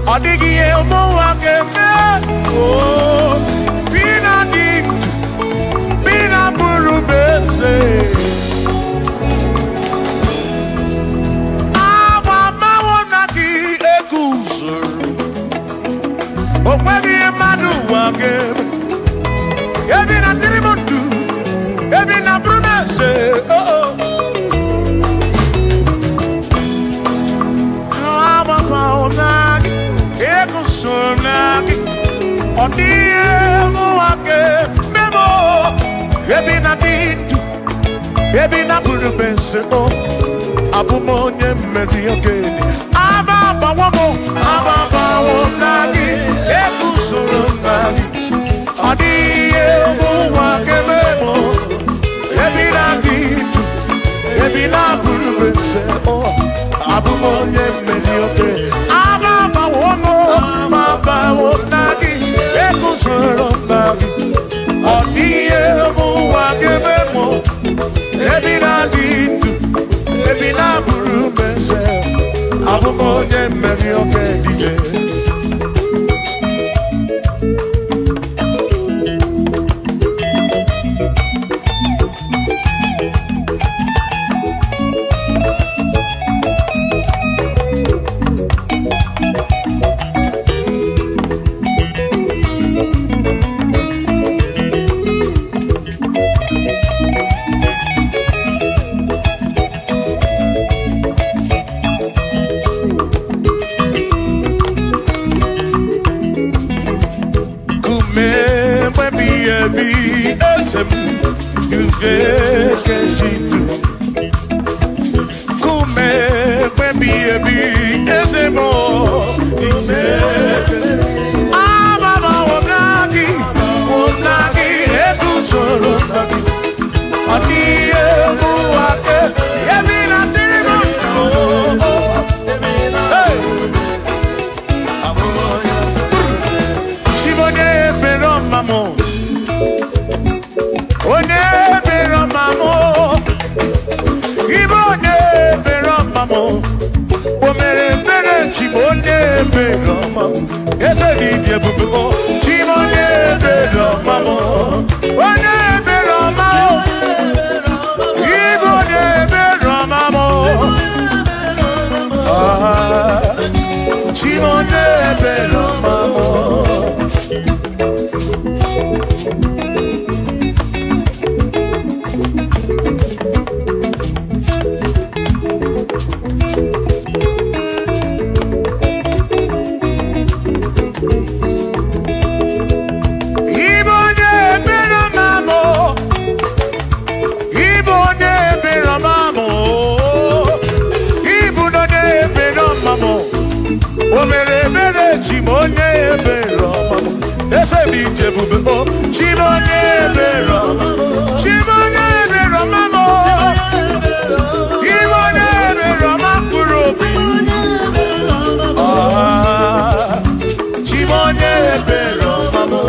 Odigi emo wakeme Bina dit Bina buru bese Awa mawonaki ekuzuru Okwegi emadu wakeme Ebina tirimutu Ebina buru bese Awa mawonaki Ekusonaki Odiemu wake Memo Ebina ditu Ebina purubese o Abumonye medi ogeni Ababa wamo Ababa wonagi Ekusonaki Odiemu wake Memo Ebina ditu Ebina purubese o Abumonye medi ogeni Ababa wamo Ababa wonagi Ekusonaki Odiemu wake Memo Ebina ditu Ebina purubese Abumonye medi ogeni ebi esem ugeke jitu kume ebi esemo ugeke amama wonagi ekutoro nagi aniye muake ebina dirimo Shibone pero mamo One pero mamo Ibone pero mamo Omere bere chibone pero mamo Ese didye bubuko Chibone pero mamo One pero mamo Ibone pero mamo Chibone pero mamo Chibonye bero mamo, ese bije bube o. Chibonye bero mamo, Chibonye bero mamo, Chibonye bero makurobi. Chibonye bero mamo.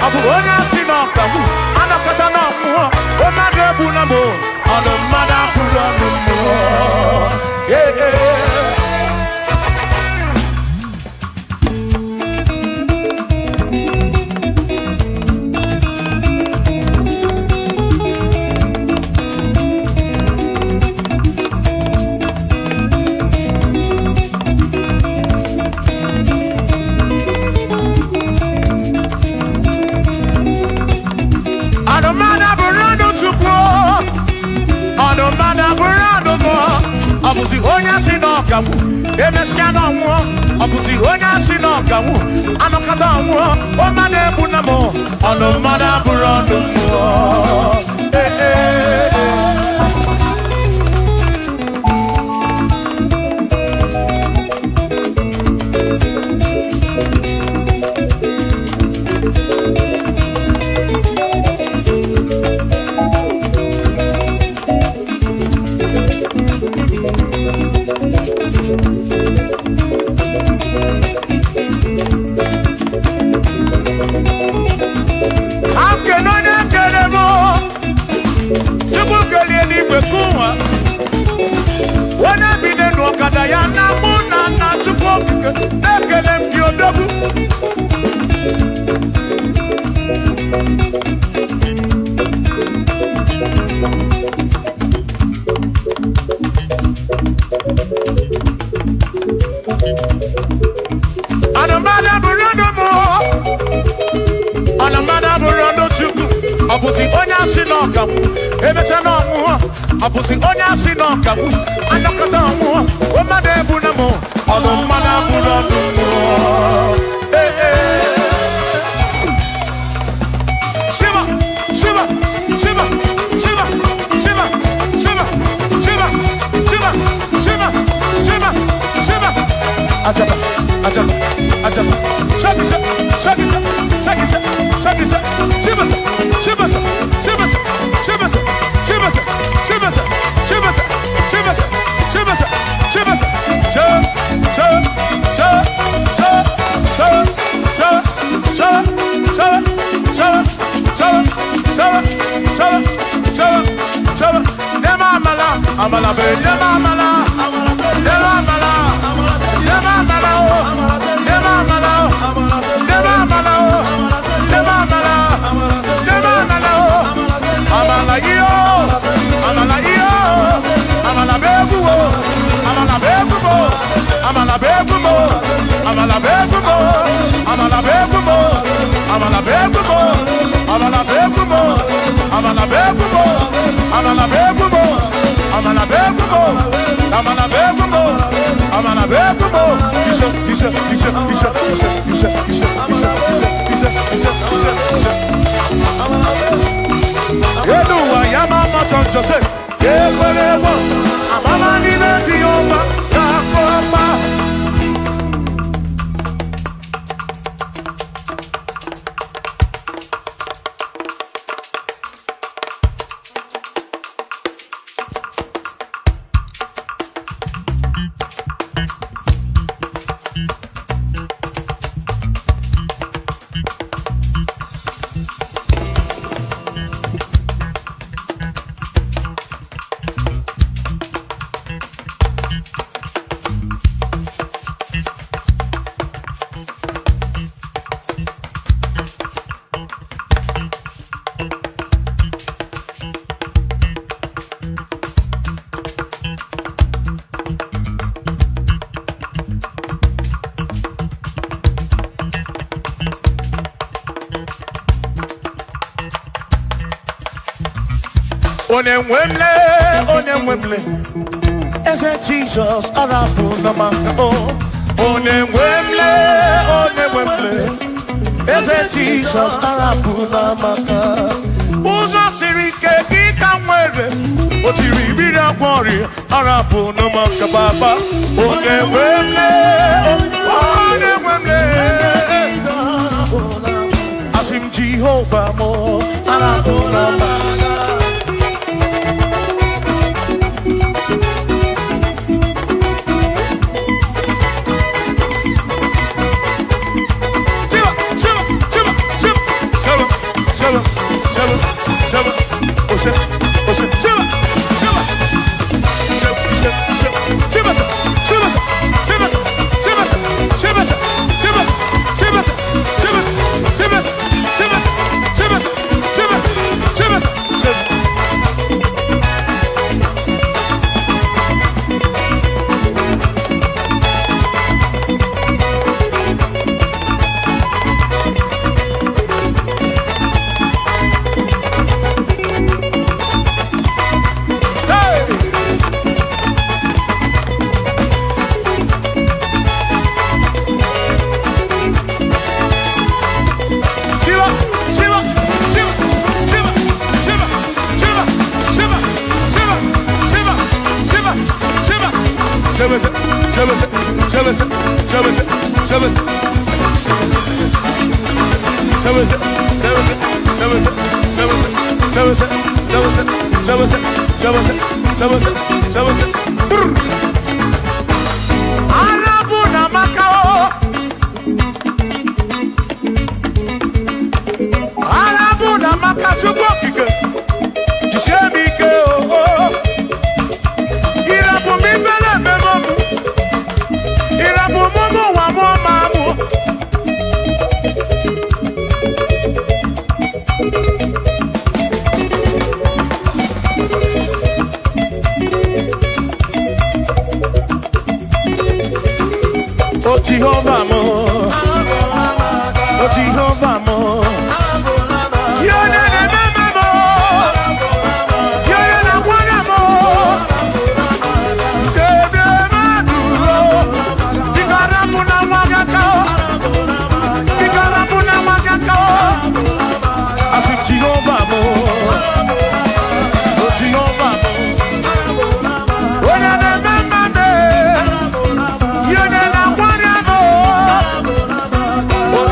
Abu onya sinokamu, anakata no mu, o madrebu ọbụzi onye asị na ọgawụ emesịa na ọnwụọ ọbụzi onye asị na ọgawụ anọkọta ọnwụọ ọmmadụ ebu na m ọnụ mmadụ abụrụ ọnụ mmụọ ya na mụ na nna Chukwu okike na-ekele m gị odogwu anụmada bụrụ ọnụ mụ anụmada bụrụ ọnụ Chukwu ọ bụzi onye asị na ọgawụ emecha na ọnwụọ ọ bụzi onye asị na ọgawụ anọkọta ọnwụọ mmadụ ebu na mụ ọnụ mmadụ abụrụ ọnụ mmụọ Shiva Shiva Shiva Shiva Shiva Shiva Shiva Shiva Shiva Shiva Shiva Ajaba Ajaba Ajaba Shakisa Shakisa Shakisa Shakisa Shiva Shiva Shiva Shiva Shiva Shiva Shiva Shiva Shiva Shiva Amala be dema amala dema amala dema amala dema amala dema amala dema amala dema amala amala yo amala yo amala begumo amala begumo amala begumo amala begumo amala begumo amala begumo amala begumo amala begumo amala begumo amala begumo amala begumo amala begumo isha isha isha isha isha isha isha isha isha isha isha yedu wa yama choncho se yekwelewo amama ni beti yoma yakoma Onemwemle, ese Jesus arabu na maka oh. Onemwemle, ese Jesus arabu na maka. Uzo sirike kika mwere, otiri bida kwori arabu na maka baba. Onemwemle, asim Jehovah mo arabu na maka. Shivas Jehovah mo, oh Jehovah mo, you're the mama mo, you're the one mo, the maduro, the karapuna wakako, the karapuna wakako, I said Jehovah mo, oh Jehovah mo, oh the mama mo, you're the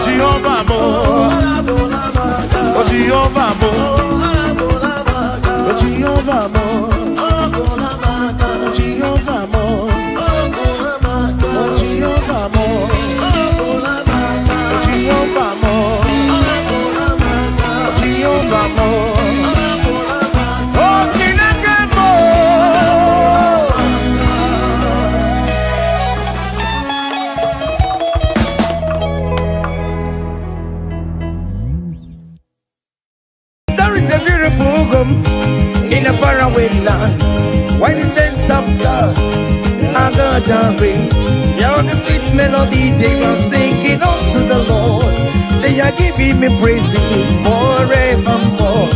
Jehovah mo, oh Jehovah mo, oh Jehovah mo, oh Jehovah mo, oh Jehovah mo, oh Jehovah mo, oh Jehovah mo, oh Chineke mo. In a faraway land, why the sense of God, I got a ring. Yeah, the sweet melody they are singing unto the Lord. They are giving me praises forevermore.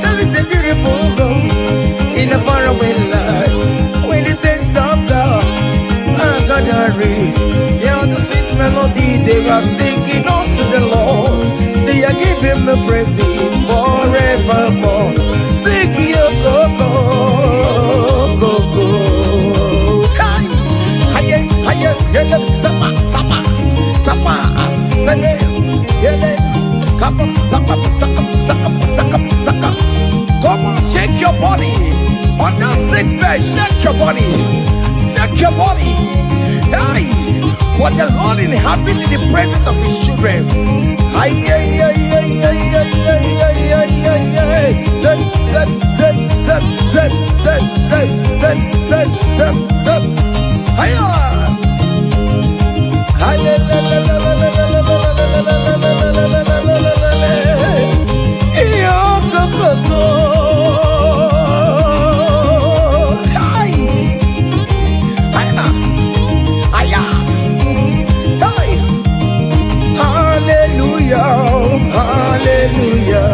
There is a beautiful home in a faraway land, where the sense of God, I got a ring. Yeah, the sweet melody they are singing unto the Lord. They are giving me praises forevermore. Sing your go-go, go-go. Hi, hiya, hiya, yele, sapa, sapa, sapa, sane, yele, kapa, sapa, saka, saka, saka, saka. Come on, shake your body. On the sick bed, shake your body. Shake your body. Hi, what the Lord inhabits in the presence of His children. Hi, hi, hi, hi, hi, hi, hi, hi, hi, hi. Zed, zed, zed, zed, zed, zed, zed, zed, zed, zed, zed. Hiya! Hi, la, la, la, la, la, la, la, la, la, la, la, la, la, la, la, la, la, la. Yo, go, go, go. Hi! Hiya! Hiya! Hi! Hallelujah! Hallelujah!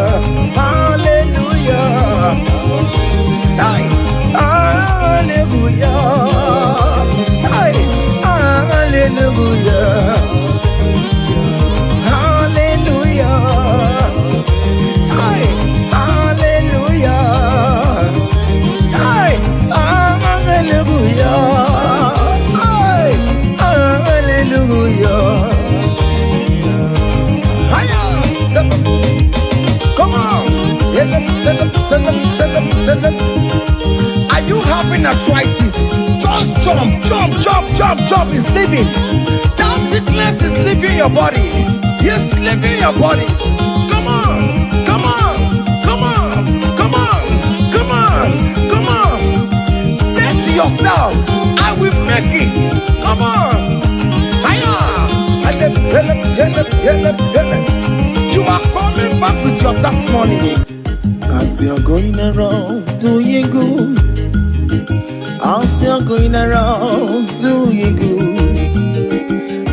Hallelujah! Hi! Hallelujah! Hi! Hallelujah! Hallelujah! Hi! Hallelujah! Hi! Hallelujah! Hi! Hallelujah! Hiya! Come on! Are you having arthritis? Just jump, jump, jump, jump, jump. It's leaving. That sickness is leaving your body. Yes, leaving your body. Come on, come on, come on, come on, come on, come on. Say to yourself, I will make it. Come on. Hiya! You are coming back with your testimony. As you're going around doing good, as you're going around doing good,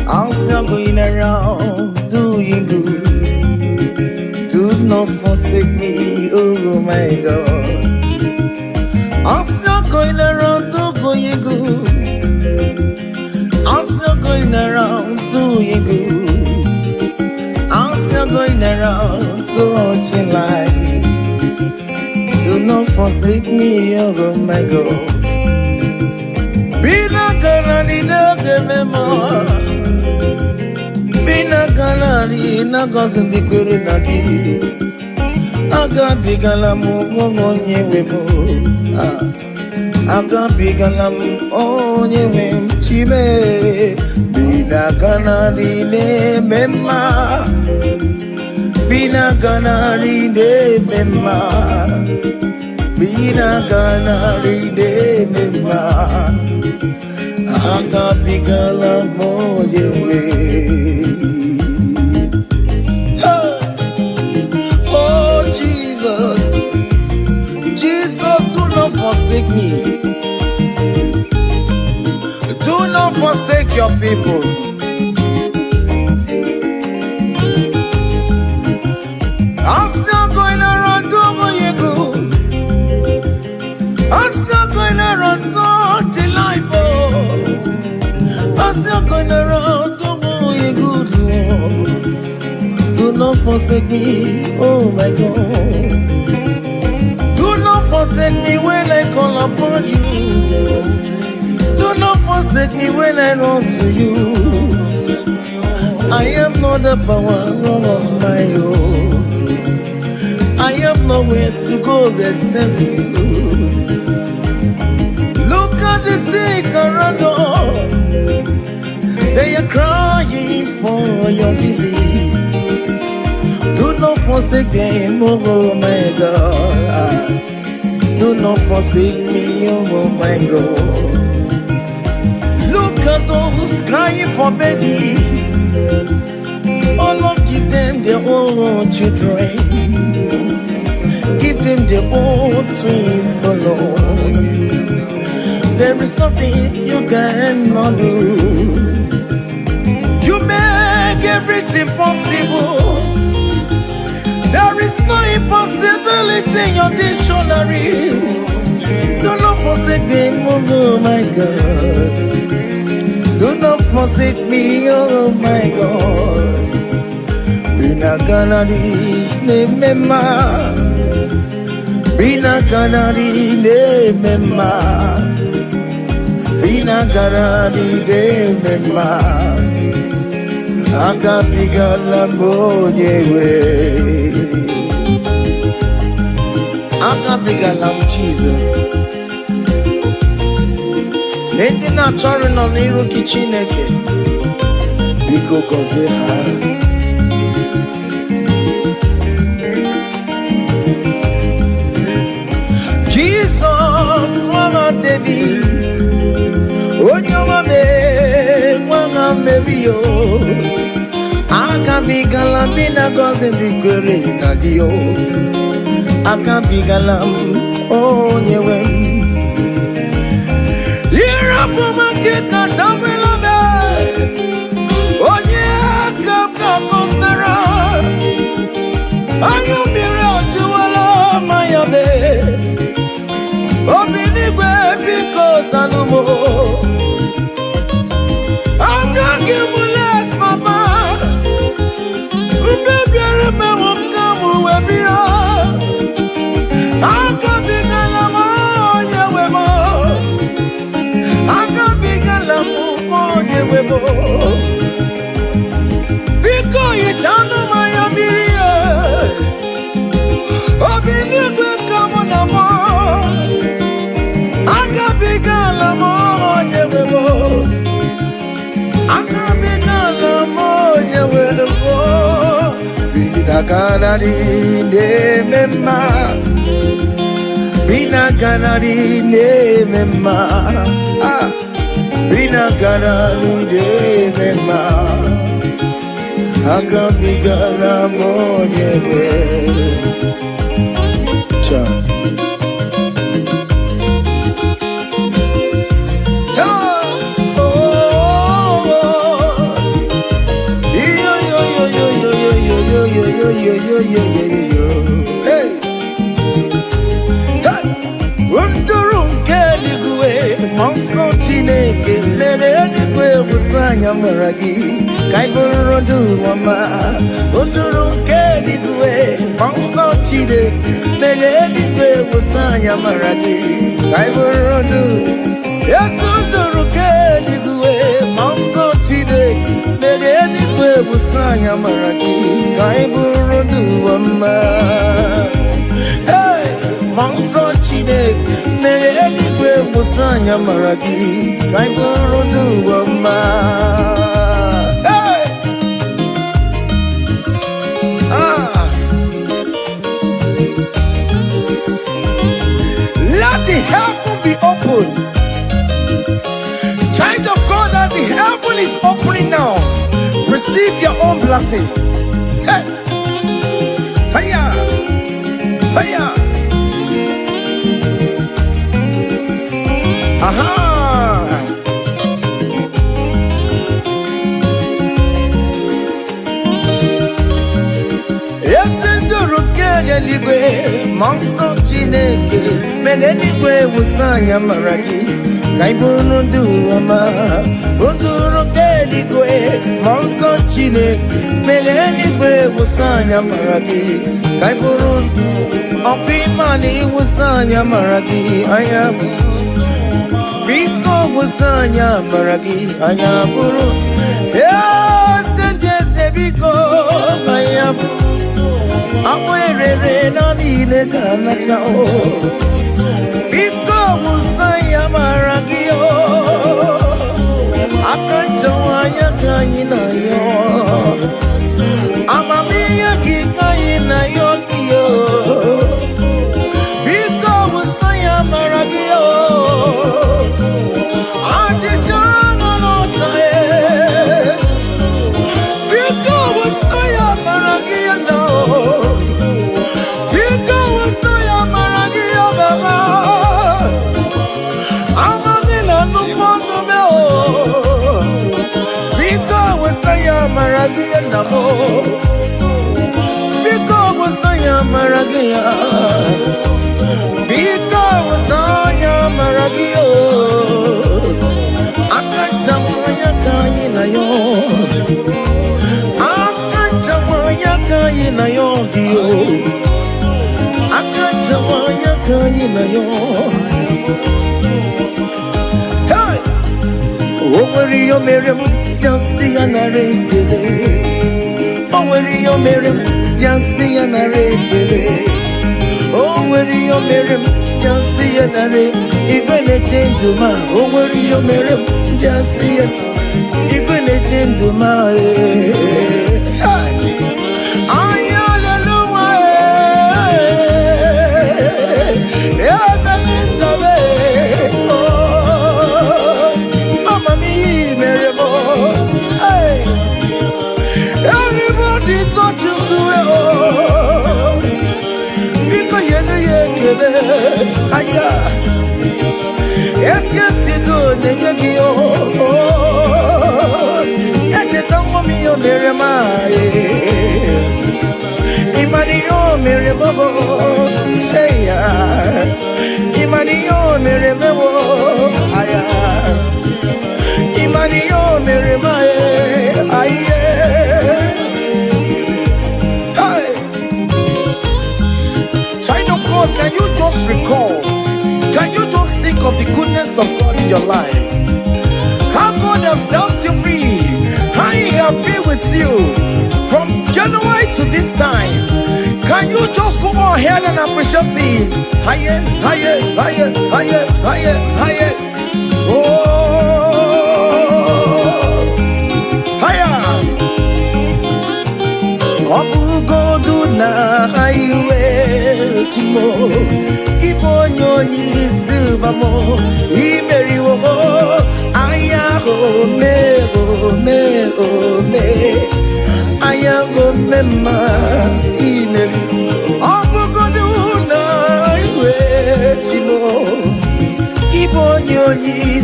as you're going around doing good, do not forsake me, oh my God. As you're going around doing good, as you're going around doing good, as you're going around touching life, do not forsake me, oh my God. Be not gonna Kanani na tememo Bina kanari na gozindi kwere na gi Aga bigala mu onye wemo Aga bigala mu onye wem chime Bina kanari ne mema Bina kanari ne mema Bina kanari ne mema Aga bigala moje we. Oh Jesus, Jesus, do not forsake me. Do not forsake your people. I'm still going around doing you good. I'm still going around till life. I'm still going around doing you good, Lord. Do not forsake me, oh my God. Do not forsake me when I call upon you. Do not forsake me when I run to you. I am not the power of my own. I have nowhere to go except you. Look at the sick around us. They are crying for your healing. Do not forsake them, oh my God. Do not forsake me, oh my God. Look at those crying for babies. Oh Lord, give them their own children. Give them their own twins, oh Lord. There is nothing you cannot do. You make everything possible. There is no impossibility in your dictionaries. Do not forsake them, oh my God. Do not forsake me, oh my God. Bina kanari ne mema. Bina kanari ne mema. Bina kanari ne mema. Aga bigala monyewe. Aga bigala Jesus. Nende na chori no niru ki Chineke. Biko koze ha. Jesus wanga David. Onyoma me wanga Mario. Aka bigala bina gozi ndikwere na dio. Aka bigala onyewe. Irapumake tabela be. Onye aka konsera. Ayo mire ojuwala mayabe. Obinigwe biko salumo. I'm not giving less, Papa. Baby, me won't come with me. I can't be galamo, yeah, we more. I can't be galamo, yeah, we more. Because you channel my amiria. Oh, be liquid, come on, I can't be galamo, yeah, we more. Bina kanari ne mema. Bina kanari ne mema. Bina kanari ne mema. Aga bigala monyewe. Cha. Hey, Undurum keligwe, monso Chineke, leligwe usanya maragi, kaiburondu wama. Undurum keligwe, monso Chineke, leligwe usanya maragi, kaiburondu. Yes, undurum keligwe. maragi kai burudu amma hey mangso chine megeli kwe musanya maragi kai burudu amma hey let the heaven be open. Child of God, that the heaven is opening now. Receive your own blessing. Hey, hiya, hiya. Aha. Yes, enduro kaya ligwe, mangso chineke, megeligwe usanya maragi. Kaibundu ama unduru keligwe monso chine megeligwe usanya maragi Kaibundu opimani usanya maragi ayam Biko usanya maragi ayaburu sente biko ayam Awere nani ne kana chao Biko usanya maragio Akanjawanya kayina yo Amamiya kikayina yo kiyo Biko usanya maragio Ajijana notae Biko usanya maragio no Biko usanya maragio baba Maragia namo Biko wasaya maragia Biko wasaya maragio Akajamaya kaina yo Akajamaya kaina yo hiyo Akajamaya kaina yo Hey Oweri yo merem Just see an array, oh, where you marry, just see an array, oh, where you marry, just see an array, you're gonna change to my, oh, where you marry, just see it, you're gonna change to my, Aya, es que si tú negas ete tango mío mere mai, imario mere bobo, aya, imario mere bobo, aya, imario mere mai, aya. Can you just recall? Can you just think of the goodness of God in your life? How God has set you free? How He has been with you from January to this time? Can you just go ahead and appreciate Him? Higher, higher, higher, higher, higher, higher. Oh, higher. Abu Goduna highway Timo Kibonyo Silvamo Imeri wo Aya ho me Ayago mema Imeri Abu Goduna highway Timo Kibonyo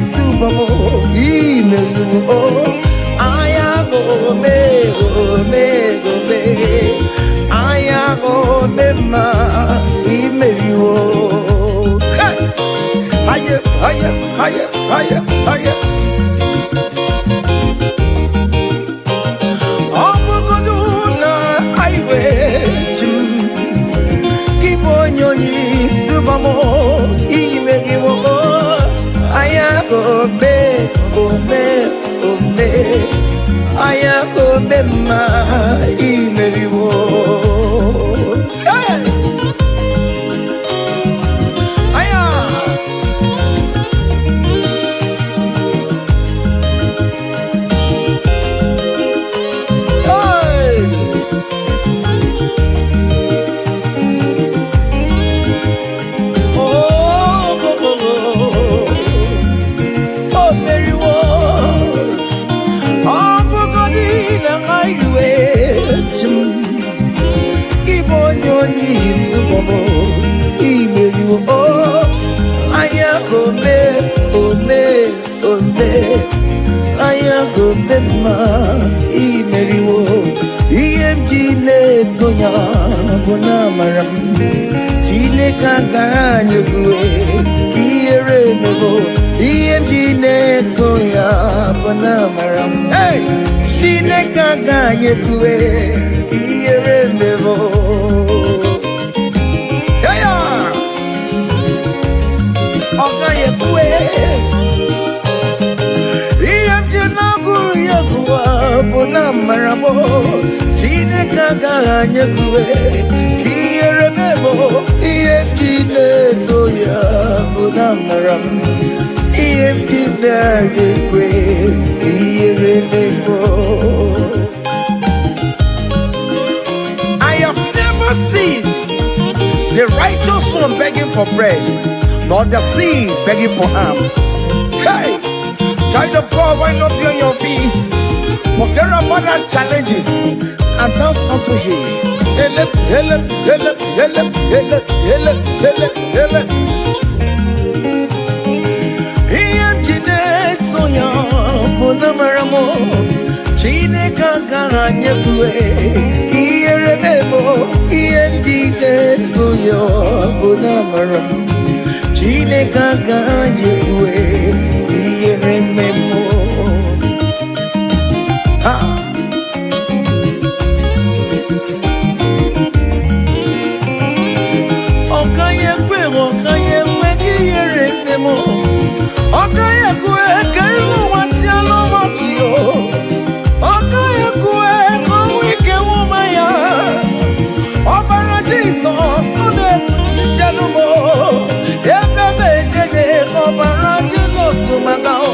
Silvamo Imeri wo Ayago me Ayago mema imeriwo Higher, higher, higher, higher, higher. Obugoduna highway chim Kibonyoni subamo imeriwo Ayago me Ayago mema imeriwo. Hey! Aya! Hey! Hey! Chineke agaghị ekwe ihere mmewo. Heya! Ọ gaghị ekwe ihe m ji na-agụrụ ya gụwa bụ na amara m. Chineke agaghị ekwe ka ihere mmewo. Ihe m ji na-eto ya bụ na amara m. Ihe m ji na-agaghị ekwe ihere mmewo. I have never seen the righteous one begging for bread, nor the seed begging for alms. Hey, child of God, why not be on your feet? Forget about our challenges and dance unto Him. Ele, ele, ele, ele, ele, ele, ele, ele. Chineke agaghị ekwe ka ihere mmewo. Ihe ndị na-eso ya bụ na amara m. Chineke agaghị ekwe ka ihere mmewo. Ọ gaghị ekwe ka ihere mmewo. Ọ gaghị ekwe ka ihu ụwa tiala ụwa tiyo. Jesus, no Janumo, every day, Obara Jesus to Macao,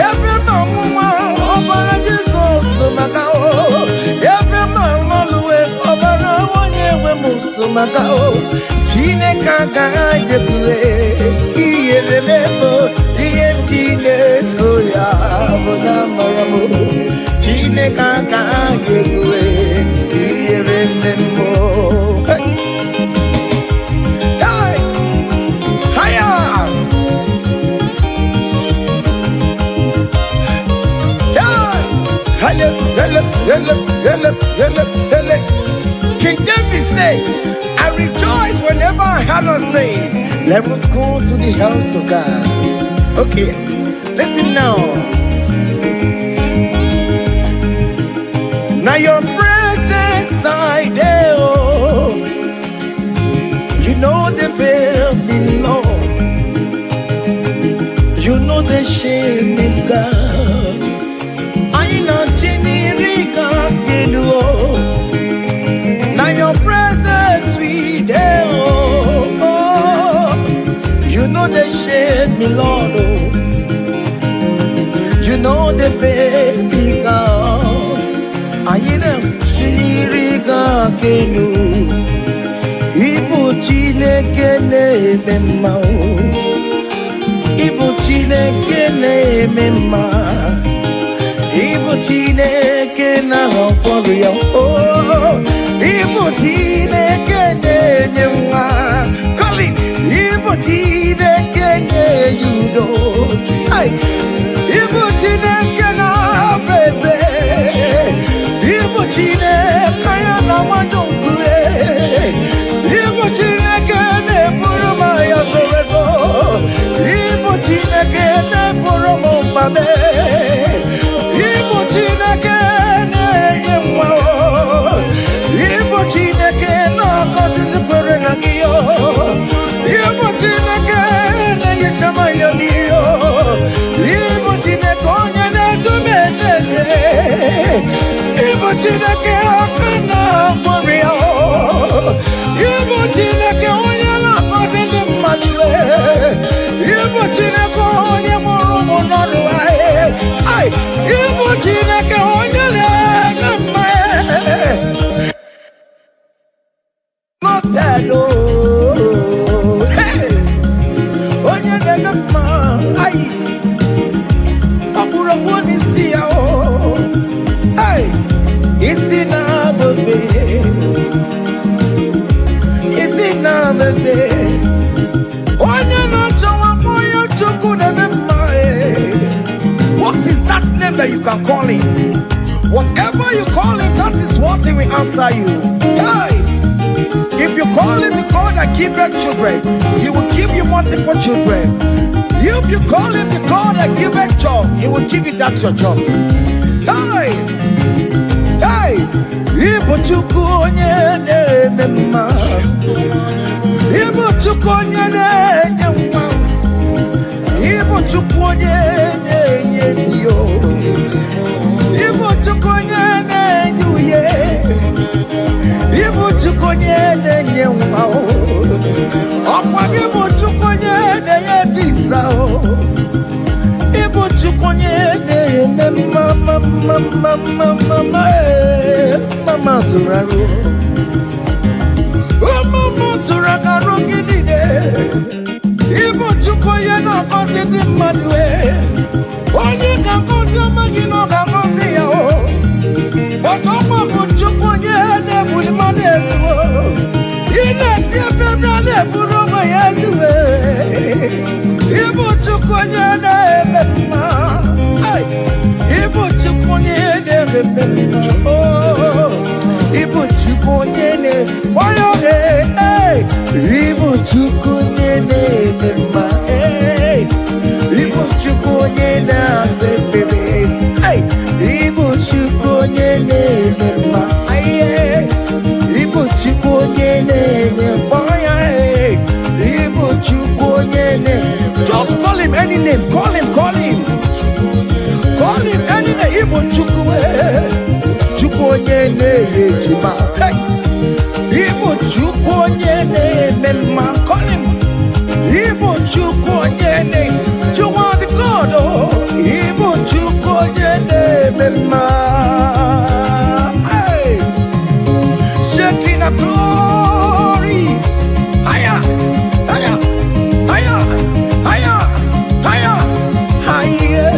every Mamma, Obara Jesus to Macao, every Mamma, Obara one year when most to Macao, Chineka Gajekue, he remember the empty net, so ya, Bonamaramu, Chineka Gajekue, he remember. King David said, I rejoice whenever I had us say, let us go to the house of God. Okay, listen now. Now your presence I there, oh, you know the fear me, Lord. You know the shame is God. I know now your presence we there, oh, you know the shame me, Lord, oh, you know the baby God. I know Chiniriga Kenu, Ibu Chineke Nemema, Ibu Chineke Nemema. Igbo Chineke na ọkpọrọ oh, Igbo Chineke na-enye nwa, Colin, Igbo Chineke na-enye udo, Igbo Chineke na-abụ eze, Igbo Chineke ya na-agbado nkwe, Igbo Chineke na-eburu m ya zoro ezo, Igbo Chineke na-eburu m mkpame. Igbo Chineke na-enye nwa, Igbo Chineke na-agọzi ndị kwere na gị, Igbo Chineke na-enyecha mmanya mmiri, Igbo Chineke onye na-edu m eje, Igbo Chineke akana morio. Ibu Chineke onye na-akọzi ndị mmadụ iwe. Ibu Chineke onye mụrụ ụmụ n'ọnụ anyị. Ai, Ibu Chineke onye na-eme mma. Not sad, oh. Hey, onye na-eme mma. Ai, ọbụrụ onye isi ya, oh. Ai, isi na-abebe. Isi na-abebe. Onye na-achọwa onye Chukwu na-eme mma. What is that name that you can call him? Whatever you call him, that is what he will answer you. Hey, if you call him the God that giveth children, he will give you multiple children. If you call him the God that giveth job, he will give you that your job. Hey, hey, Ibu Chukwu onye na-eme mma. Ibu Chukwu onye na-enye nwa. Ibu Chukwu onye na-enye dio. Ibu Chukwu onye na-enye uye. Ibu Chukwu onye na-enye nwa. Ọkwa Ibu Chukwu onye na-enye visa. Ibu Chukwu onye na-eme mama zụrụ mama zụrụ arụ gị niile. Ibu Chukwu onye na-akọzi ndị mmadụ. Onye ga-akọzi ọma gị na ọ ga-akọzi ya. Maka ọma bụ Chukwu onye na-ebuli mmadụ elu. Ị na-esi efere a na-eburu ụmụ ya elu. Ibu Chukwu onye na-eme mma. Ibu Chukwu onye na-eme mma. Ibu Chukwu onye na-eme. Ibu Chukwu onye na-eme mma. Ibu Chukwu onye na-asa ekpere. Ibu Chukwu onye na-eme mma. Ibu Chukwu onye na-enye mkpọnya. Ibu Chukwu onye na-enye. Just call him any name. Call him, call him. Call him any name. Ibu Chukwu. Chukwu onye na-enye ejima. Ibu Chukwu onye na-eme mma. Call him. Ibu Chukwu onye na-enye. You are the God, oh. Ibu Chukwu onye na-eme mma. Shaking a glory. Higher, higher, higher, higher, higher, higher.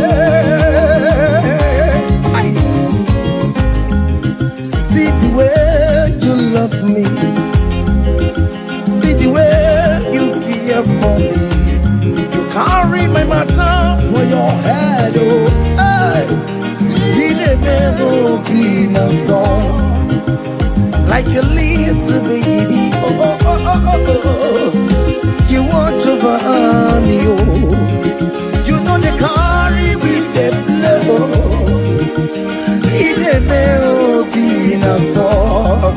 See the way you love me. See the way you care for me. You carry my matter for your head, oh. Hey, he never be no song. Like a little baby, oh, oh, oh, oh, oh. You want over me, oh. You know they carry with the blow. He never be no song.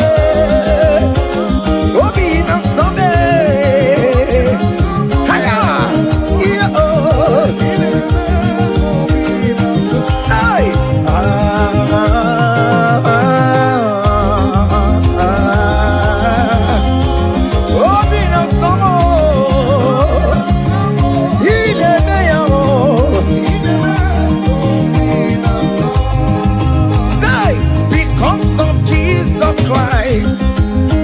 Yeah. Oh, be no song. Hiya, yeah, oh.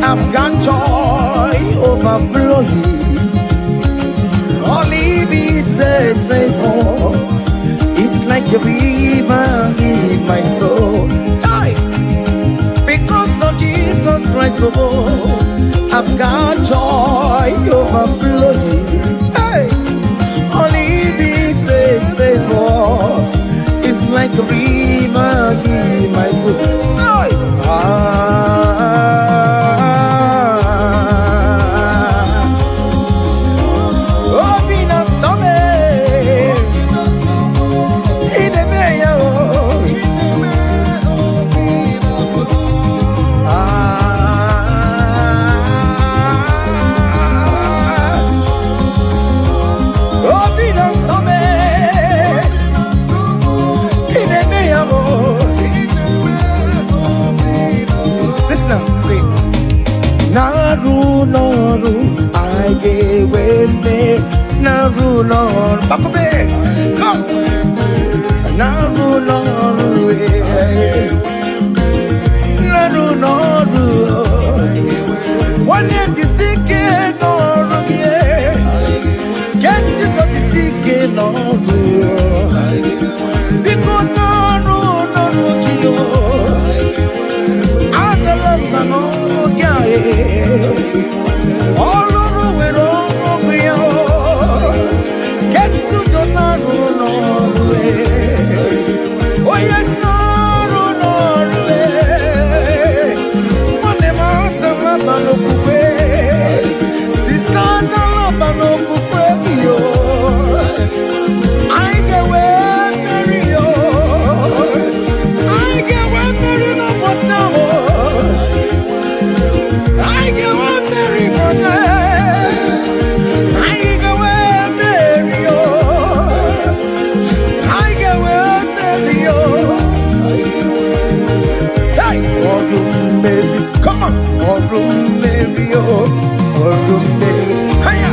I've got joy overflowing. All he needs is favor. It's like a river in my soul. Hey! Because of Jesus Christ, oh, I've got joy overflowing. Hey! All he needs is favor. It's like a river in my soul. Hey! weme narulon bakobe come narulon narulon one year the sick no rugie guess you got the sick no because no rugie adala no gae all over we are guess you don't know oh yes no one month no kupe sister no kupe yo I get where marry yo I get where marry no for now I get where marry for I get where marry yo I get where marry yo hey Mary come on Mary yo Mary hiya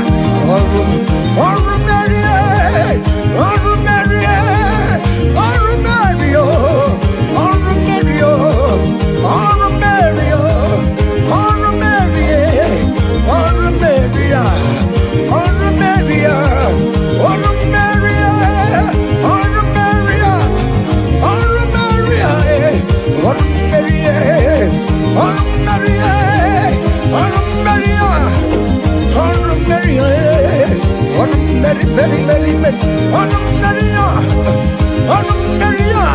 Mary Mary Mary Mary yo Mary yo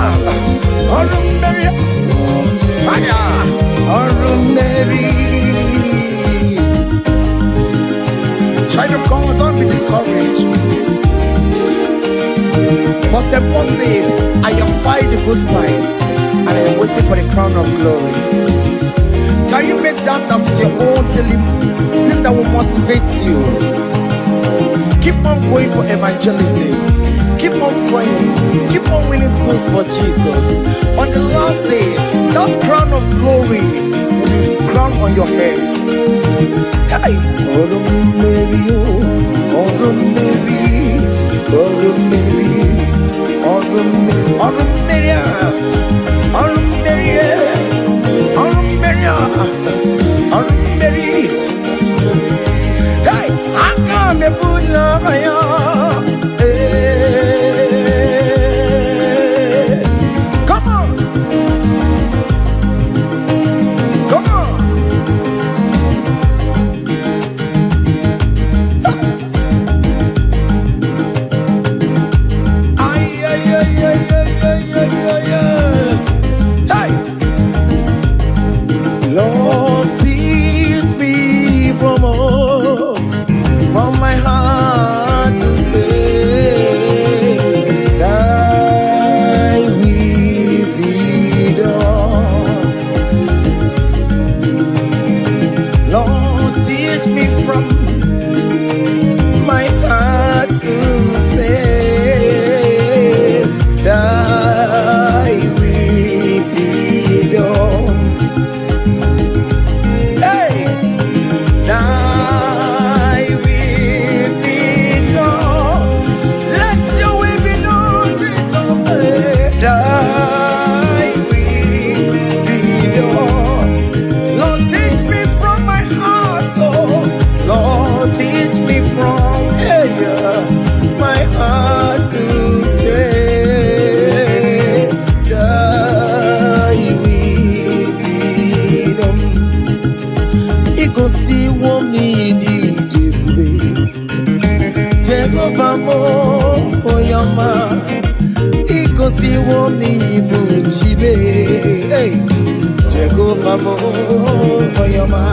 Mary yo Mary Child of God, don't be discouraged. For St. Paul says, I have fight the good fight, and I am waiting for the crown of glory. Can you make that as your own daily thing that will motivate you? Keep on going for evangelism. Keep on praying. Keep on winning souls for Jesus. On the last day, that crown of glory will be crowned on your head. Hey! Mary, Mary, hey, I come to put love on you. Come on, come on. Hey, Lord, teach me from my heart to say, thy will be done. Lord, teach me from my heart to say, thy will be done. Hey, thy will be done. Let your will be done, Jesus. Thy will be done. Lord, teach me from my heart, oh. Lord, teach me from my heart to say, thy will be done. Ikosi womi di debube, Jehovah mo oyama. Ikosi womi bujibe, Jehovah mo oyama.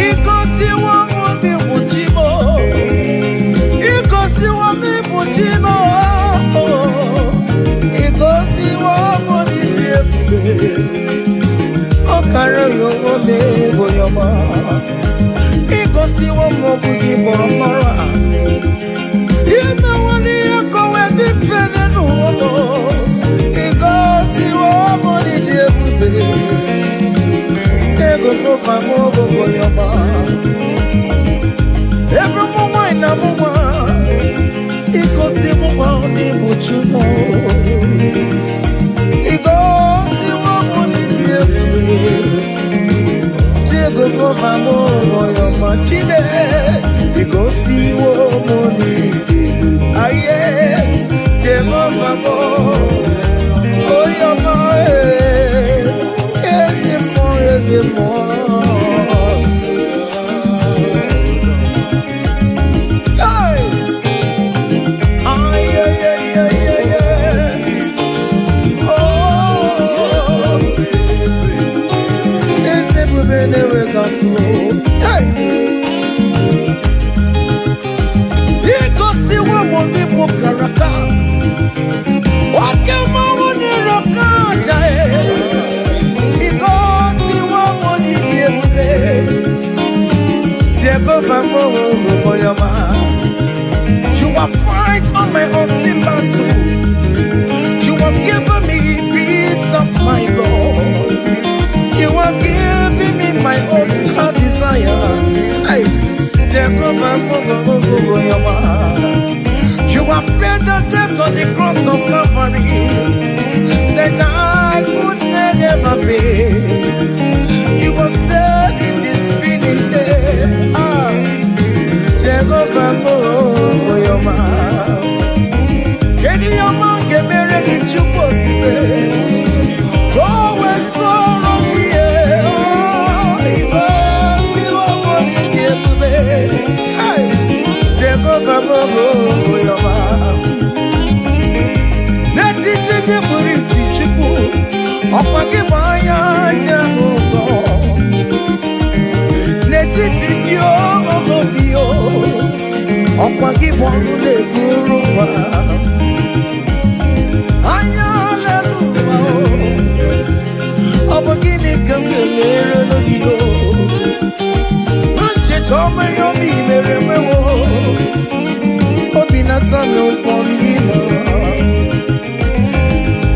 Ikosi womi bujibo, Ikosi womi bujibo, Ikosi womi debube. Okara yo womi oyama. Ikosi womi bujibo mara. Ime wani yako wedi fene nuomo. Ikosi womi debube. Ego no famo oyama. Jehovah mo yo machime because wo mo ni aye Jehovah mo yo ma yes mo never got to hey. Because see what more people karaka. What can my one roka jai? Because see what money give me. Jehovah mo moyama. You are fight on my own battle. You have given me peace of my Lord. You have given me my own heart desire. Hey, Jehovah, you have paid the debt on the cross of Calvary that I could never pay. You have said it is finished. Ah, Jehovah, can you get me ready to go? Go and swallow me.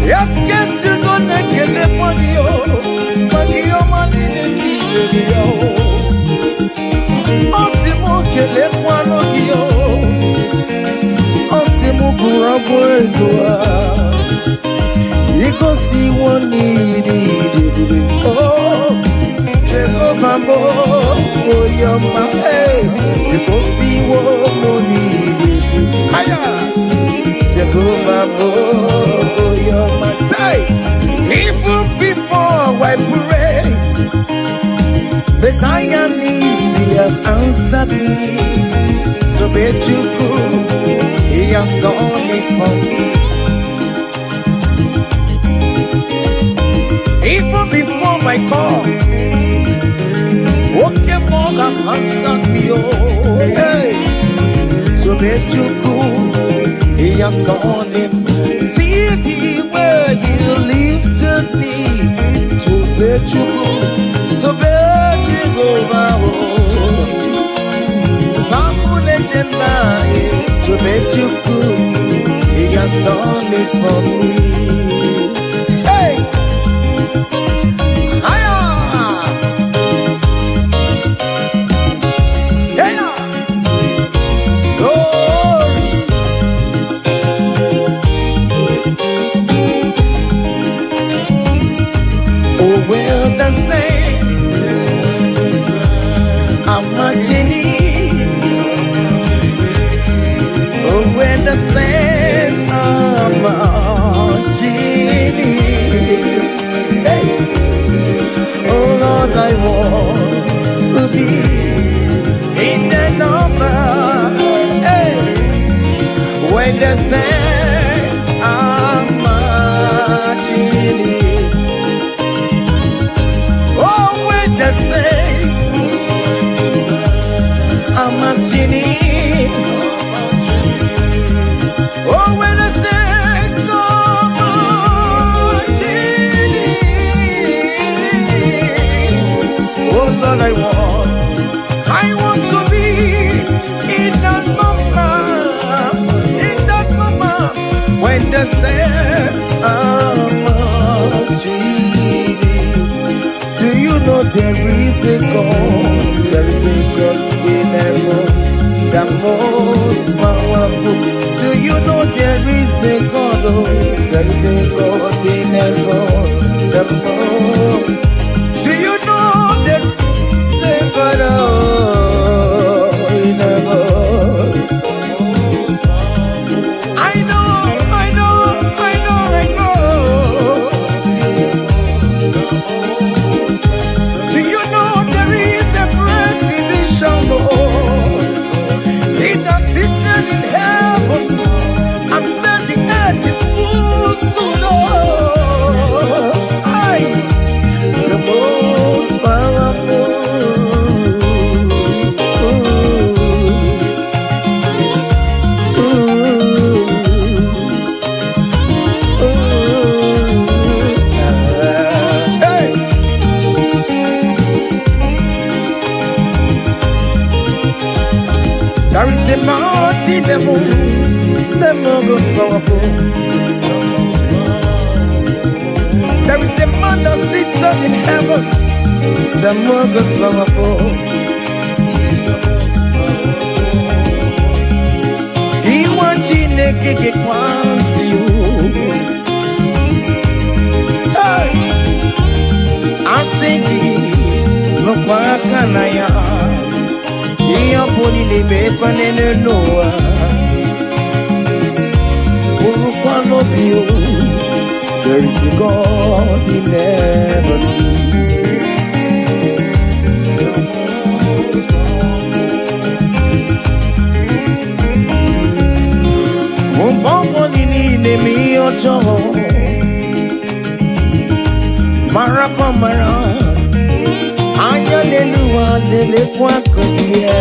Yes, guess you don't get the money, but your money they keep you. Osimo kele kwano kiyo, Osimo kurabuedoa. Iko si woni di. Oh, Jehovah mo, oh your man, hey. Iko si woni di. Aya, Jehovah mo, oh your man, say. Even before I pray, Messiah needs the answered me. So bet you could, He has done it for me. Even before my call, okay, more have answered me. Oh, hey. So bet you could, He has done it. See the way He lifted me. So bet you could, so bet you go. So to bet you could, He has done it for me. Hey, hiya, yeah, glory. Oh, well, the saints, I'm marching in. When the saints are marching in, hey. Oh Lord, I want to be in the number, hey. When the saints are marching in, oh, when the saints are marching in. Oh, when the saints are marching in, oh Lord, I want to be in that moment, when the saints are marching in. Do you know there is a God in heaven, the most powerful? Do you know there is a God, oh, there is a God in heaven, the most. Do you know there is a mighty, the most powerful. There is a man that sits up in heaven, the most powerful. He wants you to to you. Hey, I'm singing, no quacanaya. He poni ne me panene noa. One of you, there is a God in heaven. Marapamara, Anyalelua, Lele Quacotia.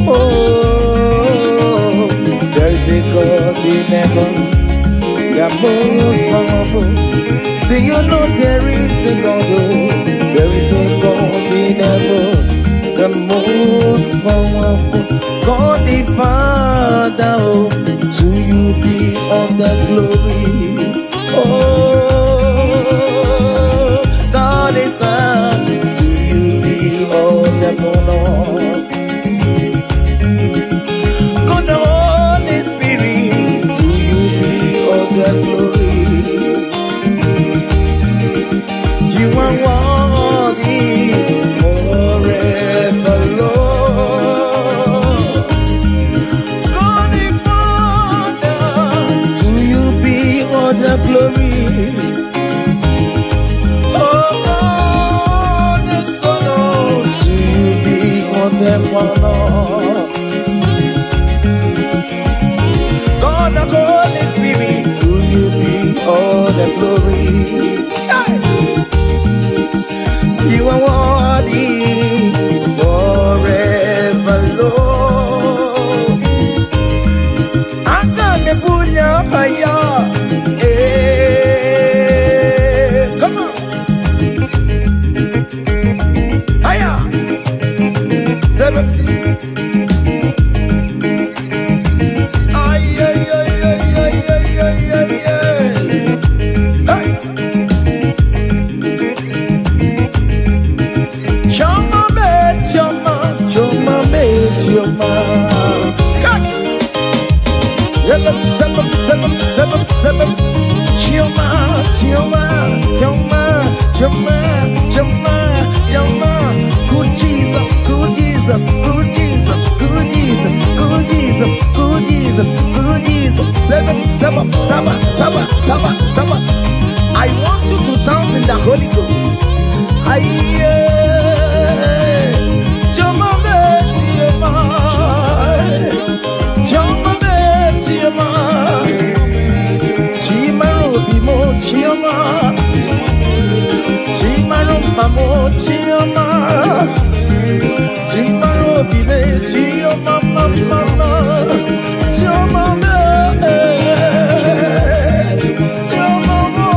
Oh, there is a God in heaven, the most powerful. Do you know there is a God? Oh, there is a God in heaven, the most powerful. God the Father, oh, to you be all the glory. Oh, God the Son, to you be all the honor. God the Holy Spirit, to you be all the glory. You are worthy forever, Lord. God the Father, to you be all the glory. Oh God the Son, to you be all the honor. God the Holy Spirit, to you be all the glory. Hey! You are worthy forever, Lord. I'm gonna pull your fire. Hey, come on. Hiya. Seven. Ay, ay, ay, ay, ay, ay, ay, ay, ay. Hey. Choma me, choma, choma me, choma. Yellow, seven, seven, seven, seven. Choma, choma, choma, choma, choma, choma. Good Jesus, good Jesus, good Jesus, good Jesus, good Jesus, good Jesus, good Jesus. Seven, seven, seven, seven, seven, seven. I want you to dance in the Holy Ghost. Aye. Choma me, choma, choma me, choma, chima robi mo choma, chima rompa mo choma, chima robi me choma mama, choma me, choma mo,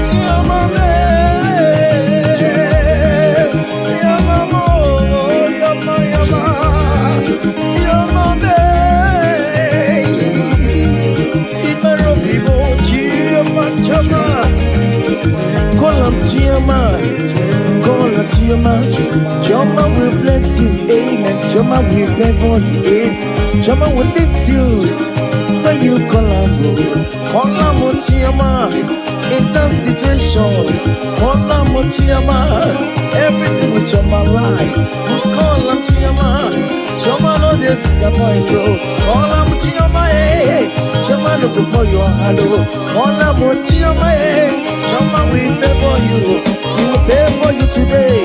choma me, choma mo, yama yama, choma me, chima robi mo choma choma. Call him Choma, call him Choma. Choma will bless you, amen. Choma will favor you, amen. Choma will lift you when you call him. Call him Choma in that situation. Call him Choma, everything with Choma life. Call him Choma. Choma no disappoint you. Call him Choma, hey. Choma look for your hello. Call him Choma, hey. Choma will favor you. He will favor you today.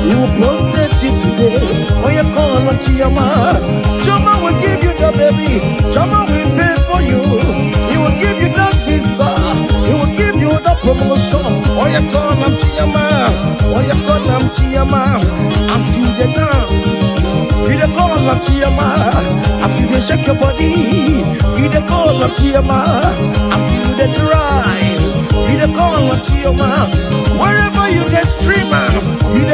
He will protect you today. When you call on Choma, Choma will give you the baby. Choma will favor you. He will give you that visa. He will give you the promotion. When you call on Choma, when you call on Choma, as you dey dance, you dey call on Choma. As you dey shake your body, you dey call on Choma. As you dey drive, you dey call on Choma. Wherever you dey stream, you dey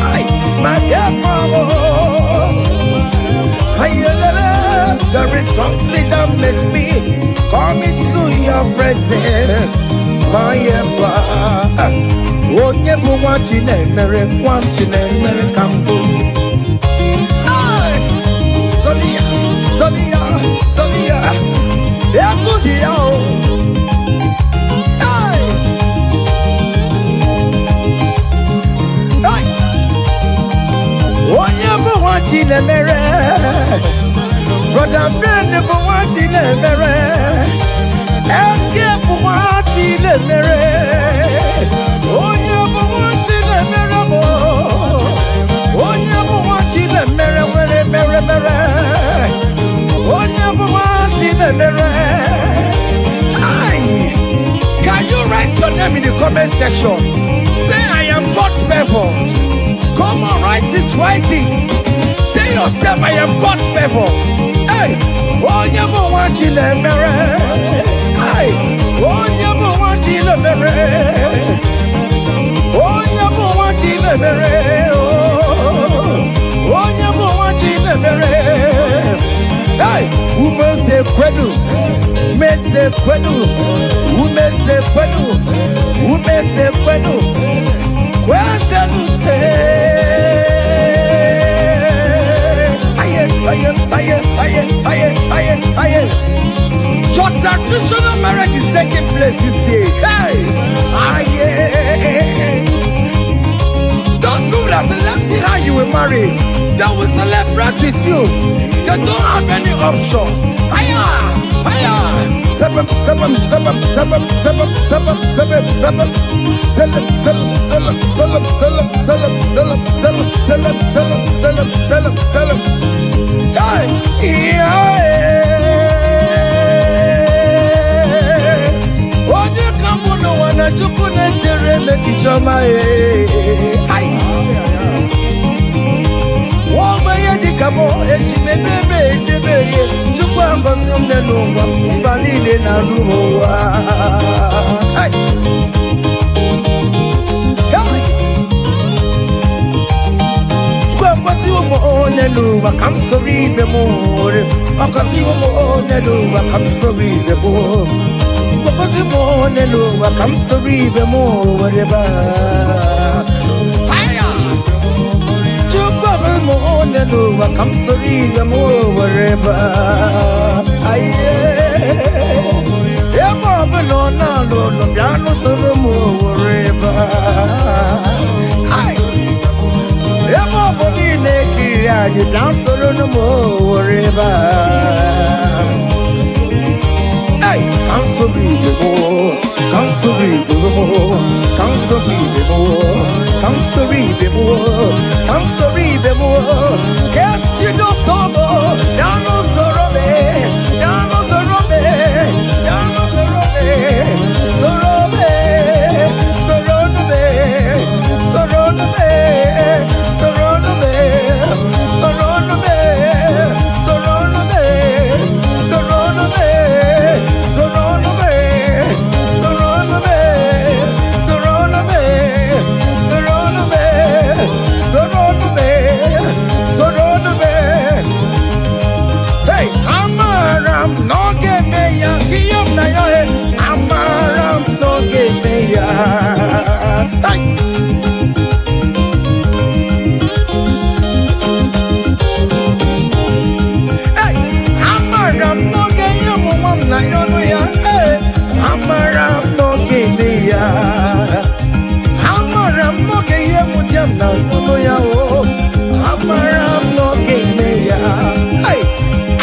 bless me. Come into your presence. My Emma. Onye bụ nwa Chinemere, nwa Chinemere ka mbụ. Solia, Solia, Solia. Ego dị ya o. Onye bụ nwa Chinemere, brother Ben bụ nwa Chinemere, Escape bụ nwa Chinemere, onye bụ nwa Chinemere bụ, onye bụ nwa Chinemere nwere mere mere, onye bụ nwa Chinemere. Can you write your name in the comment section? Say I am God's favor. Come on, write it, write it. Tell yourself I am God's favor. Hey, oh, you want to Chinemere. Hey, oh, you want to Chinemere. Oh, you want to Chinemere. Oh, you want to Chinemere. Hey, who must say kwedu? Mese kwedu. Who mese kwedu? Who mese kwedu? Kweselute. Your traditional marriage is taking place this year. Hey, those people that select see how you will marry, they will celebrate with you. They don't have any option. Seven. Onye kambu no wana chuku nejere mechichoma Wogbe dikamo eshimebebe ejebeye chukwu angosi mnenungwa mba niile na ruwa. Neluba, come sorry the more. Ocasimo Neluba, come sorry the more. Ocasimo Neluba, come sorry the more. Whatever. Hiya! Chupamo Neluba, come sorry the more. Wherever. Aye. Ever no, piano solo more. Wherever. Aye. Everybody naked, you dance solo no more river. Hey, come so read the more, come so read the more, come so read the more, come so read the more, come so read the more. Yes, you know so more, down no sorobe, down no sorobe, down no sorobe, sorobe, sorobe, sorobe.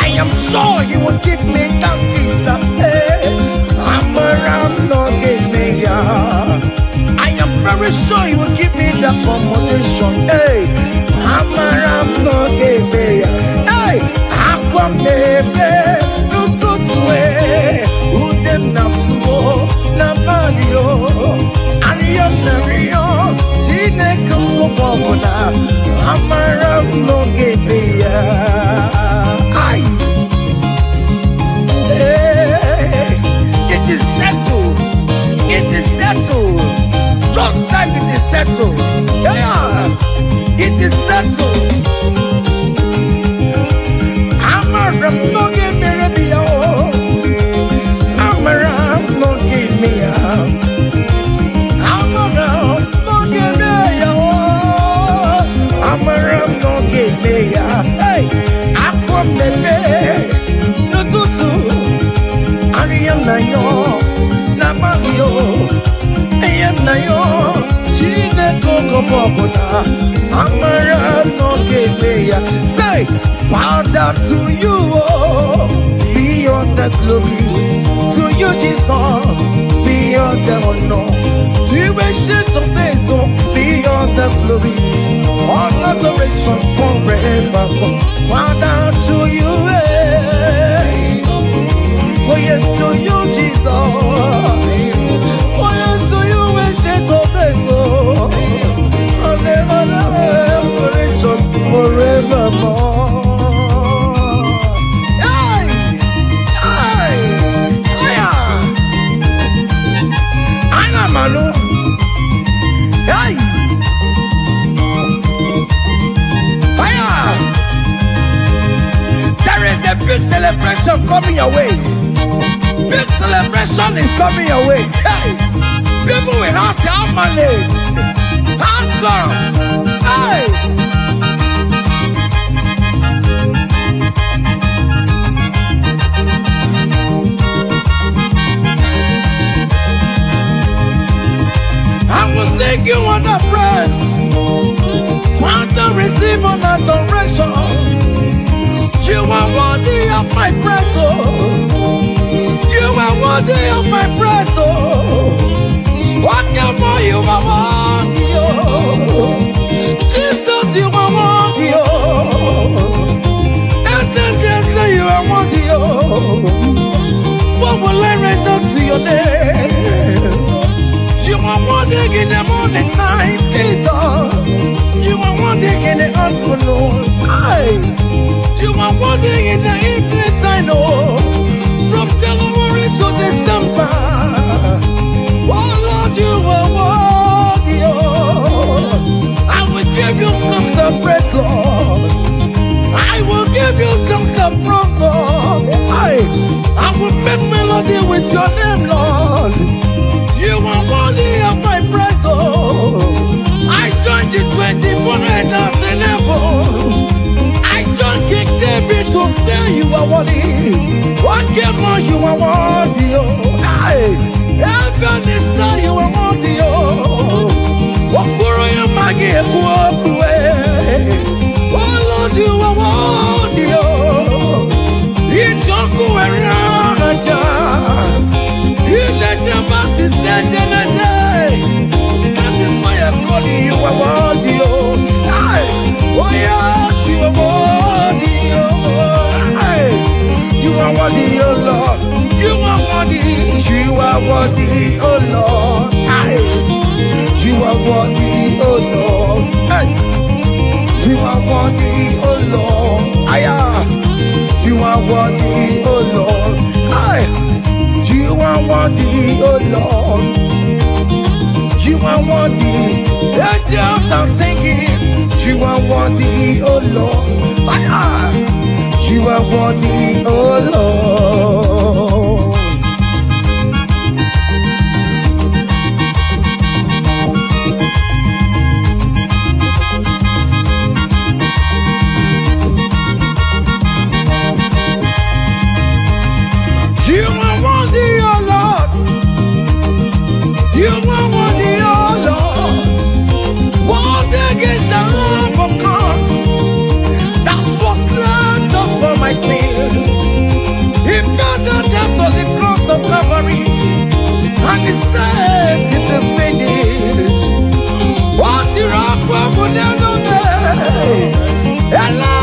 I am sure you will give me that visa. I am very sure you will give me that accommodation. Hey, Aquamebe, Nututue, Udem Nasuo, Nabadio, Ariam Nario, Gine Kamubona, Amaram no Gebea. It is settled. It is settled. Just like it is settled. Yeah, it is settled. Amaram no Gebea. Popona, Amara no Kemeya. Say, Father, to you, beyond the glory. To you, Jesus, beyond the honor. To you, ancient of days, beyond the glory. All adoration forevermore. Father, to you, oh yes, to you, Jesus. Oh yes, to you, ancient of days, adoration forevermore. Manu, hey, fire! There is a big celebration coming your way. Big celebration is coming your way. Hey, people will ask how money, handsome, hey. Thank you on the praise. Father, receive on adoration. You are worthy of my praise. You are worthy of my praise. What more you are worthy of? Jesus, you are worthy of. Yes, you are worthy of. What will I render to your name? You are wanting in the morning time, Jesus. You are wanting in the afternoon. You are wanting in the evening time, oh. From January to December. Oh Lord, you are worthy, oh. I will give you songs of praise, Lord. I will give you songs of praise, Lord. I will make melody with your name, Lord. You are worthy of my praise, oh. I joined the 24 elders in heaven. I joined King David to say you are worthy. What more you are worthy, oh. Hey, heaven is say you are worthy, oh. Okuro yamagi ekuokue. Oh Lord, you are worthy, oh. Ijoku eraja. That is why I'm calling you a worthy, oh. Oh yes, you are worthy, oh. You are worthy, oh Lord. You are worthy. You are worthy, oh Lord. You are worthy, oh Lord. You are worthy, oh Lord. You are worthy, oh Lord. You are worthy, oh Lord. You are worthy. Angels are singing. You are worthy, oh Lord. You are worthy, oh Lord. You are worthy, oh Lord. You are worthy, oh Lord. Worthy is the Lamb of God. That's what's left us for my sin. He paid the death on the cross of Calvary, and he said it is finished. What the rock will never be. Ella,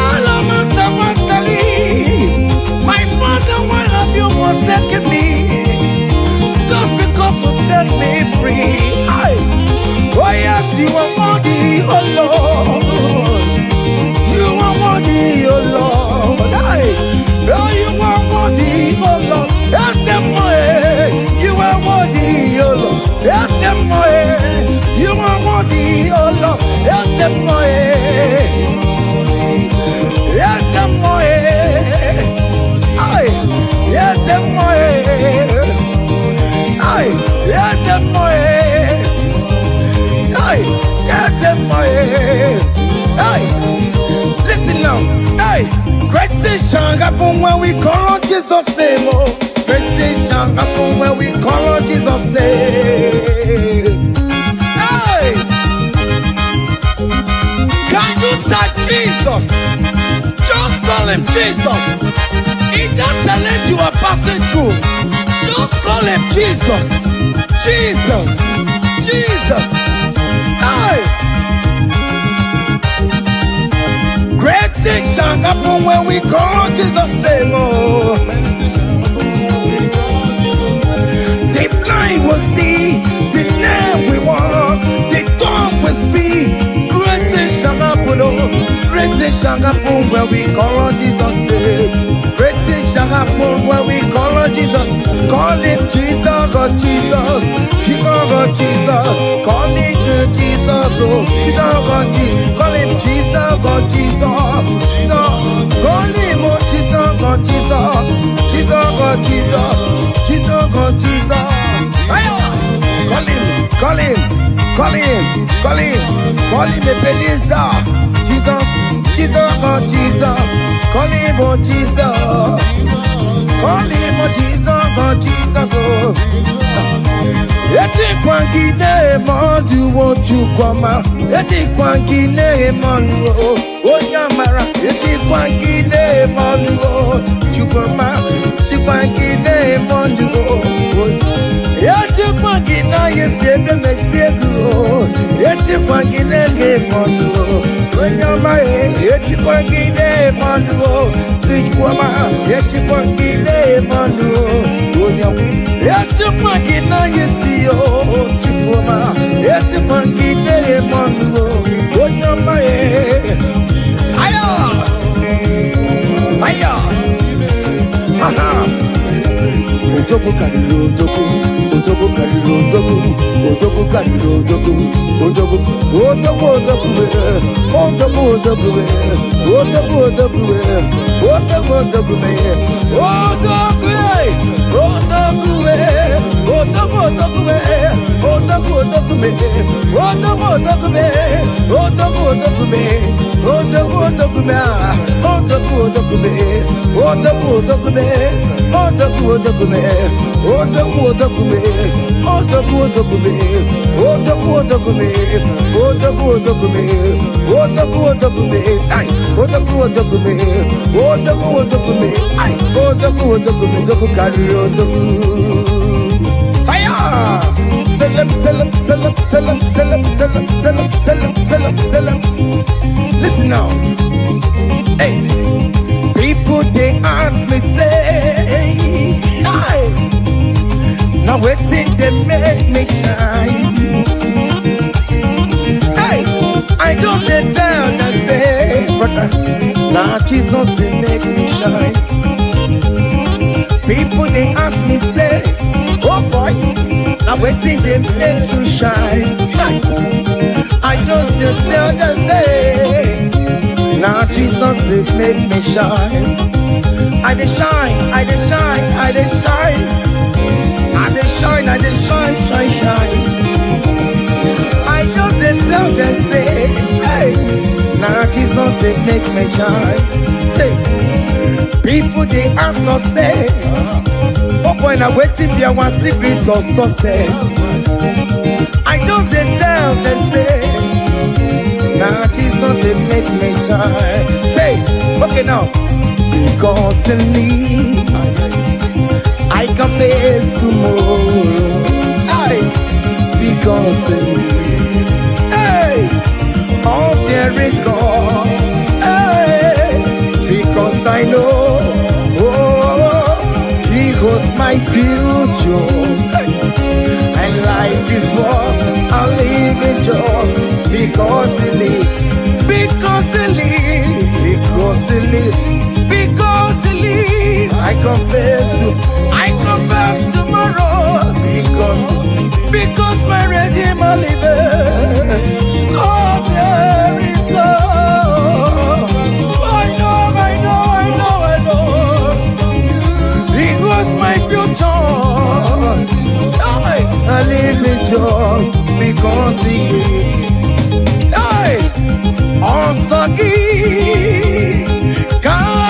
master, master Lee. My father, why have you forsaken me? Just because you set me free. Oh yes, you are worthy, oh Lord. You are worthy, oh Lord. Oh, you are worthy, oh Lord. Yes, you are worthy, oh Lord. Yes, you are worthy, oh Lord. Yes, yes, yes, listen now. Hey, great things shall happen when we call on Jesus' name. Oh, great things shall happen when we call on Jesus' name. Hey, Say Jesus. Just call him Jesus. In that challenge you are passing through, just call him Jesus. Jesus. Jesus. Hey. Great things shall happen when we call Jesus' name. Oh. The blind will see, the lame will walk, the dumb will speak. Great things shall happen, oh. Great things shall happen when we call on Jesus' name. Great things shall happen when we call on Jesus. Call him Jesus, oh Jesus. Jesus, oh Jesus. Call him Jesus, oh Jesus, oh Jesus. Call him Jesus, oh Jesus. Call him oh Jesus, oh Jesus. Jesus, oh Jesus. Jesus, oh Jesus. Call him, call him, call him, call him, call him Ebenezer. Jesus, Jesus, oh Jesus. Call him oh Jesus. Call him oh Jesus, oh Jesus, oh. Eti kwangine mondu wo chukwama. Eti kwangine mondu o nyamara. Eti kwangine mondu o chukwama. Eti kwangine mondu o. Eti kwangina yesebe mexiego. Eti kwangine ge mondu o nyama. Eti kwangine mondu o chukwama. Eti kwangine mondu o nyama. Eti kwangina yesi yo chukuma. Eti kwangine mondu o nyama. Aya, aya, aha. Ojogo kariro ojogo, ojogo kariro ojogo, ojogo kariro ojogo, ojogo, ojogo ojogo we, ojogo ojogo we, ojogo ojogo we, ojogo ojogo we, ojogo we, ojogo we, ojogo ojogo we, ojogo ojogo we, ojogo ojogo we, ojogo ojogo we, ojogo ojogo we, ojogo ojogo we, ojogo ojogo we, ojogo ojogo we. Odoku odokume, odoku odokume, odoku odokume, odoku odokume, odoku odokume, ay, odoku odokume, odoku odokume, ay, odoku odokume, odoku kari odoku. Aya! Selam, selam, selam, selam, selam, selam, selam, selam, selam, selam. Listen now. Hey, people they ask me say, hi. Now what's it that make me shine? Hey, I don't tell them say, brother, now Jesus they make me shine. People they ask me say, oh boy, now what's it that make you shine? Hey, I just tell them say, now Jesus they make me shine. I dey shine, I dey shine, I dey shine. I dey shine, I dey shine, shine, shine. I just dey tell them say, hey, now Jesus dey make me shine. Say, people they ask us say, oh boy, now wetin be our secret of success? I just dey tell them say, now Jesus dey make me shine. Say, okay now, because he live, I can face tomorrow. Hey, because hey, all there is gone. Hey, because I know, oh, He holds my future. Hey, I like this world, I live in joy because He lives, because He lives, because He lives, because He lives. I confess tomorrow because my Redeemer liveth. Oh, there is love. I know. He was my future. I live in joy because He gave. Hey, Osaki, come.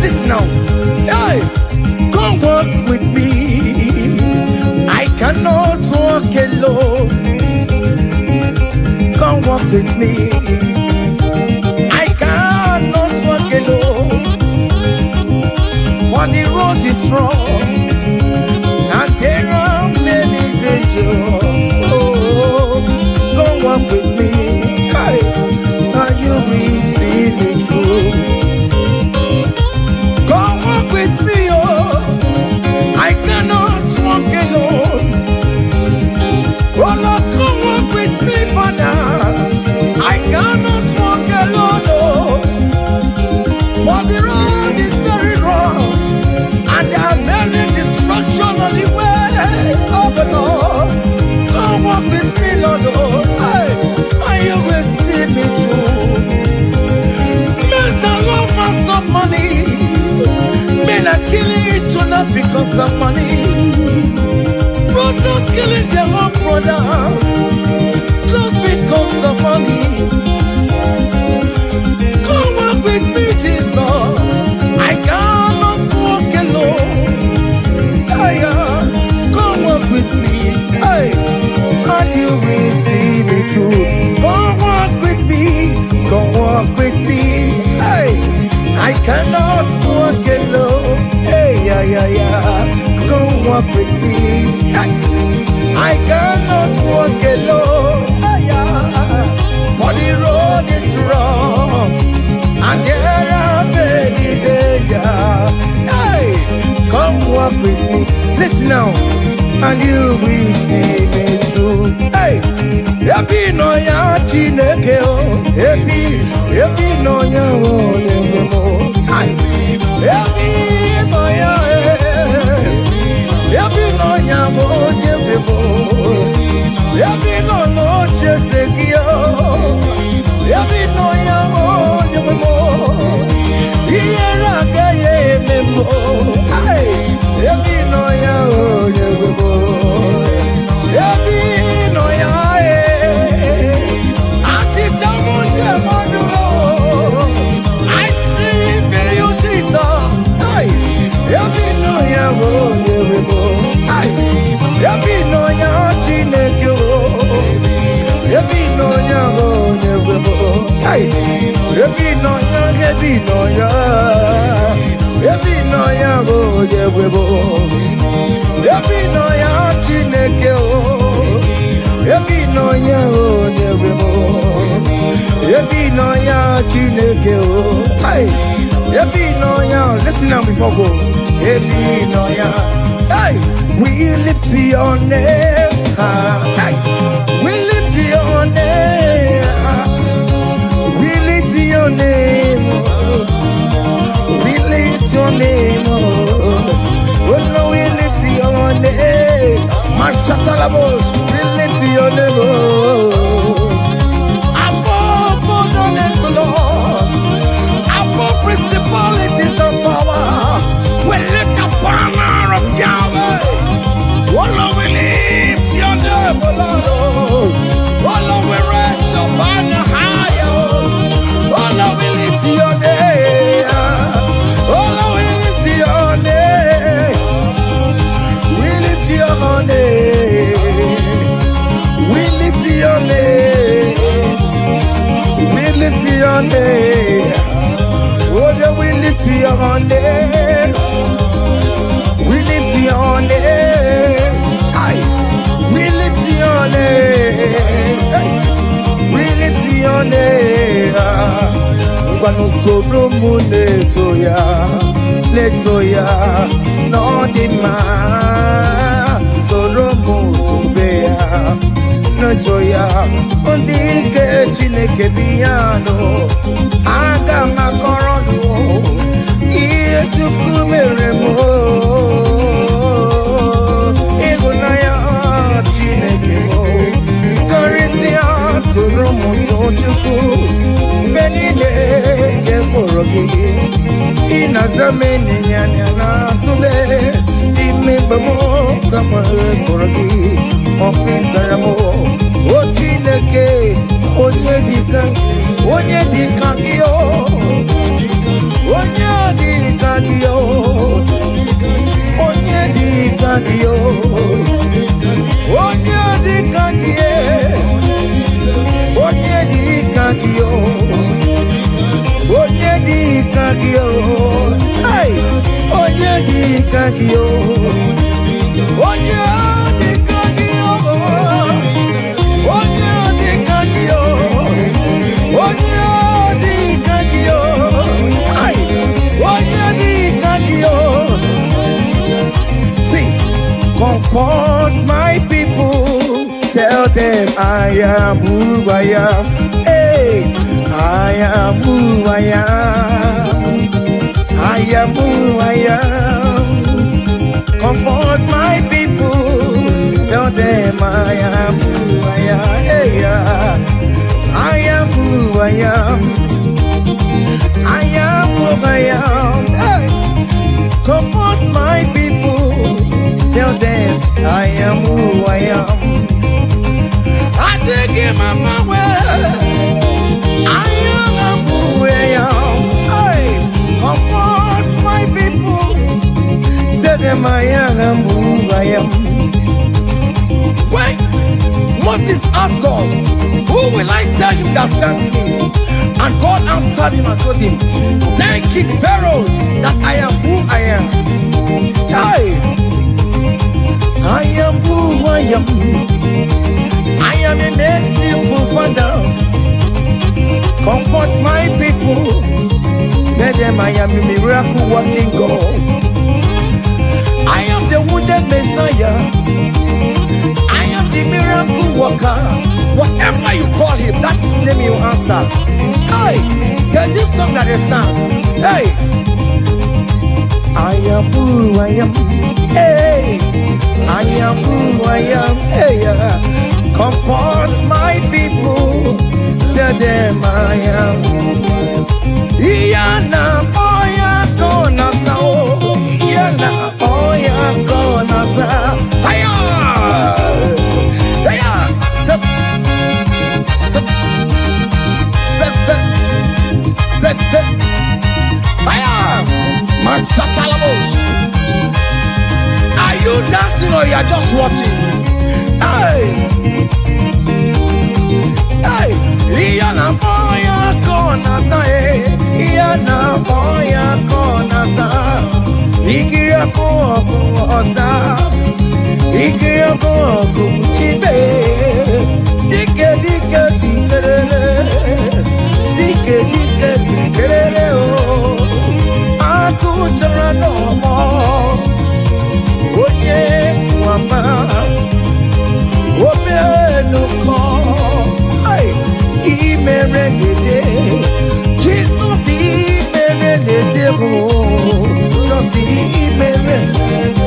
Listen now. Hey, come walk with me. I cannot walk alone. Come walk with me. I cannot walk alone. For the road is wrong, and there are many dangers. Oh, come walk with me. Hey, and you will see me through. Come walk with me, oh. I cannot walk alone. Oh Lord, come walk with me, Father. I cannot walk alone, oh. For the road is very wrong, and there are many distractions on the way. Oh the Lord, come walk with me, Lord, oh. Hey, and you will see me through. Men are lovers of money. Men are killing each other because of money. Brothers killing their own brothers just because of money. Come walk with me, Jesus. I cannot walk alone. Come walk with me, hey, and you will see me through. Come walk with me, come walk with me, hey. I cannot walk alone. Hey, come walk with me. Hey. I cannot walk alone. Hey, for the road is wrong, and there are many dangers. Hey, come walk with me. Listen now, and you will see me through. Hey, happy no ya chineke o. Happy no ya o nyemo. Hey, happy no ya happy no ya o nyemo. Happy no chesekio. Happy no ya o nyemo. Iyera kaye memo. Hey, happy no ya o nyemo. Happy no ya Ati tamunje manulo. I thank you, Jesus. Hey, happy no ya o nyemo. Hey, happy no ya chineke o. Happy no ya o nyemo. Hey, happy no ya happy no ya o nyemo. Happy no ya chineke o. Happy no ya o nyemo. Happy no ya chineke o. Hey, happy no ya. Listen now before go. Happy no ya. Hey, we lift your name. Hey, we lift your name. We lift your name. We lift your name. Oh no, we lift your name. Mashatalabos, we lift your name. Above all names, Lord. Above principalities and power. We lift the banner of Yahweh. Oh Lord, we lift your name, oh Lord. Oh Lord, we raise your banner higher. Oh Lord, we lift your name. Oh Lord, we lift your name. We lift your name. We lift your name. We lift your name. Oh Lord, we lift your name. We lift your name. Aye. We lift your name. We lift your name. Ngwanu soro mu letoya, no dima. Soro mu tubeya, notoya. Ondike chineke biyano, aga makorodo. Iye chukwu mere mo. Ịhụnanya Chineke mo. Karịsịa soro m Chukwu. Mgbe niile nke mkpụrụ gị. Ị na-aza m enyi ya na-azụ m. Ime mgbe m ka m kpọrọ gị. Ọ kpịsara m. O Chineke, onye dịka gị o. kagio. Hey, onye di kagio. Onye di kagio. Onye di kagio. Onye di kagio. Hey, onye di kagio. See, comfort my people. Tell them I am who I am. Hey, I am who I am. I am who I am. Comfort my people. Tell them I am who I am. Hey, I am who I am. I am who I am. Hey, comfort my people. Tell them I am who I am. I take him my way. I am who I am. Hey, comfort my people. Tell them I am who I am. Wait, Moses asked God, who will I tell him that sent me? And God answered him and told him, thank King Pharaoh that I am who I am. Hey, I am who I am. I am a merciful Father. Comfort my people. Tell them I am a miracle working God. I am the wounded Messiah. I am the miracle worker. Whatever you call him, that is the name you answer. Hey, there's this song that is sung. Hey, I am who I am. Hey, I am who I am. Hey, comfort my people. Tell them I am. Iyana oya kona sao. Iyana oya kona sao. Hiya, hiya. Step, step, step, step, step. Hiya, Mashatalamos. Are you dancing or you are just watching? Hey, hey, Iyana oya kona sao. Iyana oya kona sao. Ikiya koko osa. Ikiya koko chibe. Dike dike dikerere. Dike dike dikerere oh. Aku jara no mo. Onye mwamba. Obe no ko. Ay, imere gede. Jesus imere gede oh. Jesus imere.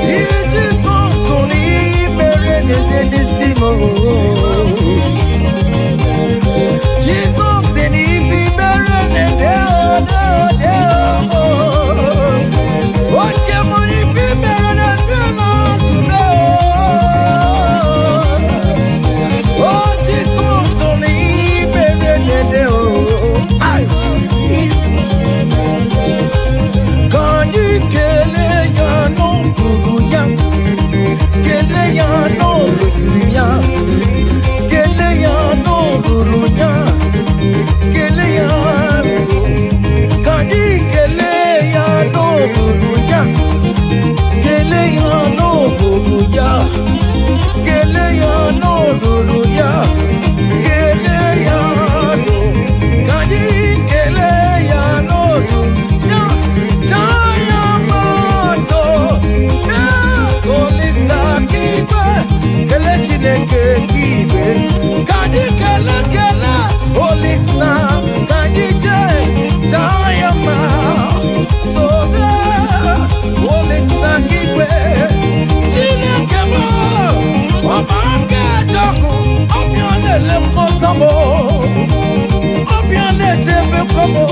Jesus soni imere gede disimo. Jesus eni imere gede oh. Okay, mo imere gede no tume oh. Oh, Jesus soni imere gede oh. Ay. Kanyi kele ya no kuruya, kele ya no lusuya, kele ya no kuruya, kele ya. Kanyi kele ya no kuruya, kele ya no kuruya, kele ya no kuruya, kele ya no. Kanyi kele ya no kuruya. Jaya mato, kolisa kibe, kele chineke kibe, kadi kele kele, kolisa kadi je, jaya mato, kolisa kibe, chineke mo, wabange jaku, obiane lemkotamo, obiane jebe komo.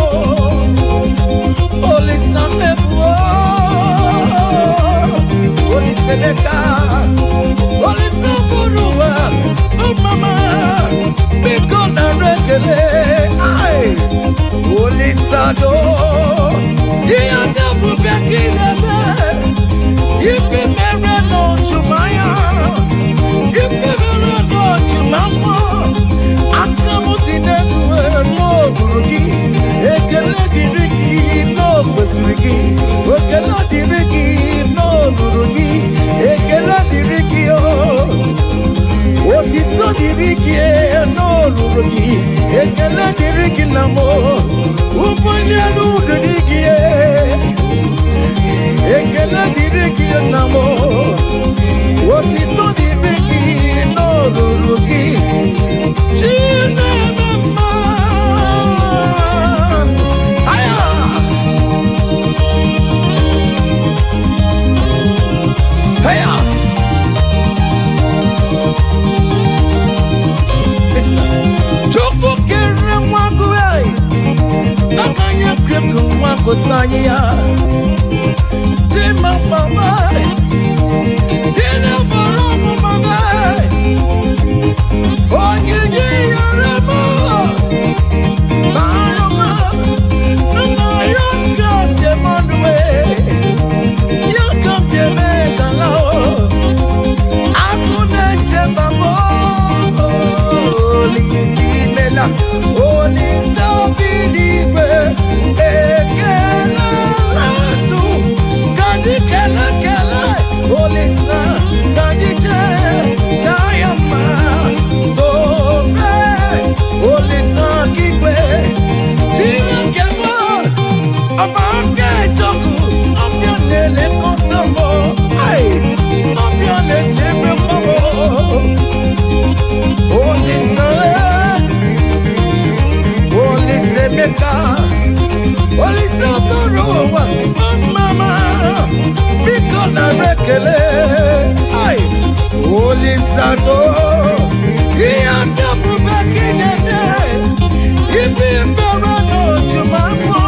Holy Samepo, Holy Sebeka, Holy Saburua, oh mama, Bikona Rekele, ay, Holy Sado, Yata Bubekina, Yipi Merano Chumaya, Yipi Merano Chumama, Akamuti Nebu, no Buruki, Ekele Diriki, no dịrị gị n'olulu gị, ekele dịrị gị na mụ, ụbọchị elu dịrị gị, ekele dịrị gị na mụ, otito dịrị gị n'olulu gị, Chineke mma. Aya! Aya! Chukwu kere nwa gụ akanya kekụ nwa gụtanye ya, Chima mama, Chine bọrọ ọmụmama, onyinye yere mụ, barụma, nna ya kapte mọdụwe, ya kapte megala o, akụ na-echeba mụ, olisi mela, olisi obi n'igwe, ekele ladụ, kadi kele kele, olisi kadi je, dayama, sobe, olisi kigwe, Chineke mụ, ọba nke jogu, ọbịa na-elekọta mụ, ọbịa na-echebe mụ, olisi Meka, Olisa Borowa, Mama, Biko na Rekele, Ay, Olisa Do, Iyanta Bubaki Nene, Ifi Mbera no Jumako,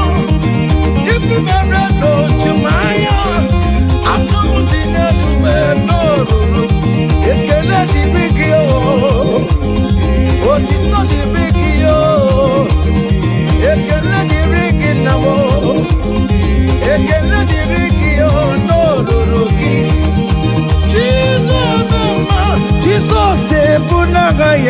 Ifi Mbera no Jumaya, Akonu Dineluwe no Ruru, Ekele di Bigio, Otito di Bigio, ekele dịrị gị na mụ, ekele dịrị